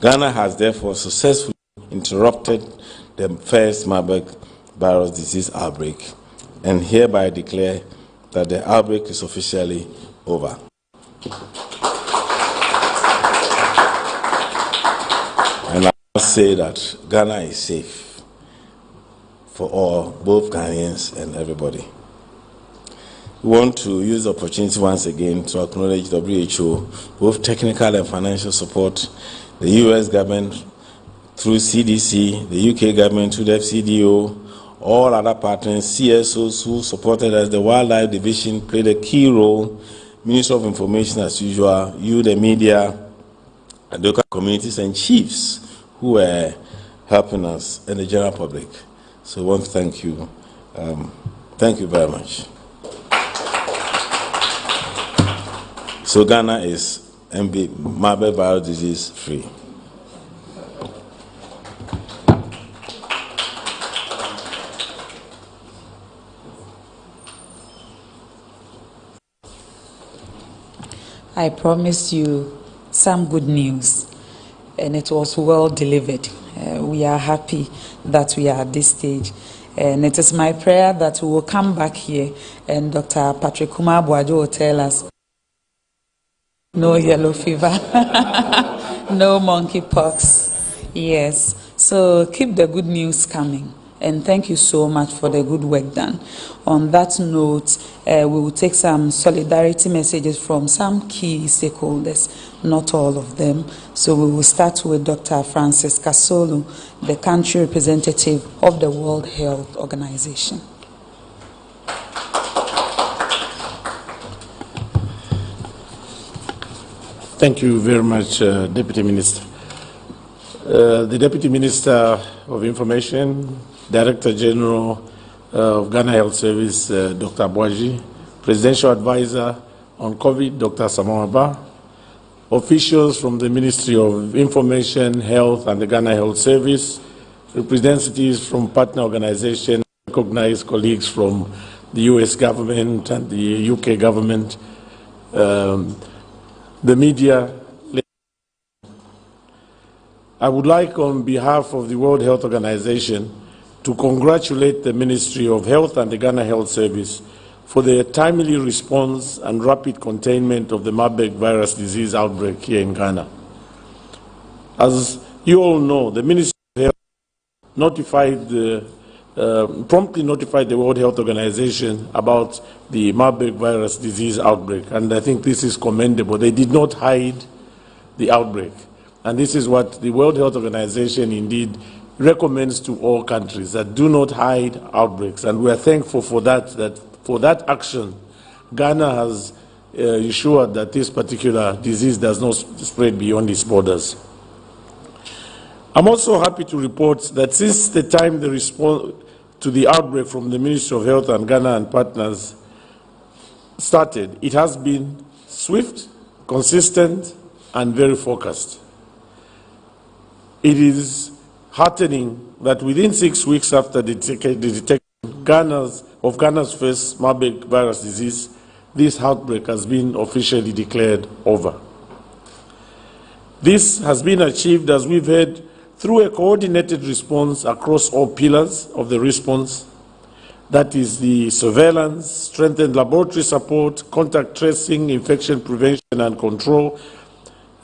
Ghana has therefore successfully interrupted the first Marburg virus disease outbreak and hereby declare that the outbreak is officially over. And I must say that Ghana is safe for all, both Ghanaians and everybody. We want to use the opportunity once again to acknowledge WHO, both technical and financial support, the US government through CDC, the UK government through the FCDO, all other partners, CSOs who supported us, the Wildlife Division played a key role, Minister of Information as usual, you, the media, and local communities and chiefs who were helping us, and the general public. So I want to thank you. Thank you very much. So Ghana is Marburg viral disease free. I promised you some good news, and it was well delivered. We are happy that we are at this stage. And it is my prayer that we will come back here and Dr. Patrick Kumar Boajo will tell us no yellow fever, no monkeypox. Yes. So keep the good news coming. And thank you so much for the good work done. On that note, we will take some solidarity messages from some key stakeholders, not all of them. So we will start with Dr. Francis Kasolu, the country representative of the World Health Organization. Thank you very much, Deputy Minister. The Deputy Minister of Information, Director General of Ghana Health Service, Dr. Boaji, Presidential Advisor on COVID, Dr. Samawaba, officials from the Ministry of Information, Health, and the Ghana Health Service, representatives from partner organizations, recognized colleagues from the US government and the UK government, the media. I would like, on behalf of the World Health Organization, to congratulate the Ministry of Health and the Ghana Health Service for their timely response and rapid containment of the Marburg virus disease outbreak here in Ghana. As you all know, the Ministry of Health promptly notified the World Health Organization about the Marburg virus disease outbreak, and I think this is commendable. They did not hide the outbreak, and this is what the World Health Organization indeed recommends to all countries, that do not hide outbreaks, and we are thankful for that action. Ghana has ensured that this particular disease does not spread beyond its borders. I'm also happy to report that since the time the response to the outbreak from the Ministry of Health and Ghana and partners started, it has been swift, consistent, and very focused. It is heartening that within 6 weeks after the detection of Ghana's first Marburg virus disease, this outbreak has been officially declared over. This has been achieved, as we've heard, through a coordinated response across all pillars of the response, that is the surveillance, strengthened laboratory support, contact tracing, infection prevention and control,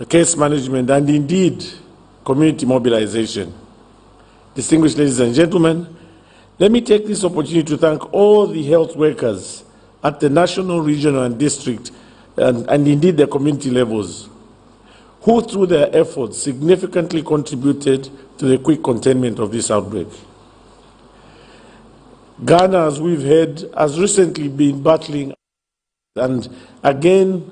case management, and indeed community mobilization. Distinguished ladies and gentlemen, let me take this opportunity to thank all the health workers at the national, regional, and district, and indeed the community levels, who through their efforts significantly contributed to the quick containment of this outbreak. Ghana, as we've heard, has recently been battling, and again,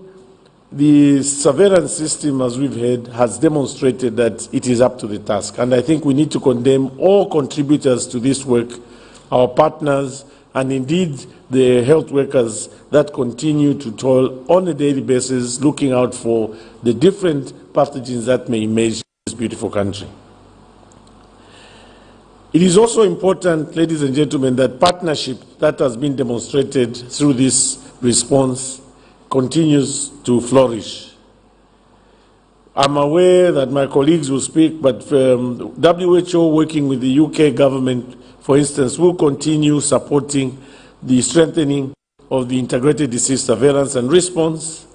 the surveillance system, as we've heard, has demonstrated that it is up to the task. And I think we need to condemn all contributors to this work, our partners, and indeed the health workers that continue to toil on a daily basis, looking out for the different pathogens that may emerge in this beautiful country. It is also important, ladies and gentlemen, that partnership that has been demonstrated through this response continues to flourish. I'm aware that my colleagues will speak, but WHO, working with the UK government, for instance, will continue supporting the strengthening of the integrated disease surveillance and response,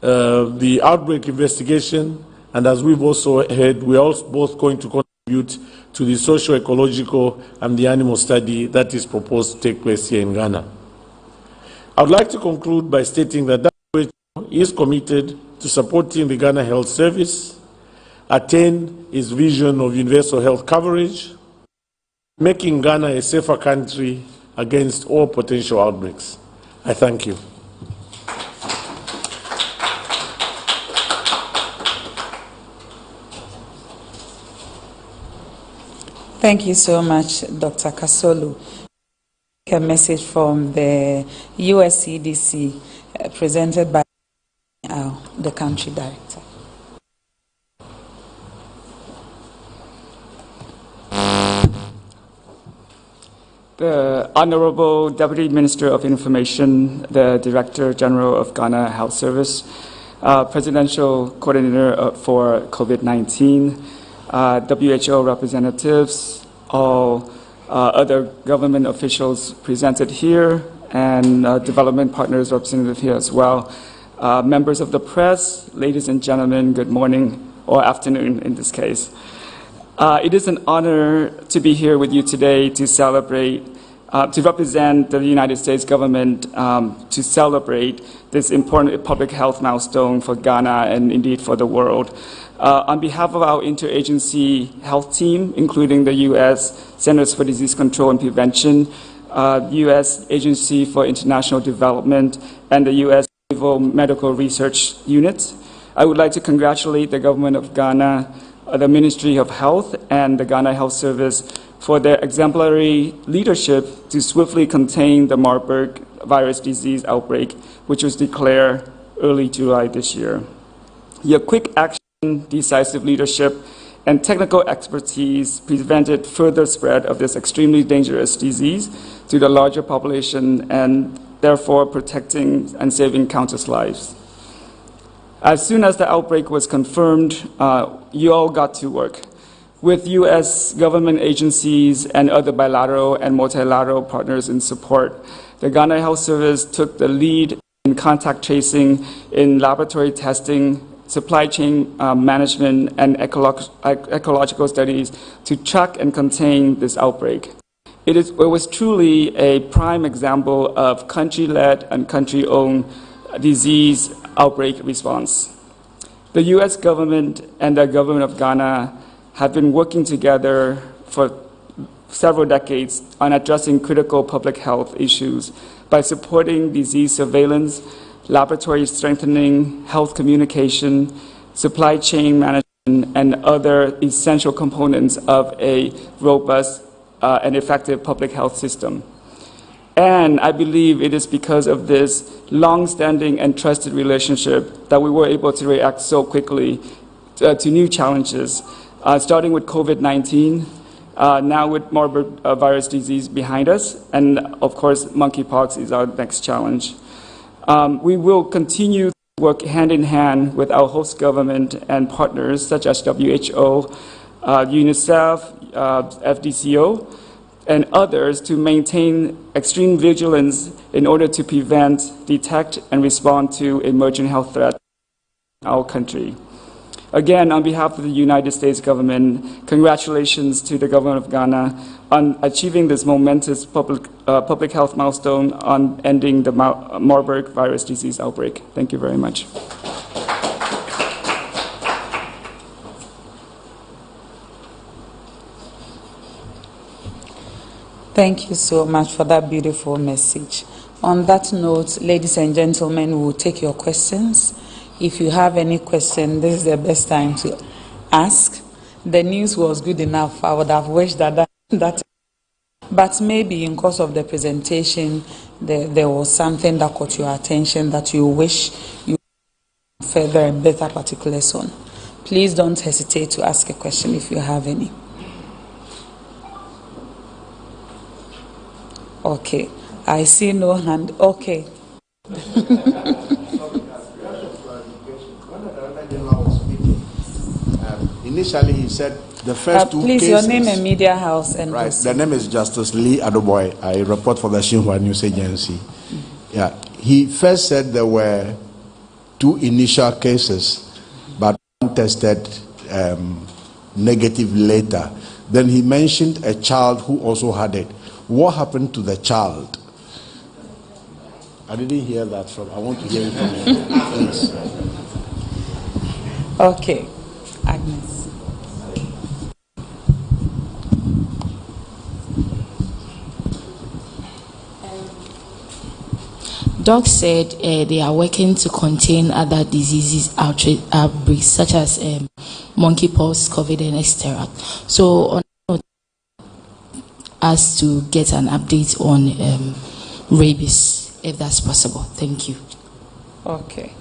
the outbreak investigation, and as we've also heard, we are also both going to contribute to the socio-ecological and the animal study that is proposed to take place here in Ghana. I would like to conclude by stating that WHO is committed to supporting the Ghana Health Service, attain its vision of universal health coverage, making Ghana a safer country against all potential outbreaks. I thank you. Thank you so much, Dr. Kasolu. A message from the US CDC presented by the country director. The Honorable Deputy Minister of Information, the Director General of Ghana Health Service, Presidential Coordinator for COVID-19, WHO representatives, all other government officials presented here, and development partners represented here as well. Members of the press, ladies and gentlemen, good morning, or afternoon in this case. It is an honor to be here with you today to celebrate, to represent the United States government to celebrate this important public health milestone for Ghana and indeed for the world. On behalf of our interagency health team, including the U.S. Centers for Disease Control and Prevention, U.S. Agency for International Development, and the U.S. Naval Medical Research Unit, I would like to congratulate the government of Ghana, the Ministry of Health, and the Ghana Health Service for their exemplary leadership to swiftly contain the Marburg virus disease outbreak, which was declared early July this year. Your quick action, decisive leadership, and technical expertise prevented further spread of this extremely dangerous disease to the larger population and therefore protecting and saving countless lives. As soon as the outbreak was confirmed, you all got to work. With U.S. government agencies and other bilateral and multilateral partners in support, the Ghana Health Service took the lead in contact tracing, in laboratory testing, supply chain management, and ecological studies to track and contain this outbreak. It was truly a prime example of country-led and country-owned disease outbreak response. The U.S. government and the government of Ghana have been working together for several decades on addressing critical public health issues by supporting disease surveillance, laboratory strengthening, health communication, supply chain management, and other essential components of a robust and effective public health system. And I believe it is because of this long-standing and trusted relationship that we were able to react so quickly to new challenges, starting with COVID-19, now with Marburg virus disease behind us, and of course, monkeypox is our next challenge. We will continue to work hand in hand with our host government and partners such as WHO, UNICEF, FDCO, and others to maintain extreme vigilance in order to prevent, detect, and respond to emerging health threats in our country. Again, on behalf of the United States government, congratulations to the government of Ghana on achieving this momentous public health milestone on ending the Marburg virus disease outbreak. Thank you very much. Thank you so much for that beautiful message. On that note, ladies and gentlemen, we will take your questions. If you have any question, this is the best time to ask. The news was good enough. I would have wished that. But maybe in course of the presentation, there was something that caught your attention that you wish you further and better particulars on. Please don't hesitate to ask a question if you have any. Okay, I see no hand. Okay. Initially, he said the first two please, cases. Your name and media house and right. The name is Justice Lee Adoboy. I report for the Xinhua News Agency. Yeah, he first said there were two initial cases, but one tested negative later. Then he mentioned a child who also had it. What happened to the child? I didn't hear that from. I want to hear it from you, please. Okay, Agnes. Doc said they are working to contain other diseases outbreaks such as monkeypox, COVID, and etc. So, us to get an update on rabies, if that's possible. Thank you. Okay.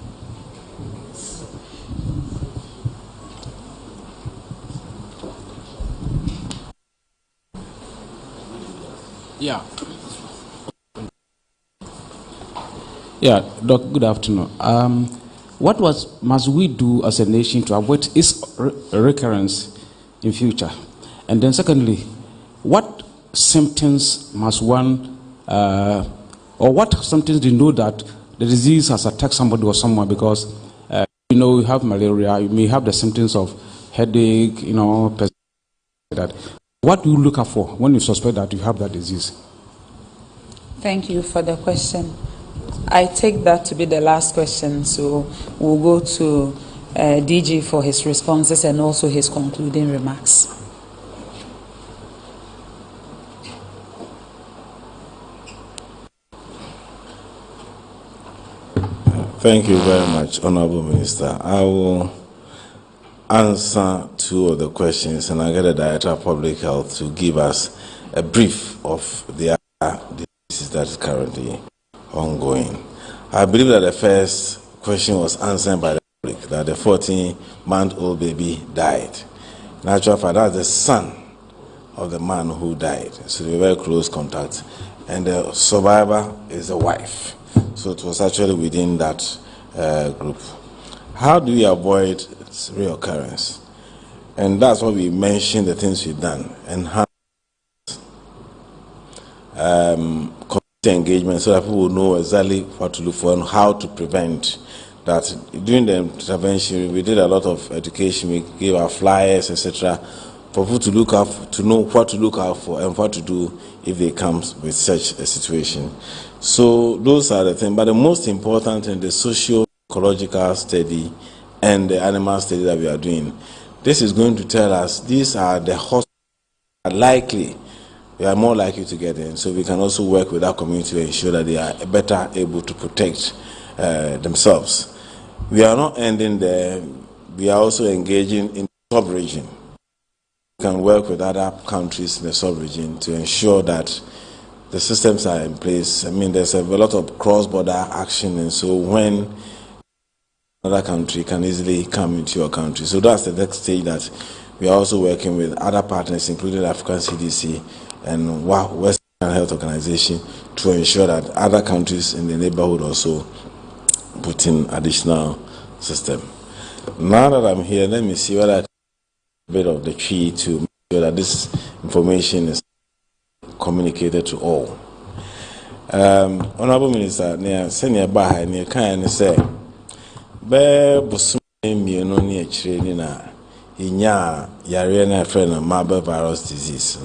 Yeah. Yeah, Doc, good afternoon. What must we do as a nation to avoid its recurrence in future? And then secondly, what symptoms must one, or what symptoms do you know that the disease has attacked somebody or someone? Because, you have malaria, you may have the symptoms of headache, that. What do you look out for when you suspect that you have that disease? Thank you for the question. I take that to be the last question, so we'll go to DG for his responses and also his concluding remarks. Thank you very much, Honorable Minister. I will answer two of the questions, and I'll get the Director of Public Health to give us a brief of the diseases that is currently ongoing. I believe that the first question was answered by the public, that the 14-month-old baby died. In actual fact, that's the son of the man who died. So they were very close contact. And the survivor is the wife. So it was actually within that group. How do we avoid reoccurrence? And that's what we mentioned, the things we've done. Enhance engagement so that people will know exactly what to look for and how to prevent that. During the intervention, we did a lot of education. We gave our flyers, etc., for people to look out, to know what to look out for and what to do if they come with such a situation. So those are the things. But the most important in the socio-ecological study and the animal study that we are doing, this is going to tell us these are the hospitals that are likely. We are more likely to get in, so we can also work with our community to ensure that they are better able to protect themselves. We are not ending there. We are also engaging in the sub-region. We can work with other countries in the sub-region to ensure that the systems are in place. I mean, there's a lot of cross-border action, and so when another country can easily come into your country. So that's the next stage that we are also working with other partners, including the African CDC and Western Health Organization, to ensure that other countries in the neighborhood also put in additional system. Now that I'm here, let me see whether I can a bit of the tree to make sure that this information is communicated to all. Honorable Minister, near Senior Baha, near Kayan say, Bear Busumi no near Chirina, Inya, Yarena friend of Marburg virus disease.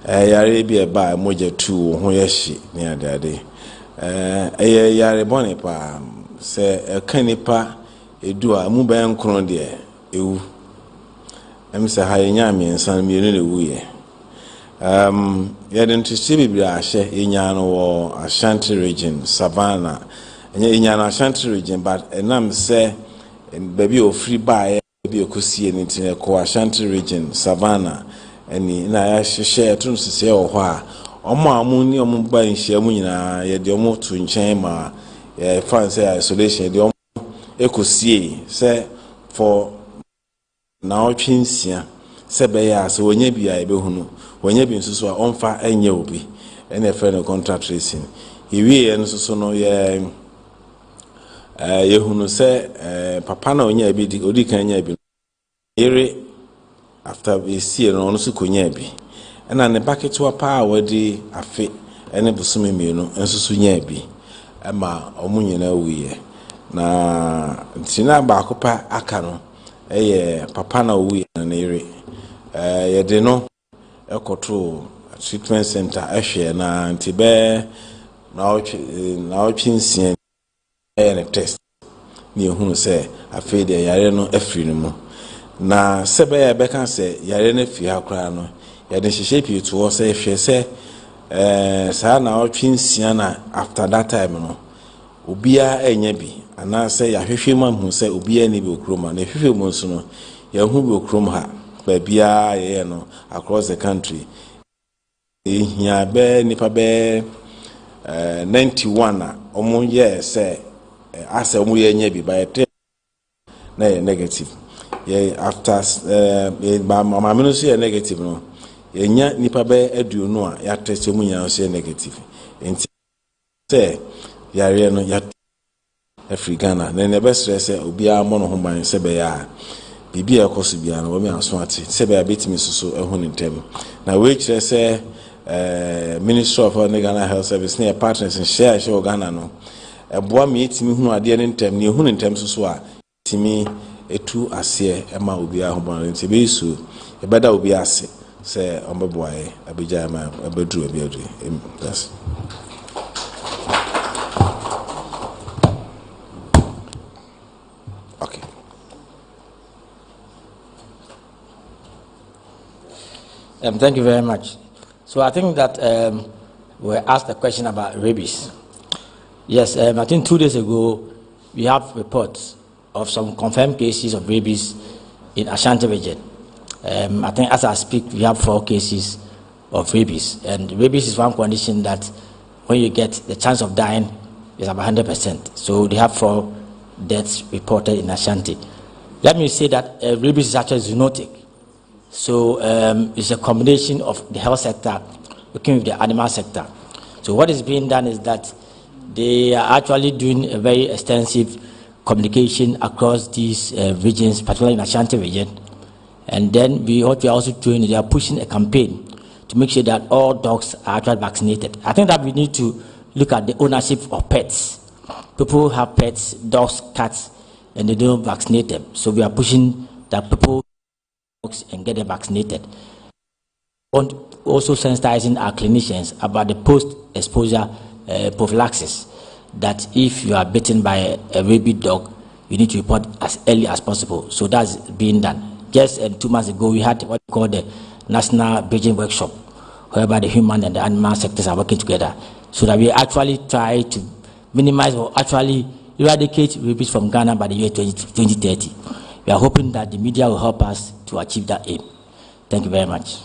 Yare be a by moja 2 Hoyashi near the day. Yare Bonipa, say a canipa, a dua, Muban Crondia, you. I'm say Hayami and San Muni. Yadin to see Bibrashe, Inyano or Ashanti region, Savannah, and Inyano Ashanti region, but a name say, baby or free buy, baby or Kusi and into Ashanti region, Savannah. And I share to say, oh, Oma Muni or Mumbai in Shamuna, Yadomo to Inchama, France isolation, the Ecosi, say for now, Pinsia, Sebea, so when you be able to, when you be so on fire and you be, and a friend of contract tracing. He will and so no, Yehuno say, Papana, when you be the Odican, be after we see an honest kunyabi. And on the bucket to a power where the affe and a busumi mino and so sunyabi. Emma Omunina we na Tina Bacopa Akano, Papana we and Ere. Yedeno, a control treatment center, Asher, na Antibe, now Pinsian, and a test. Near whom say, I fade a yareno efrinimo. Na Sebea Becca say, Yarene Fia Crano, Yadin shape you to us, if she say, Sana Pinsiana after that time, no. Ubia Enyebi, and I say, a fisherman who say, Ubia Nibu Chroma, and a fisherman soon, Yahubu Chroma, Babia, across the country. here be nipa be 91 omo ye say as omo ye nya bi by na negative. Yeah, after my ministry negative no. Enya nipa be aduonu a ya test mu nya so negative. Enti say yare no ya Africana na be stress obi a mo no ho ban se be ya bibi e koso bia na wo me aso ate se be abetimi so ehun ntem na we kire say Ministry of Ghana Health Service na partners in share Ghana no eboa me etimi hunu ade ne ntem ne ehun ntem so a timi etu ase ema obi a ho ban enti be so e beda obi ase say ombeboae abija ma abedru abiadu. Yes. Okay. Thank you very much. So I think that we asked a question about rabies. Yes, I think 2 days ago we have reports of some confirmed cases of rabies in Ashanti region. I think as I speak, we have 4 cases of rabies. And rabies is one condition that when you get, the chance of dying is about 100%. So they have 4 deaths reported in Ashanti. Let me say that rabies is actually zoonotic. So it's a combination of the health sector working with the animal sector. So what is being done is that they are actually doing a very extensive communication across these regions, particularly in Ashanti region. And then what we are also doing is we are pushing a campaign to make sure that all dogs are actually vaccinated. I think that we need to look at the ownership of pets. People have pets, dogs, cats, and they don't vaccinate them. So we are pushing that people and get them vaccinated. And also sensitizing our clinicians about the post-exposure prophylaxis, that if you are bitten by a rabid dog, you need to report as early as possible. So that's being done. Just 2 months ago, we had what we call the National Bridging Workshop, whereby the human and the animal sectors are working together, so that we actually try to minimize or actually eradicate rabies from Ghana by the year 2030. We are hoping that the media will help us to achieve that aim. Thank you very much.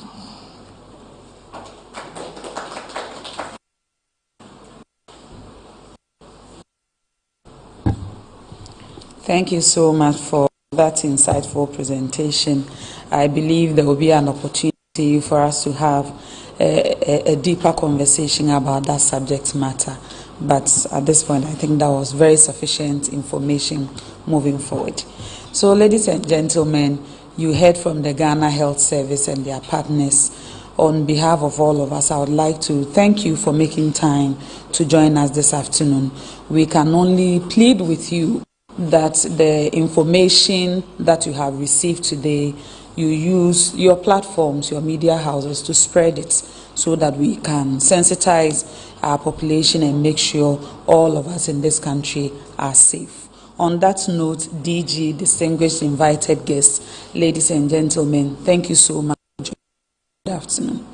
Thank you so much for that insightful presentation. I believe there will be an opportunity for us to have a deeper conversation about that subject matter. But at this point, I think that was very sufficient information moving forward. So, ladies and gentlemen, you heard from the Ghana Health Service and their partners. On behalf of all of us, I would like to thank you for making time to join us this afternoon. We can only plead with you that the information that you have received today, you use your platforms, your media houses to spread it so that we can sensitize our population and make sure all of us in this country are safe. On that note, DG, distinguished invited guests, ladies and gentlemen, thank you so much. Good afternoon.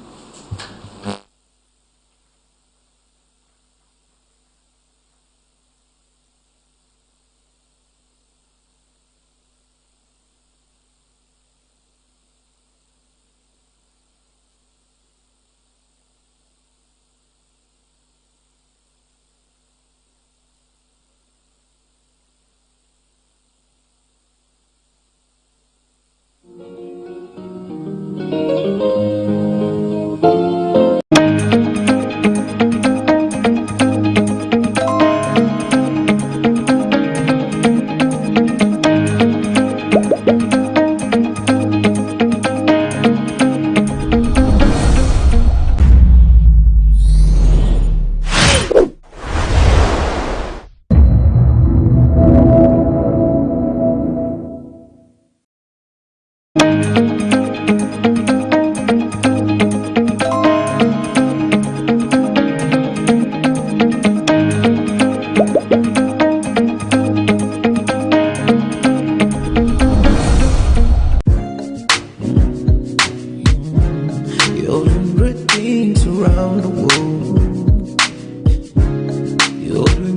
You're doing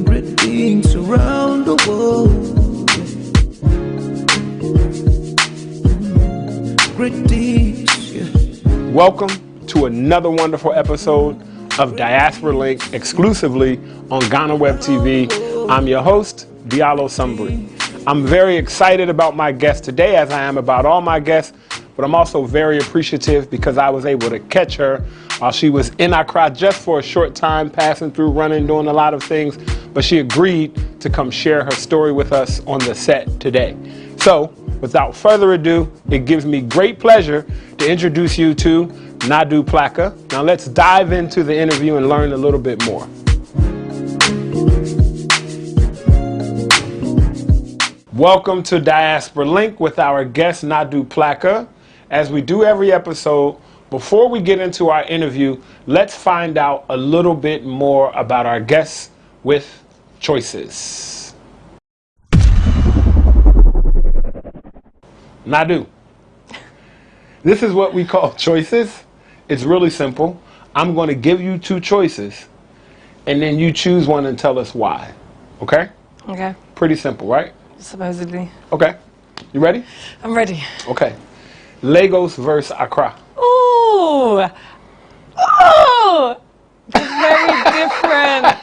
great things around welcome to another wonderful episode of Diaspora Link exclusively on GhanaWeb TV. I'm your host, Diallo Usambi. I'm very excited about my guest today, as I am about all my guests, but I'm also very appreciative because I was able to catch her while she was in Accra just for a short time, passing through, running, doing a lot of things, but she agreed to come share her story with us on the set today. So, without further ado, it gives me great pleasure to introduce you to Nadu Plaka. Now let's dive into the interview and learn a little bit more. Welcome to Diaspora Link with our guest Nadu Plaka. As we do every episode, before we get into our interview, let's find out a little bit more about our guests with choices. Nadu, this is what we call choices. It's really simple. I'm going to give you two choices, and then you choose one and tell us why. Okay? Okay. Pretty simple, right? Supposedly. Okay. You ready? I'm ready. Okay. Lagos versus Accra. Ooh. Oh! Very different.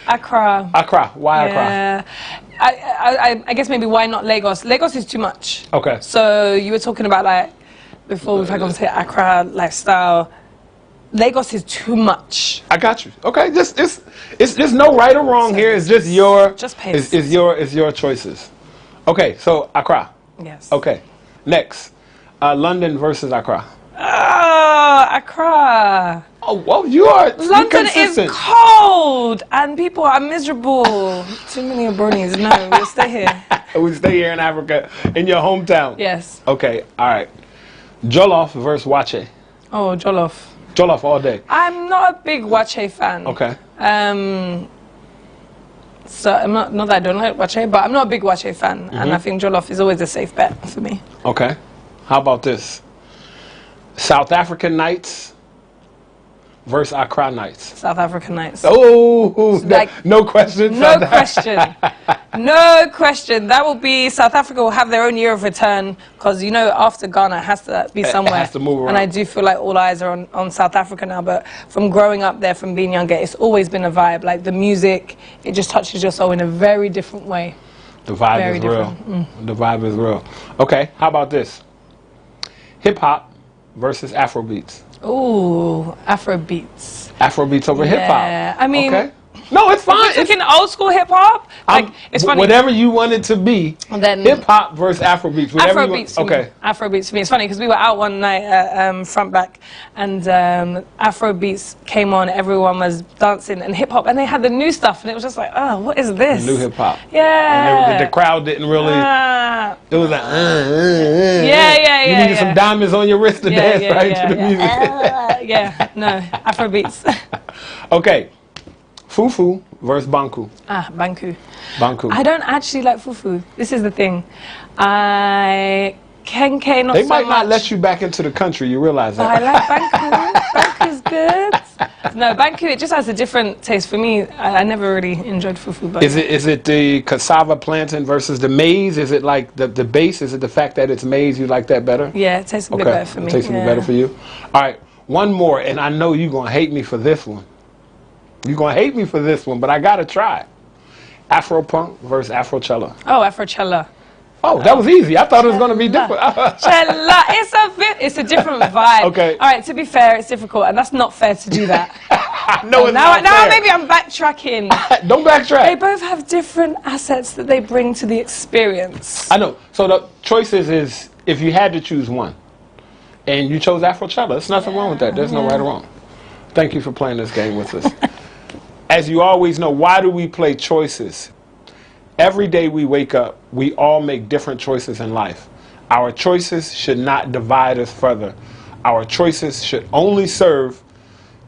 Accra. Accra. Why yeah. Accra? I guess maybe why not Lagos? Lagos is too much. Okay. So you were talking about like, before we've had to say Accra lifestyle. Lagos is too much. I got you. Okay, just there's no right or wrong here. It's just your is your choices. Okay, so Accra. Yes. Okay. Next, London versus Accra. Accra. Oh, well, you are London is cold and people are miserable. Too many bronies. No, we'll stay here. We stay here in Africa, in your hometown. Yes. Okay. All right. Jollof versus Wache. Oh, Jollof. Jollof all day. I'm not a big Wache fan. Okay. So I'm not that I don't like Wache, but I'm not a big Wache fan, and I think Jollof is always a safe bet for me. Okay. How about this? South African Nights versus Accra Nights. South African Nights. Oh, no question. No question. No question. That will be, South Africa will have their own year of return because, you know, after Ghana, it has to be somewhere. It has to move around. And I do feel like all eyes are on South Africa now. But from growing up there, from being younger, it's always been a vibe. Like the music, it just touches your soul in a very different way. The vibe is real. The vibe is real. Okay, how about this? Hip-hop versus Afrobeats. Ooh, Afrobeats. Afrobeats over hip-hop. Yeah, I mean... Okay. No, it's fine. If you're talking old school hip-hop, like, it's funny. Whatever you want it to be, hip-hop versus Afrobeats. Afrobeats for me. Afrobeats for me. It's funny because we were out one night at Front Back and Afrobeats came on, everyone was dancing and hip-hop and they had the new stuff and it was just like, oh, what is this? The new hip-hop. Yeah. And the crowd didn't really, it was like, yeah. You needed some diamonds on your wrist to dance to the music. Yeah, no, Afrobeats. Okay. Fufu versus Banku. Banku. Banku. I don't actually like fufu. This is the thing. Kenke not They so might not much. let you back into the country, you realize that. I like Banku. Banku's good. No, Banku, it just has a different taste. For me, I never really enjoyed fufu. But Is it the cassava plantain versus the maize? Is it like the base? Is it the fact that it's maize you like that better? Yeah, it tastes a bit better for me. It tastes a bit better for you? All right, one more, and I know you're going to hate me for this one. You're going to hate me for this one, but I got to try. Afro-punk versus Afro-cella. Oh, Afro-cella. Oh, that was easy. I thought it was going to be different. Cella. It's a different vibe. Okay. All right, to be fair, it's difficult, and that's not fair to do that. No, it's not now fair. Maybe I'm backtracking. Don't backtrack. They both have different assets that they bring to the experience. I know. So the choices is if you had to choose one, and you chose Afro-cella, there's nothing wrong with that. There's no right or wrong. Thank you for playing this game with us. As you always know, why do we play choices? Every day we wake up, we all make different choices in life. Our choices should not divide us further. Our choices should only serve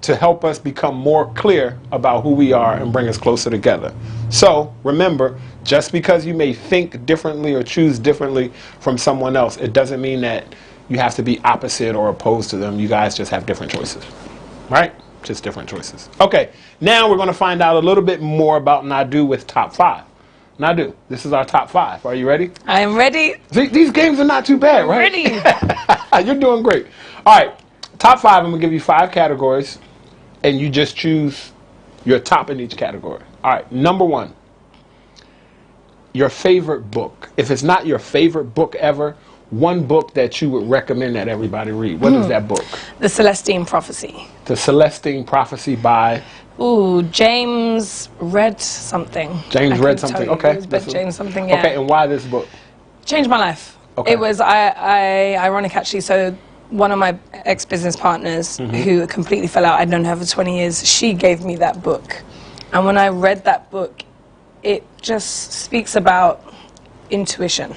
to help us become more clear about who we are and bring us closer together. So remember, just because you may think differently or choose differently from someone else, it doesn't mean that you have to be opposite or opposed to them. You guys just have different choices, right? Just different choices. Okay, now we're going to find out a little bit more about Nadu with top 5. Nadu, this is our top 5. Are you ready? I am ready. These games are not too bad, right? Ready. You're doing great. All right, Top 5, I'm going to give you 5 categories, and you just choose your top in each category. All right, number 1, your favorite book. If it's not your favorite book ever, one book that you would recommend that everybody read. What is that book? The Celestine Prophecy. The Celestine Prophecy by? Ooh, James read something. James read something, okay. It was James something, yeah. Okay, and why this book? Changed my life. Okay. It was ironic, actually. So one of my ex-business partners who completely fell out, I'd known her for 20 years, she gave me that book. And when I read that book, it just speaks about intuition.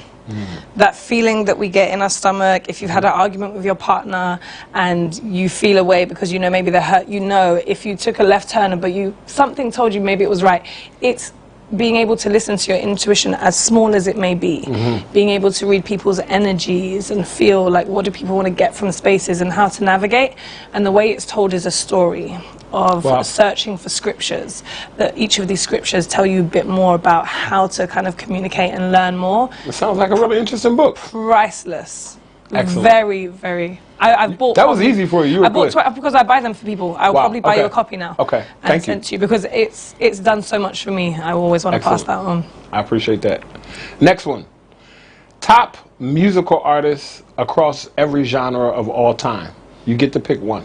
That feeling that we get in our stomach if you've had an argument with your partner and you feel away because you know maybe they're hurt. You know, if you took a left turn but something told you maybe it was right. It's being able to listen to your intuition, as small as it may be. Being able to read people's energies and feel like what do people want to get from spaces and how to navigate. And the way it's told is a story of searching for scriptures, that each of these scriptures tell you a bit more about how to kind of communicate and learn more. It sounds like a really interesting book. Priceless. Excellent. Very, very. I bought. That was easy for you. You were bought because I buy them for people. I'll probably buy you a copy now. Okay. And send to you because it's done so much for me. I always want to pass that on. I appreciate that. Next one. Top musical artists across every genre of all time. You get to pick one.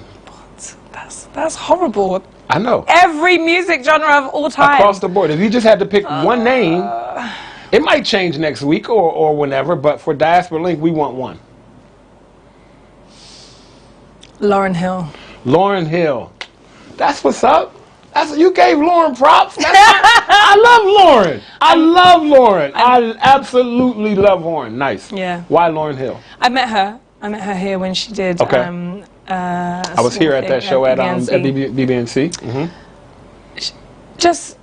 That's horrible. I know. Every music genre of all time. Across the board. If you just had to pick one name, it might change next week or whenever, but for Diaspora Link, we want one. Lauryn Hill. Lauryn Hill. That's what's up. You gave Lauren props. I love Lauren. I love Lauren. I absolutely love Lauren. Nice. Yeah. Why Lauryn Hill? I met her here when she did. Okay. I was here at that show at BBNC.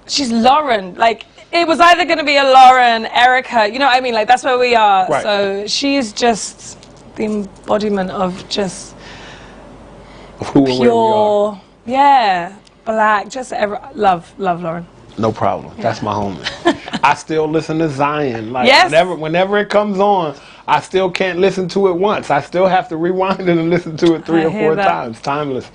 She's Lauren. Like, it was either going to be a Lauren, Erica, you know what I mean? Like, that's where we are. Right. So she's just the embodiment of just who and where we are. Yeah, black, just love Lauren. No problem. That's my homie. I still listen to Zion. Like, yes. Whenever it comes on, I still can't listen to it once. I still have to rewind it and listen to it 3 or 4 times. Timeless.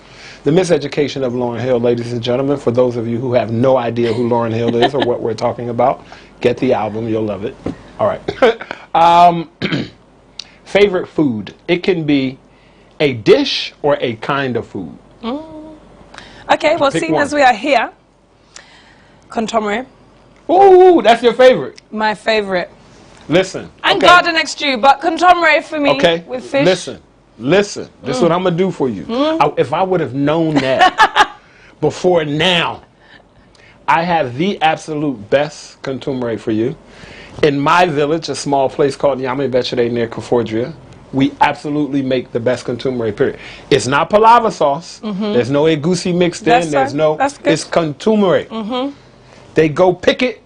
The Miseducation of Lauryn Hill, ladies and gentlemen. For those of you who have no idea who Lauryn Hill is or what we're talking about, get the album. You'll love it. All right. Favorite food. It can be a dish or a kind of food. Okay, well, seeing as we are here, contemporary. Ooh, that's your favorite. My favorite. Listen. And garden next stew, but contemporary for me with fish. Listen. This is what I'm going to do for you. If I would have known that before now, I have the absolute best contemporary for you. In my village, a small place called Yame Bechere near Kafordria, we absolutely make the best contemporary, period. It's not palava sauce. There's no egusi mixed in. There's it's contemporary. They go pick it.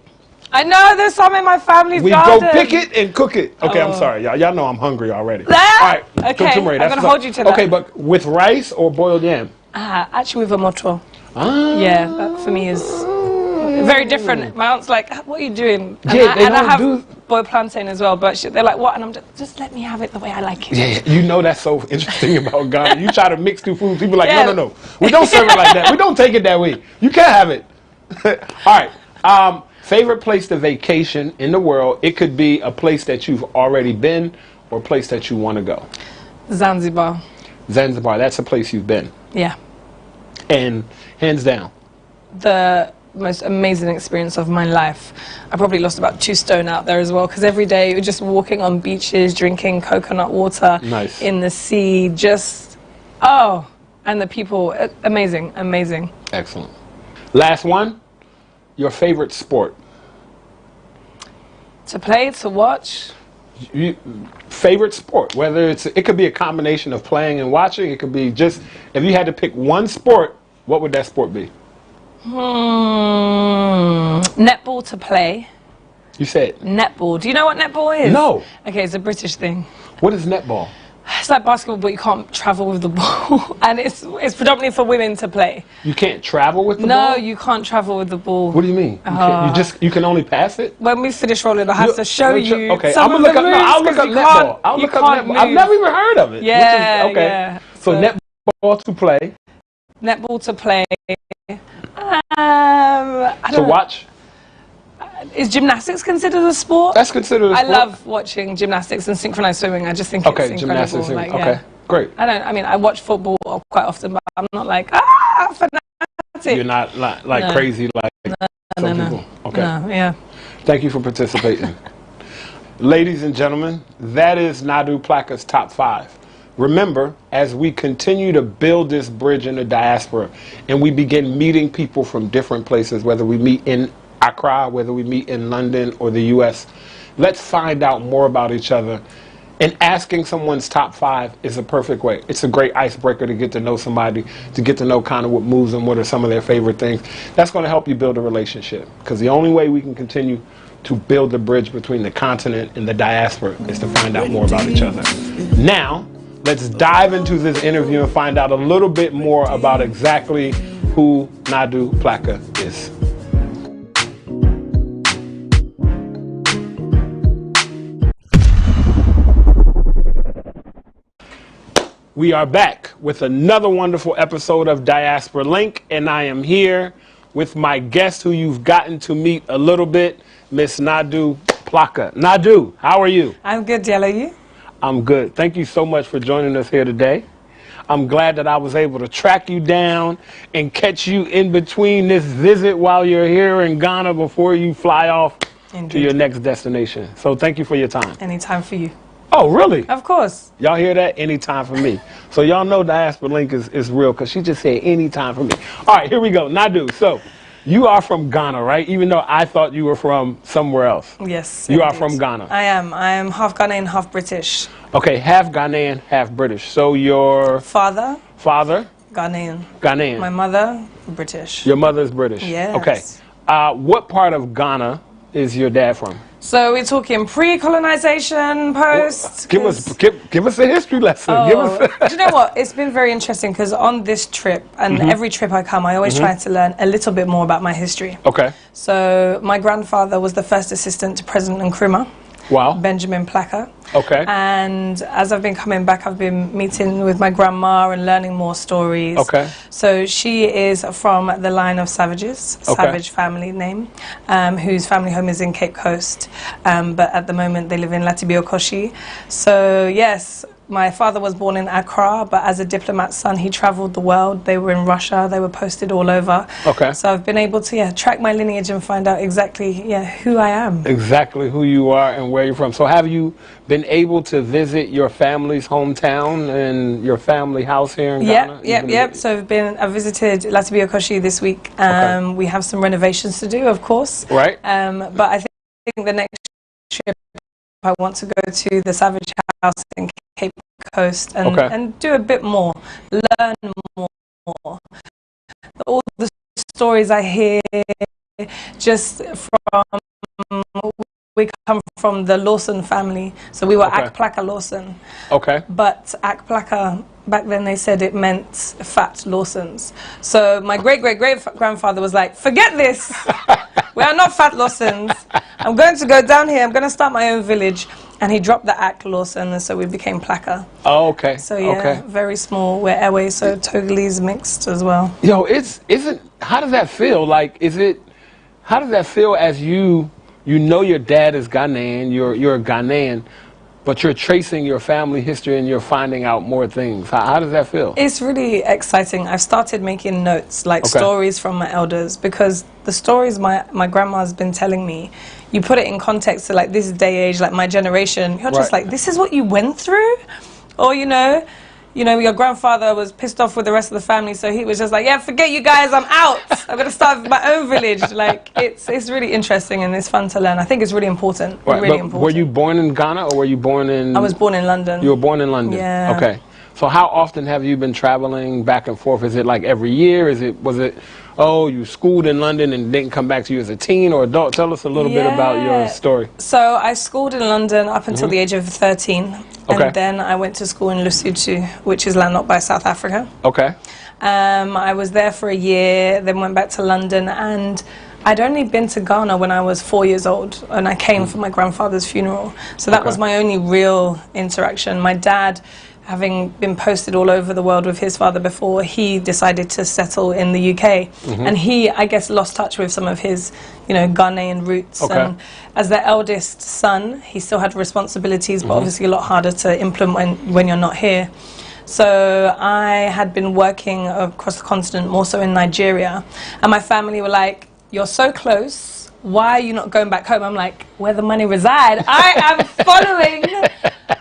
I know there's some in my family's garden. We go pick it and cook it. Okay, I'm sorry. Y'all know I'm hungry already. All right. Okay, I'm going to hold you to that. Okay, but with rice or boiled yam? Actually with a moto. Yeah, that for me is very different. My aunt's like, what are you doing? And I have boiled plantain as well, but they're like, what? And I'm just let me have it the way I like it. Yeah, you know that's so interesting about Ghana. You try to mix two foods, people are like, no. We don't serve it like that. We don't take it that way. You can't have it. All right. Favorite place to vacation in the world. It could be a place that you've already been or a place that you want to go. Zanzibar. Zanzibar, that's a place you've been. Yeah. And hands down. The most amazing experience of my life. I probably lost about 2 stone out there as well, because every day you're just walking on beaches, drinking coconut water in the sea, and the people, amazing. Excellent. Last one. Your favorite sport? To play, to watch? Favorite sport, whether it could be a combination of playing and watching. It could be just, if you had to pick one sport, what would that sport be? Netball to play. You said? Netball. Do you know what netball is? No. Okay, it's a British thing. What is netball? It's like basketball, but you can't travel with the ball. And it's predominantly for women to play. You can't travel with the ball? No, you can't travel with the ball. What do you mean? You can only pass it? When we finish rolling, I have to show you. Okay, I'll look up netball. I've never even heard of it. Yeah, So netball. netball to play. Netball to play. To watch? Is gymnastics considered a sport? That's considered a sport. I love watching gymnastics and synchronized swimming. I just think it's incredible. Gymnastics. Like, okay, yeah. great. I watch football quite often, but I'm not like, fanatic. You're not like crazy like some people. Okay. No, yeah. Thank you for participating. Ladies and gentlemen, that is Nadu Plaka's top 5. Remember, as we continue to build this bridge in the diaspora and we begin meeting people from different places, whether we meet in Accra, whether we meet in London or the US, let's find out more about each other. And asking someone's top 5 is a perfect way. It's a great icebreaker to get to know somebody, to get to know kind of what moves them, what are some of their favorite things. That's going to help you build a relationship, because the only way we can continue to build the bridge between the continent and the diaspora is to find out more about each other. Now, let's dive into this interview and find out a little bit more about exactly who Nadu Plaka is. We are back with another wonderful episode of Diaspora Link, and I am here with my guest who you've gotten to meet a little bit, Miss Nadu Plaka. Nadu, how are you? I'm good, Diallo. You? I'm good. Thank you so much for joining us here today. I'm glad that I was able to track you down and catch you in between this visit while you're here in Ghana before you fly off to your next destination. So thank you for your time. Anytime for you. Oh, really? Of course. Y'all hear that? Anytime for me. So y'all know Diaspora Link is real, because she just said anytime for me. All right, here we go. Nadu, so you are from Ghana, right? Even though I thought you were from somewhere else. Yes. You are from Ghana. I am. I am half Ghanaian, half British. Okay, half Ghanaian, half British. So your father? Ghanaian. Ghanaian. My mother, British. Your mother is British? Yes. Okay. What part of Ghana is your dad from? So we're talking pre-colonization, post. Give us a history lesson. Do you know what? It's been very interesting, because on this trip and every trip I come, I always try to learn a little bit more about my history. Okay. So my grandfather was the first assistant to President Nkrumah. Wow. Benjamin Plaka. Okay. And as I've been coming back, I've been meeting with my grandma and learning more stories. Okay. So she is from the line of Savages, Savage family name, whose family home is in Cape Coast. But at the moment they live in Latibiokoshi. So yes, my father was born in Accra, but as a diplomat's son, he traveled the world. They were in Russia. They were posted all over. Okay. So I've been able to track my lineage and find out exactly who I am. Exactly who you are and where you're from. So have you been able to visit your family's hometown and your family house here in Ghana? Yep. So I visited Latibiokoshi this week. We have some renovations to do, of course. Right. But I think the next trip I want to go to the Savage House in Cape Coast and do a bit more, learn more. All the stories I hear, just we come from the Lawson family, so we were Akplaka Lawson. Okay. But Akplaka, back then they said it meant fat Lawsons. So my great-great-great-grandfather was like, forget this, we are not fat Lawsons. I'm going to go down here, I'm going to start my own village. And he dropped the Ak Lawson, and so we became Plaka. Oh, okay. So very small. We're airways, so Togolese mixed as well. Yo, how does that feel? Like, how does that feel as you know your dad is Ghanaian, you're a Ghanaian, but you're tracing your family history and you're finding out more things. How does that feel? It's really exciting. I've started making notes, like stories from my elders, because the stories my grandma's been telling me, you put it in context to like this day age, like my generation, you're just like, this is what you went through? Or, you know, your grandfather was pissed off with the rest of the family, so he was just like, yeah, forget you guys, I'm out. I'm going to start my own village. Like, it's really interesting and it's fun to learn. I think it's really important. Right. Really important. Were you born in Ghana or were you born in... I was born in London. You were born in London? Yeah. Okay. So how often have you been traveling back and forth? Is it like every year? Was it, you schooled in London and didn't come back to you as a teen or adult? Tell us a little bit about your story. So I schooled in London up until the age of 13. And then I went to school in Lesotho, which is landlocked by South Africa. Okay. I was there for a year, then went back to London, and I'd only been to Ghana when I was 4 years old, and I came for my grandfather's funeral. So that was my only real interaction. My dad having been posted all over the world with his father before, he decided to settle in the UK. And he, I guess, lost touch with some of his, Ghanaian roots. And as the eldest son, he still had responsibilities, but obviously a lot harder to implement when you're not here. So I had been working across the continent, more so in Nigeria, and my family were like, "You're so close, why are you not going back home?" I'm like, "Where the money reside, I am following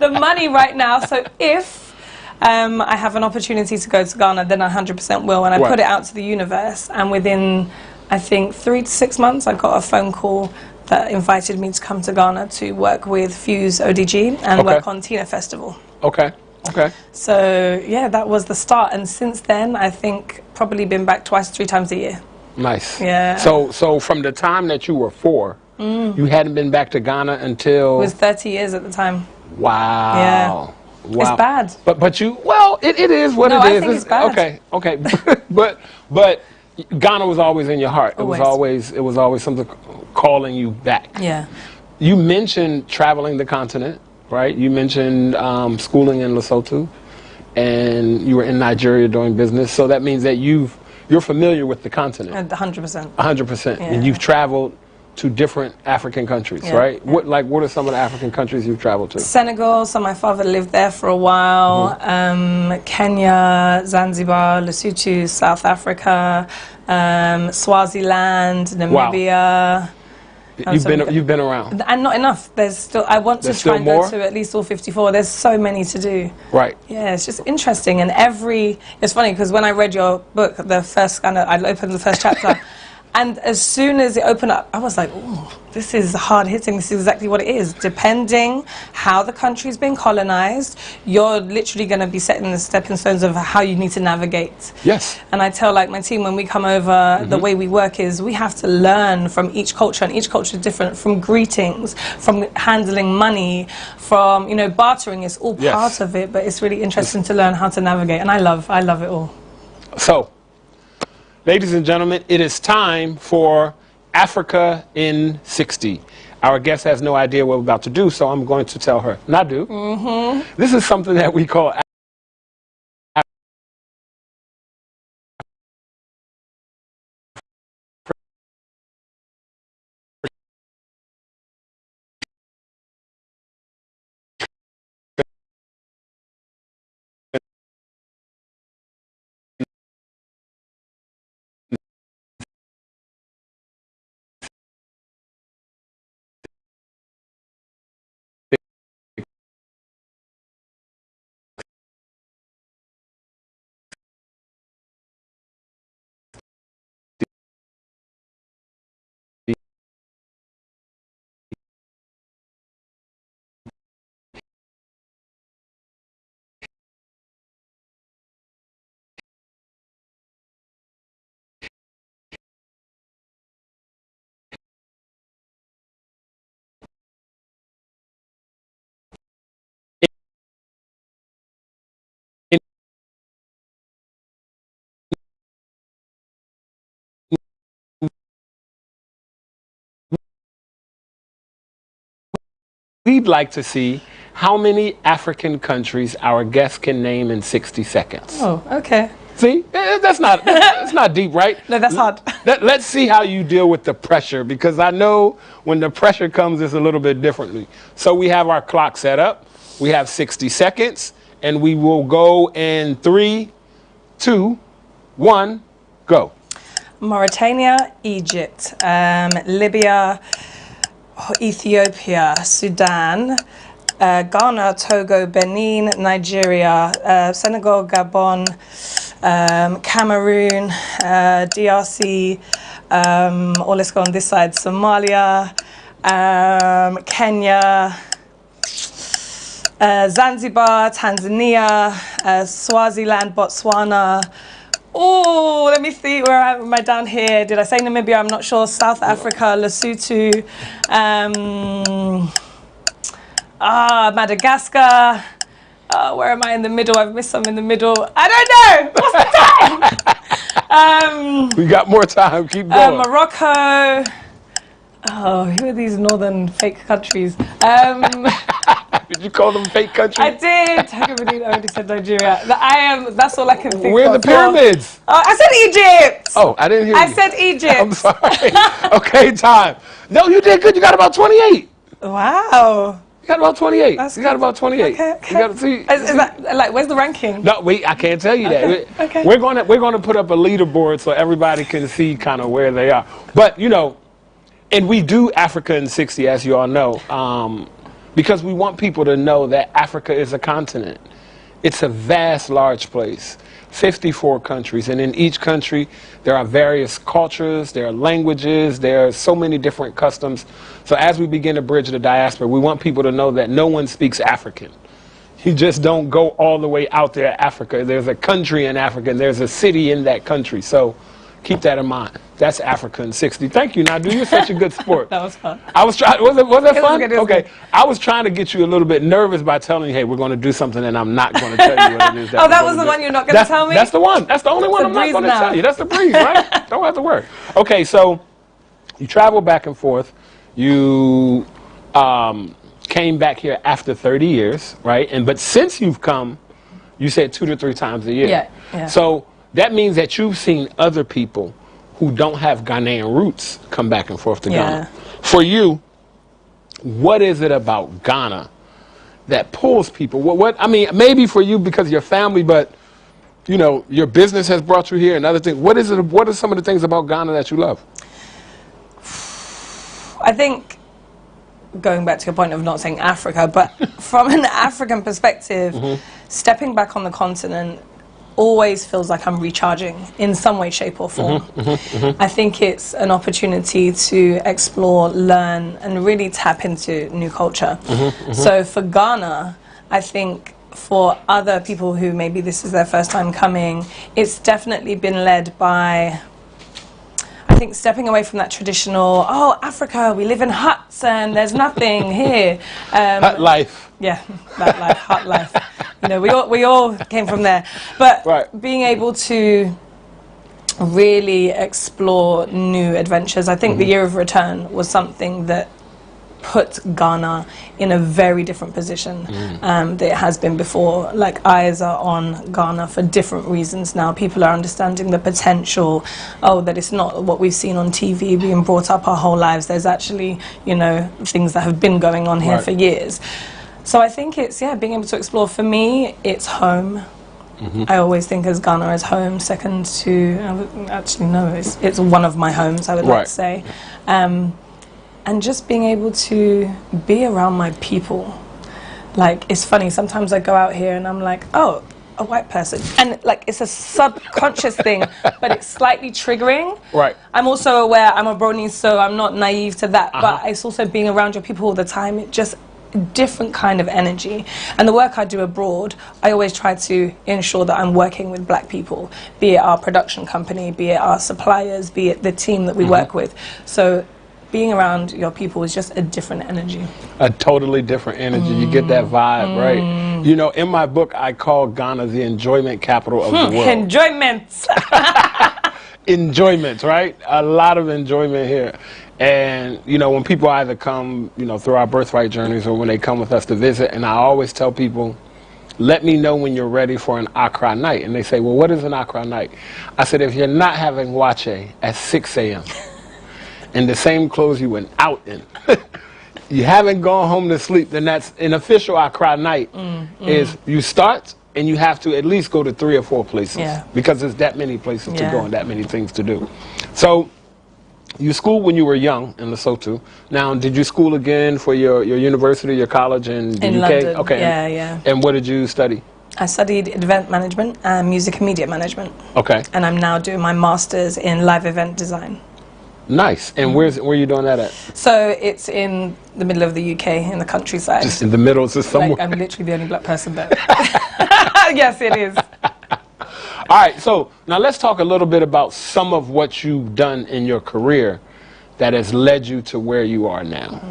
the money right now. So if I have an opportunity to go to Ghana, then I 100% will." And I put it out to the universe, and within, I think, 3 to 6 months, I got a phone call that invited me to come to Ghana to work with Fuse ODG and work on Tina Festival. Okay. So yeah, that was the start, and since then I think probably been back 2 to 3 times a year. Nice. Yeah. So from the time that you were 4, you hadn't been back to Ghana until... It was 30 years at the time. Wow. Yeah. Wow. It's bad. But you, well, it is what it is. I think it's bad. Okay. but Ghana was always in your heart. Always. It was always something calling you back. Yeah. You mentioned traveling the continent, right? You mentioned schooling in Lesotho, and you were in Nigeria doing business. So that means that you're familiar with the continent. 100%. 100%. Yeah. And you've traveled to different African countries, right? Yeah. What are some of the African countries you've traveled to? Senegal, so my father lived there for a while. Kenya, Zanzibar, Lesotho, South Africa, Swaziland, Namibia. Wow. You've been around. And not enough. There's still, I want to try and go to at least all 54. There's so many to do. Right. Yeah, it's just interesting. And it's funny because when I read your book, the first I opened the first chapter, and as soon as it opened up, I was like, oh, this is hard hitting. This is exactly what it is. Depending how the country's been colonized, you're literally going to be setting the stepping stones of how you need to navigate. Yes. And I tell my team when we come over, the way we work is we have to learn from each culture, and each culture is different, from greetings, from handling money, from, bartering. It's all part of it, but it's really interesting to learn how to navigate, and I love it all. So, ladies and gentlemen, it is time for Africa in 60. Our guest has no idea what we're about to do, so I'm going to tell her. Nadu, this is something that we call we'd like to see how many African countries our guest can name in 60 seconds. Oh, okay. See, that's not deep, right? No, that's hard. Let's see how you deal with the pressure, because I know when the pressure comes, it's a little bit differently. So we have our clock set up. We have 60 seconds, and we will go in 3, 2, 1, go. Mauritania, Egypt, Libya, Ethiopia, Sudan, Ghana, Togo, Benin, Nigeria, Senegal, Gabon, Cameroon, DRC, let's go on this side, Somalia, Kenya, Zanzibar, Tanzania, Swaziland, Botswana. Oh, let me see, where am I down here? Did I say Namibia? I'm not sure. South Africa, Lesotho, Madagascar. Where am I in the middle? I've missed some in the middle. I don't know. What's the time? We got more time. Keep going. Morocco. Oh, who are these northern fake countries? Did you call them fake countries? I did. How come I already said Nigeria? That's all I can think Where are of. the pyramids? Oh, I said Egypt. Oh, I didn't hear you. I said Egypt. I'm sorry. Okay, time. No, you did good. You got about 28. Wow. You got about 28. That's you got about 28. Okay, okay. You got to see. Is that, like, where's the ranking? No, wait, I can't tell you that. Okay. We're gonna put up a leaderboard so everybody can see kind of where they are. But you know, and we do Africa in 60, as you all know, because we want people to know that Africa is a continent. It's a vast, large place. 54 countries, and in each country there are various cultures, there are languages, there are so many different customs. So as we begin to bridge the diaspora, we want people to know that no one speaks African. You just don't go all the way out there to Africa. There's a country in Africa, and there's a city in that country. So keep that in mind. That's Africa in 60. Thank you, Nadu. You're such a good sport. That was fun. I was trying. Was that fun? Good, okay. I was trying to get you a little bit nervous by telling you, hey, we're going to do something, and I'm not going to tell you what it is. That was the one you're not going to tell me? That's the one. That's the only one I'm not going to tell you. That's the breeze, right? Don't have to worry. Okay, so you travel back and forth. You came back here after 30 years, right? But since you've come, you said 2 to 3 times a year. Yeah. So that means that you've seen other people who don't have Ghanaian roots come back and forth to Ghana. For you, what is it about Ghana that pulls people? What I mean, maybe for you because of your family, but you know, your business has brought you here and other things. What is it? What are some of the things about Ghana that you love? I think, going back to your point of not saying Africa, but from an African perspective, stepping back on the continent always feels like I'm recharging in some way, shape or form. I think it's an opportunity to explore, learn, and really tap into new culture. So for Ghana, I think for other people who maybe this is their first time coming, it's definitely been led by, I think, stepping away from that traditional, oh, Africa, we live in huts and there's nothing here. Hut life. Yeah, that life, hut life. You know, we all came from there. But being able to really explore new adventures, I think the Year of Return was something that put Ghana in a very different position that it has been before. Like, eyes are on Ghana for different reasons now. People are understanding the potential, that it's not what we've seen on TV being brought up our whole lives. There's actually, you know, things that have been going on here for years. So I think it's, being able to explore. For me, it's home. I always think as Ghana as home, second to, actually no, it's one of my homes, I would like to say. And just being able to be around my people. Like, it's funny, sometimes I go out here and I'm like, oh, a white person. And like, it's a subconscious thing, but it's slightly triggering. I'm also aware I'm a brony, so I'm not naive to that. But it's also being around your people all the time. It just, different kind of energy. And the work I do abroad, I always try to ensure that I'm working with black people, be it our production company, be it our suppliers, be it the team that we work with. So being around your people is just a different energy. A totally different energy. You get that vibe, right? You know, in my book, I call Ghana the enjoyment capital of the world. Enjoyment. Enjoyment, right? A lot of enjoyment here. And, you know, when people either come, you know, through our birthright journeys or when they come with us to visit, and I always tell people, let me know when you're ready for an Accra night. And they say, well, what is an Accra night? I said, if you're not having wache at 6 a.m. in the same clothes you went out in, you haven't gone home to sleep, then that's an official Accra night. Is you start and you have to at least go to 3 or 4 places because there's that many places to go and that many things to do. So you schooled when you were young in Lesotho. Now, did you school again for your university, your college in the UK? London. Okay. Yeah. And what did you study? I studied event management and music and media management. Okay. And I'm now doing my master's in live event design. Nice. And where are you doing that at? So it's in the middle of the UK, in the countryside. Just in the middle, so somewhere. Like, I'm literally the only black person there. Yes, it is. All right, so now let's talk a little bit about some of what you've done in your career that has led you to where you are now.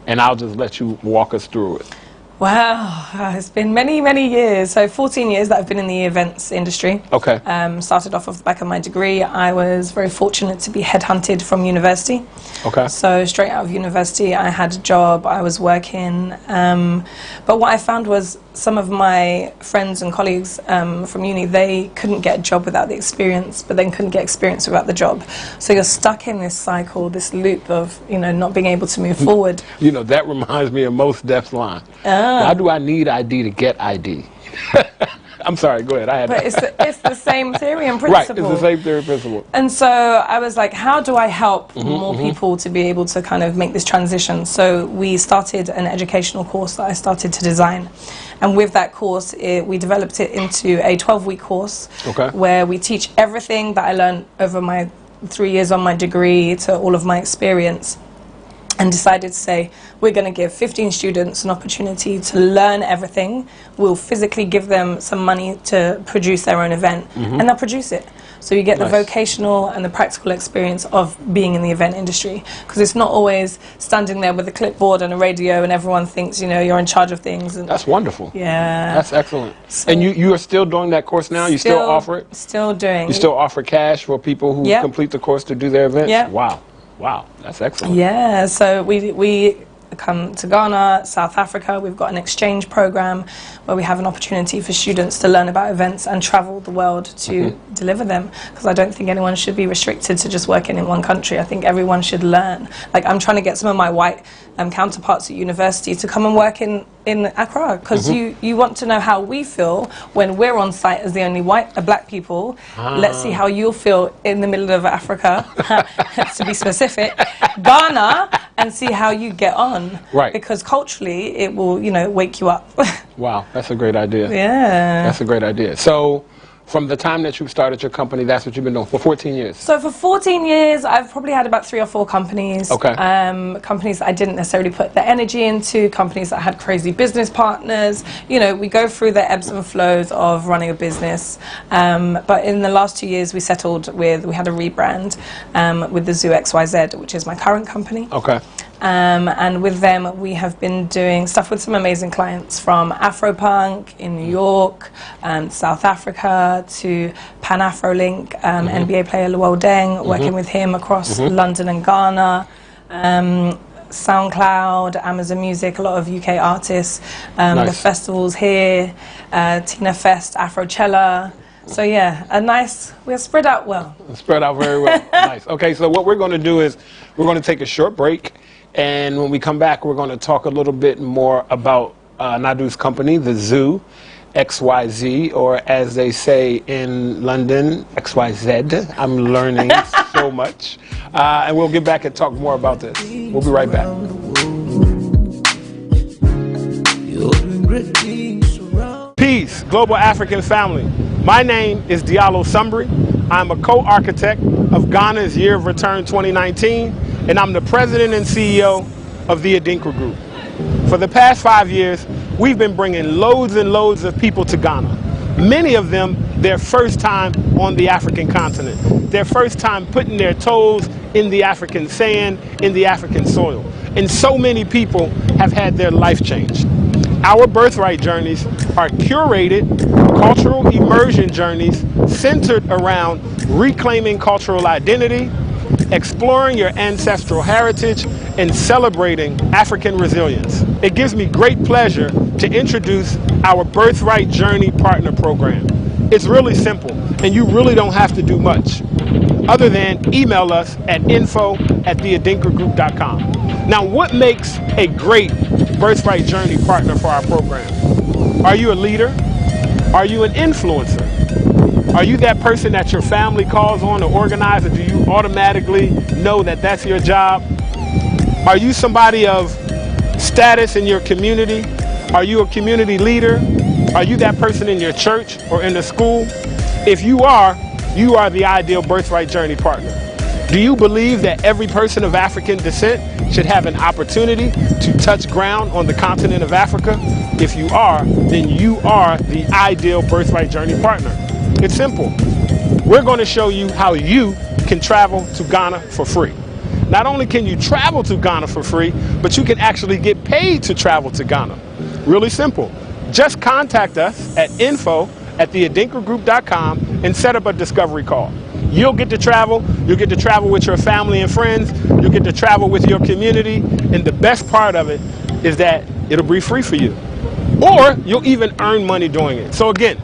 And I'll just let you walk us through it. Well, it's been many, many years. So 14 years that I've been in the events industry. Okay. Started off the back of my degree. I was very fortunate to be headhunted from university. Okay. So straight out of university, I had a job, I was working. But what I found was some of my friends and colleagues from uni, they couldn't get a job without the experience, but then couldn't get experience without the job. So you're stuck in this cycle, this loop of, not being able to move forward. That reminds me of Most Def's line. Why do I need ID to get ID? I'm sorry, go ahead. But it's the same theory and principle. Right, it's the same theory and principle. And so I was like, how do I help more people to be able to kind of make this transition? So we started an educational course that I started to design. And with that course, we developed it into a 12-week course where we teach everything that I learned over my 3 years on my degree to all of my experience. And decided to say, we're going to give 15 students an opportunity to learn everything. We'll physically give them some money to produce their own event, and they'll produce it. So you get the vocational and the practical experience of being in the event industry. Because it's not always standing there with a clipboard and a radio and everyone thinks, you're in charge of things. And that's wonderful. Yeah. That's excellent. So and you are still doing that course now? You still offer it? Still doing. You still offer cash for people who complete the course to do their events? Yeah. Wow, that's excellent. Yeah, so we come to Ghana, South Africa. We've got an exchange program where we have an opportunity for students to learn about events and travel the world to deliver them. Because I don't think anyone should be restricted to just working in one country. I think everyone should learn. Like, I'm trying to get some of my white counterparts at university to come and work in Accra, because you want to know how we feel when we're on site as the only black people. Let's see how you'll feel in the middle of Africa, to be specific, Ghana, and see how you get on. Right. Because culturally, it will, wake you up. Wow, that's a great idea. Yeah. That's a great idea. So, from the time that you started your company, that's what you've been doing for 14 years? So for 14 years, I've probably had about 3 or 4 companies. Okay. Companies that I didn't necessarily put the energy into, companies that had crazy business partners. We go through the ebbs and flows of running a business. But in the last 2 years, we had a rebrand with the Zoo XYZ, which is my current company. Okay. And with them, we have been doing stuff with some amazing clients, from Afropunk in New York, South Africa, to Pan Afro Link, NBA player Luol Deng, working with him across London and Ghana. SoundCloud, Amazon Music, a lot of UK artists, the festivals here, Tina Fest, Afrochella. So yeah, we're spread out well. Spread out very well. Nice. Okay, so what we're going to do is we're going to take a short break. And when we come back, we're going to talk a little bit more about Nadu's company, the Zoo XYZ, or as they say in London, XYZ. I'm learning so much. And we'll get back and talk more about this. We'll be right back. Peace, global African family. My name is Diallo Usambi. I'm a co-architect of Ghana's Year of Return 2019. And I'm the president and CEO of the Adinkra Group. For the past 5 years, we've been bringing loads and loads of people to Ghana. Many of them, their first time on the African continent. Their first time putting their toes in the African sand, in the African soil. And so many people have had their life changed. Our birthright journeys are curated cultural immersion journeys centered around reclaiming cultural identity, exploring your ancestral heritage, and celebrating African resilience. It gives me great pleasure to introduce our Birthright Journey Partner Program. It's really simple, and you really don't have to do much, other than email us at info@theadinkragroup.com. Now, what makes a great Birthright Journey partner for our program? Are you a leader? Are you an influencer? Are you that person that your family calls on to organize, or do you automatically know that that's your job? Are you somebody of status in your community? Are you a community leader? Are you that person in your church or in the school? If you are the ideal Birthright Journey partner. Do you believe that every person of African descent should have an opportunity to touch ground on the continent of Africa? If you are, then you are the ideal Birthright Journey partner. It's simple. We're going to show you how you can travel to Ghana for free. Not only can you travel to Ghana for free, but you can actually get paid to travel to Ghana. Really simple. Just contact us at info@theadinkagroup.com and set up a discovery call. You'll get to travel. You'll get to travel with your family and friends. You'll get to travel with your community. And the best part of it is that it'll be free for you. Or you'll even earn money doing it. So again,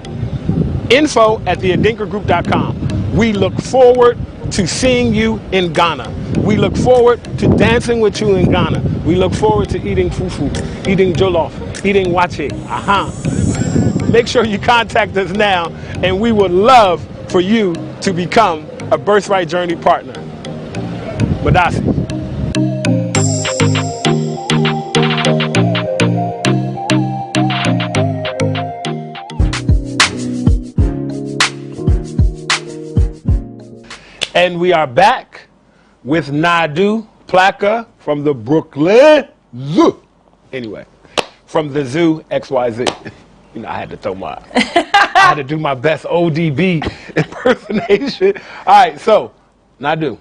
info@theadinkagroup.com. We look forward to seeing you in Ghana. We look forward to dancing with you in Ghana. We look forward to eating fufu, eating jollof, eating wache. Make sure you contact us now, and we would love for you to become a Birthright Journey partner. Madasi. And we are back with Nadu Plaka from the Brooklyn Zoo. Anyway, from the Zoo XYZ. You know, I had to I had to do my best ODB impersonation. All right, so Nadu,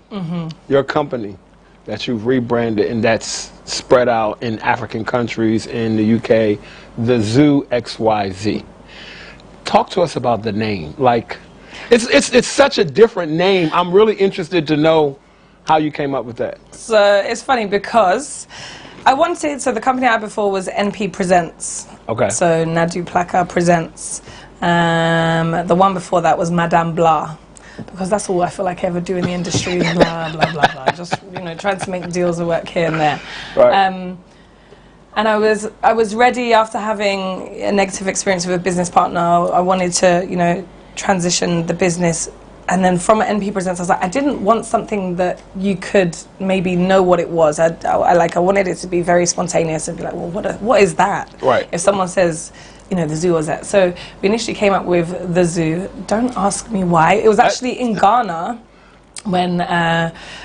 your company that you've rebranded and that's spread out in African countries, in the UK, the Zoo XYZ. Talk to us about the name. Like, it's such a different name. I'm really interested to know how you came up with that. So it's funny because I wanted, so the company I had before was NP Presents. Okay. So Nadu Plaka Presents. The one before that was Madame Blah, because that's all I feel like I ever do in the industry. Blah, blah, blah, blah. Just, you know, trying to make deals work here and there. Right. And I was ready after having a negative experience with a business partner. I wanted to, you know, transition the business. And then from NP Presents, I was like, I didn't want something that you could maybe know what it was. I wanted it to be very spontaneous and be like, well, what is that? Right. If someone says, you know, the zoo was that. So we initially came up with the zoo. Don't ask me why. It was actually in Ghana when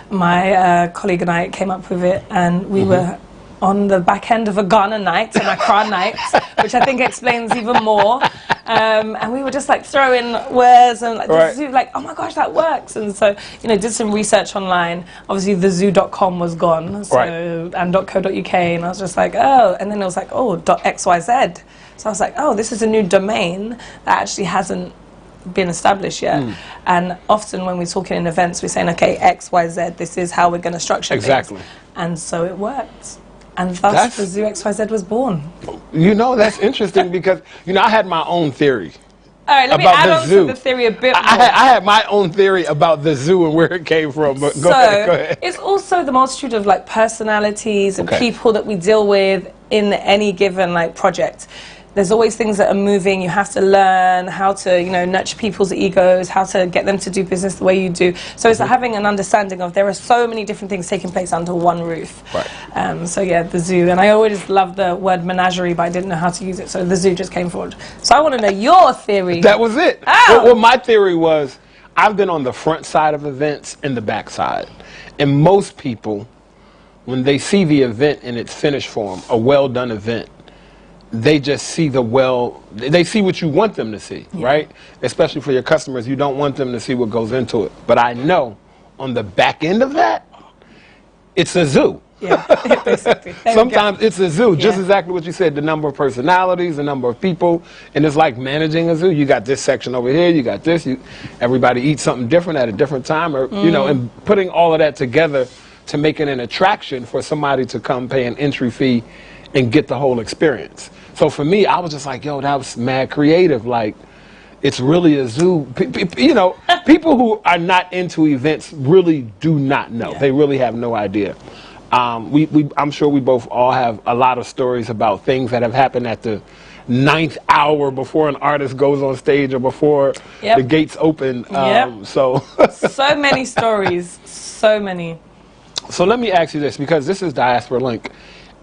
my colleague and I came up with it, and we were on the back end of a Ghana night, an Accra night, which I think explains even more. And we were just like throwing words and like the zoo, like, oh my gosh, that works. And so, you know, did some research online. Obviously, thezoo.com was gone, so and .co.uk, and I was just like, oh. And then it was like, oh, .xyz. So I was like, oh, this is a new domain that actually hasn't been established yet. And often when we're talking in events, we're saying, okay, XYZ, this is how we're going to structure things. And so it worked. And thus the Zoo XYZ was born. You know, that's interesting because, you know, I had my own theory. All right, let me add on to the theory a bit more. I had my own theory about the zoo and where it came from. But go ahead. It's also the multitude of like personalities and people that we deal with in any given like project. There's always things that are moving. You have to learn how to, you know, nurture people's egos, how to get them to do business the way you do. So it's having an understanding of there are so many different things taking place under one roof. Right. So yeah, the zoo. And I always loved the word menagerie, but I didn't know how to use it. So the zoo just came forward. So I want to know your theory. That was it. Oh. Well, my theory was I've been on the front side of events and the back side. And most people, when they see the event in its finished form, a well-done event, they just see they see what you want them to see, right? Especially for your customers, you don't want them to see what goes into it. But I know on the back end of that, it's a zoo. Yeah, basically. Sometimes it's a zoo, just exactly what you said, the number of personalities, the number of people, and it's like managing a zoo. You got this section over here, you got this, everybody eats something different at a different time, or you know, and putting all of that together to make it an attraction for somebody to come pay an entry fee and get the whole experience. So for me, I was just like, yo, that was mad creative. Like, it's really a zoo. You know, people who are not into events really do not know. They really have no idea. I'm sure we both all have a lot of stories about things that have happened at the 9th hour before an artist goes on stage or before the gates open. So many stories, so many. So let me ask you this, because this is Diaspora Link,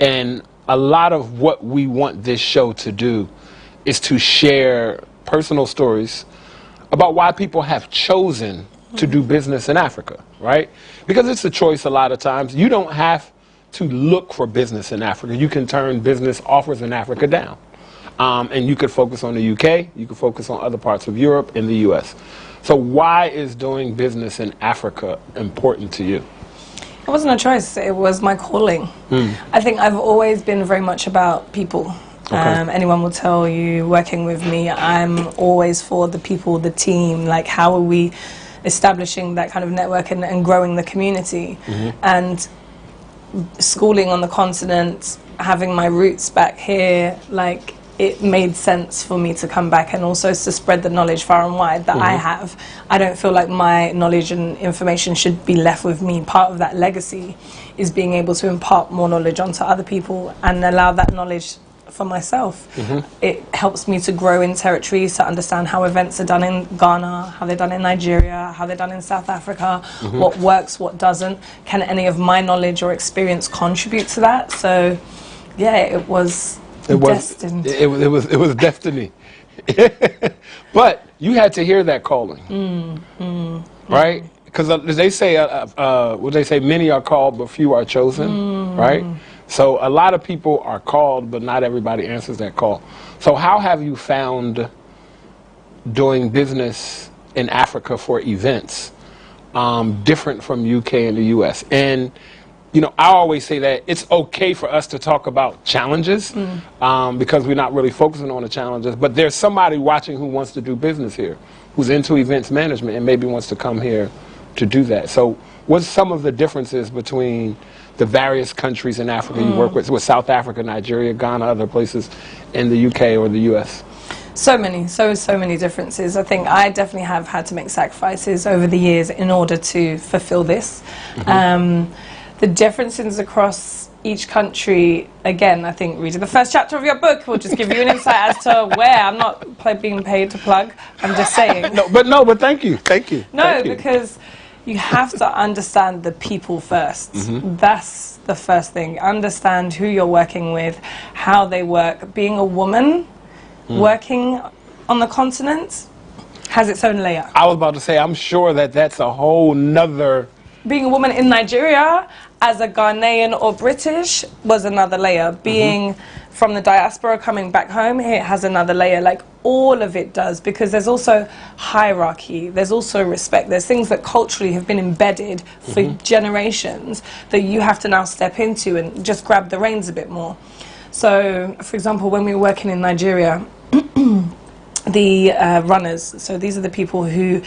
and a lot of what we want this show to do is to share personal stories about why people have chosen to do business in Africa, right? Because it's a choice a lot of times. You don't have to look for business in Africa. You can turn business offers in Africa down. And you could focus on the UK, you could focus on other parts of Europe and the US. So why is doing business in Africa important to you? It wasn't a choice, it was my calling. I think I've always been very much about people. Okay. Anyone will tell you, working with me, I'm always for the people, the team, like how are we establishing that kind of network and growing the community. And schooling on the continent, having my roots back here, like it made sense for me to come back and also to spread the knowledge far and wide that I have. I don't feel like my knowledge and information should be left with me. Part of that legacy is being able to impart more knowledge onto other people and allow that knowledge for myself. It helps me to grow in territories, to understand how events are done in Ghana, how they're done in Nigeria, how they're done in South Africa, what works, what doesn't. Can any of my knowledge or experience contribute to that? So yeah, it was destined. It was destiny. But you had to hear that calling, right? Because they say, what they say, many are called, but few are chosen, right? So a lot of people are called, but not everybody answers that call. So how have you found doing business in Africa for events different from UK and the US? And you know, I always say that it's okay for us to talk about challenges because we're not really focusing on the challenges, but there's somebody watching who wants to do business here, who's into events management and maybe wants to come here to do that. So what's some of the differences between the various countries in Africa you work with South Africa, Nigeria, Ghana, other places in the UK or the US? So many differences. I think I definitely have had to make sacrifices over the years in order to fulfill this. The differences across each country, again, I think reading the first chapter of your book will just give you an insight as to where. I'm not being paid to plug, I'm just saying. But thank you. Because you have to understand the people first. That's the first thing. Understand who you're working with, how they work. Being a woman working on the continent has its own layer. I was about to say, I'm sure that's a whole nother... Being a woman in Nigeria as a Ghanaian or British was another layer. Being from the diaspora coming back home, it has another layer. Like all of it does, because there's also hierarchy, there's also respect, there's things that culturally have been embedded for generations that you have to now step into and just grab the reins a bit more. So, for example, when we were working in Nigeria, the runners, so these are the people who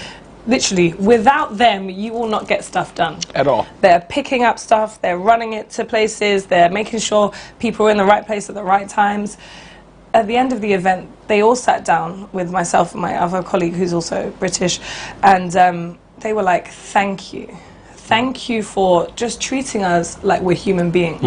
literally, without them, you will not get stuff done. At all. They're picking up stuff, they're running it to places, they're making sure people are in the right place at the right times. At the end of the event, they all sat down with myself and my other colleague who's also British, and they were like, thank you. Thank you for just treating us like we're human beings.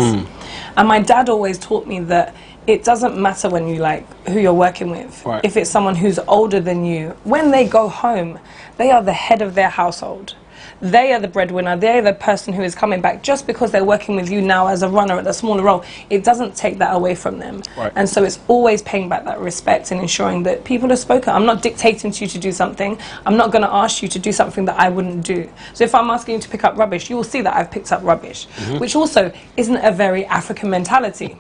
And my dad always taught me that it doesn't matter when you who you're working with. Right. If it's someone who's older than you, when they go home, they are the head of their household. They are the breadwinner. They're the person who is coming back. Just because they're working with you now as a runner at a smaller role, it doesn't take that away from them. Right. And so it's always paying back that respect and ensuring that people are spoken. I'm not dictating to you to do something. I'm not going to ask you to do something that I wouldn't do. So if I'm asking you to pick up rubbish, you will see that I've picked up rubbish, which also isn't a very African mentality.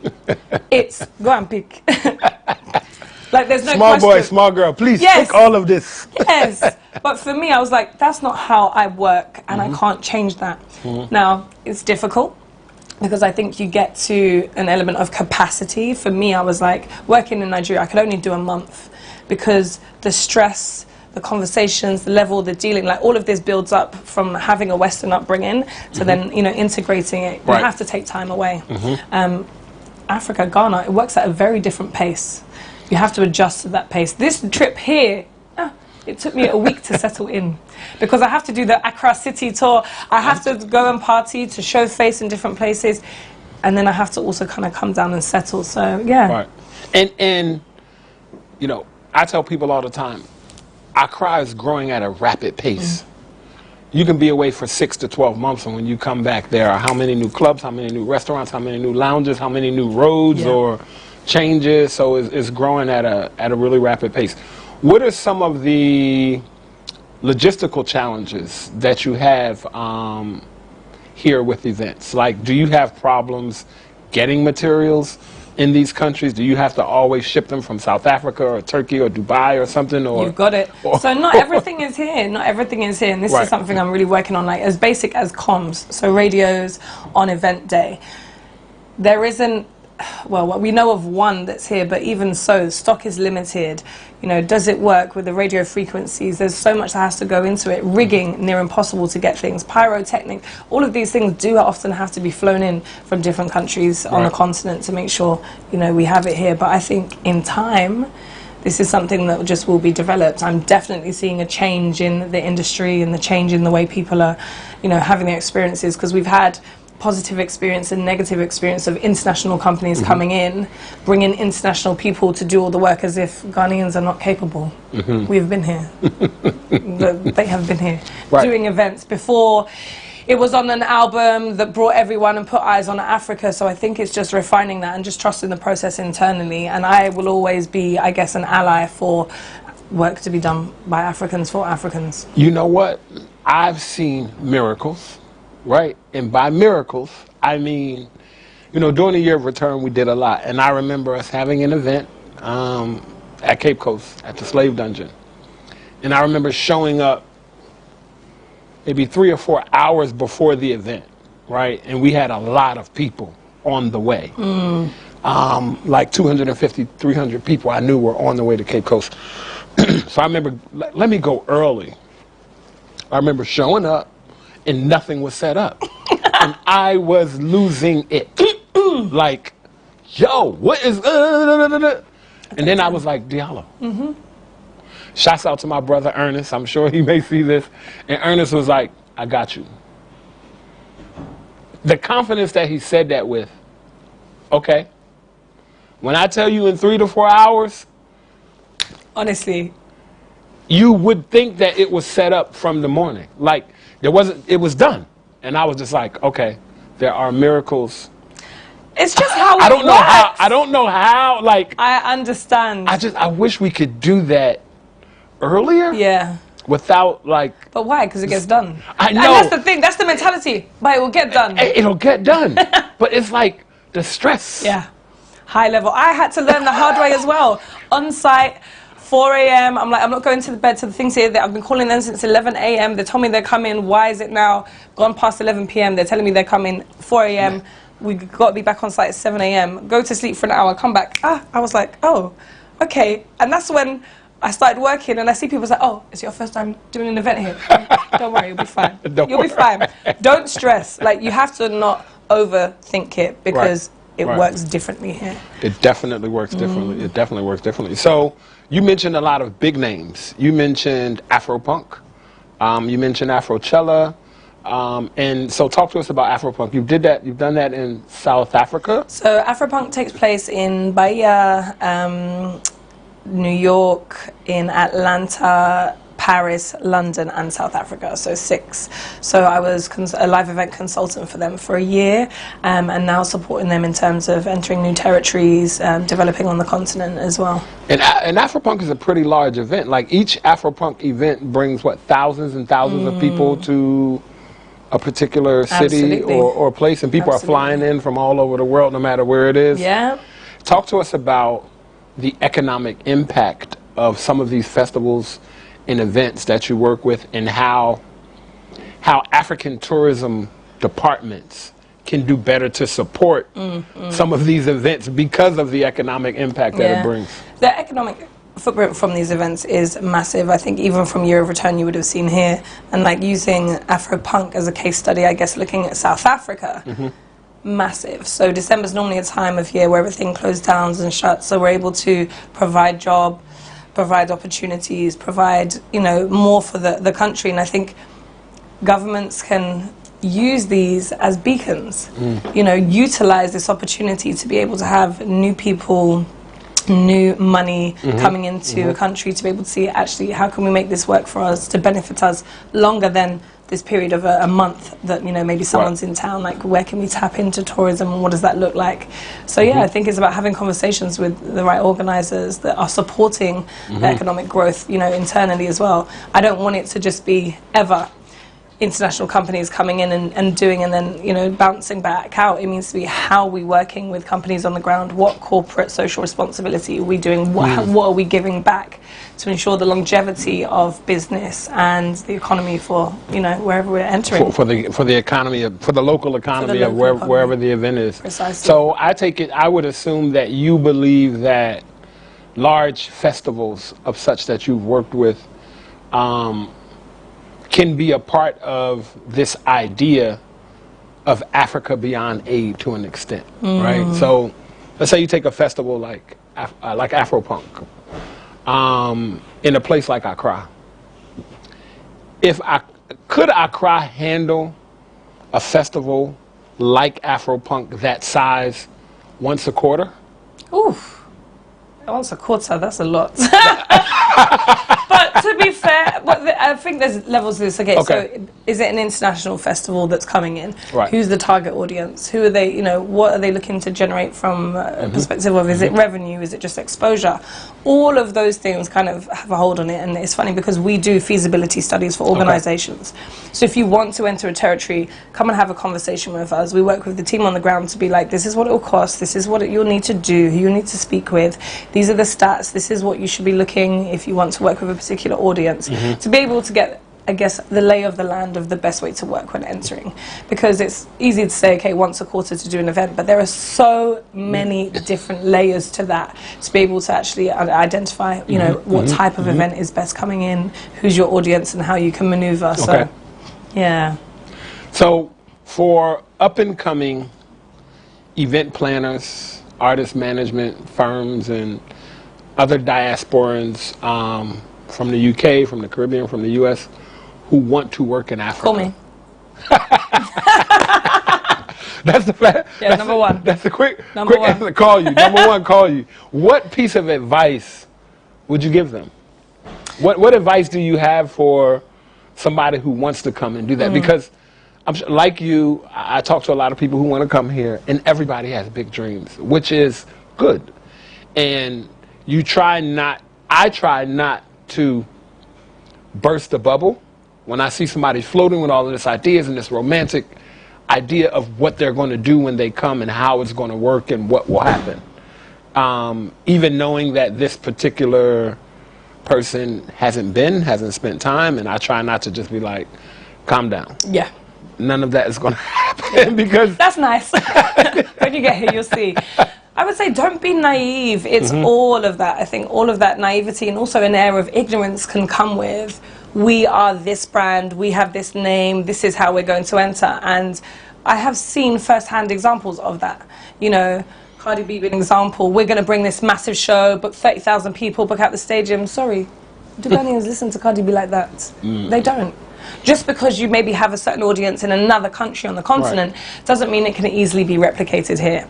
It's go and pick. Like there's no small question. boy, small girl, please pick all of this. Yes, but for me, I was like, that's not how I work, and I can't change that. Now, it's difficult, because I think you get to an element of capacity. For me, I was like, working in Nigeria, I could only do a month, because the stress, the conversations, the level, the dealing, like all of this builds up from having a Western upbringing to then, you know, integrating it. You have to take time away. Africa, Ghana, it works at a very different pace. You have to adjust to that pace. This trip here, it took me a week to settle in, because I have to do the Accra city tour. I have to go and party, to show face in different places, and then I have to also kind of come down and settle. So yeah. Right. And you know, I tell people all the time, Accra is growing at a rapid pace. You can be away for 6 to 12 months, and when you come back, there are how many new clubs, how many new restaurants, how many new lounges, how many new roads or changes. So it's growing at a really rapid pace. What are some of the logistical challenges that you have here with events? Like, do you have problems getting materials in these countries? Do you have to always ship them from South Africa or Turkey or Dubai or something? Or you've got it. So not everything is here. Not everything is here, and this is something I'm really working on. Like as basic as comms, so radios on event day. There isn't well, we know of one that's here, but even so, stock is limited. You know, does it work with the radio frequencies? There's so much that has to go into it. Rigging, near impossible to get things. Pyrotechnic, all of these things do often have to be flown in from different countries on the continent to make sure, you know, we have it here. But I think in time, this is something that just will be developed. I'm definitely seeing a change in the industry and the change in the way people are, you know, having their experiences, because we've had positive experience and negative experience of international companies coming in, bringing international people to do all the work as if Ghanaians are not capable. We've been here. They have been here doing events before. It was on an album that brought everyone and put eyes on Africa, so I think it's just refining that and just trusting the process internally. And I will always be, I guess, an ally for work to be done by Africans for Africans. You know what? I've seen miracles, right? And by miracles, I mean, you know, during the year of return, we did a lot. And I remember us having an event at Cape Coast, at the Slave Dungeon. And I remember showing up maybe 3 or 4 hours before the event, right? And we had a lot of people on the way. Like 250, 300 people I knew were on the way to Cape Coast. So I remember, let me go early. I remember showing up and nothing was set up. And I was losing it. Like, yo, what is... And then I was like, Diallo. Shouts out to my brother Ernest. I'm sure he may see this. And Ernest was like, I got you. The confidence that he said that with, okay, when I tell you in 3 to 4 hours, honestly, you would think that it was set up from the morning. Like, there wasn't, it was done. And I was just like, okay, there are miracles. It's just how I don't know how, I don't know how, like. I understand. I wish we could do that earlier. Yeah. Without, like. But why? Because it gets done. I know. And that's the thing. That's the mentality. But it will get done. It'll get done. But it's like the stress. Yeah. High level. I had to learn the hard way as well. On site, 4 a.m. I'm like, I'm not going to the bed. So the things here, I've been calling them since 11 a.m. They told me they're coming. Why is it now gone past 11 p.m.? They're telling me they're coming 4 a.m. We got to be back on site at 7 a.m. Go to sleep for an hour, come back. I was like, oh, okay. And that's when I started working and I see people say, oh, it's your first time doing an event here. Don't worry, you'll be fine. You'll be fine. Don't stress. Like, you have to not overthink it because it works differently here. It definitely works differently. It definitely works differently. So you mentioned a lot of big names. You mentioned Afropunk. You mentioned Afrochella. And so talk to us about Afropunk. You've done that in South Africa? So Afropunk takes place in Bahia, New York, in Atlanta, Paris, London, and South Africa, so 6. So I was a live event consultant for them for a year, and now supporting them in terms of entering new territories, developing on the continent as well. And Afropunk is a pretty large event. Like, each Afropunk event brings, what, thousands and thousands of people to a particular city or place, and people are flying in from all over the world, no matter where it is. Yeah. Talk to us about the economic impact of some of these festivals and events that you work with, and how African tourism departments can do better to support some of these events because of the economic impact that it brings. The economic footprint from these events is massive. I think even from Year of Return you would have seen here, and like using Afropunk as a case study, I guess looking at South Africa, massive. So December's normally a time of year where everything closed down and shuts, so we're able to provide job, provide opportunities, provide, you know, more for the country. And I think governments can use these as beacons, you know, utilize this opportunity to be able to have new people, new money coming into a country, to be able to see actually how can we make this work for us to benefit us longer than this period of a month that, you know, maybe someone's in town. Like, where can we tap into tourism and what does that look like? So yeah, I think it's about having conversations with the right organizers that are supporting the economic growth, you know, internally as well. I don't want it to just be ever international companies coming in and doing and then, you know, bouncing back out. It means to be how are we working with companies on the ground, what corporate social responsibility are we doing, what are we giving back to ensure the longevity of business and the economy for, you know, wherever we're entering. For the economy, for the local economy of wherever the event is. Precisely. So I take it, I would assume that you believe that large festivals of such that you've worked with can be a part of this idea of Africa beyond aid to an extent, right? So let's say you take a festival like Afropunk in a place like Accra. Could Accra handle a festival like Afropunk that size once a quarter? Oof. Once a quarter, that's a lot. But to be fair, I think there's levels to this. Okay, so is it an international festival that's coming in? Right. Who's the target audience? Who are they, you know, what are they looking to generate from a perspective of, is it revenue? Is it just exposure? All of those things kind of have a hold on it. And it's funny because we do feasibility studies for organizations. So if you want to enter a territory, come and have a conversation with us. We work with the team on the ground to be like, this is what it will cost. This is what you'll need to do, who you need to speak with. These are the stats. This is what you should be looking if you want to work with a particular audience. To be able to get, I guess, the lay of the land of the best way to work when entering. Because it's easy to say, okay, once a quarter to do an event, but there are so many different layers to that to be able to actually identify, you know, what type of event is best coming in, who's your audience, and how you can maneuver. So, yeah. So, for up-and-coming event planners, artist management firms, and other diasporans from the UK, from the Caribbean, from the US, who want to work in Africa. Call me. That's the fact. Yeah, that's number one. That's the quick Number one. answer. Call you. Number one, call you. What piece of advice would you give them? What advice do you have for somebody who wants to come and do that? Because I'm sure, like you, I talk to a lot of people who want to come here, and everybody has big dreams, which is good. And I try not to burst the bubble when I see somebody floating with all of this ideas and this romantic idea of what they're going to do when they come and how it's going to work and what will happen. Even knowing that this particular person hasn't spent time, and I try not to just be like, calm down. Yeah. None of that is going to happen because... That's nice. When you get here, you'll see. I would say don't be naive. It's all of that. I think all of that naivety and also an air of ignorance can come with, we are this brand, we have this name, this is how we're going to enter. And I have seen first-hand examples of that. You know, Cardi B being an example, we're going to bring this massive show, book 30,000 people, book out the stadium. Sorry, do Ghanaians listen to Cardi B like that? They don't. Just because you maybe have a certain audience in another country on the continent doesn't mean it can easily be replicated here.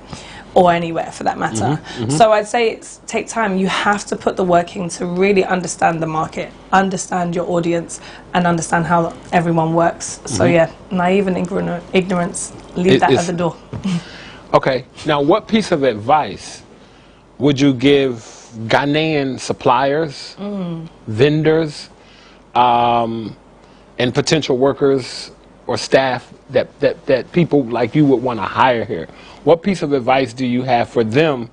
Or anywhere for that matter. So I'd say take time. You have to put the work in to really understand the market, understand your audience, and understand how everyone works. So yeah, naive and ignorance, leave that at the door. Okay, now what piece of advice would you give Ghanaian suppliers, vendors, and potential workers or staff that people like you would want to hire here? What piece of advice do you have for them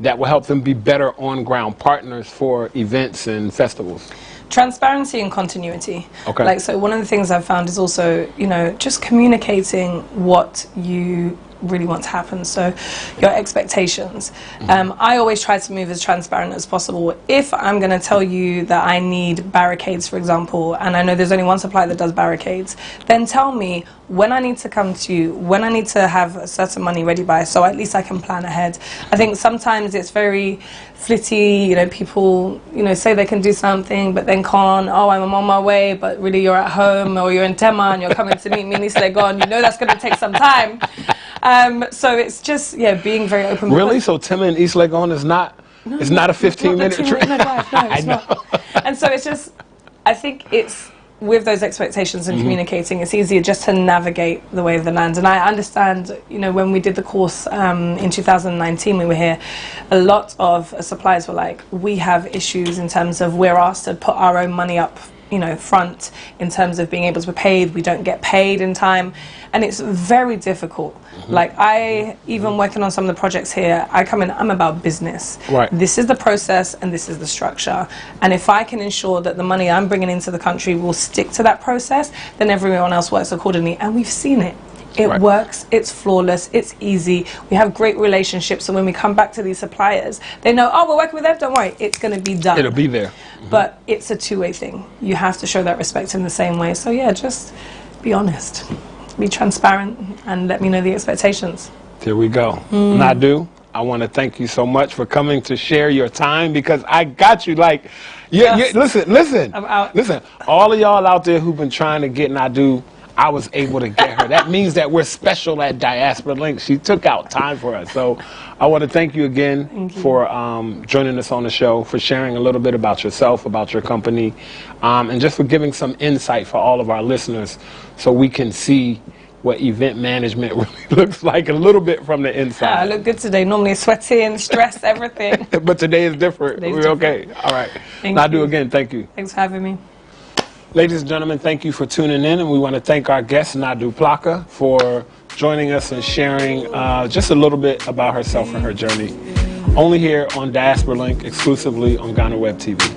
that will help them be better on-ground partners for events and festivals? Transparency and continuity. Okay. Like, so one of the things I've found is also, you know, just communicating what you really want to happen. So your expectations. I always try to move as transparent as possible. If I'm going to tell you that I need barricades, for example, and I know there's only one supplier that does barricades, then tell me when I need to come to you, when I need to have a certain money ready by, so at least I can plan ahead. I think sometimes it's very flitty, you know, people, you know, say they can do something, but then can't. Oh, I'm on my way, but really you're at home, or you're in Tema and you're coming to meet me in East Legon. You know that's going to take some time. So it's just, yeah, being very open. Really? So Tema and East Legon is not, it's not a 15-minute trip? No, it's not. And so it's just, I think it's, with those expectations and communicating, it's easier just to navigate the way of the land. And I understand, you know, when we did the course in 2019, we were here, a lot of suppliers were like, we have issues in terms of we're asked to put our own money up front in terms of being able to be paid. We don't get paid in time, and it's very difficult. Like, I, even working on some of the projects here, I come in, I'm about business. Right. This is the process and this is the structure. And if I can ensure that the money I'm bringing into the country will stick to that process, then everyone else works accordingly. And we've seen it. It works, it's flawless, it's easy. We have great relationships, so when we come back to these suppliers, they know, oh, we're working with them, don't worry, it's going to be done. It'll be there. But it's a two-way thing. You have to show that respect in the same way. So yeah, just be honest, be transparent, and let me know the expectations. There we go. Nadu, I want to thank you so much for coming to share your time, because I got you. Like, listen, all of y'all out there who've been trying to get Nadu, I was able to get her. That means that we're special at Diaspora Link. She took out time for us. So I want to thank you again for joining us on the show, for sharing a little bit about yourself, about your company, and just for giving some insight for all of our listeners so we can see what event management really looks like a little bit from the inside. I look good today. Normally sweaty and stressed, everything. But today is different. We're okay. All right. Nadu, again, thank you. Thanks for having me. Ladies and gentlemen, thank you for tuning in, and we want to thank our guest, Nadu Plaka, for joining us and sharing just a little bit about herself and her journey. Only here on Diaspora Link, exclusively on GhanaWeb TV.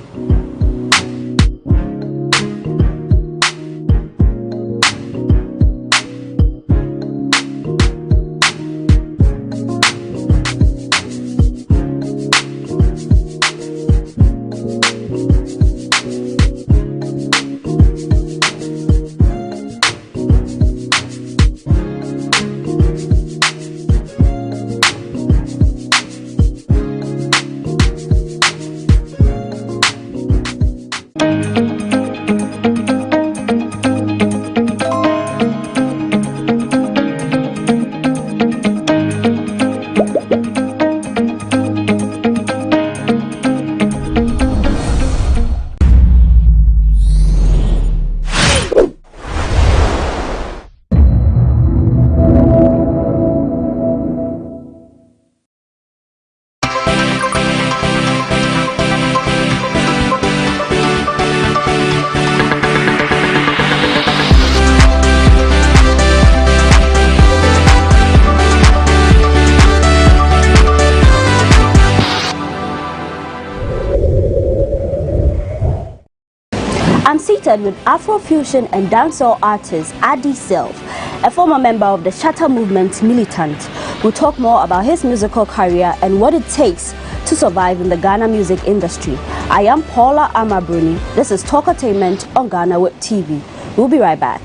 With Afrofusion and dancehall artist Adi Self, a former member of the Shatter Movement militant, will talk more about his musical career and what it takes to survive in the Ghana music industry. I am Paula Amabruni. This is Talkatainment on GhanaWeb TV. We'll be right back.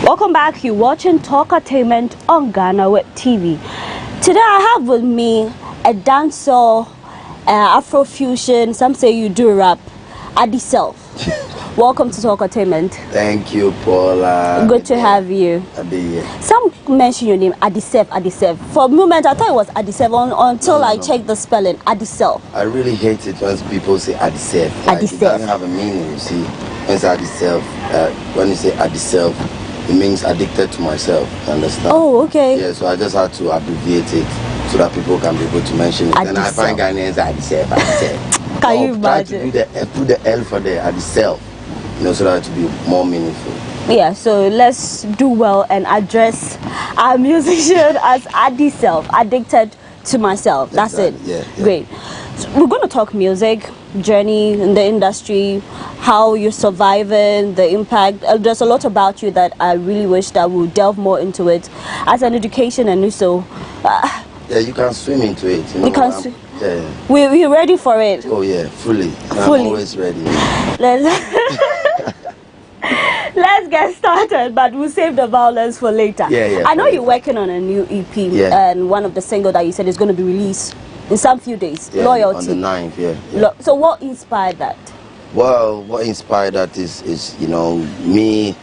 Welcome back. You're watching Talkatainment on GhanaWeb TV. Today I have with me a dancehall, Afrofusion, some say you do rap, Adi Self. Welcome to Talkatainment. Thank you, Paula. Good to have you. Some mention your name, Adi Self, Adi Self. For a moment, I thought it was Adi Self until I checked the spelling, Adi Self. I really hate it when people say Adi Self. Adi It doesn't have a meaning, you see. When it's Adi Self, when you say Adi Self, it means addicted to myself, you understand? Oh, okay. Yeah, so I just had to abbreviate it so that people can be able to mention it. And I find Ghanaians Adi Self, Adi Self. Can you imagine? Try to put the L for the Adi Self, so that it will be more meaningful. Yeah, so let's do well and address our musician as Adi Self, addicted to myself. That's it. Yeah. Great. So we're going to talk music, journey in the industry, how you're surviving, the impact. There's a lot about you that I really wish that we'll delve more into it as an education, and also yeah, you can swim into it. You can swim. Yeah. We're ready for it. Oh yeah, fully. I'm always ready. Let's get started, but we'll save the violence for later. Yeah. I know you're working on a new EP, and one of the singles that you said is going to be released in some few days. Yeah, Loyalty. on the 9th, yeah. So what inspired that? Well, what inspired that is me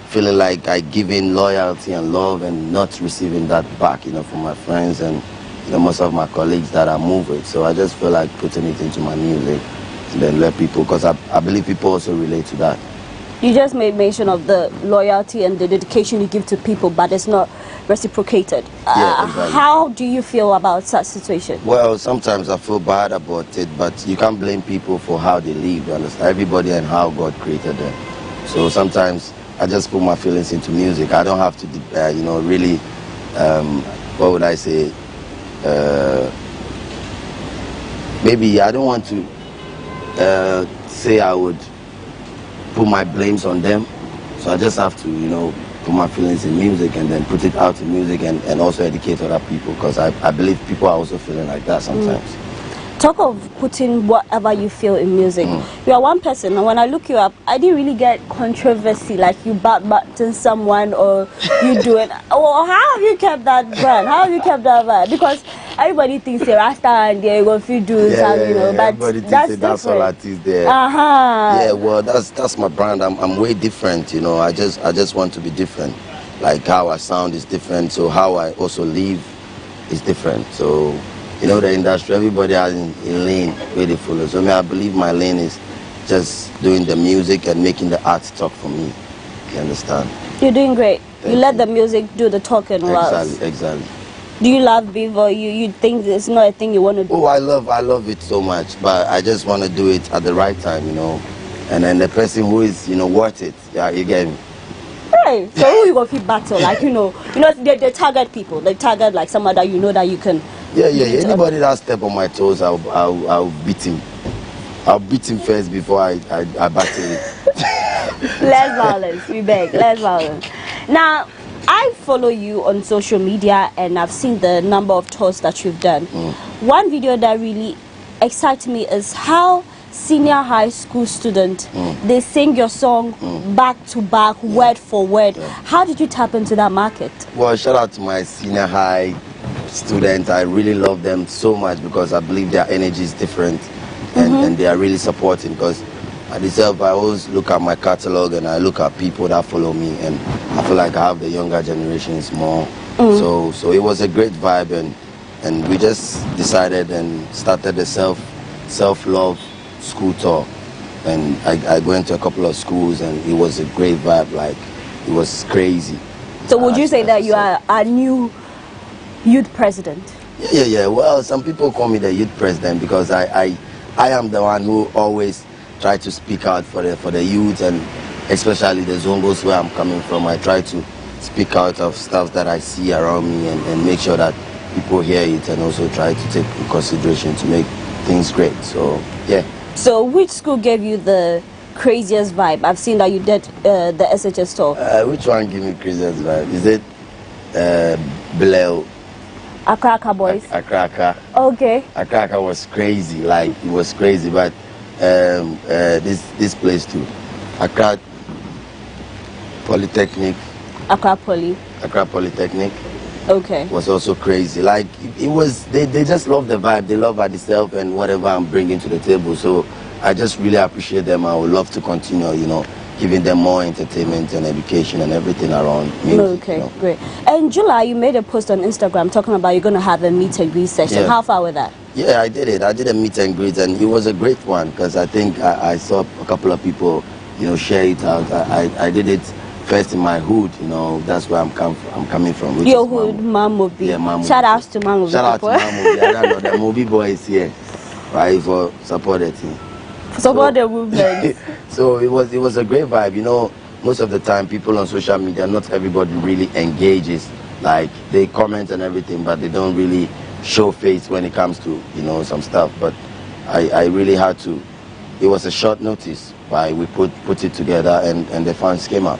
feeling like I give in loyalty and love and not receiving that back, from my friends and most of my colleagues that I move with. So I just feel like putting it into my music and then let people, because I believe people also relate to that. You just made mention of the loyalty and the dedication you give to people, but it's not reciprocated. Exactly. How do you feel about such situation? Well, sometimes I feel bad about it, but you can't blame people for how they live. You understand? Everybody and how God created them. So sometimes I just put my feelings into music. I don't have to, really, what would I say? Maybe I don't want to say I would put my blames on them. So I just have to, put my feelings in music and then put it out in music and also educate other people, because I believe people are also feeling like that sometimes. Talk of putting whatever you feel in music. You are one person, and when I look you up, I didn't really get controversy like you button someone or you do it. Well, how have you kept that brand? How have you kept that vibe? Because everybody thinks you're Rasta and they're going to do something, but everybody thinks that's all that is there. Yeah, well, that's my brand. I'm way different, I just want to be different. Like how I sound is different, so how I also live is different. So the industry, everybody has a lane where they follow. So I believe my lane is just doing the music and making the art talk for me. You understand? You're doing great. You let the music do the talking. Exactly. Do you love beef, or you think it's not a thing you want to do? Oh, I love it so much, but I just want to do it at the right time, And then the person who is, worth it. Yeah, you get me? Right. So who you going to keep battle? Like, they target people. They target like someone that that you can. Yeah. Anybody that step on my toes, I'll beat him. I'll beat him first before I battle it. Less violence, we beg. Less violence. Now, I follow you on social media, and I've seen the number of tours that you've done. One video that really excites me is how senior high school students they sing your song back to back, word for word. How did you tap into that market? Well, shout out to my senior high students. I really love them so much because I believe their energy is different, and they are really supporting. Because myself, I always look at my catalog and I look at people that follow me, and I feel like I have the younger generations more. So it was a great vibe, and we just decided and started the self-love school tour, and I went to a couple of schools, and it was a great vibe. Like, it was crazy. So would you say that you are a new youth president? Yeah. Well, some people call me the youth president because I am the one who always try to speak out for the youth, and especially the Zongos where I'm coming from. I try to speak out of stuff that I see around me and make sure that people hear it, and also try to take in consideration to make things great. So yeah. So which school gave you the craziest vibe? I've seen that you did the SHS tour. Which one gave me craziest vibe? Is it Bileo? Accra boys. Accra. Okay. Accra was crazy. Like, it was crazy, but this place too, Accra Polytechnic. Accra Polytechnic. Okay. Was also crazy. Like, it was, they just love the vibe. They love myself and whatever I'm bringing to the table. So I just really appreciate them. I would love to continue, giving them more entertainment and education and everything around music. Okay, great. And in July, you made a post on Instagram talking about you're going to have a meet and greet session. Yeah. How far was that? Yeah, I did it. I did a meet and greet, and it was a great one because I think I saw a couple of people, share it out. I did it first in my hood, that's where I'm coming from. Your hood, Marburg. Yeah, Marburg. Shout out to Marburg. Shout out to Marburg. I don't know, the movie boys here, right, for support the team. Support the movement. So it was a great vibe. Most of the time, people on social media, not everybody really engages. Like, they comment and everything, but they don't really show face when it comes to, some stuff. But I really had to. It was a short notice, but we put it together, and the fans came up.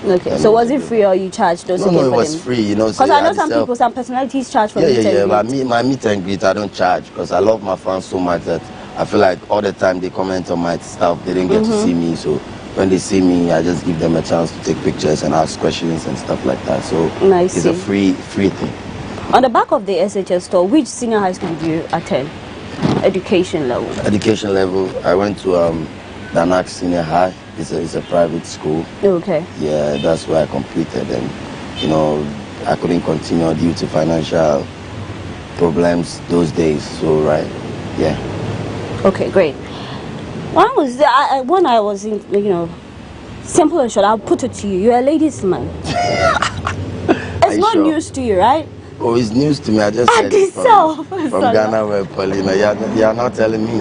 Okay, so was it free or you charged those? No, it was free, Because I know some personalities charge for meet and greet. Yeah, but my meet and greet, I don't charge because I love my fans so much that I feel like all the time they comment on my stuff, they didn't get to see me, so when they see me, I just give them a chance to take pictures and ask questions and stuff like that. So it's a free thing. On the back of the SHS tour, which senior high school did you attend? Education level? Education level, I went to Danak Senior High. It's a private school. Okay. Yeah, that's where I completed, and I couldn't continue due to financial problems those days. So yeah. Okay, great. When I was in, simple and short, I'll put it to you. You're a ladies' man. It's not news to you, right? Oh, it's news to me. I just said it from GhanaWeb, Paulina. You're not telling me.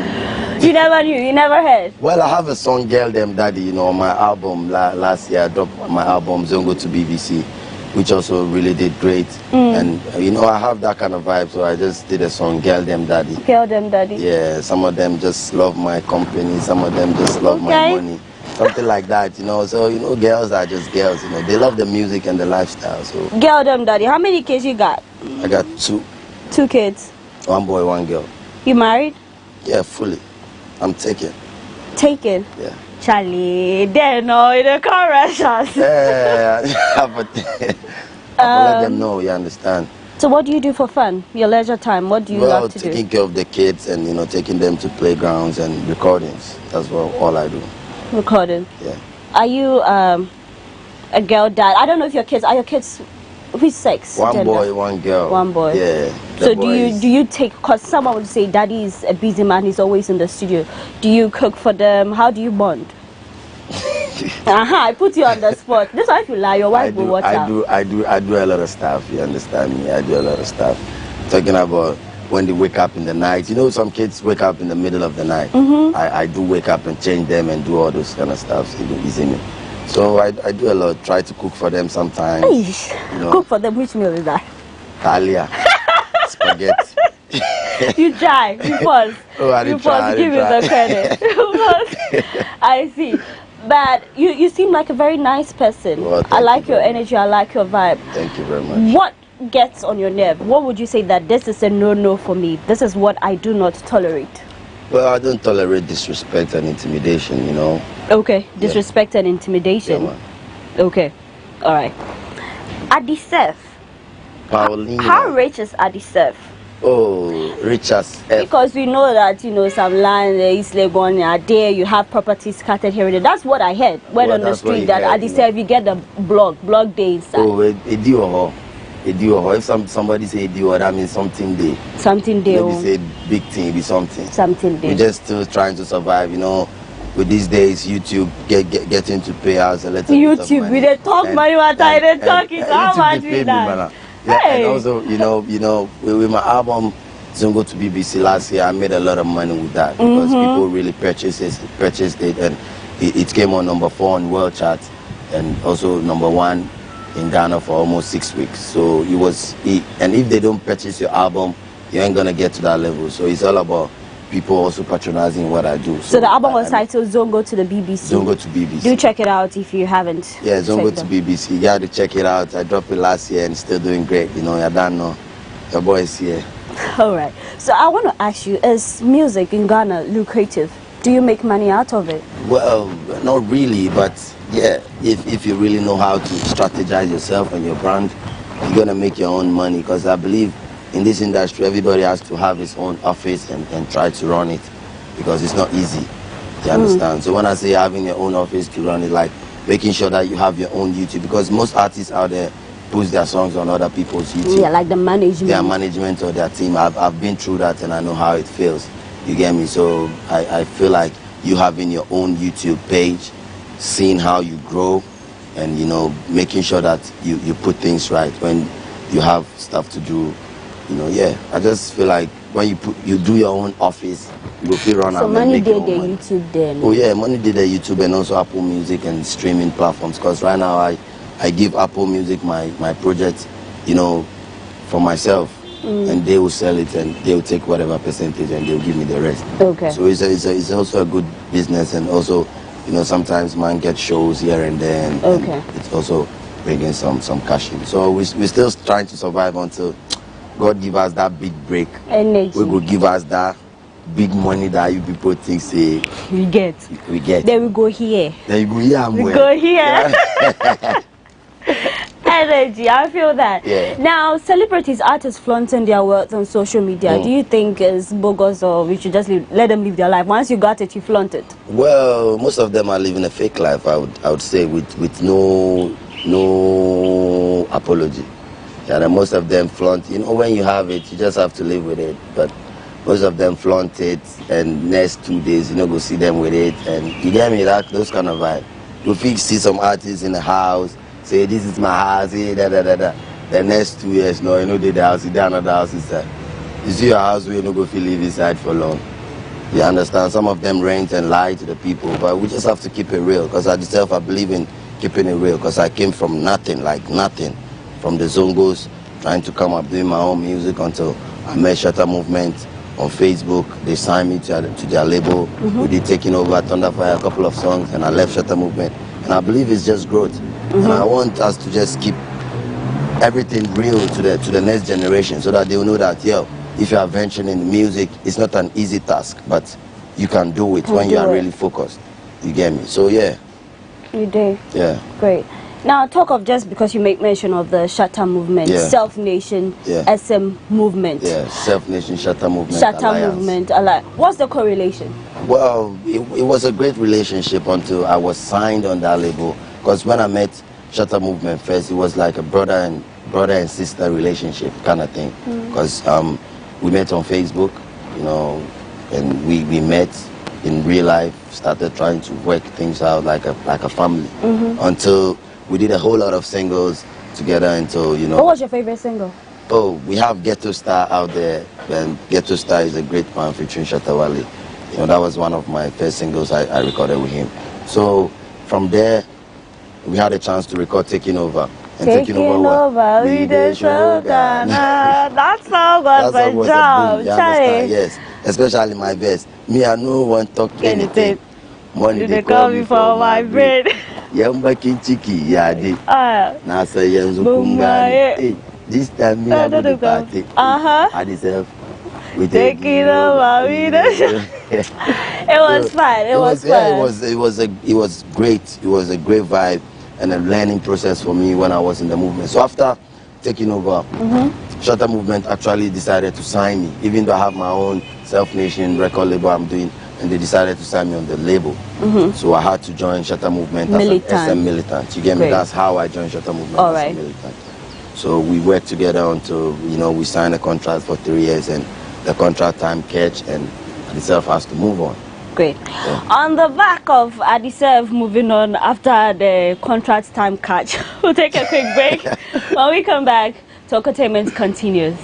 You never knew, you never heard? Well, I have a song, Girl Them Daddy, you know, on my album. Last year I dropped my album, Zongo to BBC, which also really did great. And, you know, I have that kind of vibe, so I just did a song, Girl Them Daddy. Girl Them Daddy. Yeah, some of them just love my company, some of them just love my money. Something like that, you know. So, you know, girls are just girls, you know. They love the music and the lifestyle, so. Girl Them Daddy, how many kids you got? I got 2. 2 kids? 1 boy, 1 girl. You married? Yeah, fully. I'm taken. Taken? Yeah. Charlie, they know in the corrections. Yeah, but I'll let them know, you understand. So what do you do for fun? Your leisure time, what do you love to do? Taking care of the kids and, you know, taking them to playgrounds and recordings. That's all I do. Recording? Yeah. Are you a girl dad? I don't know if your kids, are your kids, which sex? 1 gender? boy, 1 girl. 1 boy. Yeah. So do you take, because someone would say daddy is a busy man, he's always in the studio. Do you cook for them? How do you bond? I put you on the spot. This one if you lie, your wife will watch out. I do a lot of stuff, you understand me? I do a lot of stuff. Talking about when they wake up in the night. You know, some kids wake up in the middle of the night. I do wake up and change them and do all those kind of stuff. So I do a lot. Try to cook for them sometimes. You know. Cook for them. Which meal is that? Talia. Spaghetti. You try. You pause. Oh, I didn't try. Give me the credit. I see. But you seem like a very nice person. Well, I like your energy. I like your vibe. Thank you very much. What gets on your nerve? What would you say that this is a no-no for me? This is what I do not tolerate. Well, I don't tolerate disrespect and intimidation, you know. Okay, disrespect and intimidation. Yeah, okay, all right. Adisef. Paulina. How rich is Adisef? Oh, rich as F. Because we know that, you know, some land, East Legon, are there, you have properties scattered here and there. That's what I heard. Went on the street that Adisef, you get the blog day inside. Oh, if somebody say Dio, that means something day. Something day. Maybe say big thing, it be something. Something day. We're just still trying to survive, you know. With these days, YouTube getting to pay us a little YouTube, bit of money. we dey talk money, what I dey talk is how much we that. Yeah, and also, you know, with my album Zongo to BBC last year, I made a lot of money with that because people really purchased it, and it came on number 4 on world chart, and also number 1 in Ghana for almost 6 weeks. So and if they don't purchase your album, you ain't gonna get to that level. So it's all about people also patronizing what I do. So the album was titled Zongo to the BBC. Zongo to BBC. Do check it out if you haven't. Yeah, Zongo to BBC. You got to check it out. I dropped it last year and it's still doing great. You know, I don't know. Your boy is here. All right. So I want to ask you, is music in Ghana lucrative? Do you make money out of it? Well, not really, but yeah, if you really know how to strategize yourself and your brand, you're going to make your own money, because I believe in this industry, everybody has to have his own office and try to run it, because it's not easy. You understand? So when I say having your own office to run it, like making sure that you have your own YouTube, because most artists out there push their songs on other people's YouTube. Yeah, like the management. Their management or their team. I've been through that and I know how it feels. You get me? So I feel like you having your own YouTube page, seeing how you grow, and, you know, making sure that you put things right when you have stuff to do. You know, yeah, I just feel like when you do your own office, you will feel run out. So money did the YouTube then? Oh yeah, money did the YouTube and also Apple Music and streaming platforms. Because right now I give Apple Music my project, you know, for myself, and they will sell it and they will take whatever percentage and they will give me the rest. Okay. So it's also a good business, and also, you know, sometimes man gets shows here and there, and it's also bringing some cash in. So we're still trying to survive until God give us that big break. Energy. We will give us that big money that you people think say we get. Then we go here. Then you go here. We go here. Yeah. Energy, I feel that. Yeah. Now, celebrities, artists flaunting their wealth on social media, do you think is bogus, or we should just let them live their life? Once you got it, you flaunt it. Well, most of them are living a fake life, I would say, with no apology. Yeah, and most of them flaunt. You know, when you have it, you just have to live with it. But most of them flaunt it, and next 2 days, you know, go see them with it, and you get me, those kind of vibe. You see some artists in the house say, this is my house, da da da da. the next 2 years, no, you know, the house, you another house inside. You see your house where you don't go feel live inside for long. You understand? Some of them rent and lie to the people, but we just have to keep it real. Because I myself, I believe in keeping it real. Because I came from nothing, like nothing, from the Zongos, trying to come up doing my own music until I met Shutter Movement on Facebook. They signed me to their label. We did Taking Over, Thunderfire, a couple of songs, and I left Shutter Movement. And I believe it's just growth. And I want us to just keep everything real to the next generation, so that they will know that, yo, if you are venturing in music, it's not an easy task, but you can do it when you are really focused. You get me? So yeah. You do? Yeah. Great. Now talk of, just because you make mention of the Shutter Movement, Self-Nation, SM Movement. Yeah, Self-Nation, Shutter Movement, Shutter Movement, what's the correlation? Well, it was a great relationship until I was signed on that label. Because when I met Shutter Movement first, it was like a brother and sister relationship kind of thing. Because we met on Facebook, you know, and we met in real life, started trying to work things out like a family, until we did a whole lot of singles together until, you know. What was your favorite single? Oh, we have Ghetto Star out there, and Ghetto Star is a great man featuring Shatta Wale. You know, that was one of my first singles I recorded with him. So from there, we had a chance to record Taking Over. And Taking Over, we did show Ghana. That song was a job, yes, especially my verse. Me, I no one talk anything. Money they call me for my bread. Yamba kinchiki yadi. Now say Yanzu this time me I do the party. I deserve. We take it over. It was fun. It was fun. It was great. It was a great vibe and a learning process for me when I was in the movement. So after Taking Over, Shutter Movement actually decided to sign me, even though I have my own Self-Nation record label I'm doing, and they decided to sign me on the label. So I had to join Shutter Movement as an SM militant. You get me? That's how I joined Shutter Movement as a militant. So we worked together until, you know, we signed a contract for 3 years, and the contract time catch, and Adiself has to move on. Great. Yeah. On the back of Adiself moving on after the contract time catch, we'll take a quick break. When we come back, Containment continues.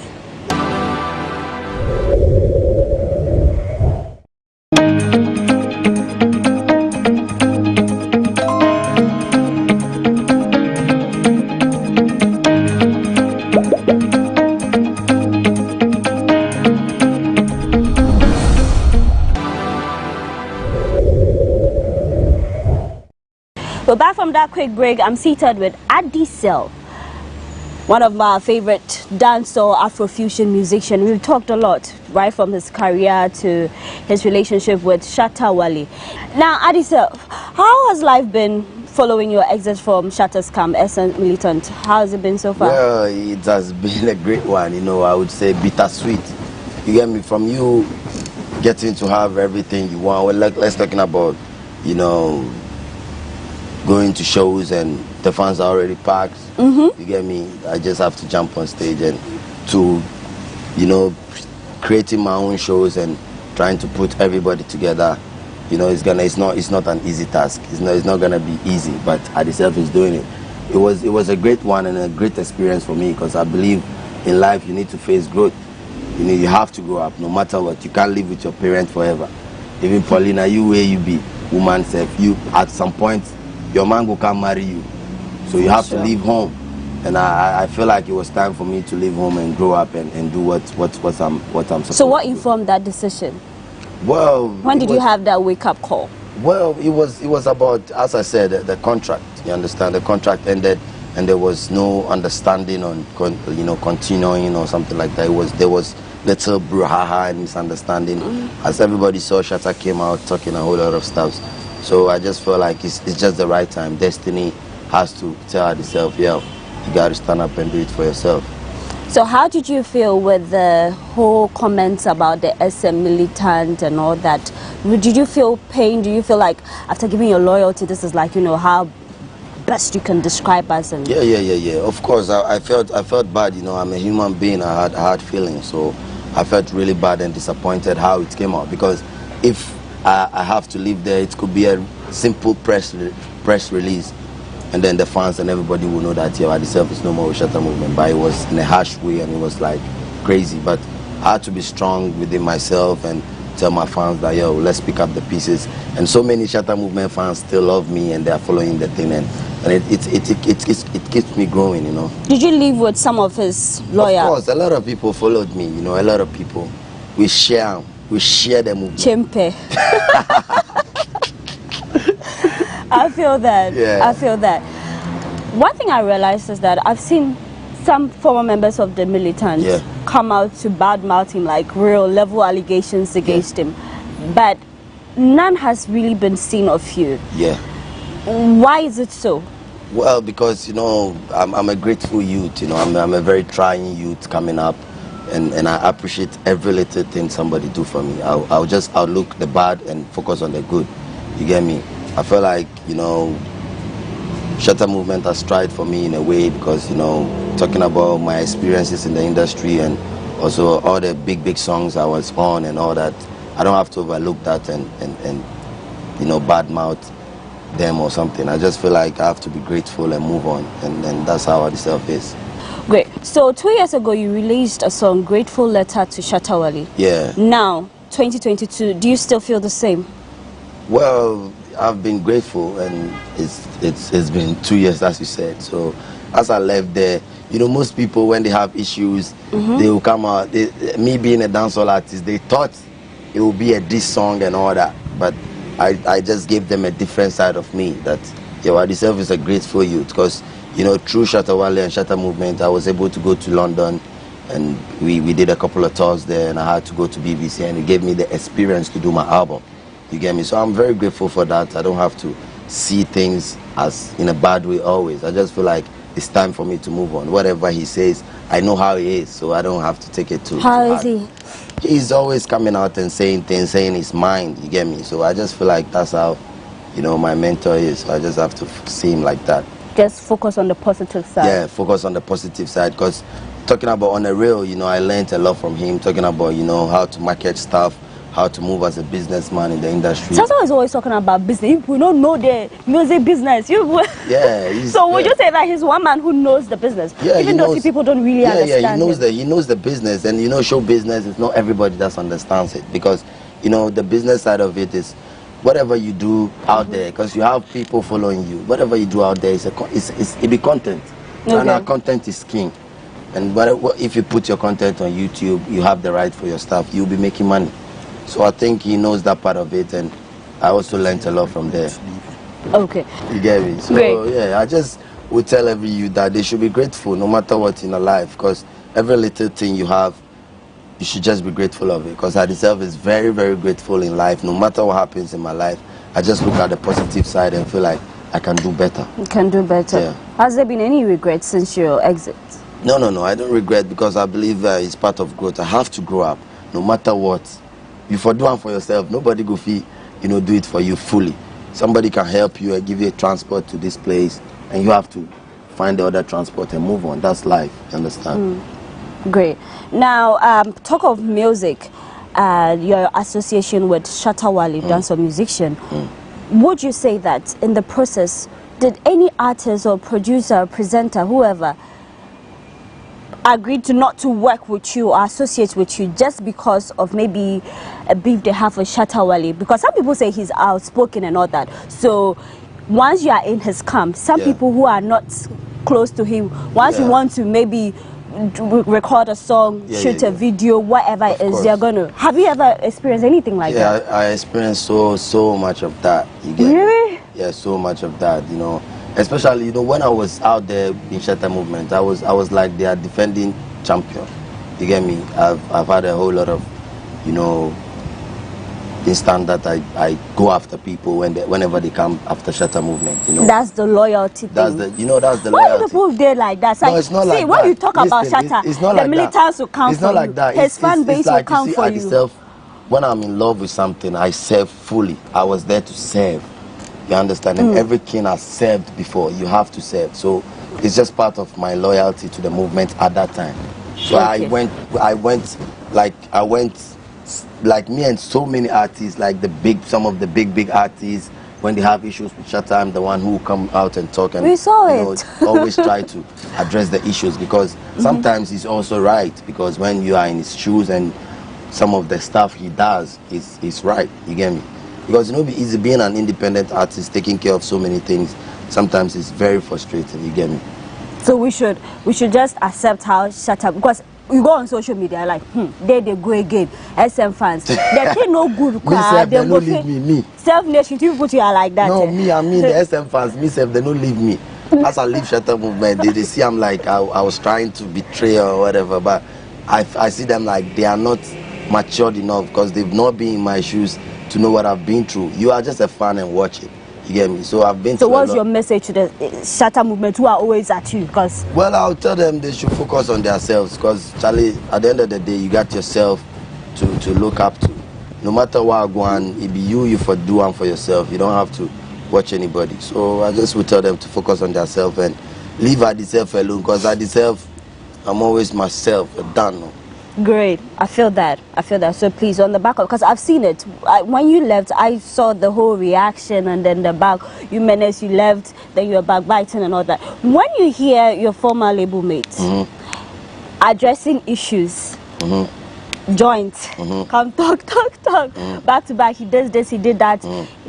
We're back from that quick break. I'm seated with Adiself, one of my favorite dancehall Afrofusion musicians. We've talked a lot, right from his career to his relationship with Shatta Wale. Now, Adiself, how has life been following your exit from Shatter's camp as a militant? How has it been so far? Well, it has been a great one. You know, I would say bittersweet. You get me? From you getting to have everything you want. Well, let's talking about, you know, going to shows and the fans are already packed. You get me? I just have to jump on stage and to, you know, creating my own shows and trying to put everybody together. You know, it's not an easy task. It's not gonna be easy, but Adiself is doing it. It was a great one and a great experience for me, because I believe in life you need to face growth. You have to grow up no matter what. You can't live with your parents forever. Even Paulina, you where you be, woman self, you at some point your man will come marry you, so you have to leave home. And I feel like it was time for me to leave home and grow up and do what I'm supposed to do. So what informed that decision? Well, when did you have that wake-up call? Well, it was about, as I said, the contract. You understand? The contract ended, and there was no understanding on continuing or something like that. There was little brouhaha and misunderstanding. As everybody saw, Shatta came out talking a whole lot of stuff. So I just felt like it's just the right time. Destiny has to tell herself, yeah, you got to stand up and do it for yourself. So how did you feel with the whole comments about the SM militant and all that? Did you feel pain? Do you feel like after giving your loyalty, this is like, you know, how best you can describe us? And yeah. Of course, I felt bad. You know, I'm a human being. I had feelings. So I felt really bad and disappointed how it came out, because if I have to live there, it could be a simple press release, and then the fans and everybody will know that I deceive is no more with Shatter Movement. But it was in a harsh way, and it was like crazy. But I had to be strong within myself and tell my fans that, yo, let's pick up the pieces. And so many Shatter Movement fans still love me, and they're following the thing, and it keeps me growing, you know. Did you live with some of his lawyers? Of course, a lot of people followed me, you know, a lot of people. We share the movement. Chimpe. I feel that. Yeah. I feel that. One thing I realized is that I've seen some former members of the militants come out to badmouth him, like real level allegations against him, but none has really been seen of you. Yeah. Why is it so? Well, because, you know, I'm a grateful youth, you know, I'm a very trying youth coming up, and I appreciate every little thing somebody do for me. I'll look the bad and focus on the good. You get me? I feel like, you know, Shatter Movement has tried for me in a way because, you know, talking about my experiences in the industry and also all the big songs I was on and all that, I don't have to overlook that and you know, badmouth them or something. I just feel like I have to be grateful and move on, and that's how the self is. Great. So 2 years ago you released a song, Grateful Letter to Shatta Wale. Yeah. Now, 2022, do you still feel the same? Well, I've been grateful, and it's been 2 years, as you said. So as I left there, you know, most people, when they have issues, they will come out. Me being a dancehall artist, they thought it would be a diss song and all that, but I just gave them a different side of me, that I deserve is a grateful youth, because, you know, through Shatta Wale and Shatter Movement, I was able to go to London, and we did a couple of tours there, and I had to go to BBC, and it gave me the experience to do my album. You get me? So I'm very grateful for that. I don't have to see things as in a bad way always. I just feel like it's time for me to move on. Whatever he says, I know how he is, so I don't have to take it too hard. How is he? He's always coming out and saying things, saying his mind, you get me? So I just feel like that's how, you know, my mentor is. So I just have to see him like that. Just focus on the positive side. Yeah, focus on the positive side, because talking about on the real, you know, I learned a lot from him, talking about, you know, how to market stuff, how to move as a businessman in the industry. Shatta is always talking about business. We don't know the music business. Yeah. So would you say that he's one man who knows the business? Yeah, even though people don't really understand Yeah, he knows the business, and, you know, show business is not everybody that understands it, because, you know, the business side of it is whatever you do out there, because you have people following you. Whatever you do out there it be content, and our content is king. And if you put your content on YouTube, you have the right for your stuff. You'll be making money. So I think he knows that part of it, and I also learned a lot from there. Okay. You get me? So Great. yeah, I just would tell every youth that they should be grateful no matter what in their life, because every little thing you have, you should just be grateful of it. Because I myself is very, very grateful in life. No matter what happens in my life, I just look at the positive side and feel like I can do better. You can do better. Yeah. Has there been any regrets since your exit? No, I don't regret, because I believe it's part of growth. I have to grow up no matter what. You for do it for yourself, nobody go feel, you know, do it for you fully. Somebody can help you and give you a transport to this place, and you have to find the other transport and move on. That's life, you understand? Great. Now, talk of music, your association with Shatta Wale, dancer musician. Would you say that in the process, did any artist or producer, presenter, whoever, agreed to not to work with you or associate with you just because of maybe a beef they have with Shatta Wale? Because some people say he's outspoken and all that. So once you are in his camp, some people who are not close to him, once you want to maybe record a song, shoot a video, whatever it is, they're going to. Have you ever experienced anything like that? Yeah, I experienced so much of that. You get really? Me? Yeah, so much of that, you know. Especially, you know, when I was out there in Shatter Movement, I was like they are defending champion. You get me? I've had a whole lot of, you know, instant that I go after people whenever they come after Shatter Movement. You know, that's the loyalty thing. That's the loyalty. Why do people there like that? No, it's not like that. When you talk about Shatta, it's not the like militants will come for you. It's not like that. His fan base will come for you. When I'm in love with something, I serve fully. I was there to serve. You understand? And everything I served before, you have to serve. So it's just part of my loyalty to the movement at that time. So I went like me and so many artists, like some of the big artists, when they have issues with Shatta, I'm the one who come out and talk and we saw it. Always try to address the issues, because sometimes he's also right, because when you are in his shoes and some of the stuff he does is right, you get me? Because you know, it's easy being an independent artist, taking care of so many things. Sometimes it's very frustrating, you get me? So we should just accept how Shatta, because you go on social media like, they go again, SM fans. They say no good. They don't leave me. Self-nation, people you are like that. No, me, I mean the SM fans, me, they don't leave me. As I leave Shatta movement, they see I'm like, I was trying to betray or whatever, but I see them like they are not matured enough, because they've not been in my shoes to know what I've been through. You are just a fan and watch it. You get me? So I've been. So what's your message to the Shatta movement who are always at you? Because I'll tell them they should focus on themselves, because Charlie, at the end of the day, you got yourself to look up to. No matter what go on, it be you for do and for yourself. You don't have to watch anybody. So I just would tell them to focus on themselves and leave Adisef alone, because Adisef, I'm always myself. Done. Great, I feel that. So please, on the back of, because I've seen it. When you left, I saw the whole reaction, and then the back. You menaced, you left, then you were backbiting and all that. When you hear your former label mates addressing issues, joint, come talk, back to back. He does this, he did that.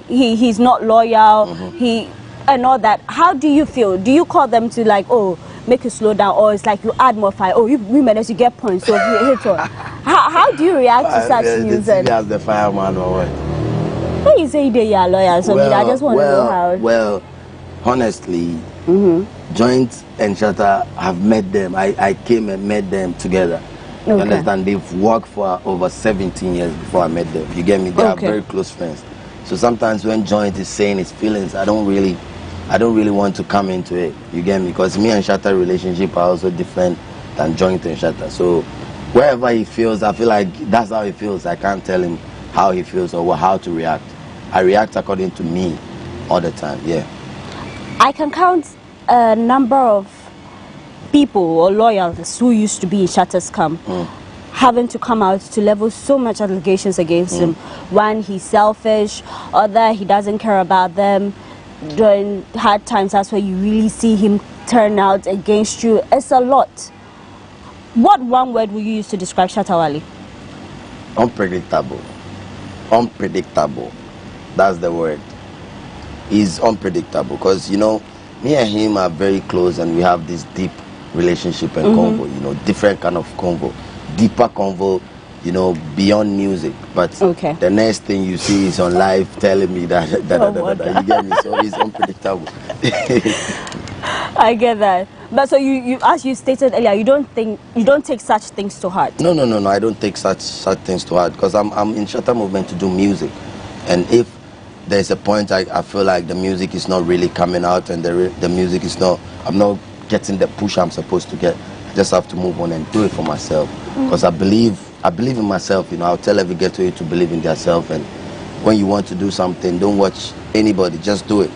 He's not loyal. And all that. How do you feel? Do you call them to like, make you slow down, or it's like you add more fire? You manage to get points, so you hit on. How do you react to such news? As the fireman or what? When you say they are lawyers, I just want to know how. Well, honestly, Joint and Shatta, have met them. I came and met them together. You understand? They've worked for over 17 years before I met them. You get me? They are very close friends. So sometimes when Joint is saying his feelings, I don't really want to come into it. You get me? Because me and Shatta relationship are also different than Joint and Shatta. So wherever he feels, I feel like that's how he feels. I can't tell him how he feels or how to react. I react according to me all the time. Yeah. I can count a number of people or lawyers who used to be in Shatta's camp having to come out to level so much allegations against him. One, he's selfish. Other, he doesn't care about them. During hard times, that's where you really see him turn out against you. It's a lot. What one word will you use to describe Shatta Wale? Unpredictable. Unpredictable. That's the word. He's unpredictable, because you know, me and him are very close, and we have this deep relationship and convo. You know, different kind of convo, deeper convo. You know, beyond music. But the next thing you see is on live telling me that you get me. So it's unpredictable. I get that. But so you, as you stated earlier, you don't take such things to heart. No. I don't take such things to heart, because I'm in Shatta movement to do music, and if there's a point I feel like the music is not really coming out, and the music is not, I'm not getting the push I'm supposed to get, I just have to move on and do it for myself, because I believe in myself. You know, I'll tell every ghetto to believe in themselves, and when you want to do something, don't watch anybody, just do it.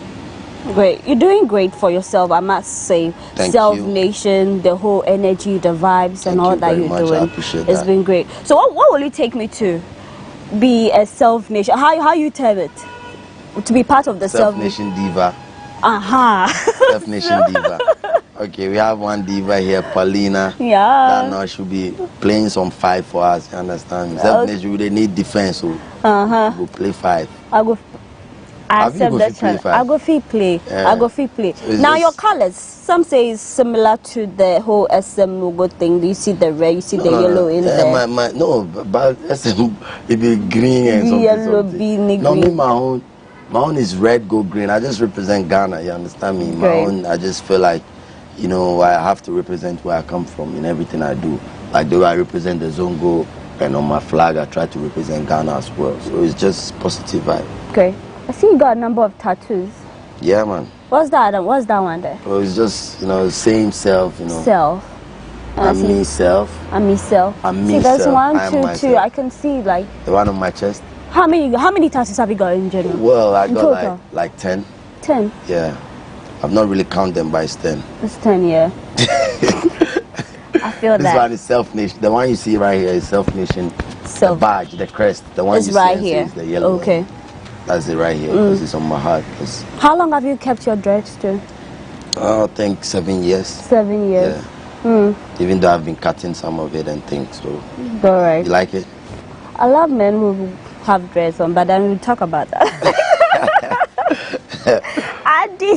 Great. You're doing great for yourself, I must say. Self Nation, the whole energy, the vibes, and all that you're doing. I appreciate it's been great. So what will it take me to be a Self Nation? How you term it? To be part of the Self Nation diva. Self Nation diva. Okay, we have one diva here, Paulina. Yeah. That now should be playing some 5 for us. You understand? Self Nation, they need defense, so we'll play 5. I accept that challenge. I go fee play. So now your colors, some say is similar to the whole SM logo thing. You see the red, you see the yellow in there. But SM it be green and something. Yellow, green. No, me my own is red, gold, green. I just represent Ghana. You understand me? My own, I just feel like, you know, I have to represent where I come from in everything I do. Like the way I represent the Zongo, and on my flag I try to represent Ghana as well. So it's just positive vibe. Okay. I see you got a number of tattoos. Yeah, man. What's that one there? Well, it's just, you know, same self, you know. Self. I'm me self. I'm me self. I'm me see, there's self. 1, 2, 2. I can see like the one on my chest. How many tattoos have you got in general? Well, I got like 10. 10? Yeah. I've not really counted them, but it's 10. It's 10, yeah. I feel this one is Self Nation. The one you see right here is Self Nation. The badge, the crest. The one it's you right see here. is the yellow. Okay. One. That's it right here, because it's on my heart. How long have you kept your dreads to? I think 7 years. 7 years. Yeah. Even though I've been cutting some of it and things. So. All right. You like it? I love men who have dreads on, but then we'll talk about that.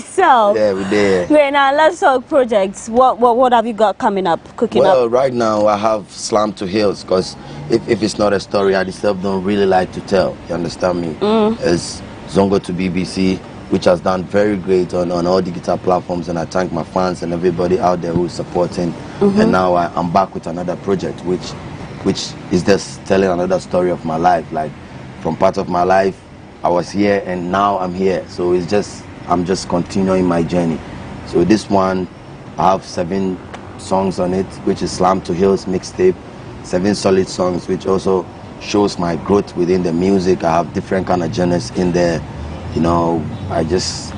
Self. Yeah, we did. Great. Now let's talk projects. What have you got coming up, cooking up? Well, right now I have Slam to Hills, because if it's not a story I myself don't really like to tell. You understand me? It's Zongo to BBC, which has done very great on all digital platforms, and I thank my fans and everybody out there who's supporting. And now I'm back with another project, which is just telling another story of my life. Like, from part of my life, I was here and now I'm here. So I'm just continuing my journey. So this one, I have 7 songs on it, which is Slam to Hills mixtape. 7 solid songs, which also shows my growth within the music. I have different kind of genres in there. You know, I'm just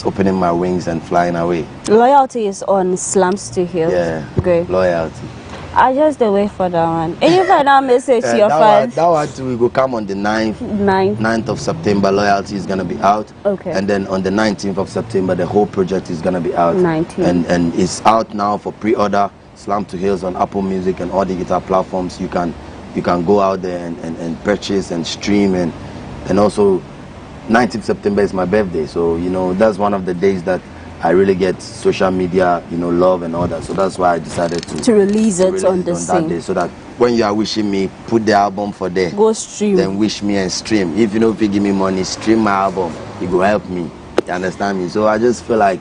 opening my wings and flying away. Loyalty is on Slams to Hills. Yeah, great. Loyalty. I just wait for that one. Any final message to your fans? That one too, we will come on the 9th of September. Loyalty is going to be out. Okay. And then on the 19th of September, the whole project is going to be out. 19th. And it's out now for pre-order. Slam to Hills on Apple Music and all digital platforms. You can go out there and purchase and stream. And also, 19th September is my birthday. So, you know, that's one of the days that I really get social media, you know, love and all that. So that's why I decided to release it on that day, so that when you are wishing me, put the album for there. Go stream. Then wish me and stream. If you know, if you give me money, stream my album. It will help me. You understand me? So I just feel like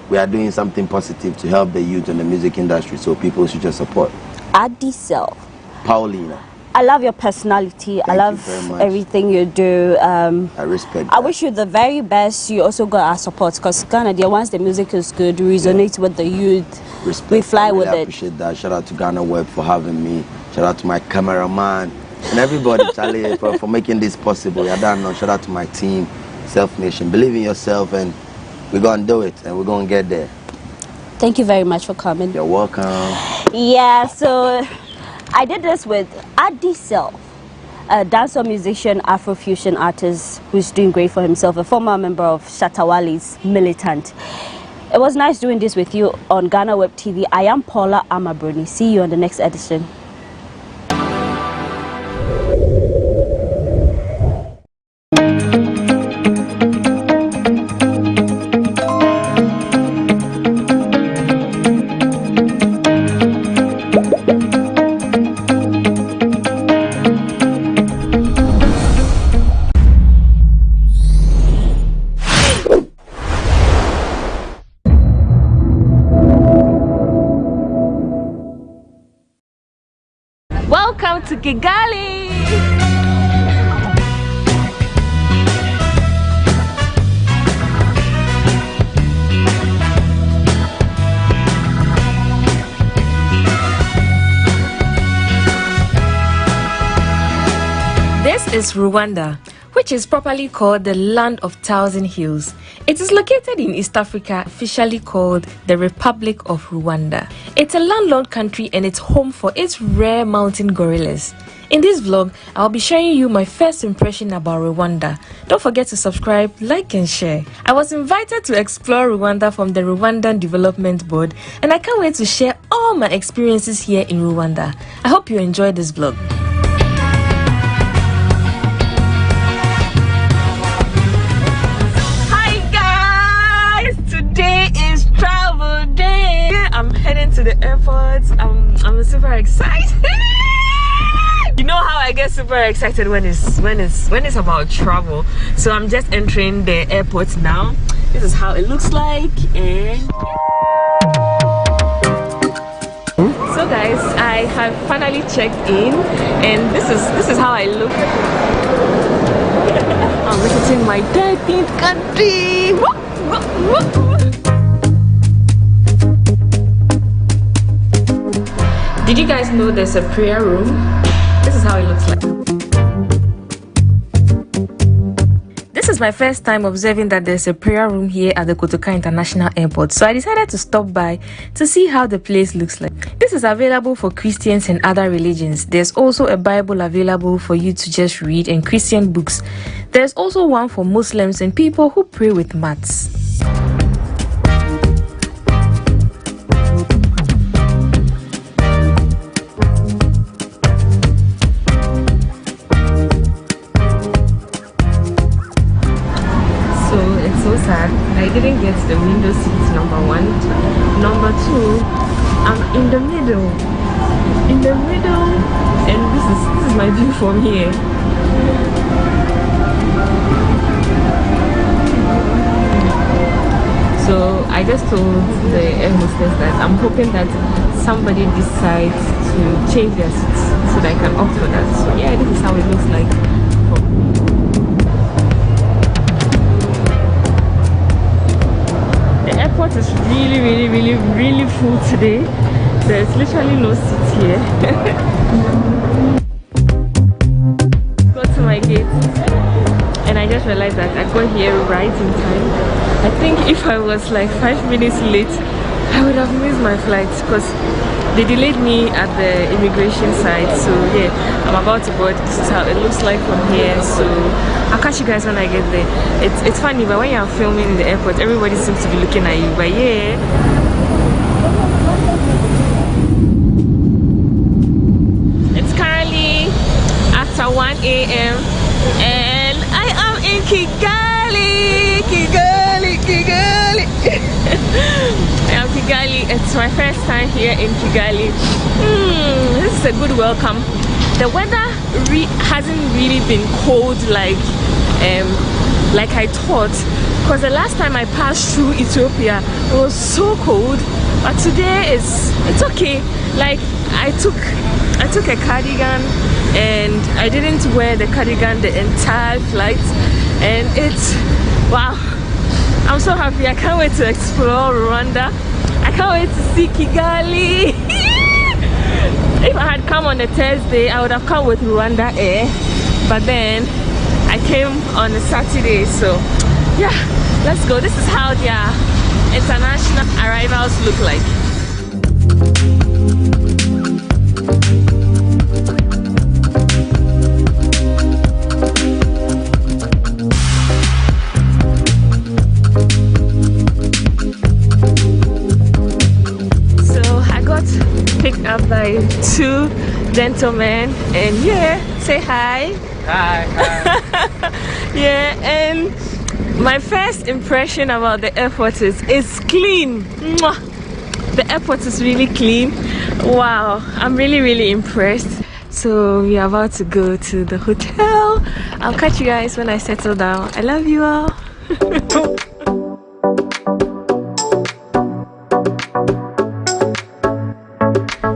we are doing something positive to help the youth in the music industry. So people should just support. Self. Paulina. I love your personality. I love everything you do. I respect that. I wish you the very best. You also got our support, because Ghana, once the music is good, we resonate with the youth. Respect. We fly with it. I appreciate that. Shout out to GhanaWeb for having me. Shout out to my cameraman and everybody, Charlie, for making this possible. I don't know. Shout out to my team, Self Nation. Believe in yourself, and we're going to do it, and we're going to get there. Thank you very much for coming. You're welcome. Yeah, so I did this with Self, a dancer, musician, Afrofusion artist who's doing great for himself, a former member of Shatawale's Militant. It was nice doing this with you on GhanaWeb TV. I am Paula Amabroni. See you on the next edition. Welcome to Kigali! This is Rwanda, which is properly called the Land of Thousand Hills. It is located in East Africa, officially called the Republic of Rwanda. It's a landlocked country and it's home for its rare mountain gorillas. In this vlog, I'll be sharing you my first impression about Rwanda. Don't forget to subscribe, like and share. I was invited to explore Rwanda from the Rwandan Development Board, and I can't wait to share all my experiences here in Rwanda. I hope you enjoy this vlog. I'm heading to the airport. I'm super excited. You know how I get super excited when it's about travel. So I'm just entering the airport now. This is how it looks like. And so guys, I have finally checked in, and this is how I look. I'm visiting my 13th country. Did you guys know there's a prayer room? This is how it looks like. This is is my first time observing that there's a prayer room here at the Kotoka International Airport, so I decided to stop by to see how the place looks like. This is available for Christians and other religions. There's also a Bible available for you to just read and Christian books. There's also one for Muslims and people who pray with mats. I didn't get the window seats, number one. Number two, I'm in the middle. And this is my view from here. So I just told the air hostess that I'm hoping that somebody decides to change their seats so that I can opt for that. So yeah, this is how it looks like. The airport is really full today. There's literally no seats here. Go to my gate, and I just realized that I got here right in time. I think if I was like 5 minutes late, I would have missed my flight because they delayed me at the immigration side. So yeah, I'm about to board. This is how it looks like from here. So I'll catch you guys when I get there. It's funny, but when you're filming in the airport, everybody seems to be looking at you. But yeah, it's currently after 1 a.m. and I am in Kigali. I am Kigali. It's my first time here in Kigali. This is a good welcome. The weather hasn't really been cold like I thought, because the last time I passed through Ethiopia it was so cold, but today it's okay. Like I took a cardigan and I didn't wear the cardigan the entire flight, and it's wow. I'm so happy. I can't wait to explore Rwanda. I can't wait to see Kigali. If I had come on a Thursday, I would have come with Rwanda Air, but then I came on a Saturday. So yeah, let's go. This is how their international arrivals look like. Picked up by two gentlemen, and yeah, say hi. Hi. Yeah, and my first impression about the airport is it's clean. Mwah! The airport is really clean. Wow, I'm really impressed. So we are about to go to the hotel. I'll catch you guys when I settle down. I love you all.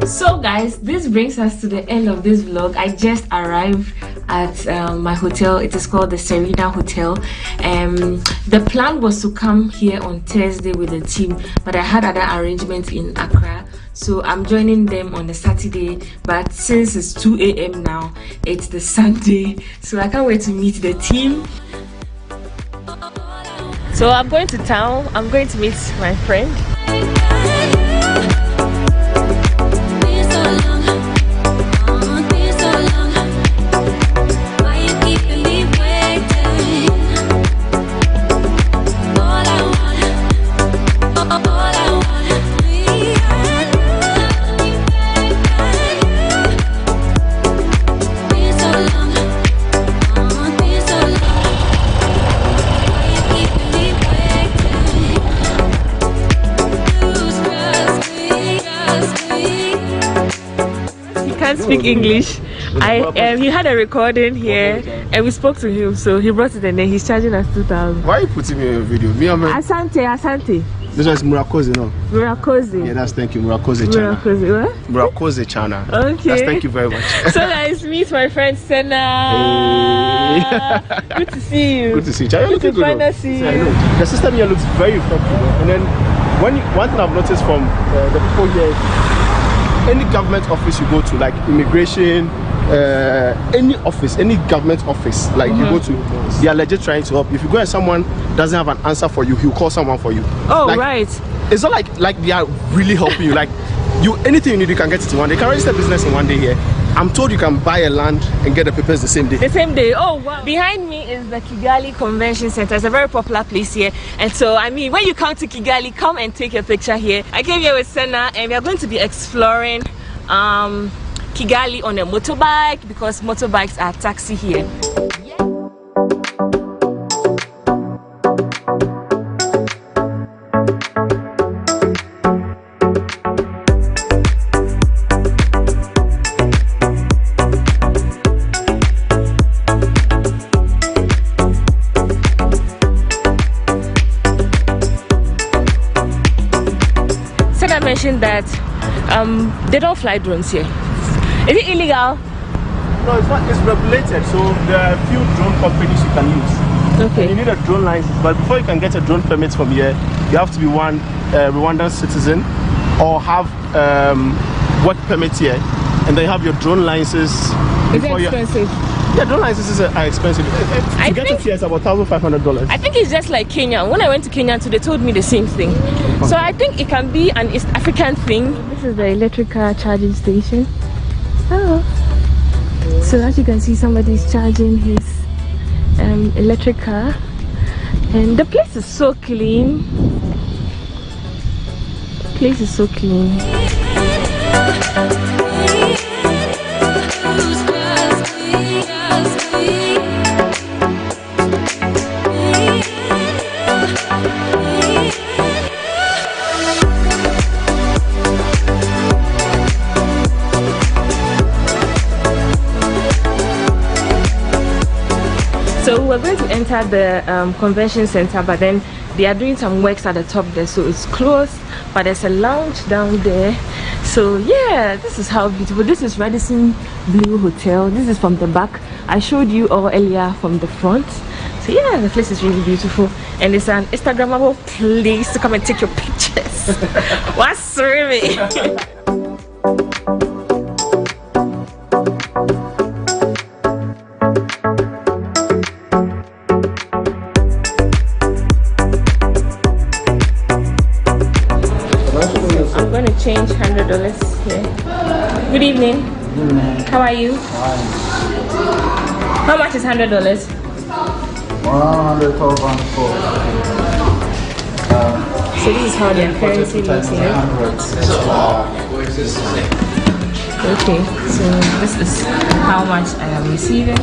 So guys, this brings us to the end of this vlog. I just arrived at my hotel. It is called the Serena Hotel. The plan was to come here on Thursday with the team, but I had other arrangements in Accra, so I'm joining them on the Saturday. But since it's 2 a.m. now, it's the Sunday, so I can't wait to meet the team. So I'm going to town. I'm going to meet my friend. Speak English. He had a recording here and we spoke to him, so he brought it and then he's charging us 2,000. Why are you putting me in a video? Asante. This is Murakoze, no? Murakoze. Yeah, that's thank you. Murakoze channel. Murakoze what? Murakoze channel. Okay. That's thank you very much. So guys, meet my friend Senna. Hey. Good to see you. Good to see you. Good to finally see you. I know. The system here looks very effective. And then one thing I've noticed from the people here, any government office you go to, like immigration, any office, any government office, like you go to, they are legit trying to help. If you go and someone doesn't have an answer for you, he'll call someone for you. Oh, like, right. It's not like they are really helping you. Like anything you need, you can get it in one day. You can register business in one day here. I'm told you can buy a land and get the papers the same day. The same day. Oh wow. Behind me is the Kigali Convention Center. It's a very popular place here. And so, I mean, when you come to Kigali, come and take a picture here. I came here with Senna and we are going to be exploring Kigali on a motorbike because motorbikes are taxi here. That they don't fly drones here. Is it illegal? No, it's not. It's regulated. So there are a few drone companies you can use. Okay. And you need a drone license, but before you can get a drone permit from here, you have to be one Rwandan citizen or have work permit here, and then you have your drone license. Is it expensive? Yeah, drone licenses are expensive. To get it here, it's about $1,500. I think it's just like Kenya. When I went to Kenya too, they told me the same thing. So I think it can be an East African thing. This is the electric car charging station. Oh. So as you can see, somebody's charging his electric car. And the place is so clean. The place is so clean. So we're going to enter the convention center, but then they are doing some works at the top there, so it's closed, but there's a lounge down there. So yeah, this is how beautiful. This is Radisson Blue Hotel. This is from the back. I showed you all earlier from the front. So yeah, the place is really beautiful, and it's an Instagrammable place to come and take your pictures. What's really? Change $100 here. Good evening. How are you? How much is $100? 112 So this is how their currency looks like. Okay, so this is how much I am receiving.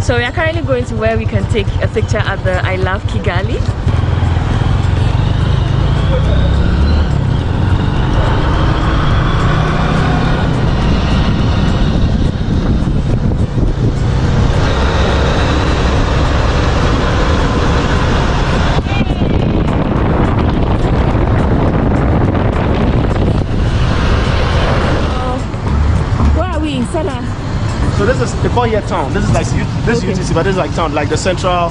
So we are currently going to where we can take a picture at the I Love Kigali. So this is, they call here town. This is like this UTC, but this is like town, like the central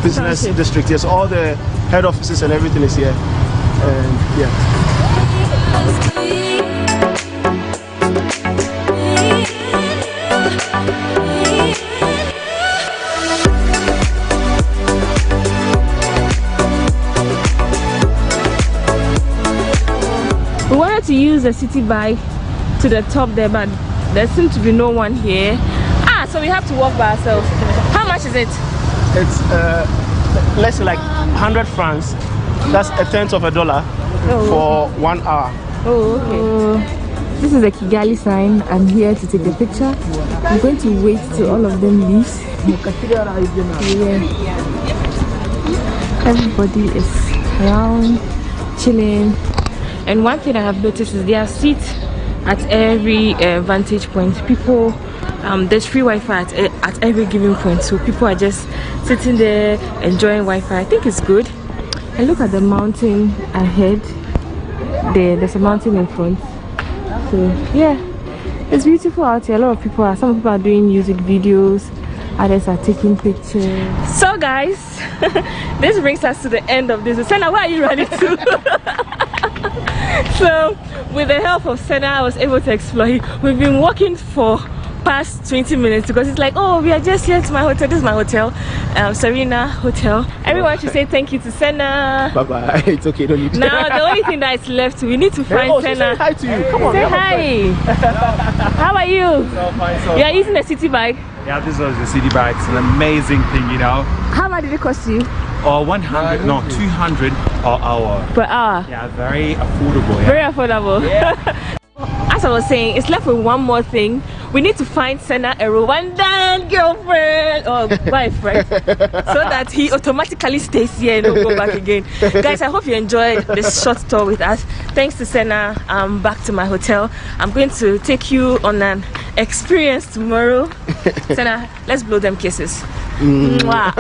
business district. Yes, all the head offices and everything is here. And yeah. We wanted to use the city bike to the top there, but there seems to be no one here. So we have to walk by ourselves. How much is it? It's let's say like 100 francs. That's $0.1 for 1 hour. Oh, okay. This is the Kigali sign. I'm here to take a picture. I'm going to wait till all of them leave. Everybody is around, chilling. And one thing I have noticed is there are seats at every vantage point. People, there's free Wi-Fi at every given point, so people are just sitting there enjoying Wi-Fi. I think it's good. And look at the mountain ahead. There's a mountain in front. So yeah, it's beautiful out here. A lot of people are. Some people are doing music videos. Others are taking pictures. So guys, this brings us to the end of this. Senna, where are you running to? So with the help of Senna, I was able to explore. We've been walking for past 20 minutes because it's like, oh, we are just here to my hotel. This is my hotel, Serena Hotel. Everyone should say thank you to Senna. Bye bye. It's okay, don't need to. Now the only thing that is left, we need to find Senna. Say hi to you. Come on, say hi. How are you? You are using a city bike? Yeah, this was the city bike. It's an amazing thing, you know. How much did it cost you? 100, no, 200 per hour. Per hour? Yeah, very affordable. Yeah. Very affordable. Yeah. As I was saying, it's left with one more thing. We need to find Senna a Rwandan girlfriend or wife, right? So that he automatically stays here and don't go back again. Guys, I hope you enjoyed this short tour with us. Thanks to Senna, I'm back to my hotel. I'm going to take you on an experience tomorrow. Senna, let's blow them kisses. Mwah.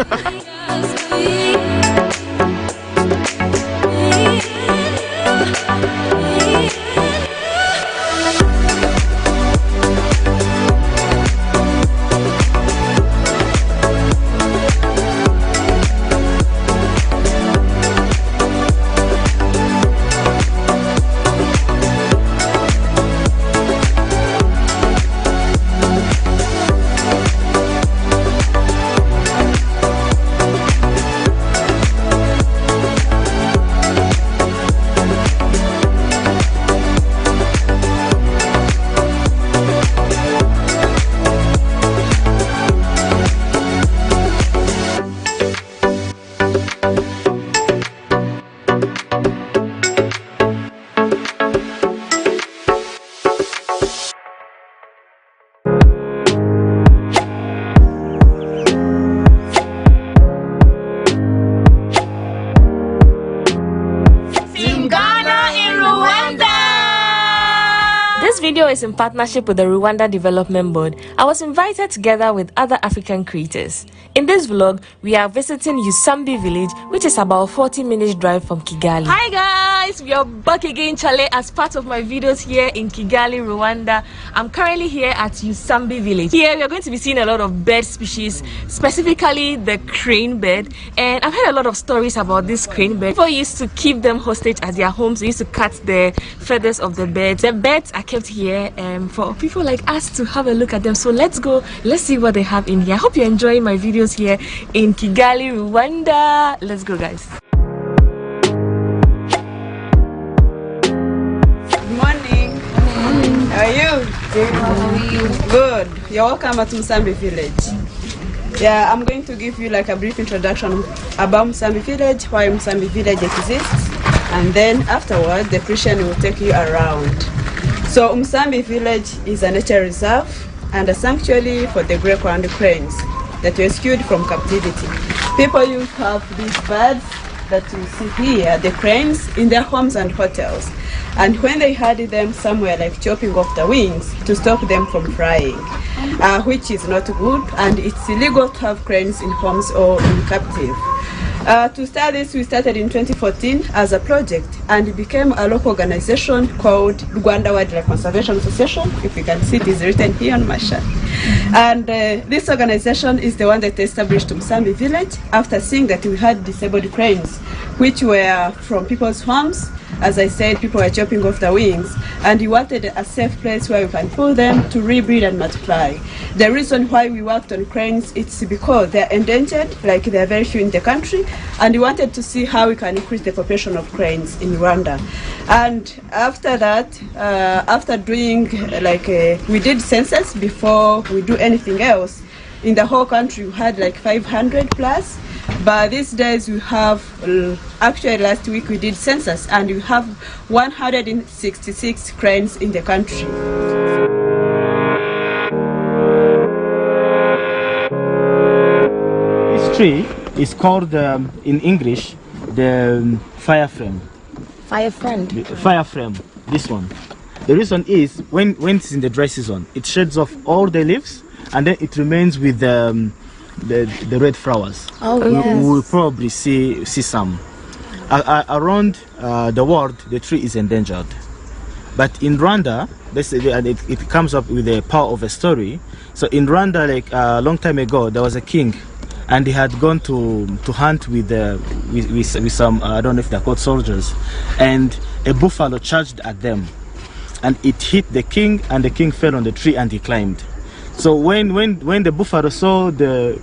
This video is in partnership with the Rwanda Development Board. I was invited together with other African creators. In this vlog, we are visiting Usambi village, which is about a 40-minute drive from Kigali. Hi guys, we are back again, Chale, as part of my videos here in Kigali, Rwanda. I'm currently here at Usambi village. Here we are going to be seeing a lot of bird species, specifically the crane bird. And I've heard a lot of stories about this crane bird. People used to keep them hostage at their homes. They used to cut the feathers of the birds. The birds are kept here for people like us to have a look at them. So let's go, let's see what they have in here. I hope you're enjoying my videos here in Kigali, Rwanda. Let's go, guys. Good morning. How are you? Good. You're welcome at Usambi village. Yeah, I'm going to give you like a brief introduction about Usambi village, why Usambi village exists, and then afterwards the Christian will take you around. So Usambi village is a nature reserve and a sanctuary for the grey-crowned cranes that were rescued from captivity. People used to have these birds that you see here, the cranes, in their homes and hotels. And when they had them somewhere, like chopping off the wings to stop them from flying, which is not good, and it's illegal to have cranes in homes or in captive. To start this, we started in 2014 as a project, and it became a local organization called Rwanda Wildlife Conservation Association. If you can see, it is written here on my shirt. And this organization is the one that established Usambi village after seeing that we had disabled cranes, which were from people's homes. As I said, people were chopping off the wings, and we wanted a safe place where we can pull them to rebreed and multiply. The reason why we worked on cranes, it's because they're endangered, like there are very few in the country, and we wanted to see how we can increase the population of cranes in Rwanda. And after that, after doing we did census before we do anything else. In the whole country, we had like 500 plus. But these days we have, actually last week we did census, and we have 166 cranes in the country. This tree is called, in English, the fire frame. Fire frame? Fire frame, this one. The reason is, when it's in the dry season, it sheds off all the leaves, and then it remains with the red flowers. Oh, yes. We will probably see some. Around the world, the tree is endangered. But in Rwanda, it comes up with the power of a story. So in Rwanda, like a long time ago, there was a king, and he had gone to hunt with some, I don't know if they're called soldiers, and a buffalo charged at them, and it hit the king, and the king fell on the tree and he climbed. So when the buffalo saw the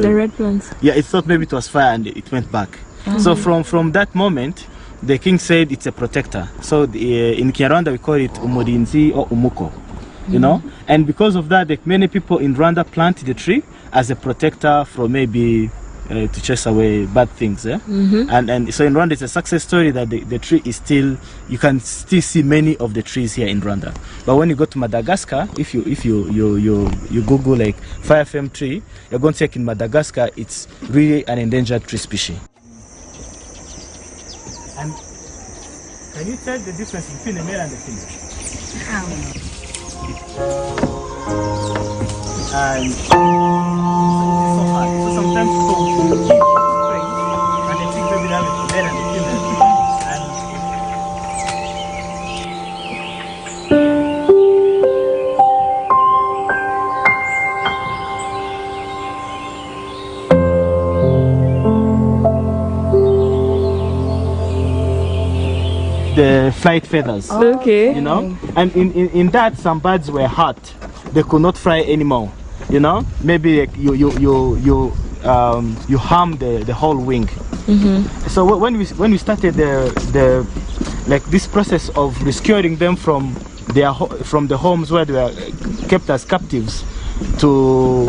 red plants, yeah, it thought maybe it was fire and it went back. So from that moment, the king said it's a protector. So in Kinyarwanda we call it umudinzi or umuko, you know. And because of that, many people in Rwanda plant the tree as a protector from maybe to chase away bad things. And so in Rwanda it's a success story that the tree is still, you can still see many of the trees here in Rwanda. But when you go to Madagascar, if you Google like fire fame tree, you're going to check in Madagascar, it's really an endangered tree species. And can you tell the difference between the male and the female? And so sometimes people will keep praying and they think maybe that is the male and the female. The flight feathers, you know, and in that some birds were hurt, they could not fly anymore, you know. Maybe you harm the whole wing. So when we started the like this process of rescuing them from the homes where they were kept as captives, to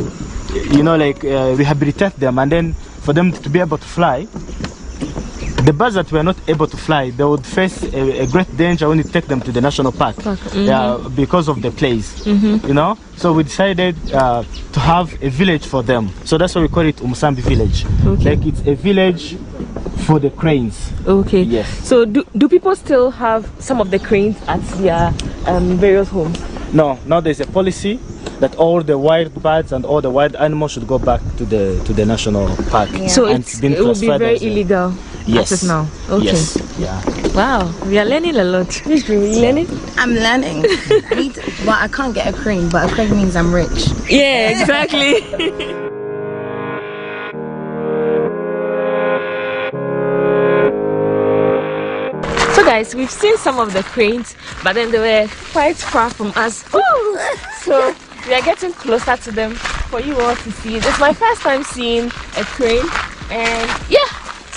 like rehabilitate them, and then for them to be able to fly. The birds that were not able to fly, they would face a great danger when you take them to the national park, because of the place, you know. So we decided to have a village for them. So that's why we call it Usambi village. Like it's a village for the cranes. Yes. So do people still have some of the cranes at their various homes? No. Now there's a policy that all the wild birds and all the wild animals should go back to the national park. So it would be very illegal. Yes. As of now. Yes. Yeah. Wow, we are learning a lot. Which are you learning? I'm learning. I can't get a crane, but a crane means I'm rich. Yeah, exactly. So guys, we've seen some of the cranes, but then they were quite far from us. So we are getting closer to them for you all to see. This is my first time seeing a crane, and yeah.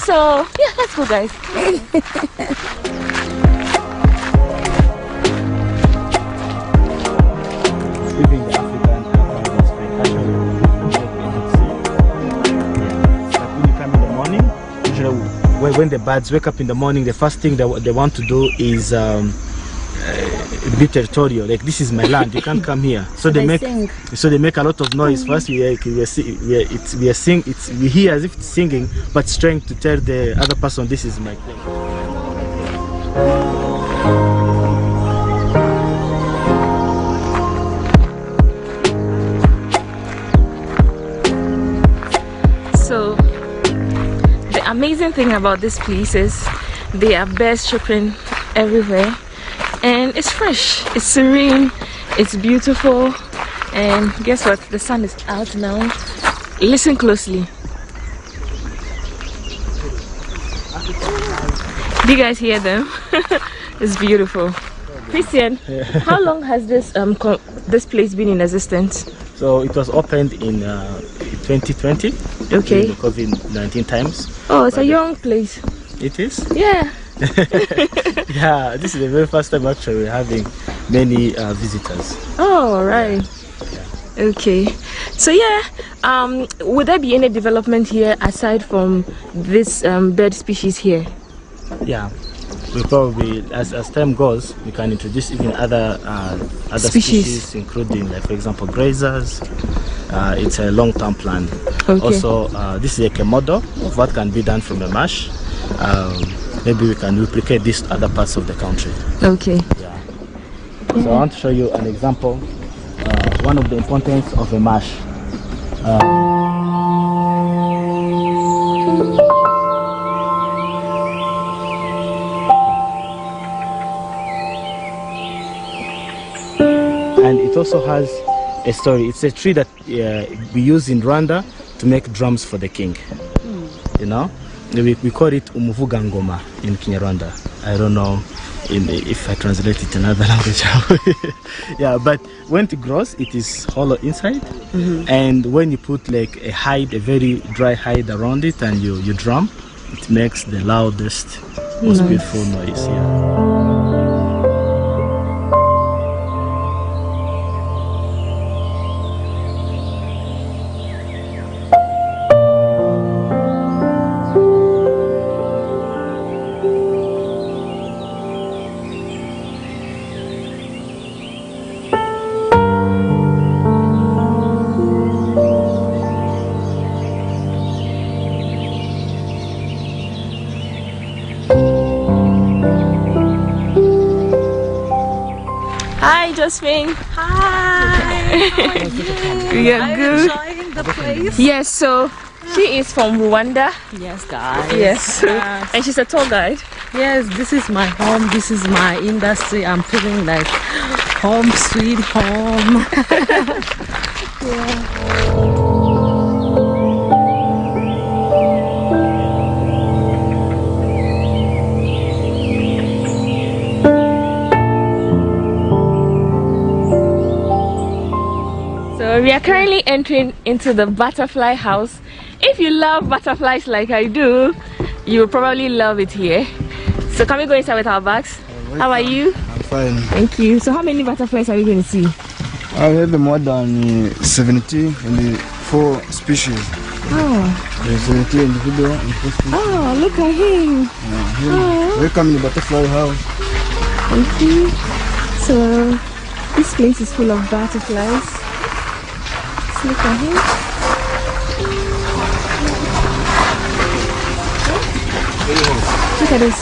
So yeah, let's go, guys. When the birds wake up in the morning, the first thing they want to do is be territorial. Like, this is my land, you can't come here. So they make a lot of noise. First we hear as if it's singing, but it's trying to tell the other person this is my place. So the amazing thing about this place is there are birds chirping everywhere, and it's fresh, it's serene, it's beautiful. And guess what, the sun is out now. Listen closely. Do you guys hear them? It's beautiful. Christian, how long has this this place been in existence? So it was opened in 2020. Okay. The COVID-19 times. Oh, it's a young place. It is? Yeah. Yeah, this is the very first time actually we're having many visitors. Oh, all right. Okay. So yeah, would there be any development here aside from this bird species here? Yeah. We probably, as time goes, we can introduce even other species, including, like, for example, grazers. It's a long-term plan. Okay. Also, this is like a model of what can be done from a marsh. Maybe we can replicate this to other parts of the country. Okay. Yeah. So I want to show you an example. One of the importance of a marsh. And it also has a story. It's a tree that we use in Rwanda to make drums for the king. You know, we call it umuvugangoma in Kinyarwanda. I don't know if I translate it in another language. Yeah, but when it grows, it is hollow inside, and when you put like a hide, a very dry hide around it, and you drum, it makes the loudest, most beautiful noise. Yeah. Hi, Josephine. Hi. We are good. Enjoying the place. Yes, so she is from Rwanda. Yes, guys. Yes. And she's a tour guide. Yes, this is my home. This is my industry. I'm feeling like home, sweet home. Yeah. So we are currently entering into the butterfly house. If you love butterflies like I do, you will probably love it here. So can we go inside with our bags? How are you? I'm fine. Thank you. So how many butterflies are we going to see? I have more than 70 and 4 species. Oh. There's 70 individual and 4 species. Oh, look at him. Oh. Welcome in the butterfly house. Thank you. So this place is full of butterflies. Let's look at him. Look at this.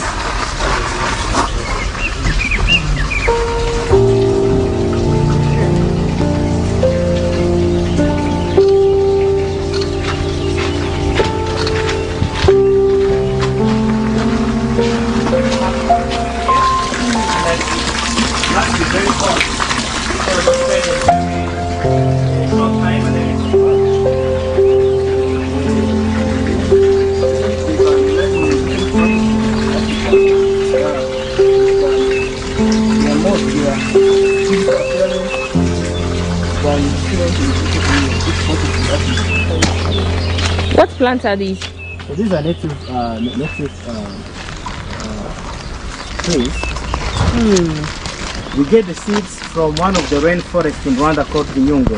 What plants are these? So these are native trees. We get the seeds from one of the rainforests in Rwanda called Kinyungo.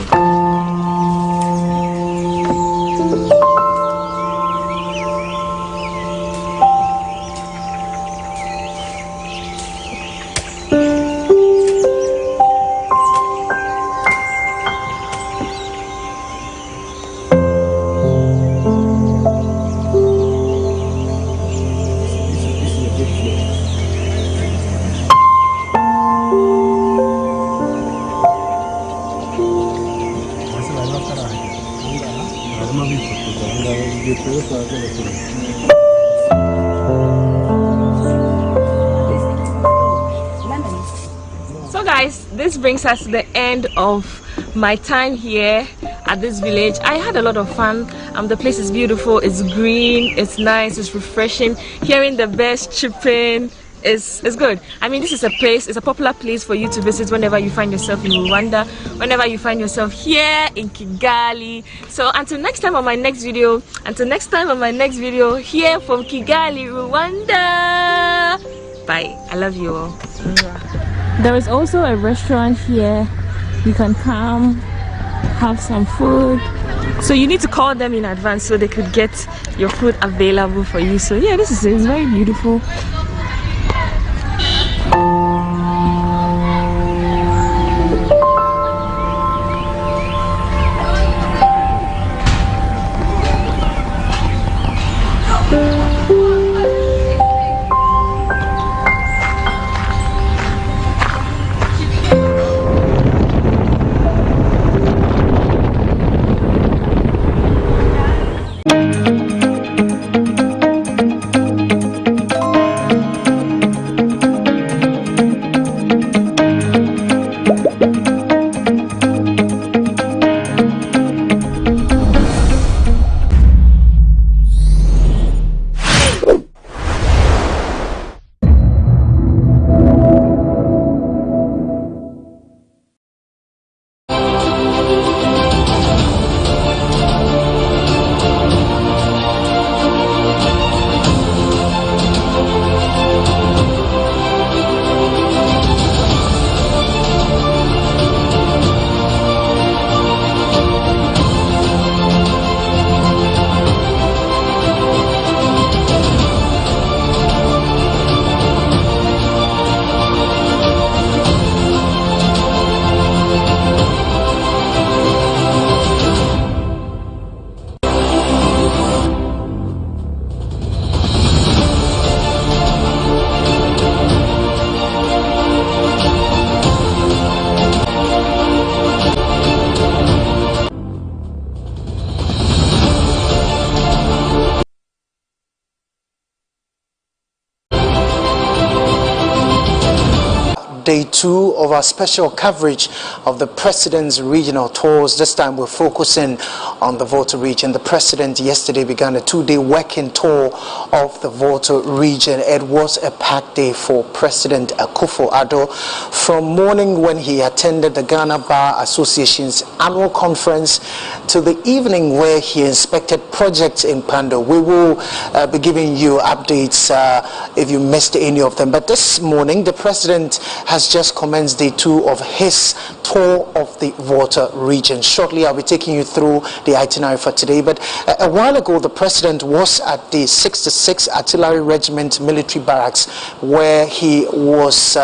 So guys, this brings us to the end of my time here at this village. I had a lot of fun. The place is beautiful, it's green, it's nice, it's refreshing. Hearing the birds chirping is good. I mean, this is a place, it's a popular place for you to visit whenever you find yourself in Rwanda, whenever you find yourself here in Kigali. So until next time on my next video, here from Kigali, Rwanda. Bye. I love you all. There is also a restaurant here. You can come have some food. So you need to call them in advance so they could get your food available for you. So yeah, this is it's very beautiful. day 2 of our special coverage of the President's regional tours. This time we're focusing on the Volta region. The President yesterday began a 2-day working tour of the Volta region. It was a packed day for President Akufo-Addo. From morning when he attended the Ghana Bar Association's annual conference to the evening where he inspected projects in Pando. We will be giving you updates if you missed any of them. But this morning, the President has just commenced day 2 of his tour of the Volta region. Shortly, I'll be taking you through the itinerary for today. But a while ago, the President was at the 66 Artillery Regiment Military Barracks, where he was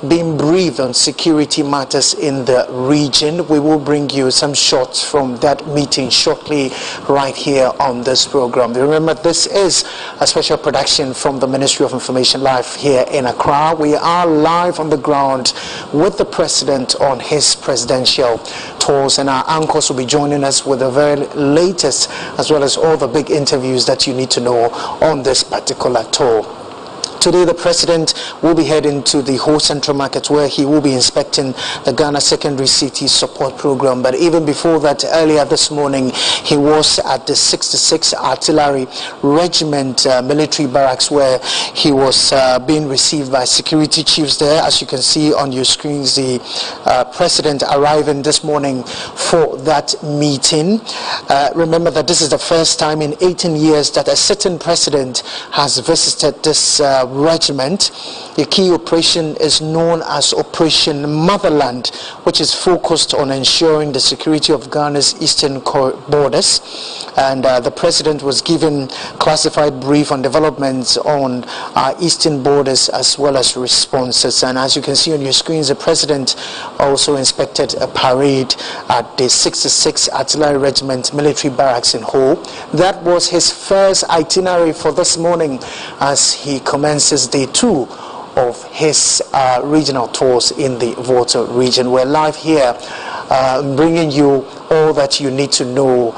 being briefed on security matters in the region. We will bring you some shots from that meeting shortly right here on this program. Remember, this is a special production from the Ministry of Information live here in Accra. We are live on the ground with the President on his presidential tours, and our anchors will be joining us with the very latest as well as all the big interviews that you need to know on this particular tour. Today, the President will be heading to the whole central market where he will be inspecting the Ghana Secondary City Support Program. But even before that, earlier this morning, he was at the 66 Artillery Regiment Military Barracks where he was being received by security chiefs there. As you can see on your screens, the President arriving this morning for that meeting. Remember that this is the first time in 18 years that a sitting President has visited this regiment. The key operation is known as Operation Motherland, which is focused on ensuring the security of Ghana's eastern borders. And the President was given classified brief on developments on our eastern borders as well as responses. And as you can see on your screens, the President also inspected a parade at the 66 Artillery Regiment Military Barracks in Ho. That was his first itinerary for this morning as he commences day 2 of his regional tours in the Volta region. We're live here bringing you all that you need to know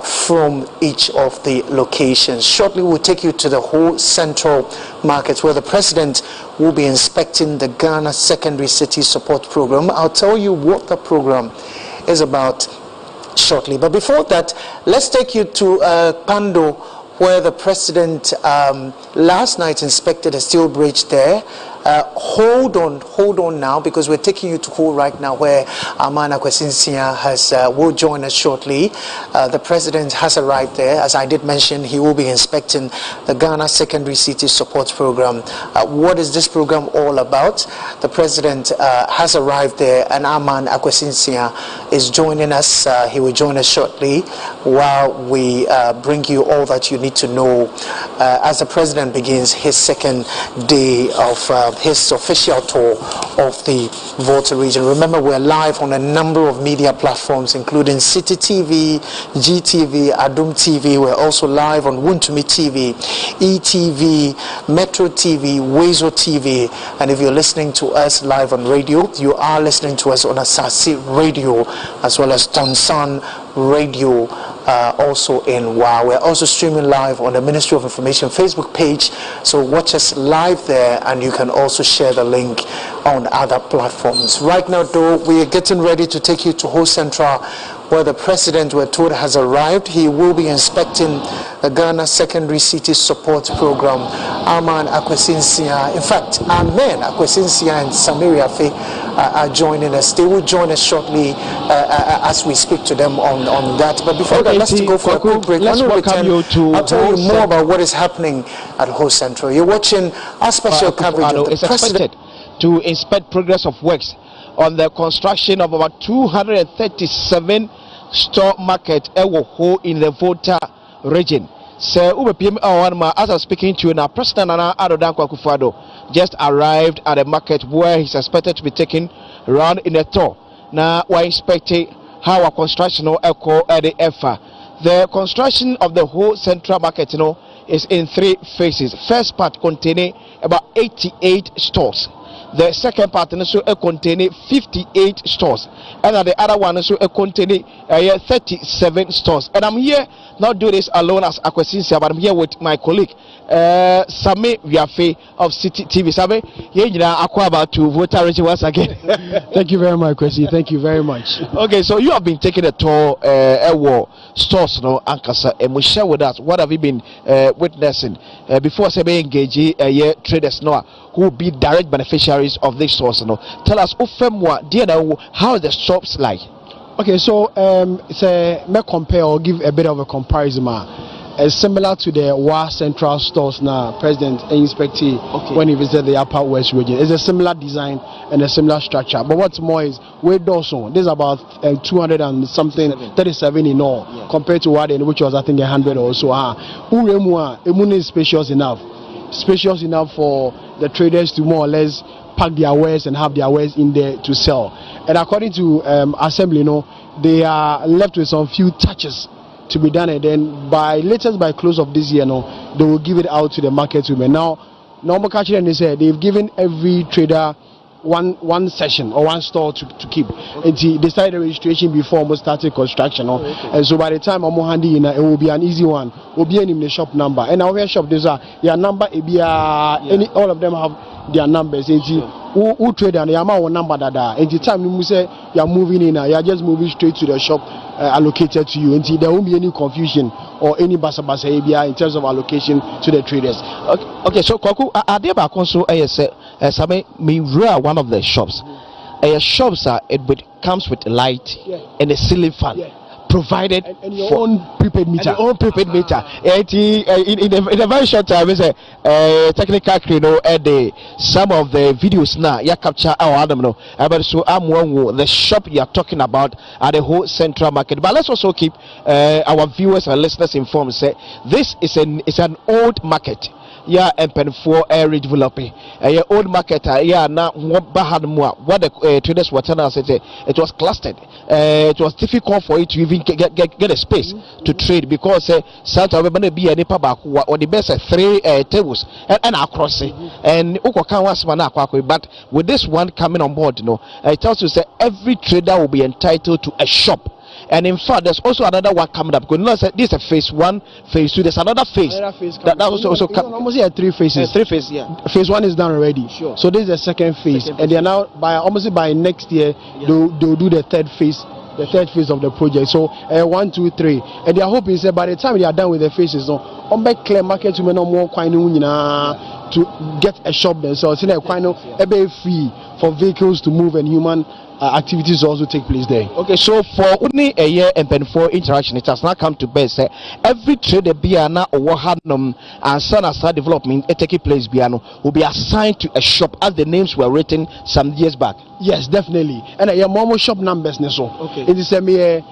from each of the locations. Shortly, we'll take you to the whole central market where the President will be inspecting the Ghana Secondary City Support Program. I'll tell you what the program is about shortly. But before that, let's take you to Pando, where the President last night inspected a steel bridge there. Hold on now, because we're taking you to Ho right now, where Amana Kwesinsia will join us shortly. The President has arrived there. As I did mention, he will be inspecting the Ghana Secondary City Support Program. What is this program all about? The President has arrived there, and Aman Akwesinsia is joining us. He will join us shortly while we bring you all that you need to know as the President begins his second day of his official tour of the Volta region. Remember, we're live on a number of media platforms, including City TV, GTV, Adum TV. We're also live on Wuntumi TV, ETV, Metro TV, Wezo TV. And if you're listening to us live on radio, you are listening to us on Asasi Radio, as well as Tansan Radio, also in WOW. We're also streaming live on the Ministry of Information Facebook page, so watch us live there, and you can also share the link on other platforms. Right now, though, we are getting ready to take you to Ho Central, where the President, we're told, has arrived. He will be inspecting the Ghana Secondary City Support Program. Aman Akwesinsia, in fact, Amen Akwesinsia and Samaria Faye are joining us. They will join us shortly as we speak to them on that. But before that, let's go for a quick break. Let's welcome you to I'll tell you more about what is happening at Ho Central. You're watching our special coverage of the President to inspect progress of works on the construction of about 237 store market in the Volta region. So, as I'm speaking to you now, President Adodan Akufo-Addo just arrived at the market where he's expected to be taken around in a tour. Now, we're inspecting how our construction at the EFA. The construction of the whole central market, is in 3 phases. First part containing about 88 stores. The second part also contain 58 stores, and the other one also contain 37 stores. And I'm here not do this alone as Akwesinsia, but I'm here with my colleague Sami Viafe of City TV. Sami, about to voter once again. Thank you very much, Kwesi. Thank you very much. Okay, so you have been taking a tour stores, no, Ankasa, and we share with us what have you been witnessing before Sami engage traders no who will be direct beneficiaries of this stores. No, tell us, how are the shops like? Okay, so me compare or give a bit of a comparison. Similar to the WA Central stores now, President inspected when he visited the Upper West region. It's a similar design and a similar structure. But what's more is we also this is about 200 and something, 37 in all, compared to what which was I think 100 or so. Emun is spacious enough for the traders to more or less pack their wares and have their wares in there to sell. And according to Assembly, they are left with some few touches to be done, and then by close of this year, they will give it out to the market women. Now, normal catching, and they said they've given every trader one session or one store to keep. And they started the registration before almost started construction. And so by the time I'm handy in, it will be an easy one. Will be in the shop number. And our shop, there's your number. All of them have their numbers. Who trade and your number that. And the time you say you're moving in, you're just moving straight to the shop allocated to you. And there won't be any confusion or any basa in terms of allocation to the traders. Okay, so Kwaku, are there back also one of the shops? Shops it comes with a light and a ceiling fan. Provided and your own prepaid meter. And your own prepaid meter. In a very short time, technical some of the videos now you capture our Adam no. But so the shop you are talking about at the whole central market. But let's also keep our viewers and listeners informed. Say this is an old market. Yeah, and for redeveloping a old market. Yeah, now what the traders were telling us it was clustered. It was difficult for it to even get a space to trade because Santa will be a nipa back or the best 3 tables and across it. And but with this one coming on board, it tells you that every trader will be entitled to a shop. And in fact, there's also another one coming up. Because this is a phase 1, phase 2. There's another phase. That also almost 3 phases. 3 phases, yeah. Phase 1 is done already. Sure. So this is the second phase, and they are now by next year they'll do the third phase. The third phase of the project. So 1, 2, 3, and they are hoping that by the time they are done with the phases, on back clear market to more to get a shop there. So it's free for vehicles to move and human activities also take place there. Okay, so for only a year and for interaction, it has not come to base. Every trader Biana or Hanum and Sana development taking place Biano will be assigned to a shop as the names were written some years back. Yes, definitely. And a momo shop numbers okay. It is a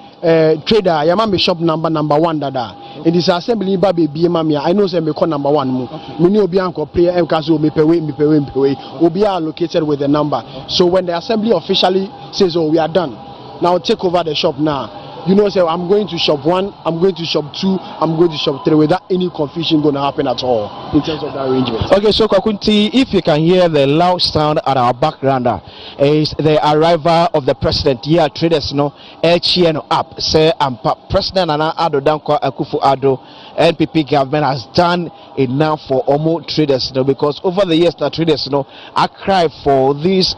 trader, Yamami shop number 1 dada. It is assembly baby BMA. I know me call number 1 mo. Mini Bianco player Mkazo me pay will be allocated with the number. So when the assembly officially says, oh, we are done, now take over the shop now. Say I'm going to shop 1, I'm going to shop 2, I'm going to shop 3 without any confusion going to happen at all in terms of the arrangement. Okay, so Kwakunti, if you can hear the loud sound at our background, is the arrival of the president. Yeah, traders up. Say President Nana Addo Dankwa Akufo-Addo NPP government has done enough for Omo traders because over the years the traders I cry for this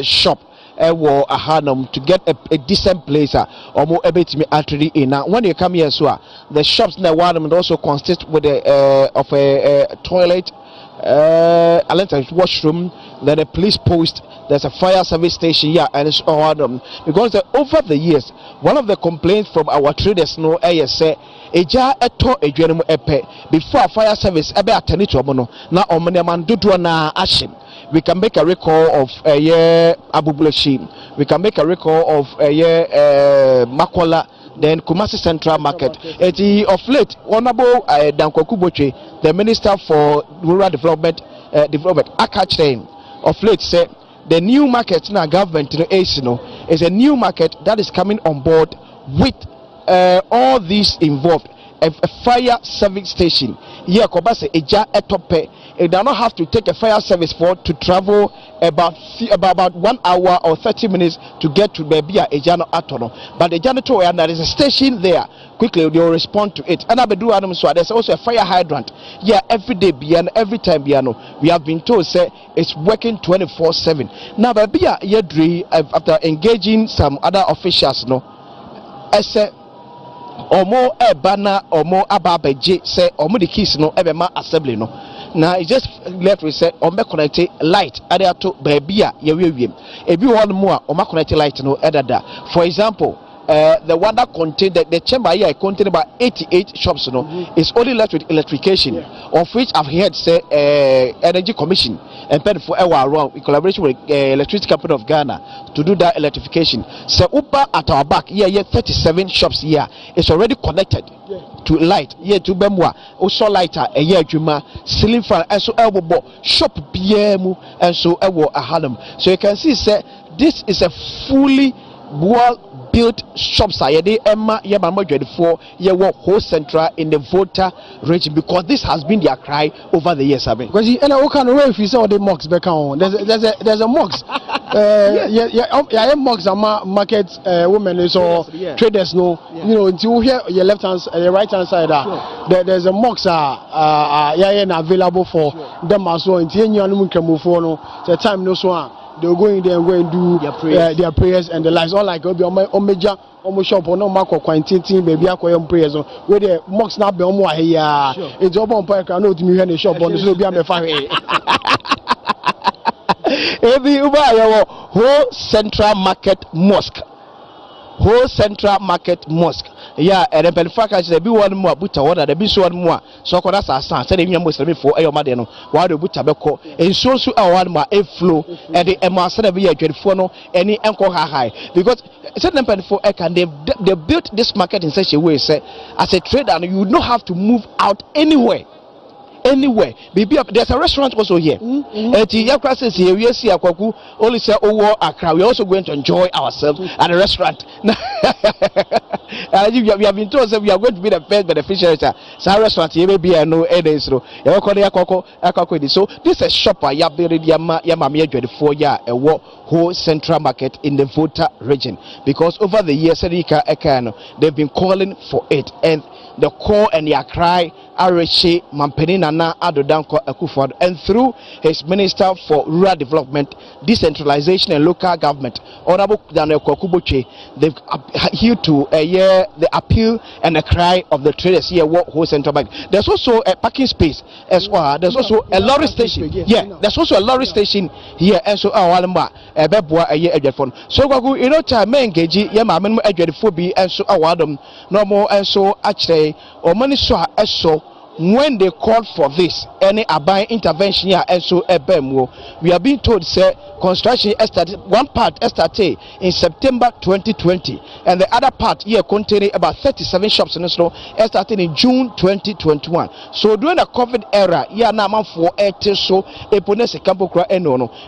shop to get a decent place or more able to me actually in. Now when you come here, so the shops in the one also consist with of a toilet, a washroom, then a police post, there's a fire service station here, and it's all because over the years one of the complaints from our traders say eja eto edwenu epe before fire service ebe attend to omo na omne man dodo na action. We can make a record of a year Abubulashi. We can make a record of a year Makola, then Kumasi Central Market. Of late, Honorable Danko Kuboche, the Minister for Rural Development, Akachain, of late said the new market now government is a new market that is coming on board with all these involved. A fire service station here Kobase Eja Etope it does not have to take a fire service for to travel about 1 hour or 30 minutes to get to Babia Ejano Atono. But the janitor, and there is a station there, quickly they will respond to it. And there's also a fire hydrant. Yeah, every day, every time, we have been told, say, it's working 24/7. Now, Babia Yedri, after engaging some other officials, I say, or more a banner or more ababeje, say, or more the keys, ebema assembly, Now it just left with say on connected light area to babia ye ebi one more on connected light no edada. For example, the one that contained the chamber here contained about 88 shops is only left with electrification, of which I've heard say Energy Commission and paid for around in collaboration with Electricity Company of Ghana to do that electrification. So Uber at our back here 37 shops here is already connected to light here to Bemwa also lighter a year juma ceiling fan and so elbow shop BM and so elbow a hanum. So you can see say this is a fully well built shops are the Emma Yamama 24 year whole central in the Volta region, because this has been their cry over the years. Because you know, kind of way if you saw the mocks back on, there's a mocks. Yeah, mocks are market women so traders know, you know, until here your left hand your right hand side there's a mocks available for them as well. Until you can move on the time no so they'll go in there and go and do their prayers and the lives. All like on major almost shop or no mark or quantity, baby, I call prayers where the mocks not be on here. It's up on park. I know to me in the shop on the slope. I'm a fire. Every whole Central Market Mosque. Whole Central Market Mosque. Yeah, and then Pelifaka is a be one more, but water, the be one more. So, that's our son, saying you must for a madeno, while the Butabeko, and so one more a flow, and the Emerson be a Jedfono, any uncle high. Because certain for Ekan, they built this market in such a way, say, as a trader, you don't have to move out anywhere. Anywhere, there's a restaurant also here. At the here, we see a kwaku only say over Accra. We're also going to enjoy ourselves at the restaurant. We have been told that we are going to be the best beneficiaries. So restaurant here may be a no edit. So this is a shopper. Ya buried Yama 24 year a whole Central Market in the Volta region, because over the years they've been calling for it, and the call and their cry Areche Mampenina Adodanko Akufo, and through his Minister for Rural Development, Decentralization and Local Government, Honorable Daniel Kokuboche, they've adhered to the appeal and the cry of the traders here whole Central Bank. There's also a parking space as well. There's also a lorry station. Yeah, there's also a lorry station here, and so Awalamba Bebwa a year phone. So you know time engage Yamaman Edgefobi and so Awadum no more, and so actually or money so when they called for this, any abide intervention here, and so we are being told say construction started, one part started in September 2020, and the other part here containing about 37 shops in the store started in June 2021. So during the COVID era,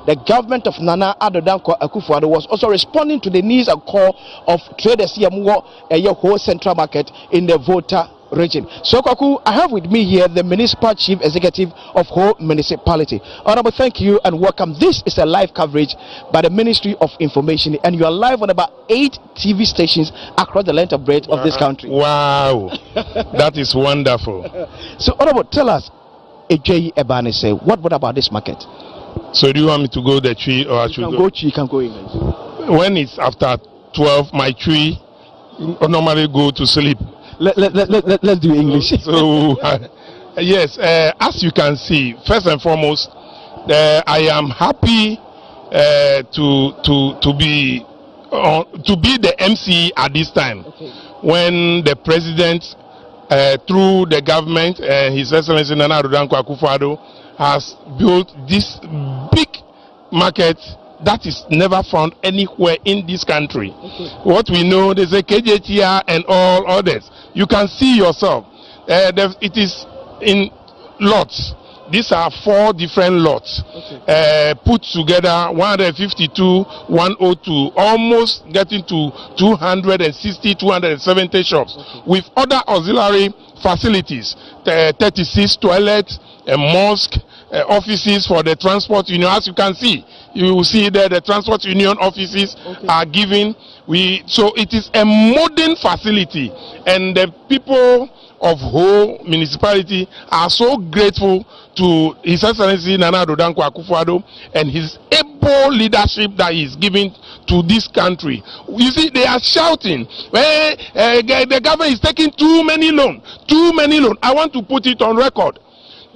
the government of Nana Addo Akufo-Addo was also responding to the needs and call of traders here whole Central Market in the Volta region. So Kwaku, I have with me here the Municipal Chief Executive of whole municipality. Honorable, thank you and welcome. This is a live coverage by the Ministry of Information, and you are live on about 8 TV stations across the length and breadth of this country. Wow, that is wonderful. So Honorable, tell us, Ejeyi Ebane say, what about this market? So do you want me to go the tree, or I should go? You can go in. When it's after 12, my tree normally go to sleep. Let's do English. So, yes, as you can see, first and foremost, I am happy to be the MC at this time, when the president, through the government, His Excellency Nana Addo Akufo-Addo, has built this big market that is never found anywhere in this country. What we know, there's a KJTR and all others. You can see yourself. It is in lots. These are 4 different lots put together, 152, 102, almost getting to 260, 270 shops with other auxiliary facilities, 36 toilets, a mosque, offices for the transport union. As you can see, you will see that the transport union offices are given. So it is a modern facility, and the people of whole municipality are so grateful to His Excellency Nana Addo Dankwa Akufo-Addo and his able leadership that he is giving to this country. You see, they are shouting, the government is taking too many loans, too many loans. I want to put it on record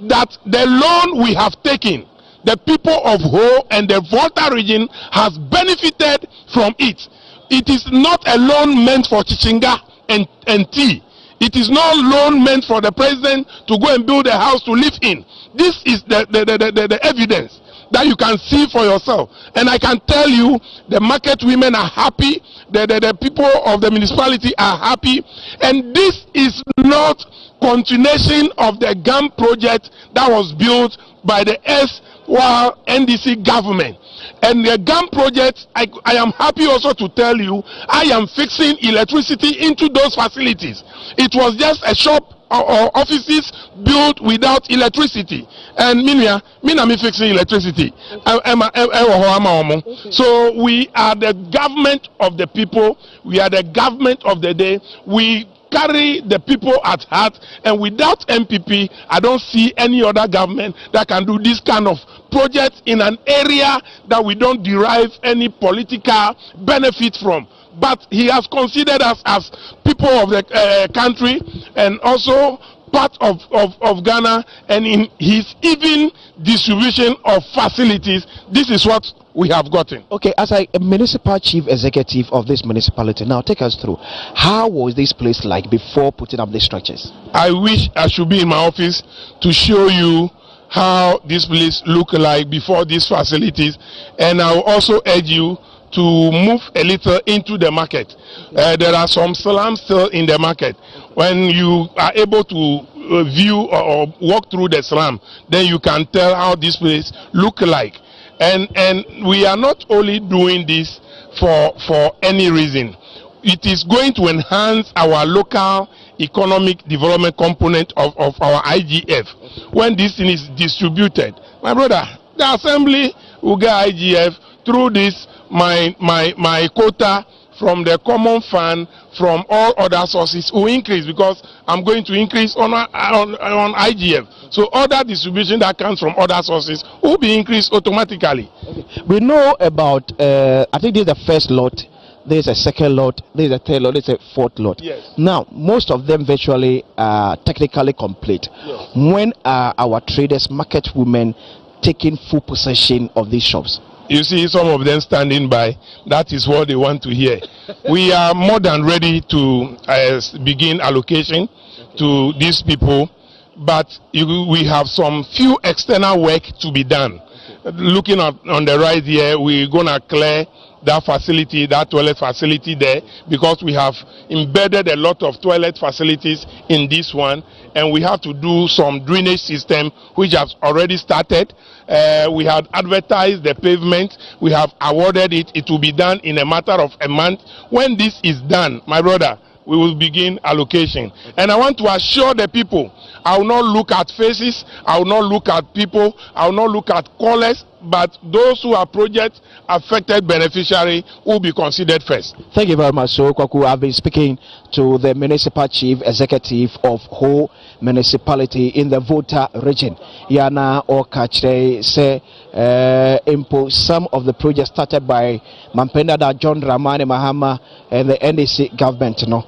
that the loan we have taken, the people of Ho and the Volta region has benefited from it. It is not a loan meant for Chichinga and tea. It is not loan meant for the president to go and build a house to live in. This is the evidence that you can see for yourself. And I can tell you, the market women are happy, the people of the municipality are happy, and this is not continuation of the GAM project that was built by the NDC government. And the GAM project, I am happy also to tell you, I am fixing electricity into those facilities. It was just a shop or offices built without electricity. And me fixing electricity. So we are the government of the people. We are the government of the day. We carry the people at heart, and without MPP, I don't see any other government that can do this kind of project in an area that we don't derive any political benefit from. But he has considered us as people of the country and also part of Ghana, and in his even distribution of facilities, this is what we have gotten. Okay, as a municipal chief executive of this municipality, now take us through, how was this place like before putting up these structures? I wish I should be in my office to show you how this place looked like before these facilities, and I will also urge you to move a little into the market. There are some slums still in the market. When you are able to view or walk through the slum, then you can tell how this place look like. And we are not only doing this for any reason. It is going to enhance our local economic development component of our IGF. When this thing is distributed, my brother, the assembly will get IGF through this my quota from the common fund, from all other sources will increase, because I'm going to increase on IGF. So other distribution that comes from other sources will be increased automatically. Okay. We know about, I think this is the first lot, there is a second lot, there is a third lot, there is a fourth lot. Yes. Now, most of them virtually are technically complete. Yes. When are our traders, market women, taking full possession of these shops? You see some of them standing by. That is what they want to hear. We are more than ready to begin allocation to these people, but we have some few external work to be done. Looking on the right here, we're going to clear that facility, that toilet facility there, because we have embedded a lot of toilet facilities in this one, and we have to do some drainage system which has already started. We had advertised the pavement, we have awarded it. It will be done in a matter of a month. When this is done, my brother, we will begin allocation. And I want to assure the people, I will not look at faces, I will not look at people, I will not look at colors, but those who are project affected beneficiary will be considered first. Thank you very much. So Kwaku, I've been speaking to the municipal chief executive of Ho municipality in the Volta region. Yana Okachre say some of the projects started by Mampenda John Ramani Mahama and the NDC government no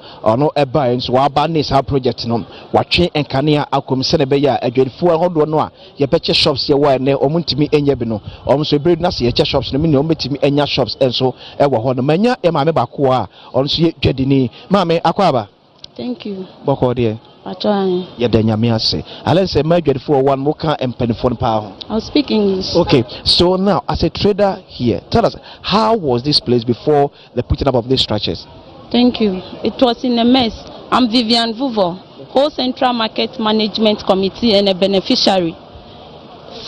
ebains wa banis ha project no watwe enkania akom senebeya adwedfo ahodo no a yebeche shops ye wa ne omuntimi enye bi no omso breed na se yeche shops no me ne ometimi enya shops enso ewo ho no manya e maame bako a onso ye dwadini maame akwaba. Thank you. Boko de Achani. Yedanyame ase. Alen say my for one moka empenfon pa. I'll speak English. Okay, so now as a trader here, tell us, how was this place before the putting up of these structures? Thank you. It was in a mess. I'm Vivian Vuvo, Whole Central Market Management Committee and a beneficiary.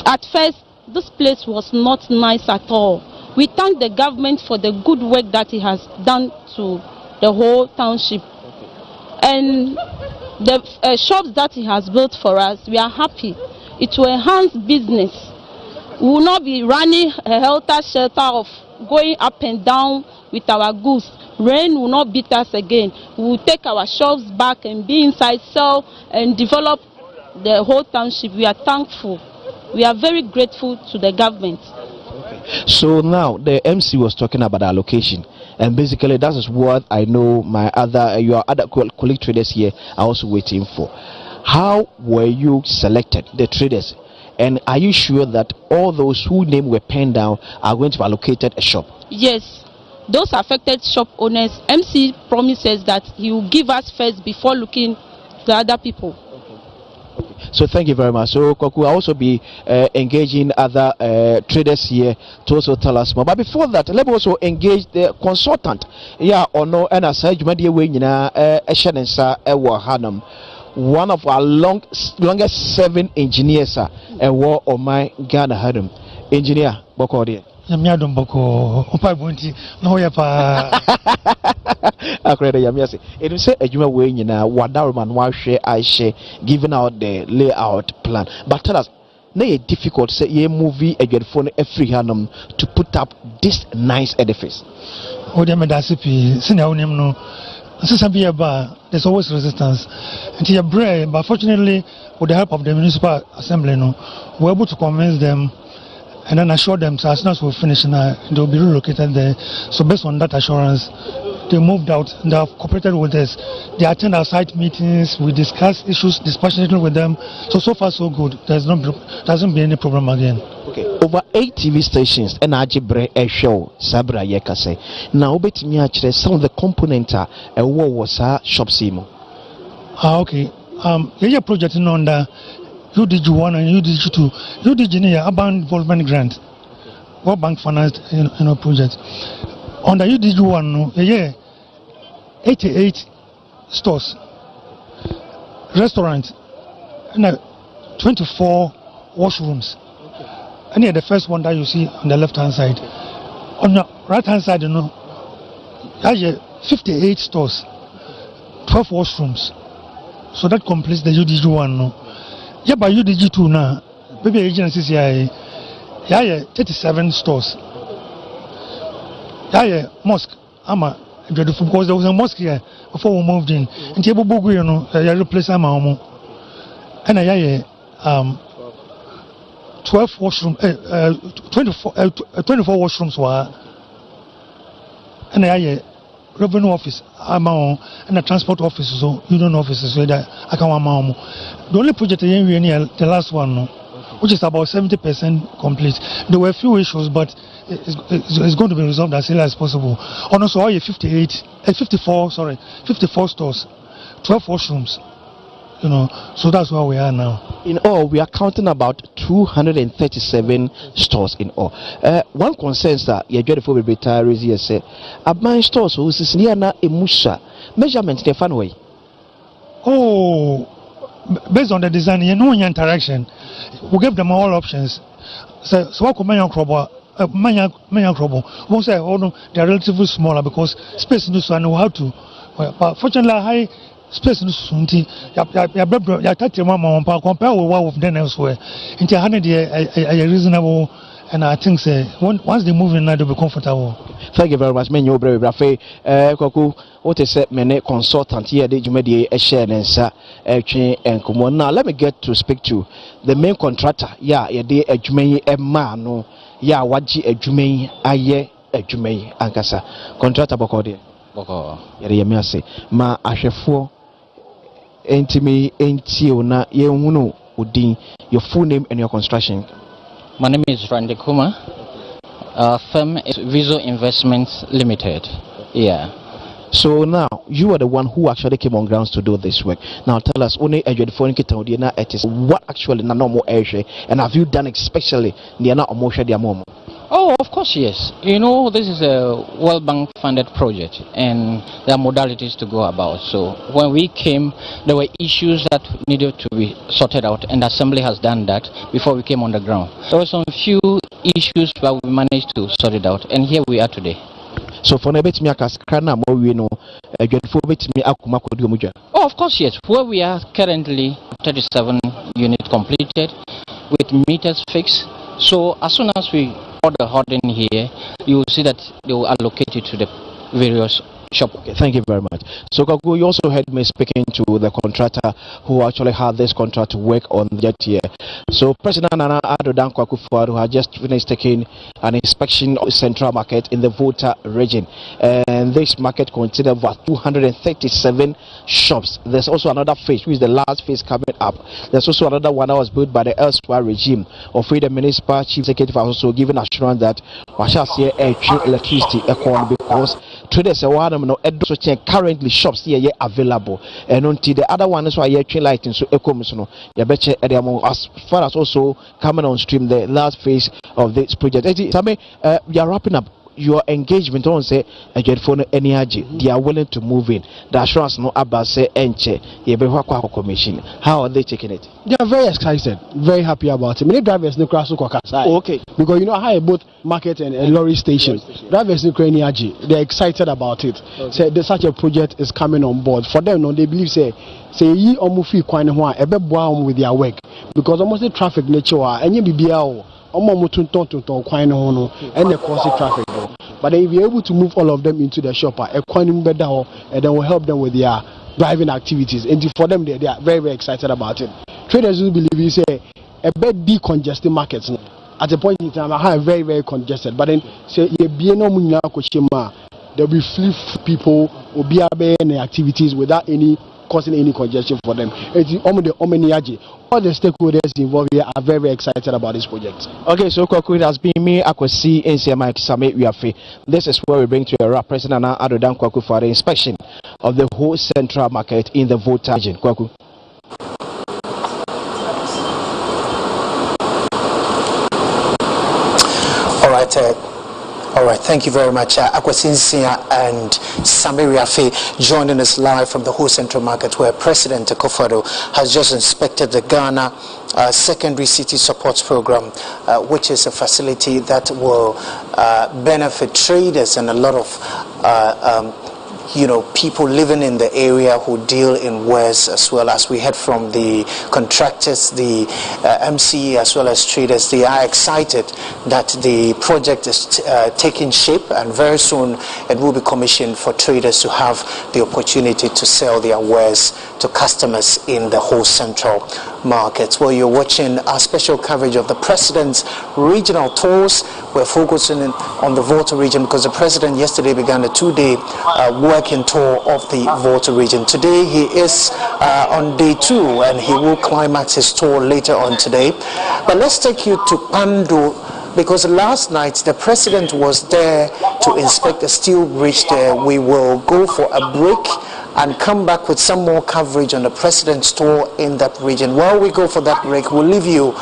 At first, this place was not nice at all. We thank the government for the good work that it has done to the whole township. And the shops that he has built for us, we are happy. It will enhance business. We will not be running a helter-skelter of going up and down with our goods. Rain will not beat us again. We will take our shops back and be inside, sell and develop the whole township. We are thankful. We are very grateful to the government. So now the MC was talking about allocation, and basically that is what I know your other colleague traders here are also waiting for. How were you selected, the traders, and are you sure that all those whose name were penned down are going to be allocated a shop? Yes, those affected shop owners, MC promises that he will give us first before looking to other people. So thank you very much. So Kwaku will also be engaging other traders here to also tell us more. But before that, let me also engage the consultant. Yeah, or no, and as I one of our longest serving engineers and war on my Ghana Hadam. Engineer Bokodi. Yamiadum Boko, Opa Bunti, no Yapa. Accredited Yamiasi. It will say a Juma way in a Wadarman, why share I share, giving out the layout plan. But tell us, nay, difficult say ye movie a good phone a free hanum to put up this nice edifice. Odemedasipi, Sinaonim no. There's always resistance. And you're brave, but fortunately, with the help of the municipal assembly, we're able to convince them and then assure them so as soon as we finish, they'll be relocated there. So based on that assurance, they moved out and they have cooperated with us. They attend our site meetings, we discuss issues dispassionately with them. So far so good. Doesn't be any problem again. Okay. Over 8 TV stations and Ajibre a show Sabra Yekase. Now bet me actually some of the components are a war was a shop simo. Okay. Yeah, project under UDG1 and UDG2. UDG is urban development grant. World Bank financed project. On the UDG1, yeah, 88 stores, restaurants, and 24 washrooms. And yeah, the first one that you see on the left-hand side. On the right-hand side, there's 58 stores, 12 washrooms. So that completes the UDG1. Yeah, by UDG2 now, maybe agencies here, 37 stores. Yeah, mosque. Because there was a mosque here before we moved in. And you replace and 12 washrooms, 24 washrooms were. And revenue office, and the transport office, so union offices, so that I can the only project the last one, which is about 70% complete. There were a few issues, but it's going to be resolved as early as possible. And also, 54 stores, 12 washrooms. So that's where we are now. In all, we are counting about 237 stores in all. One concern is that you get for retirees here say, my stores who is near na emusha measurement the fun way. Oh, based on the design, interaction. We give them all options. So what could many crop? Won't say, oh no, they are relatively smaller because space in this one know how to. But fortunately, high space in this one, you compare with what we've done elsewhere. Into a reasonable, and I think once they move in, they'll be comfortable. Thank you very much. Many of you, Kwaku, what is it? Many consultant here, did you make a share and sir, and come on. Now, let me get to speak to the main contractor. Yeah, a day a Jumay, a man, yeah, waji a Jumay, aye, a Jumay, Ankasa. Contractor Bokodi. Boko, Yamiase, ma Ashefo, Entime, Entiona, Yemuno, Udin, your full name and your construction. My name is Randy Kuma. Our firm is Visual Investments Limited. Yeah. So now you are the one who actually came on grounds to do this work. Now tell us, only what actually na normal area, and have you done especially the moment? Oh, of course, yes. This is a World Bank funded project and there are modalities to go about. So when we came, there were issues that needed to be sorted out, and the Assembly has done that before we came on the ground. There were some few issues, but we managed to sort it out, and here we are today. So for me, oh, of course, yes. Where we are currently, 37 units completed. with meters fixed. So as soon as we order hoarding here, you will see that they will allocate it to the various shop. Okay, thank you very much. So Kaku, you also heard me speaking to the contractor who actually had this contract to work on that year. So President Nana Addo Dankwa Akufo-Addo has just finished taking an inspection of the central market in the Volta region, and this market contains about 237 shops. There's also another phase, which is the last phase coming up. There's also another one that was built by the elsewhere regime of the municipal chief executive, also giving assurance that we shall see electricity because traders are one currently shops here available, and until the other one is why you're lighting so as far as also coming on stream the last phase of this project. We are wrapping up your engagement on say they are willing to move in. The assurance no about say commission. How are they taking it? They are very excited, very happy about it. Many drivers no cross okay, because you know how both market and lorry station. Drivers no they're excited about it. Okay. So such a project is coming on board. For them, no, they believe say ye omufi kwan ho a ebe boa with their work, because almost the traffic nature and you be and they cause traffic. But if you're able to move all of them into the shop, and then will help them with their driving activities. And for them, they are very, very excited about it. Traders will believe you say a bit decongested markets at a point in time I have very, very congested. But then say there'll be free people will be any activities without any causing any congestion for them. All the stakeholders involved here are very, very excited about this project. Okay, so it has been me, Akwasi, NCMI, Kisame, Wiafe. This is where we bring to a wrap President Addo Dankwa Akufo for the inspection of the whole central market in the Volta region. Kwaku. All right, thank you very much. Akwasinsia and Samiriafe joining us live from the whole central market, where President Akufo-Addo has just inspected the Ghana Secondary City Support Program, which is a facility that will benefit traders and a lot of people living in the area who deal in wares, as well as we heard from the contractors, the MCE, as well as traders. They are excited that the project is taking shape, and very soon it will be commissioned for traders to have the opportunity to sell their wares to customers in the whole central market. Well, you're watching our special coverage of the President's regional tours. We're focusing on the Volta region because the President yesterday began a two-day working tour of the Volta region. Today he is on day 2, and he will climax his tour later on today. But let's take you to Pando, because last night the President was there to inspect a steel bridge there. We will go for a break and come back with some more coverage on the President's tour in that region. While we go for that break, we'll leave you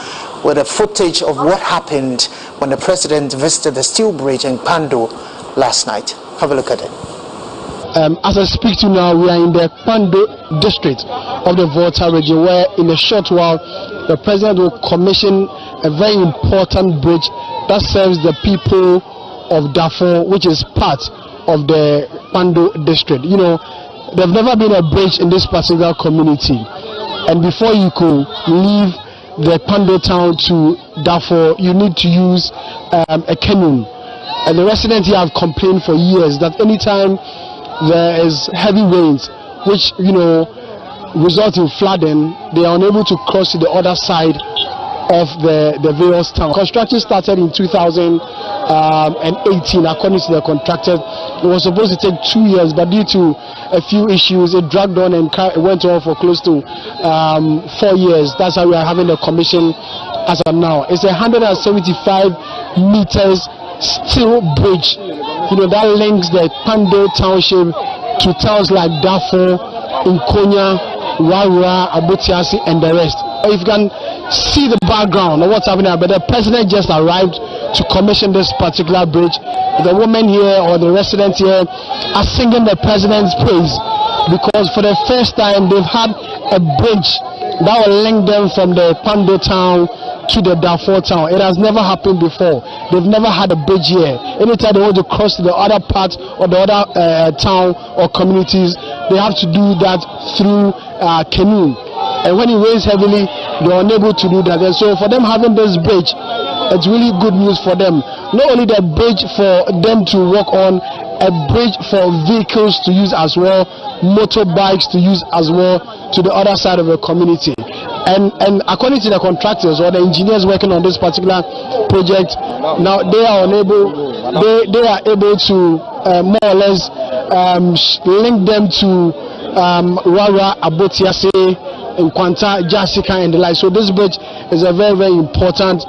with a footage of what happened when the President visited the steel bridge in Pando last night. Have a look at it. As I speak to you now, we are in the Pando district of the Volta region, where in a short while the President will commission a very important bridge that serves the people of Darfur, which is part of the Pando district. You know, there's never been a bridge in this particular community, and before you could leave the Pando town to Darfur, you need to use a canoe. And the residents here have complained for years that anytime there is heavy rains, which result in flooding, they are unable to cross to the other side of the various towns. Construction started in 2018, according to the contractor. It was supposed to take 2 years, but due to a few issues, it dragged on and it went on for close to 4 years. That's how we are having the commission as of now. It's 175 meters steel bridge, that links the Pando township to towns like Darfur, Nkonya, Wawa, Abotiasi, and the rest. If you can see the background of what's happening, but the President just arrived to commission this particular bridge. The women here or the residents here are singing the President's praise, because for the first time they've had a bridge that will link them from the Pando town to the Darfur town. It has never happened before. They've never had a bridge here. Anytime they want to cross to the other part or the other town or communities, they have to do that through canoe. And when it rains heavily, they are unable to do that. And so for them having this bridge, it's really good news for them. Not only the bridge for them to work on, a bridge for vehicles to use as well, motorbikes to use as well to the other side of the community. And according to the contractors or the engineers working on this particular project, now they are able to more or less link them to Rara, Abotiase, Nkwanta, Jasika and the like. So this bridge is a very, very important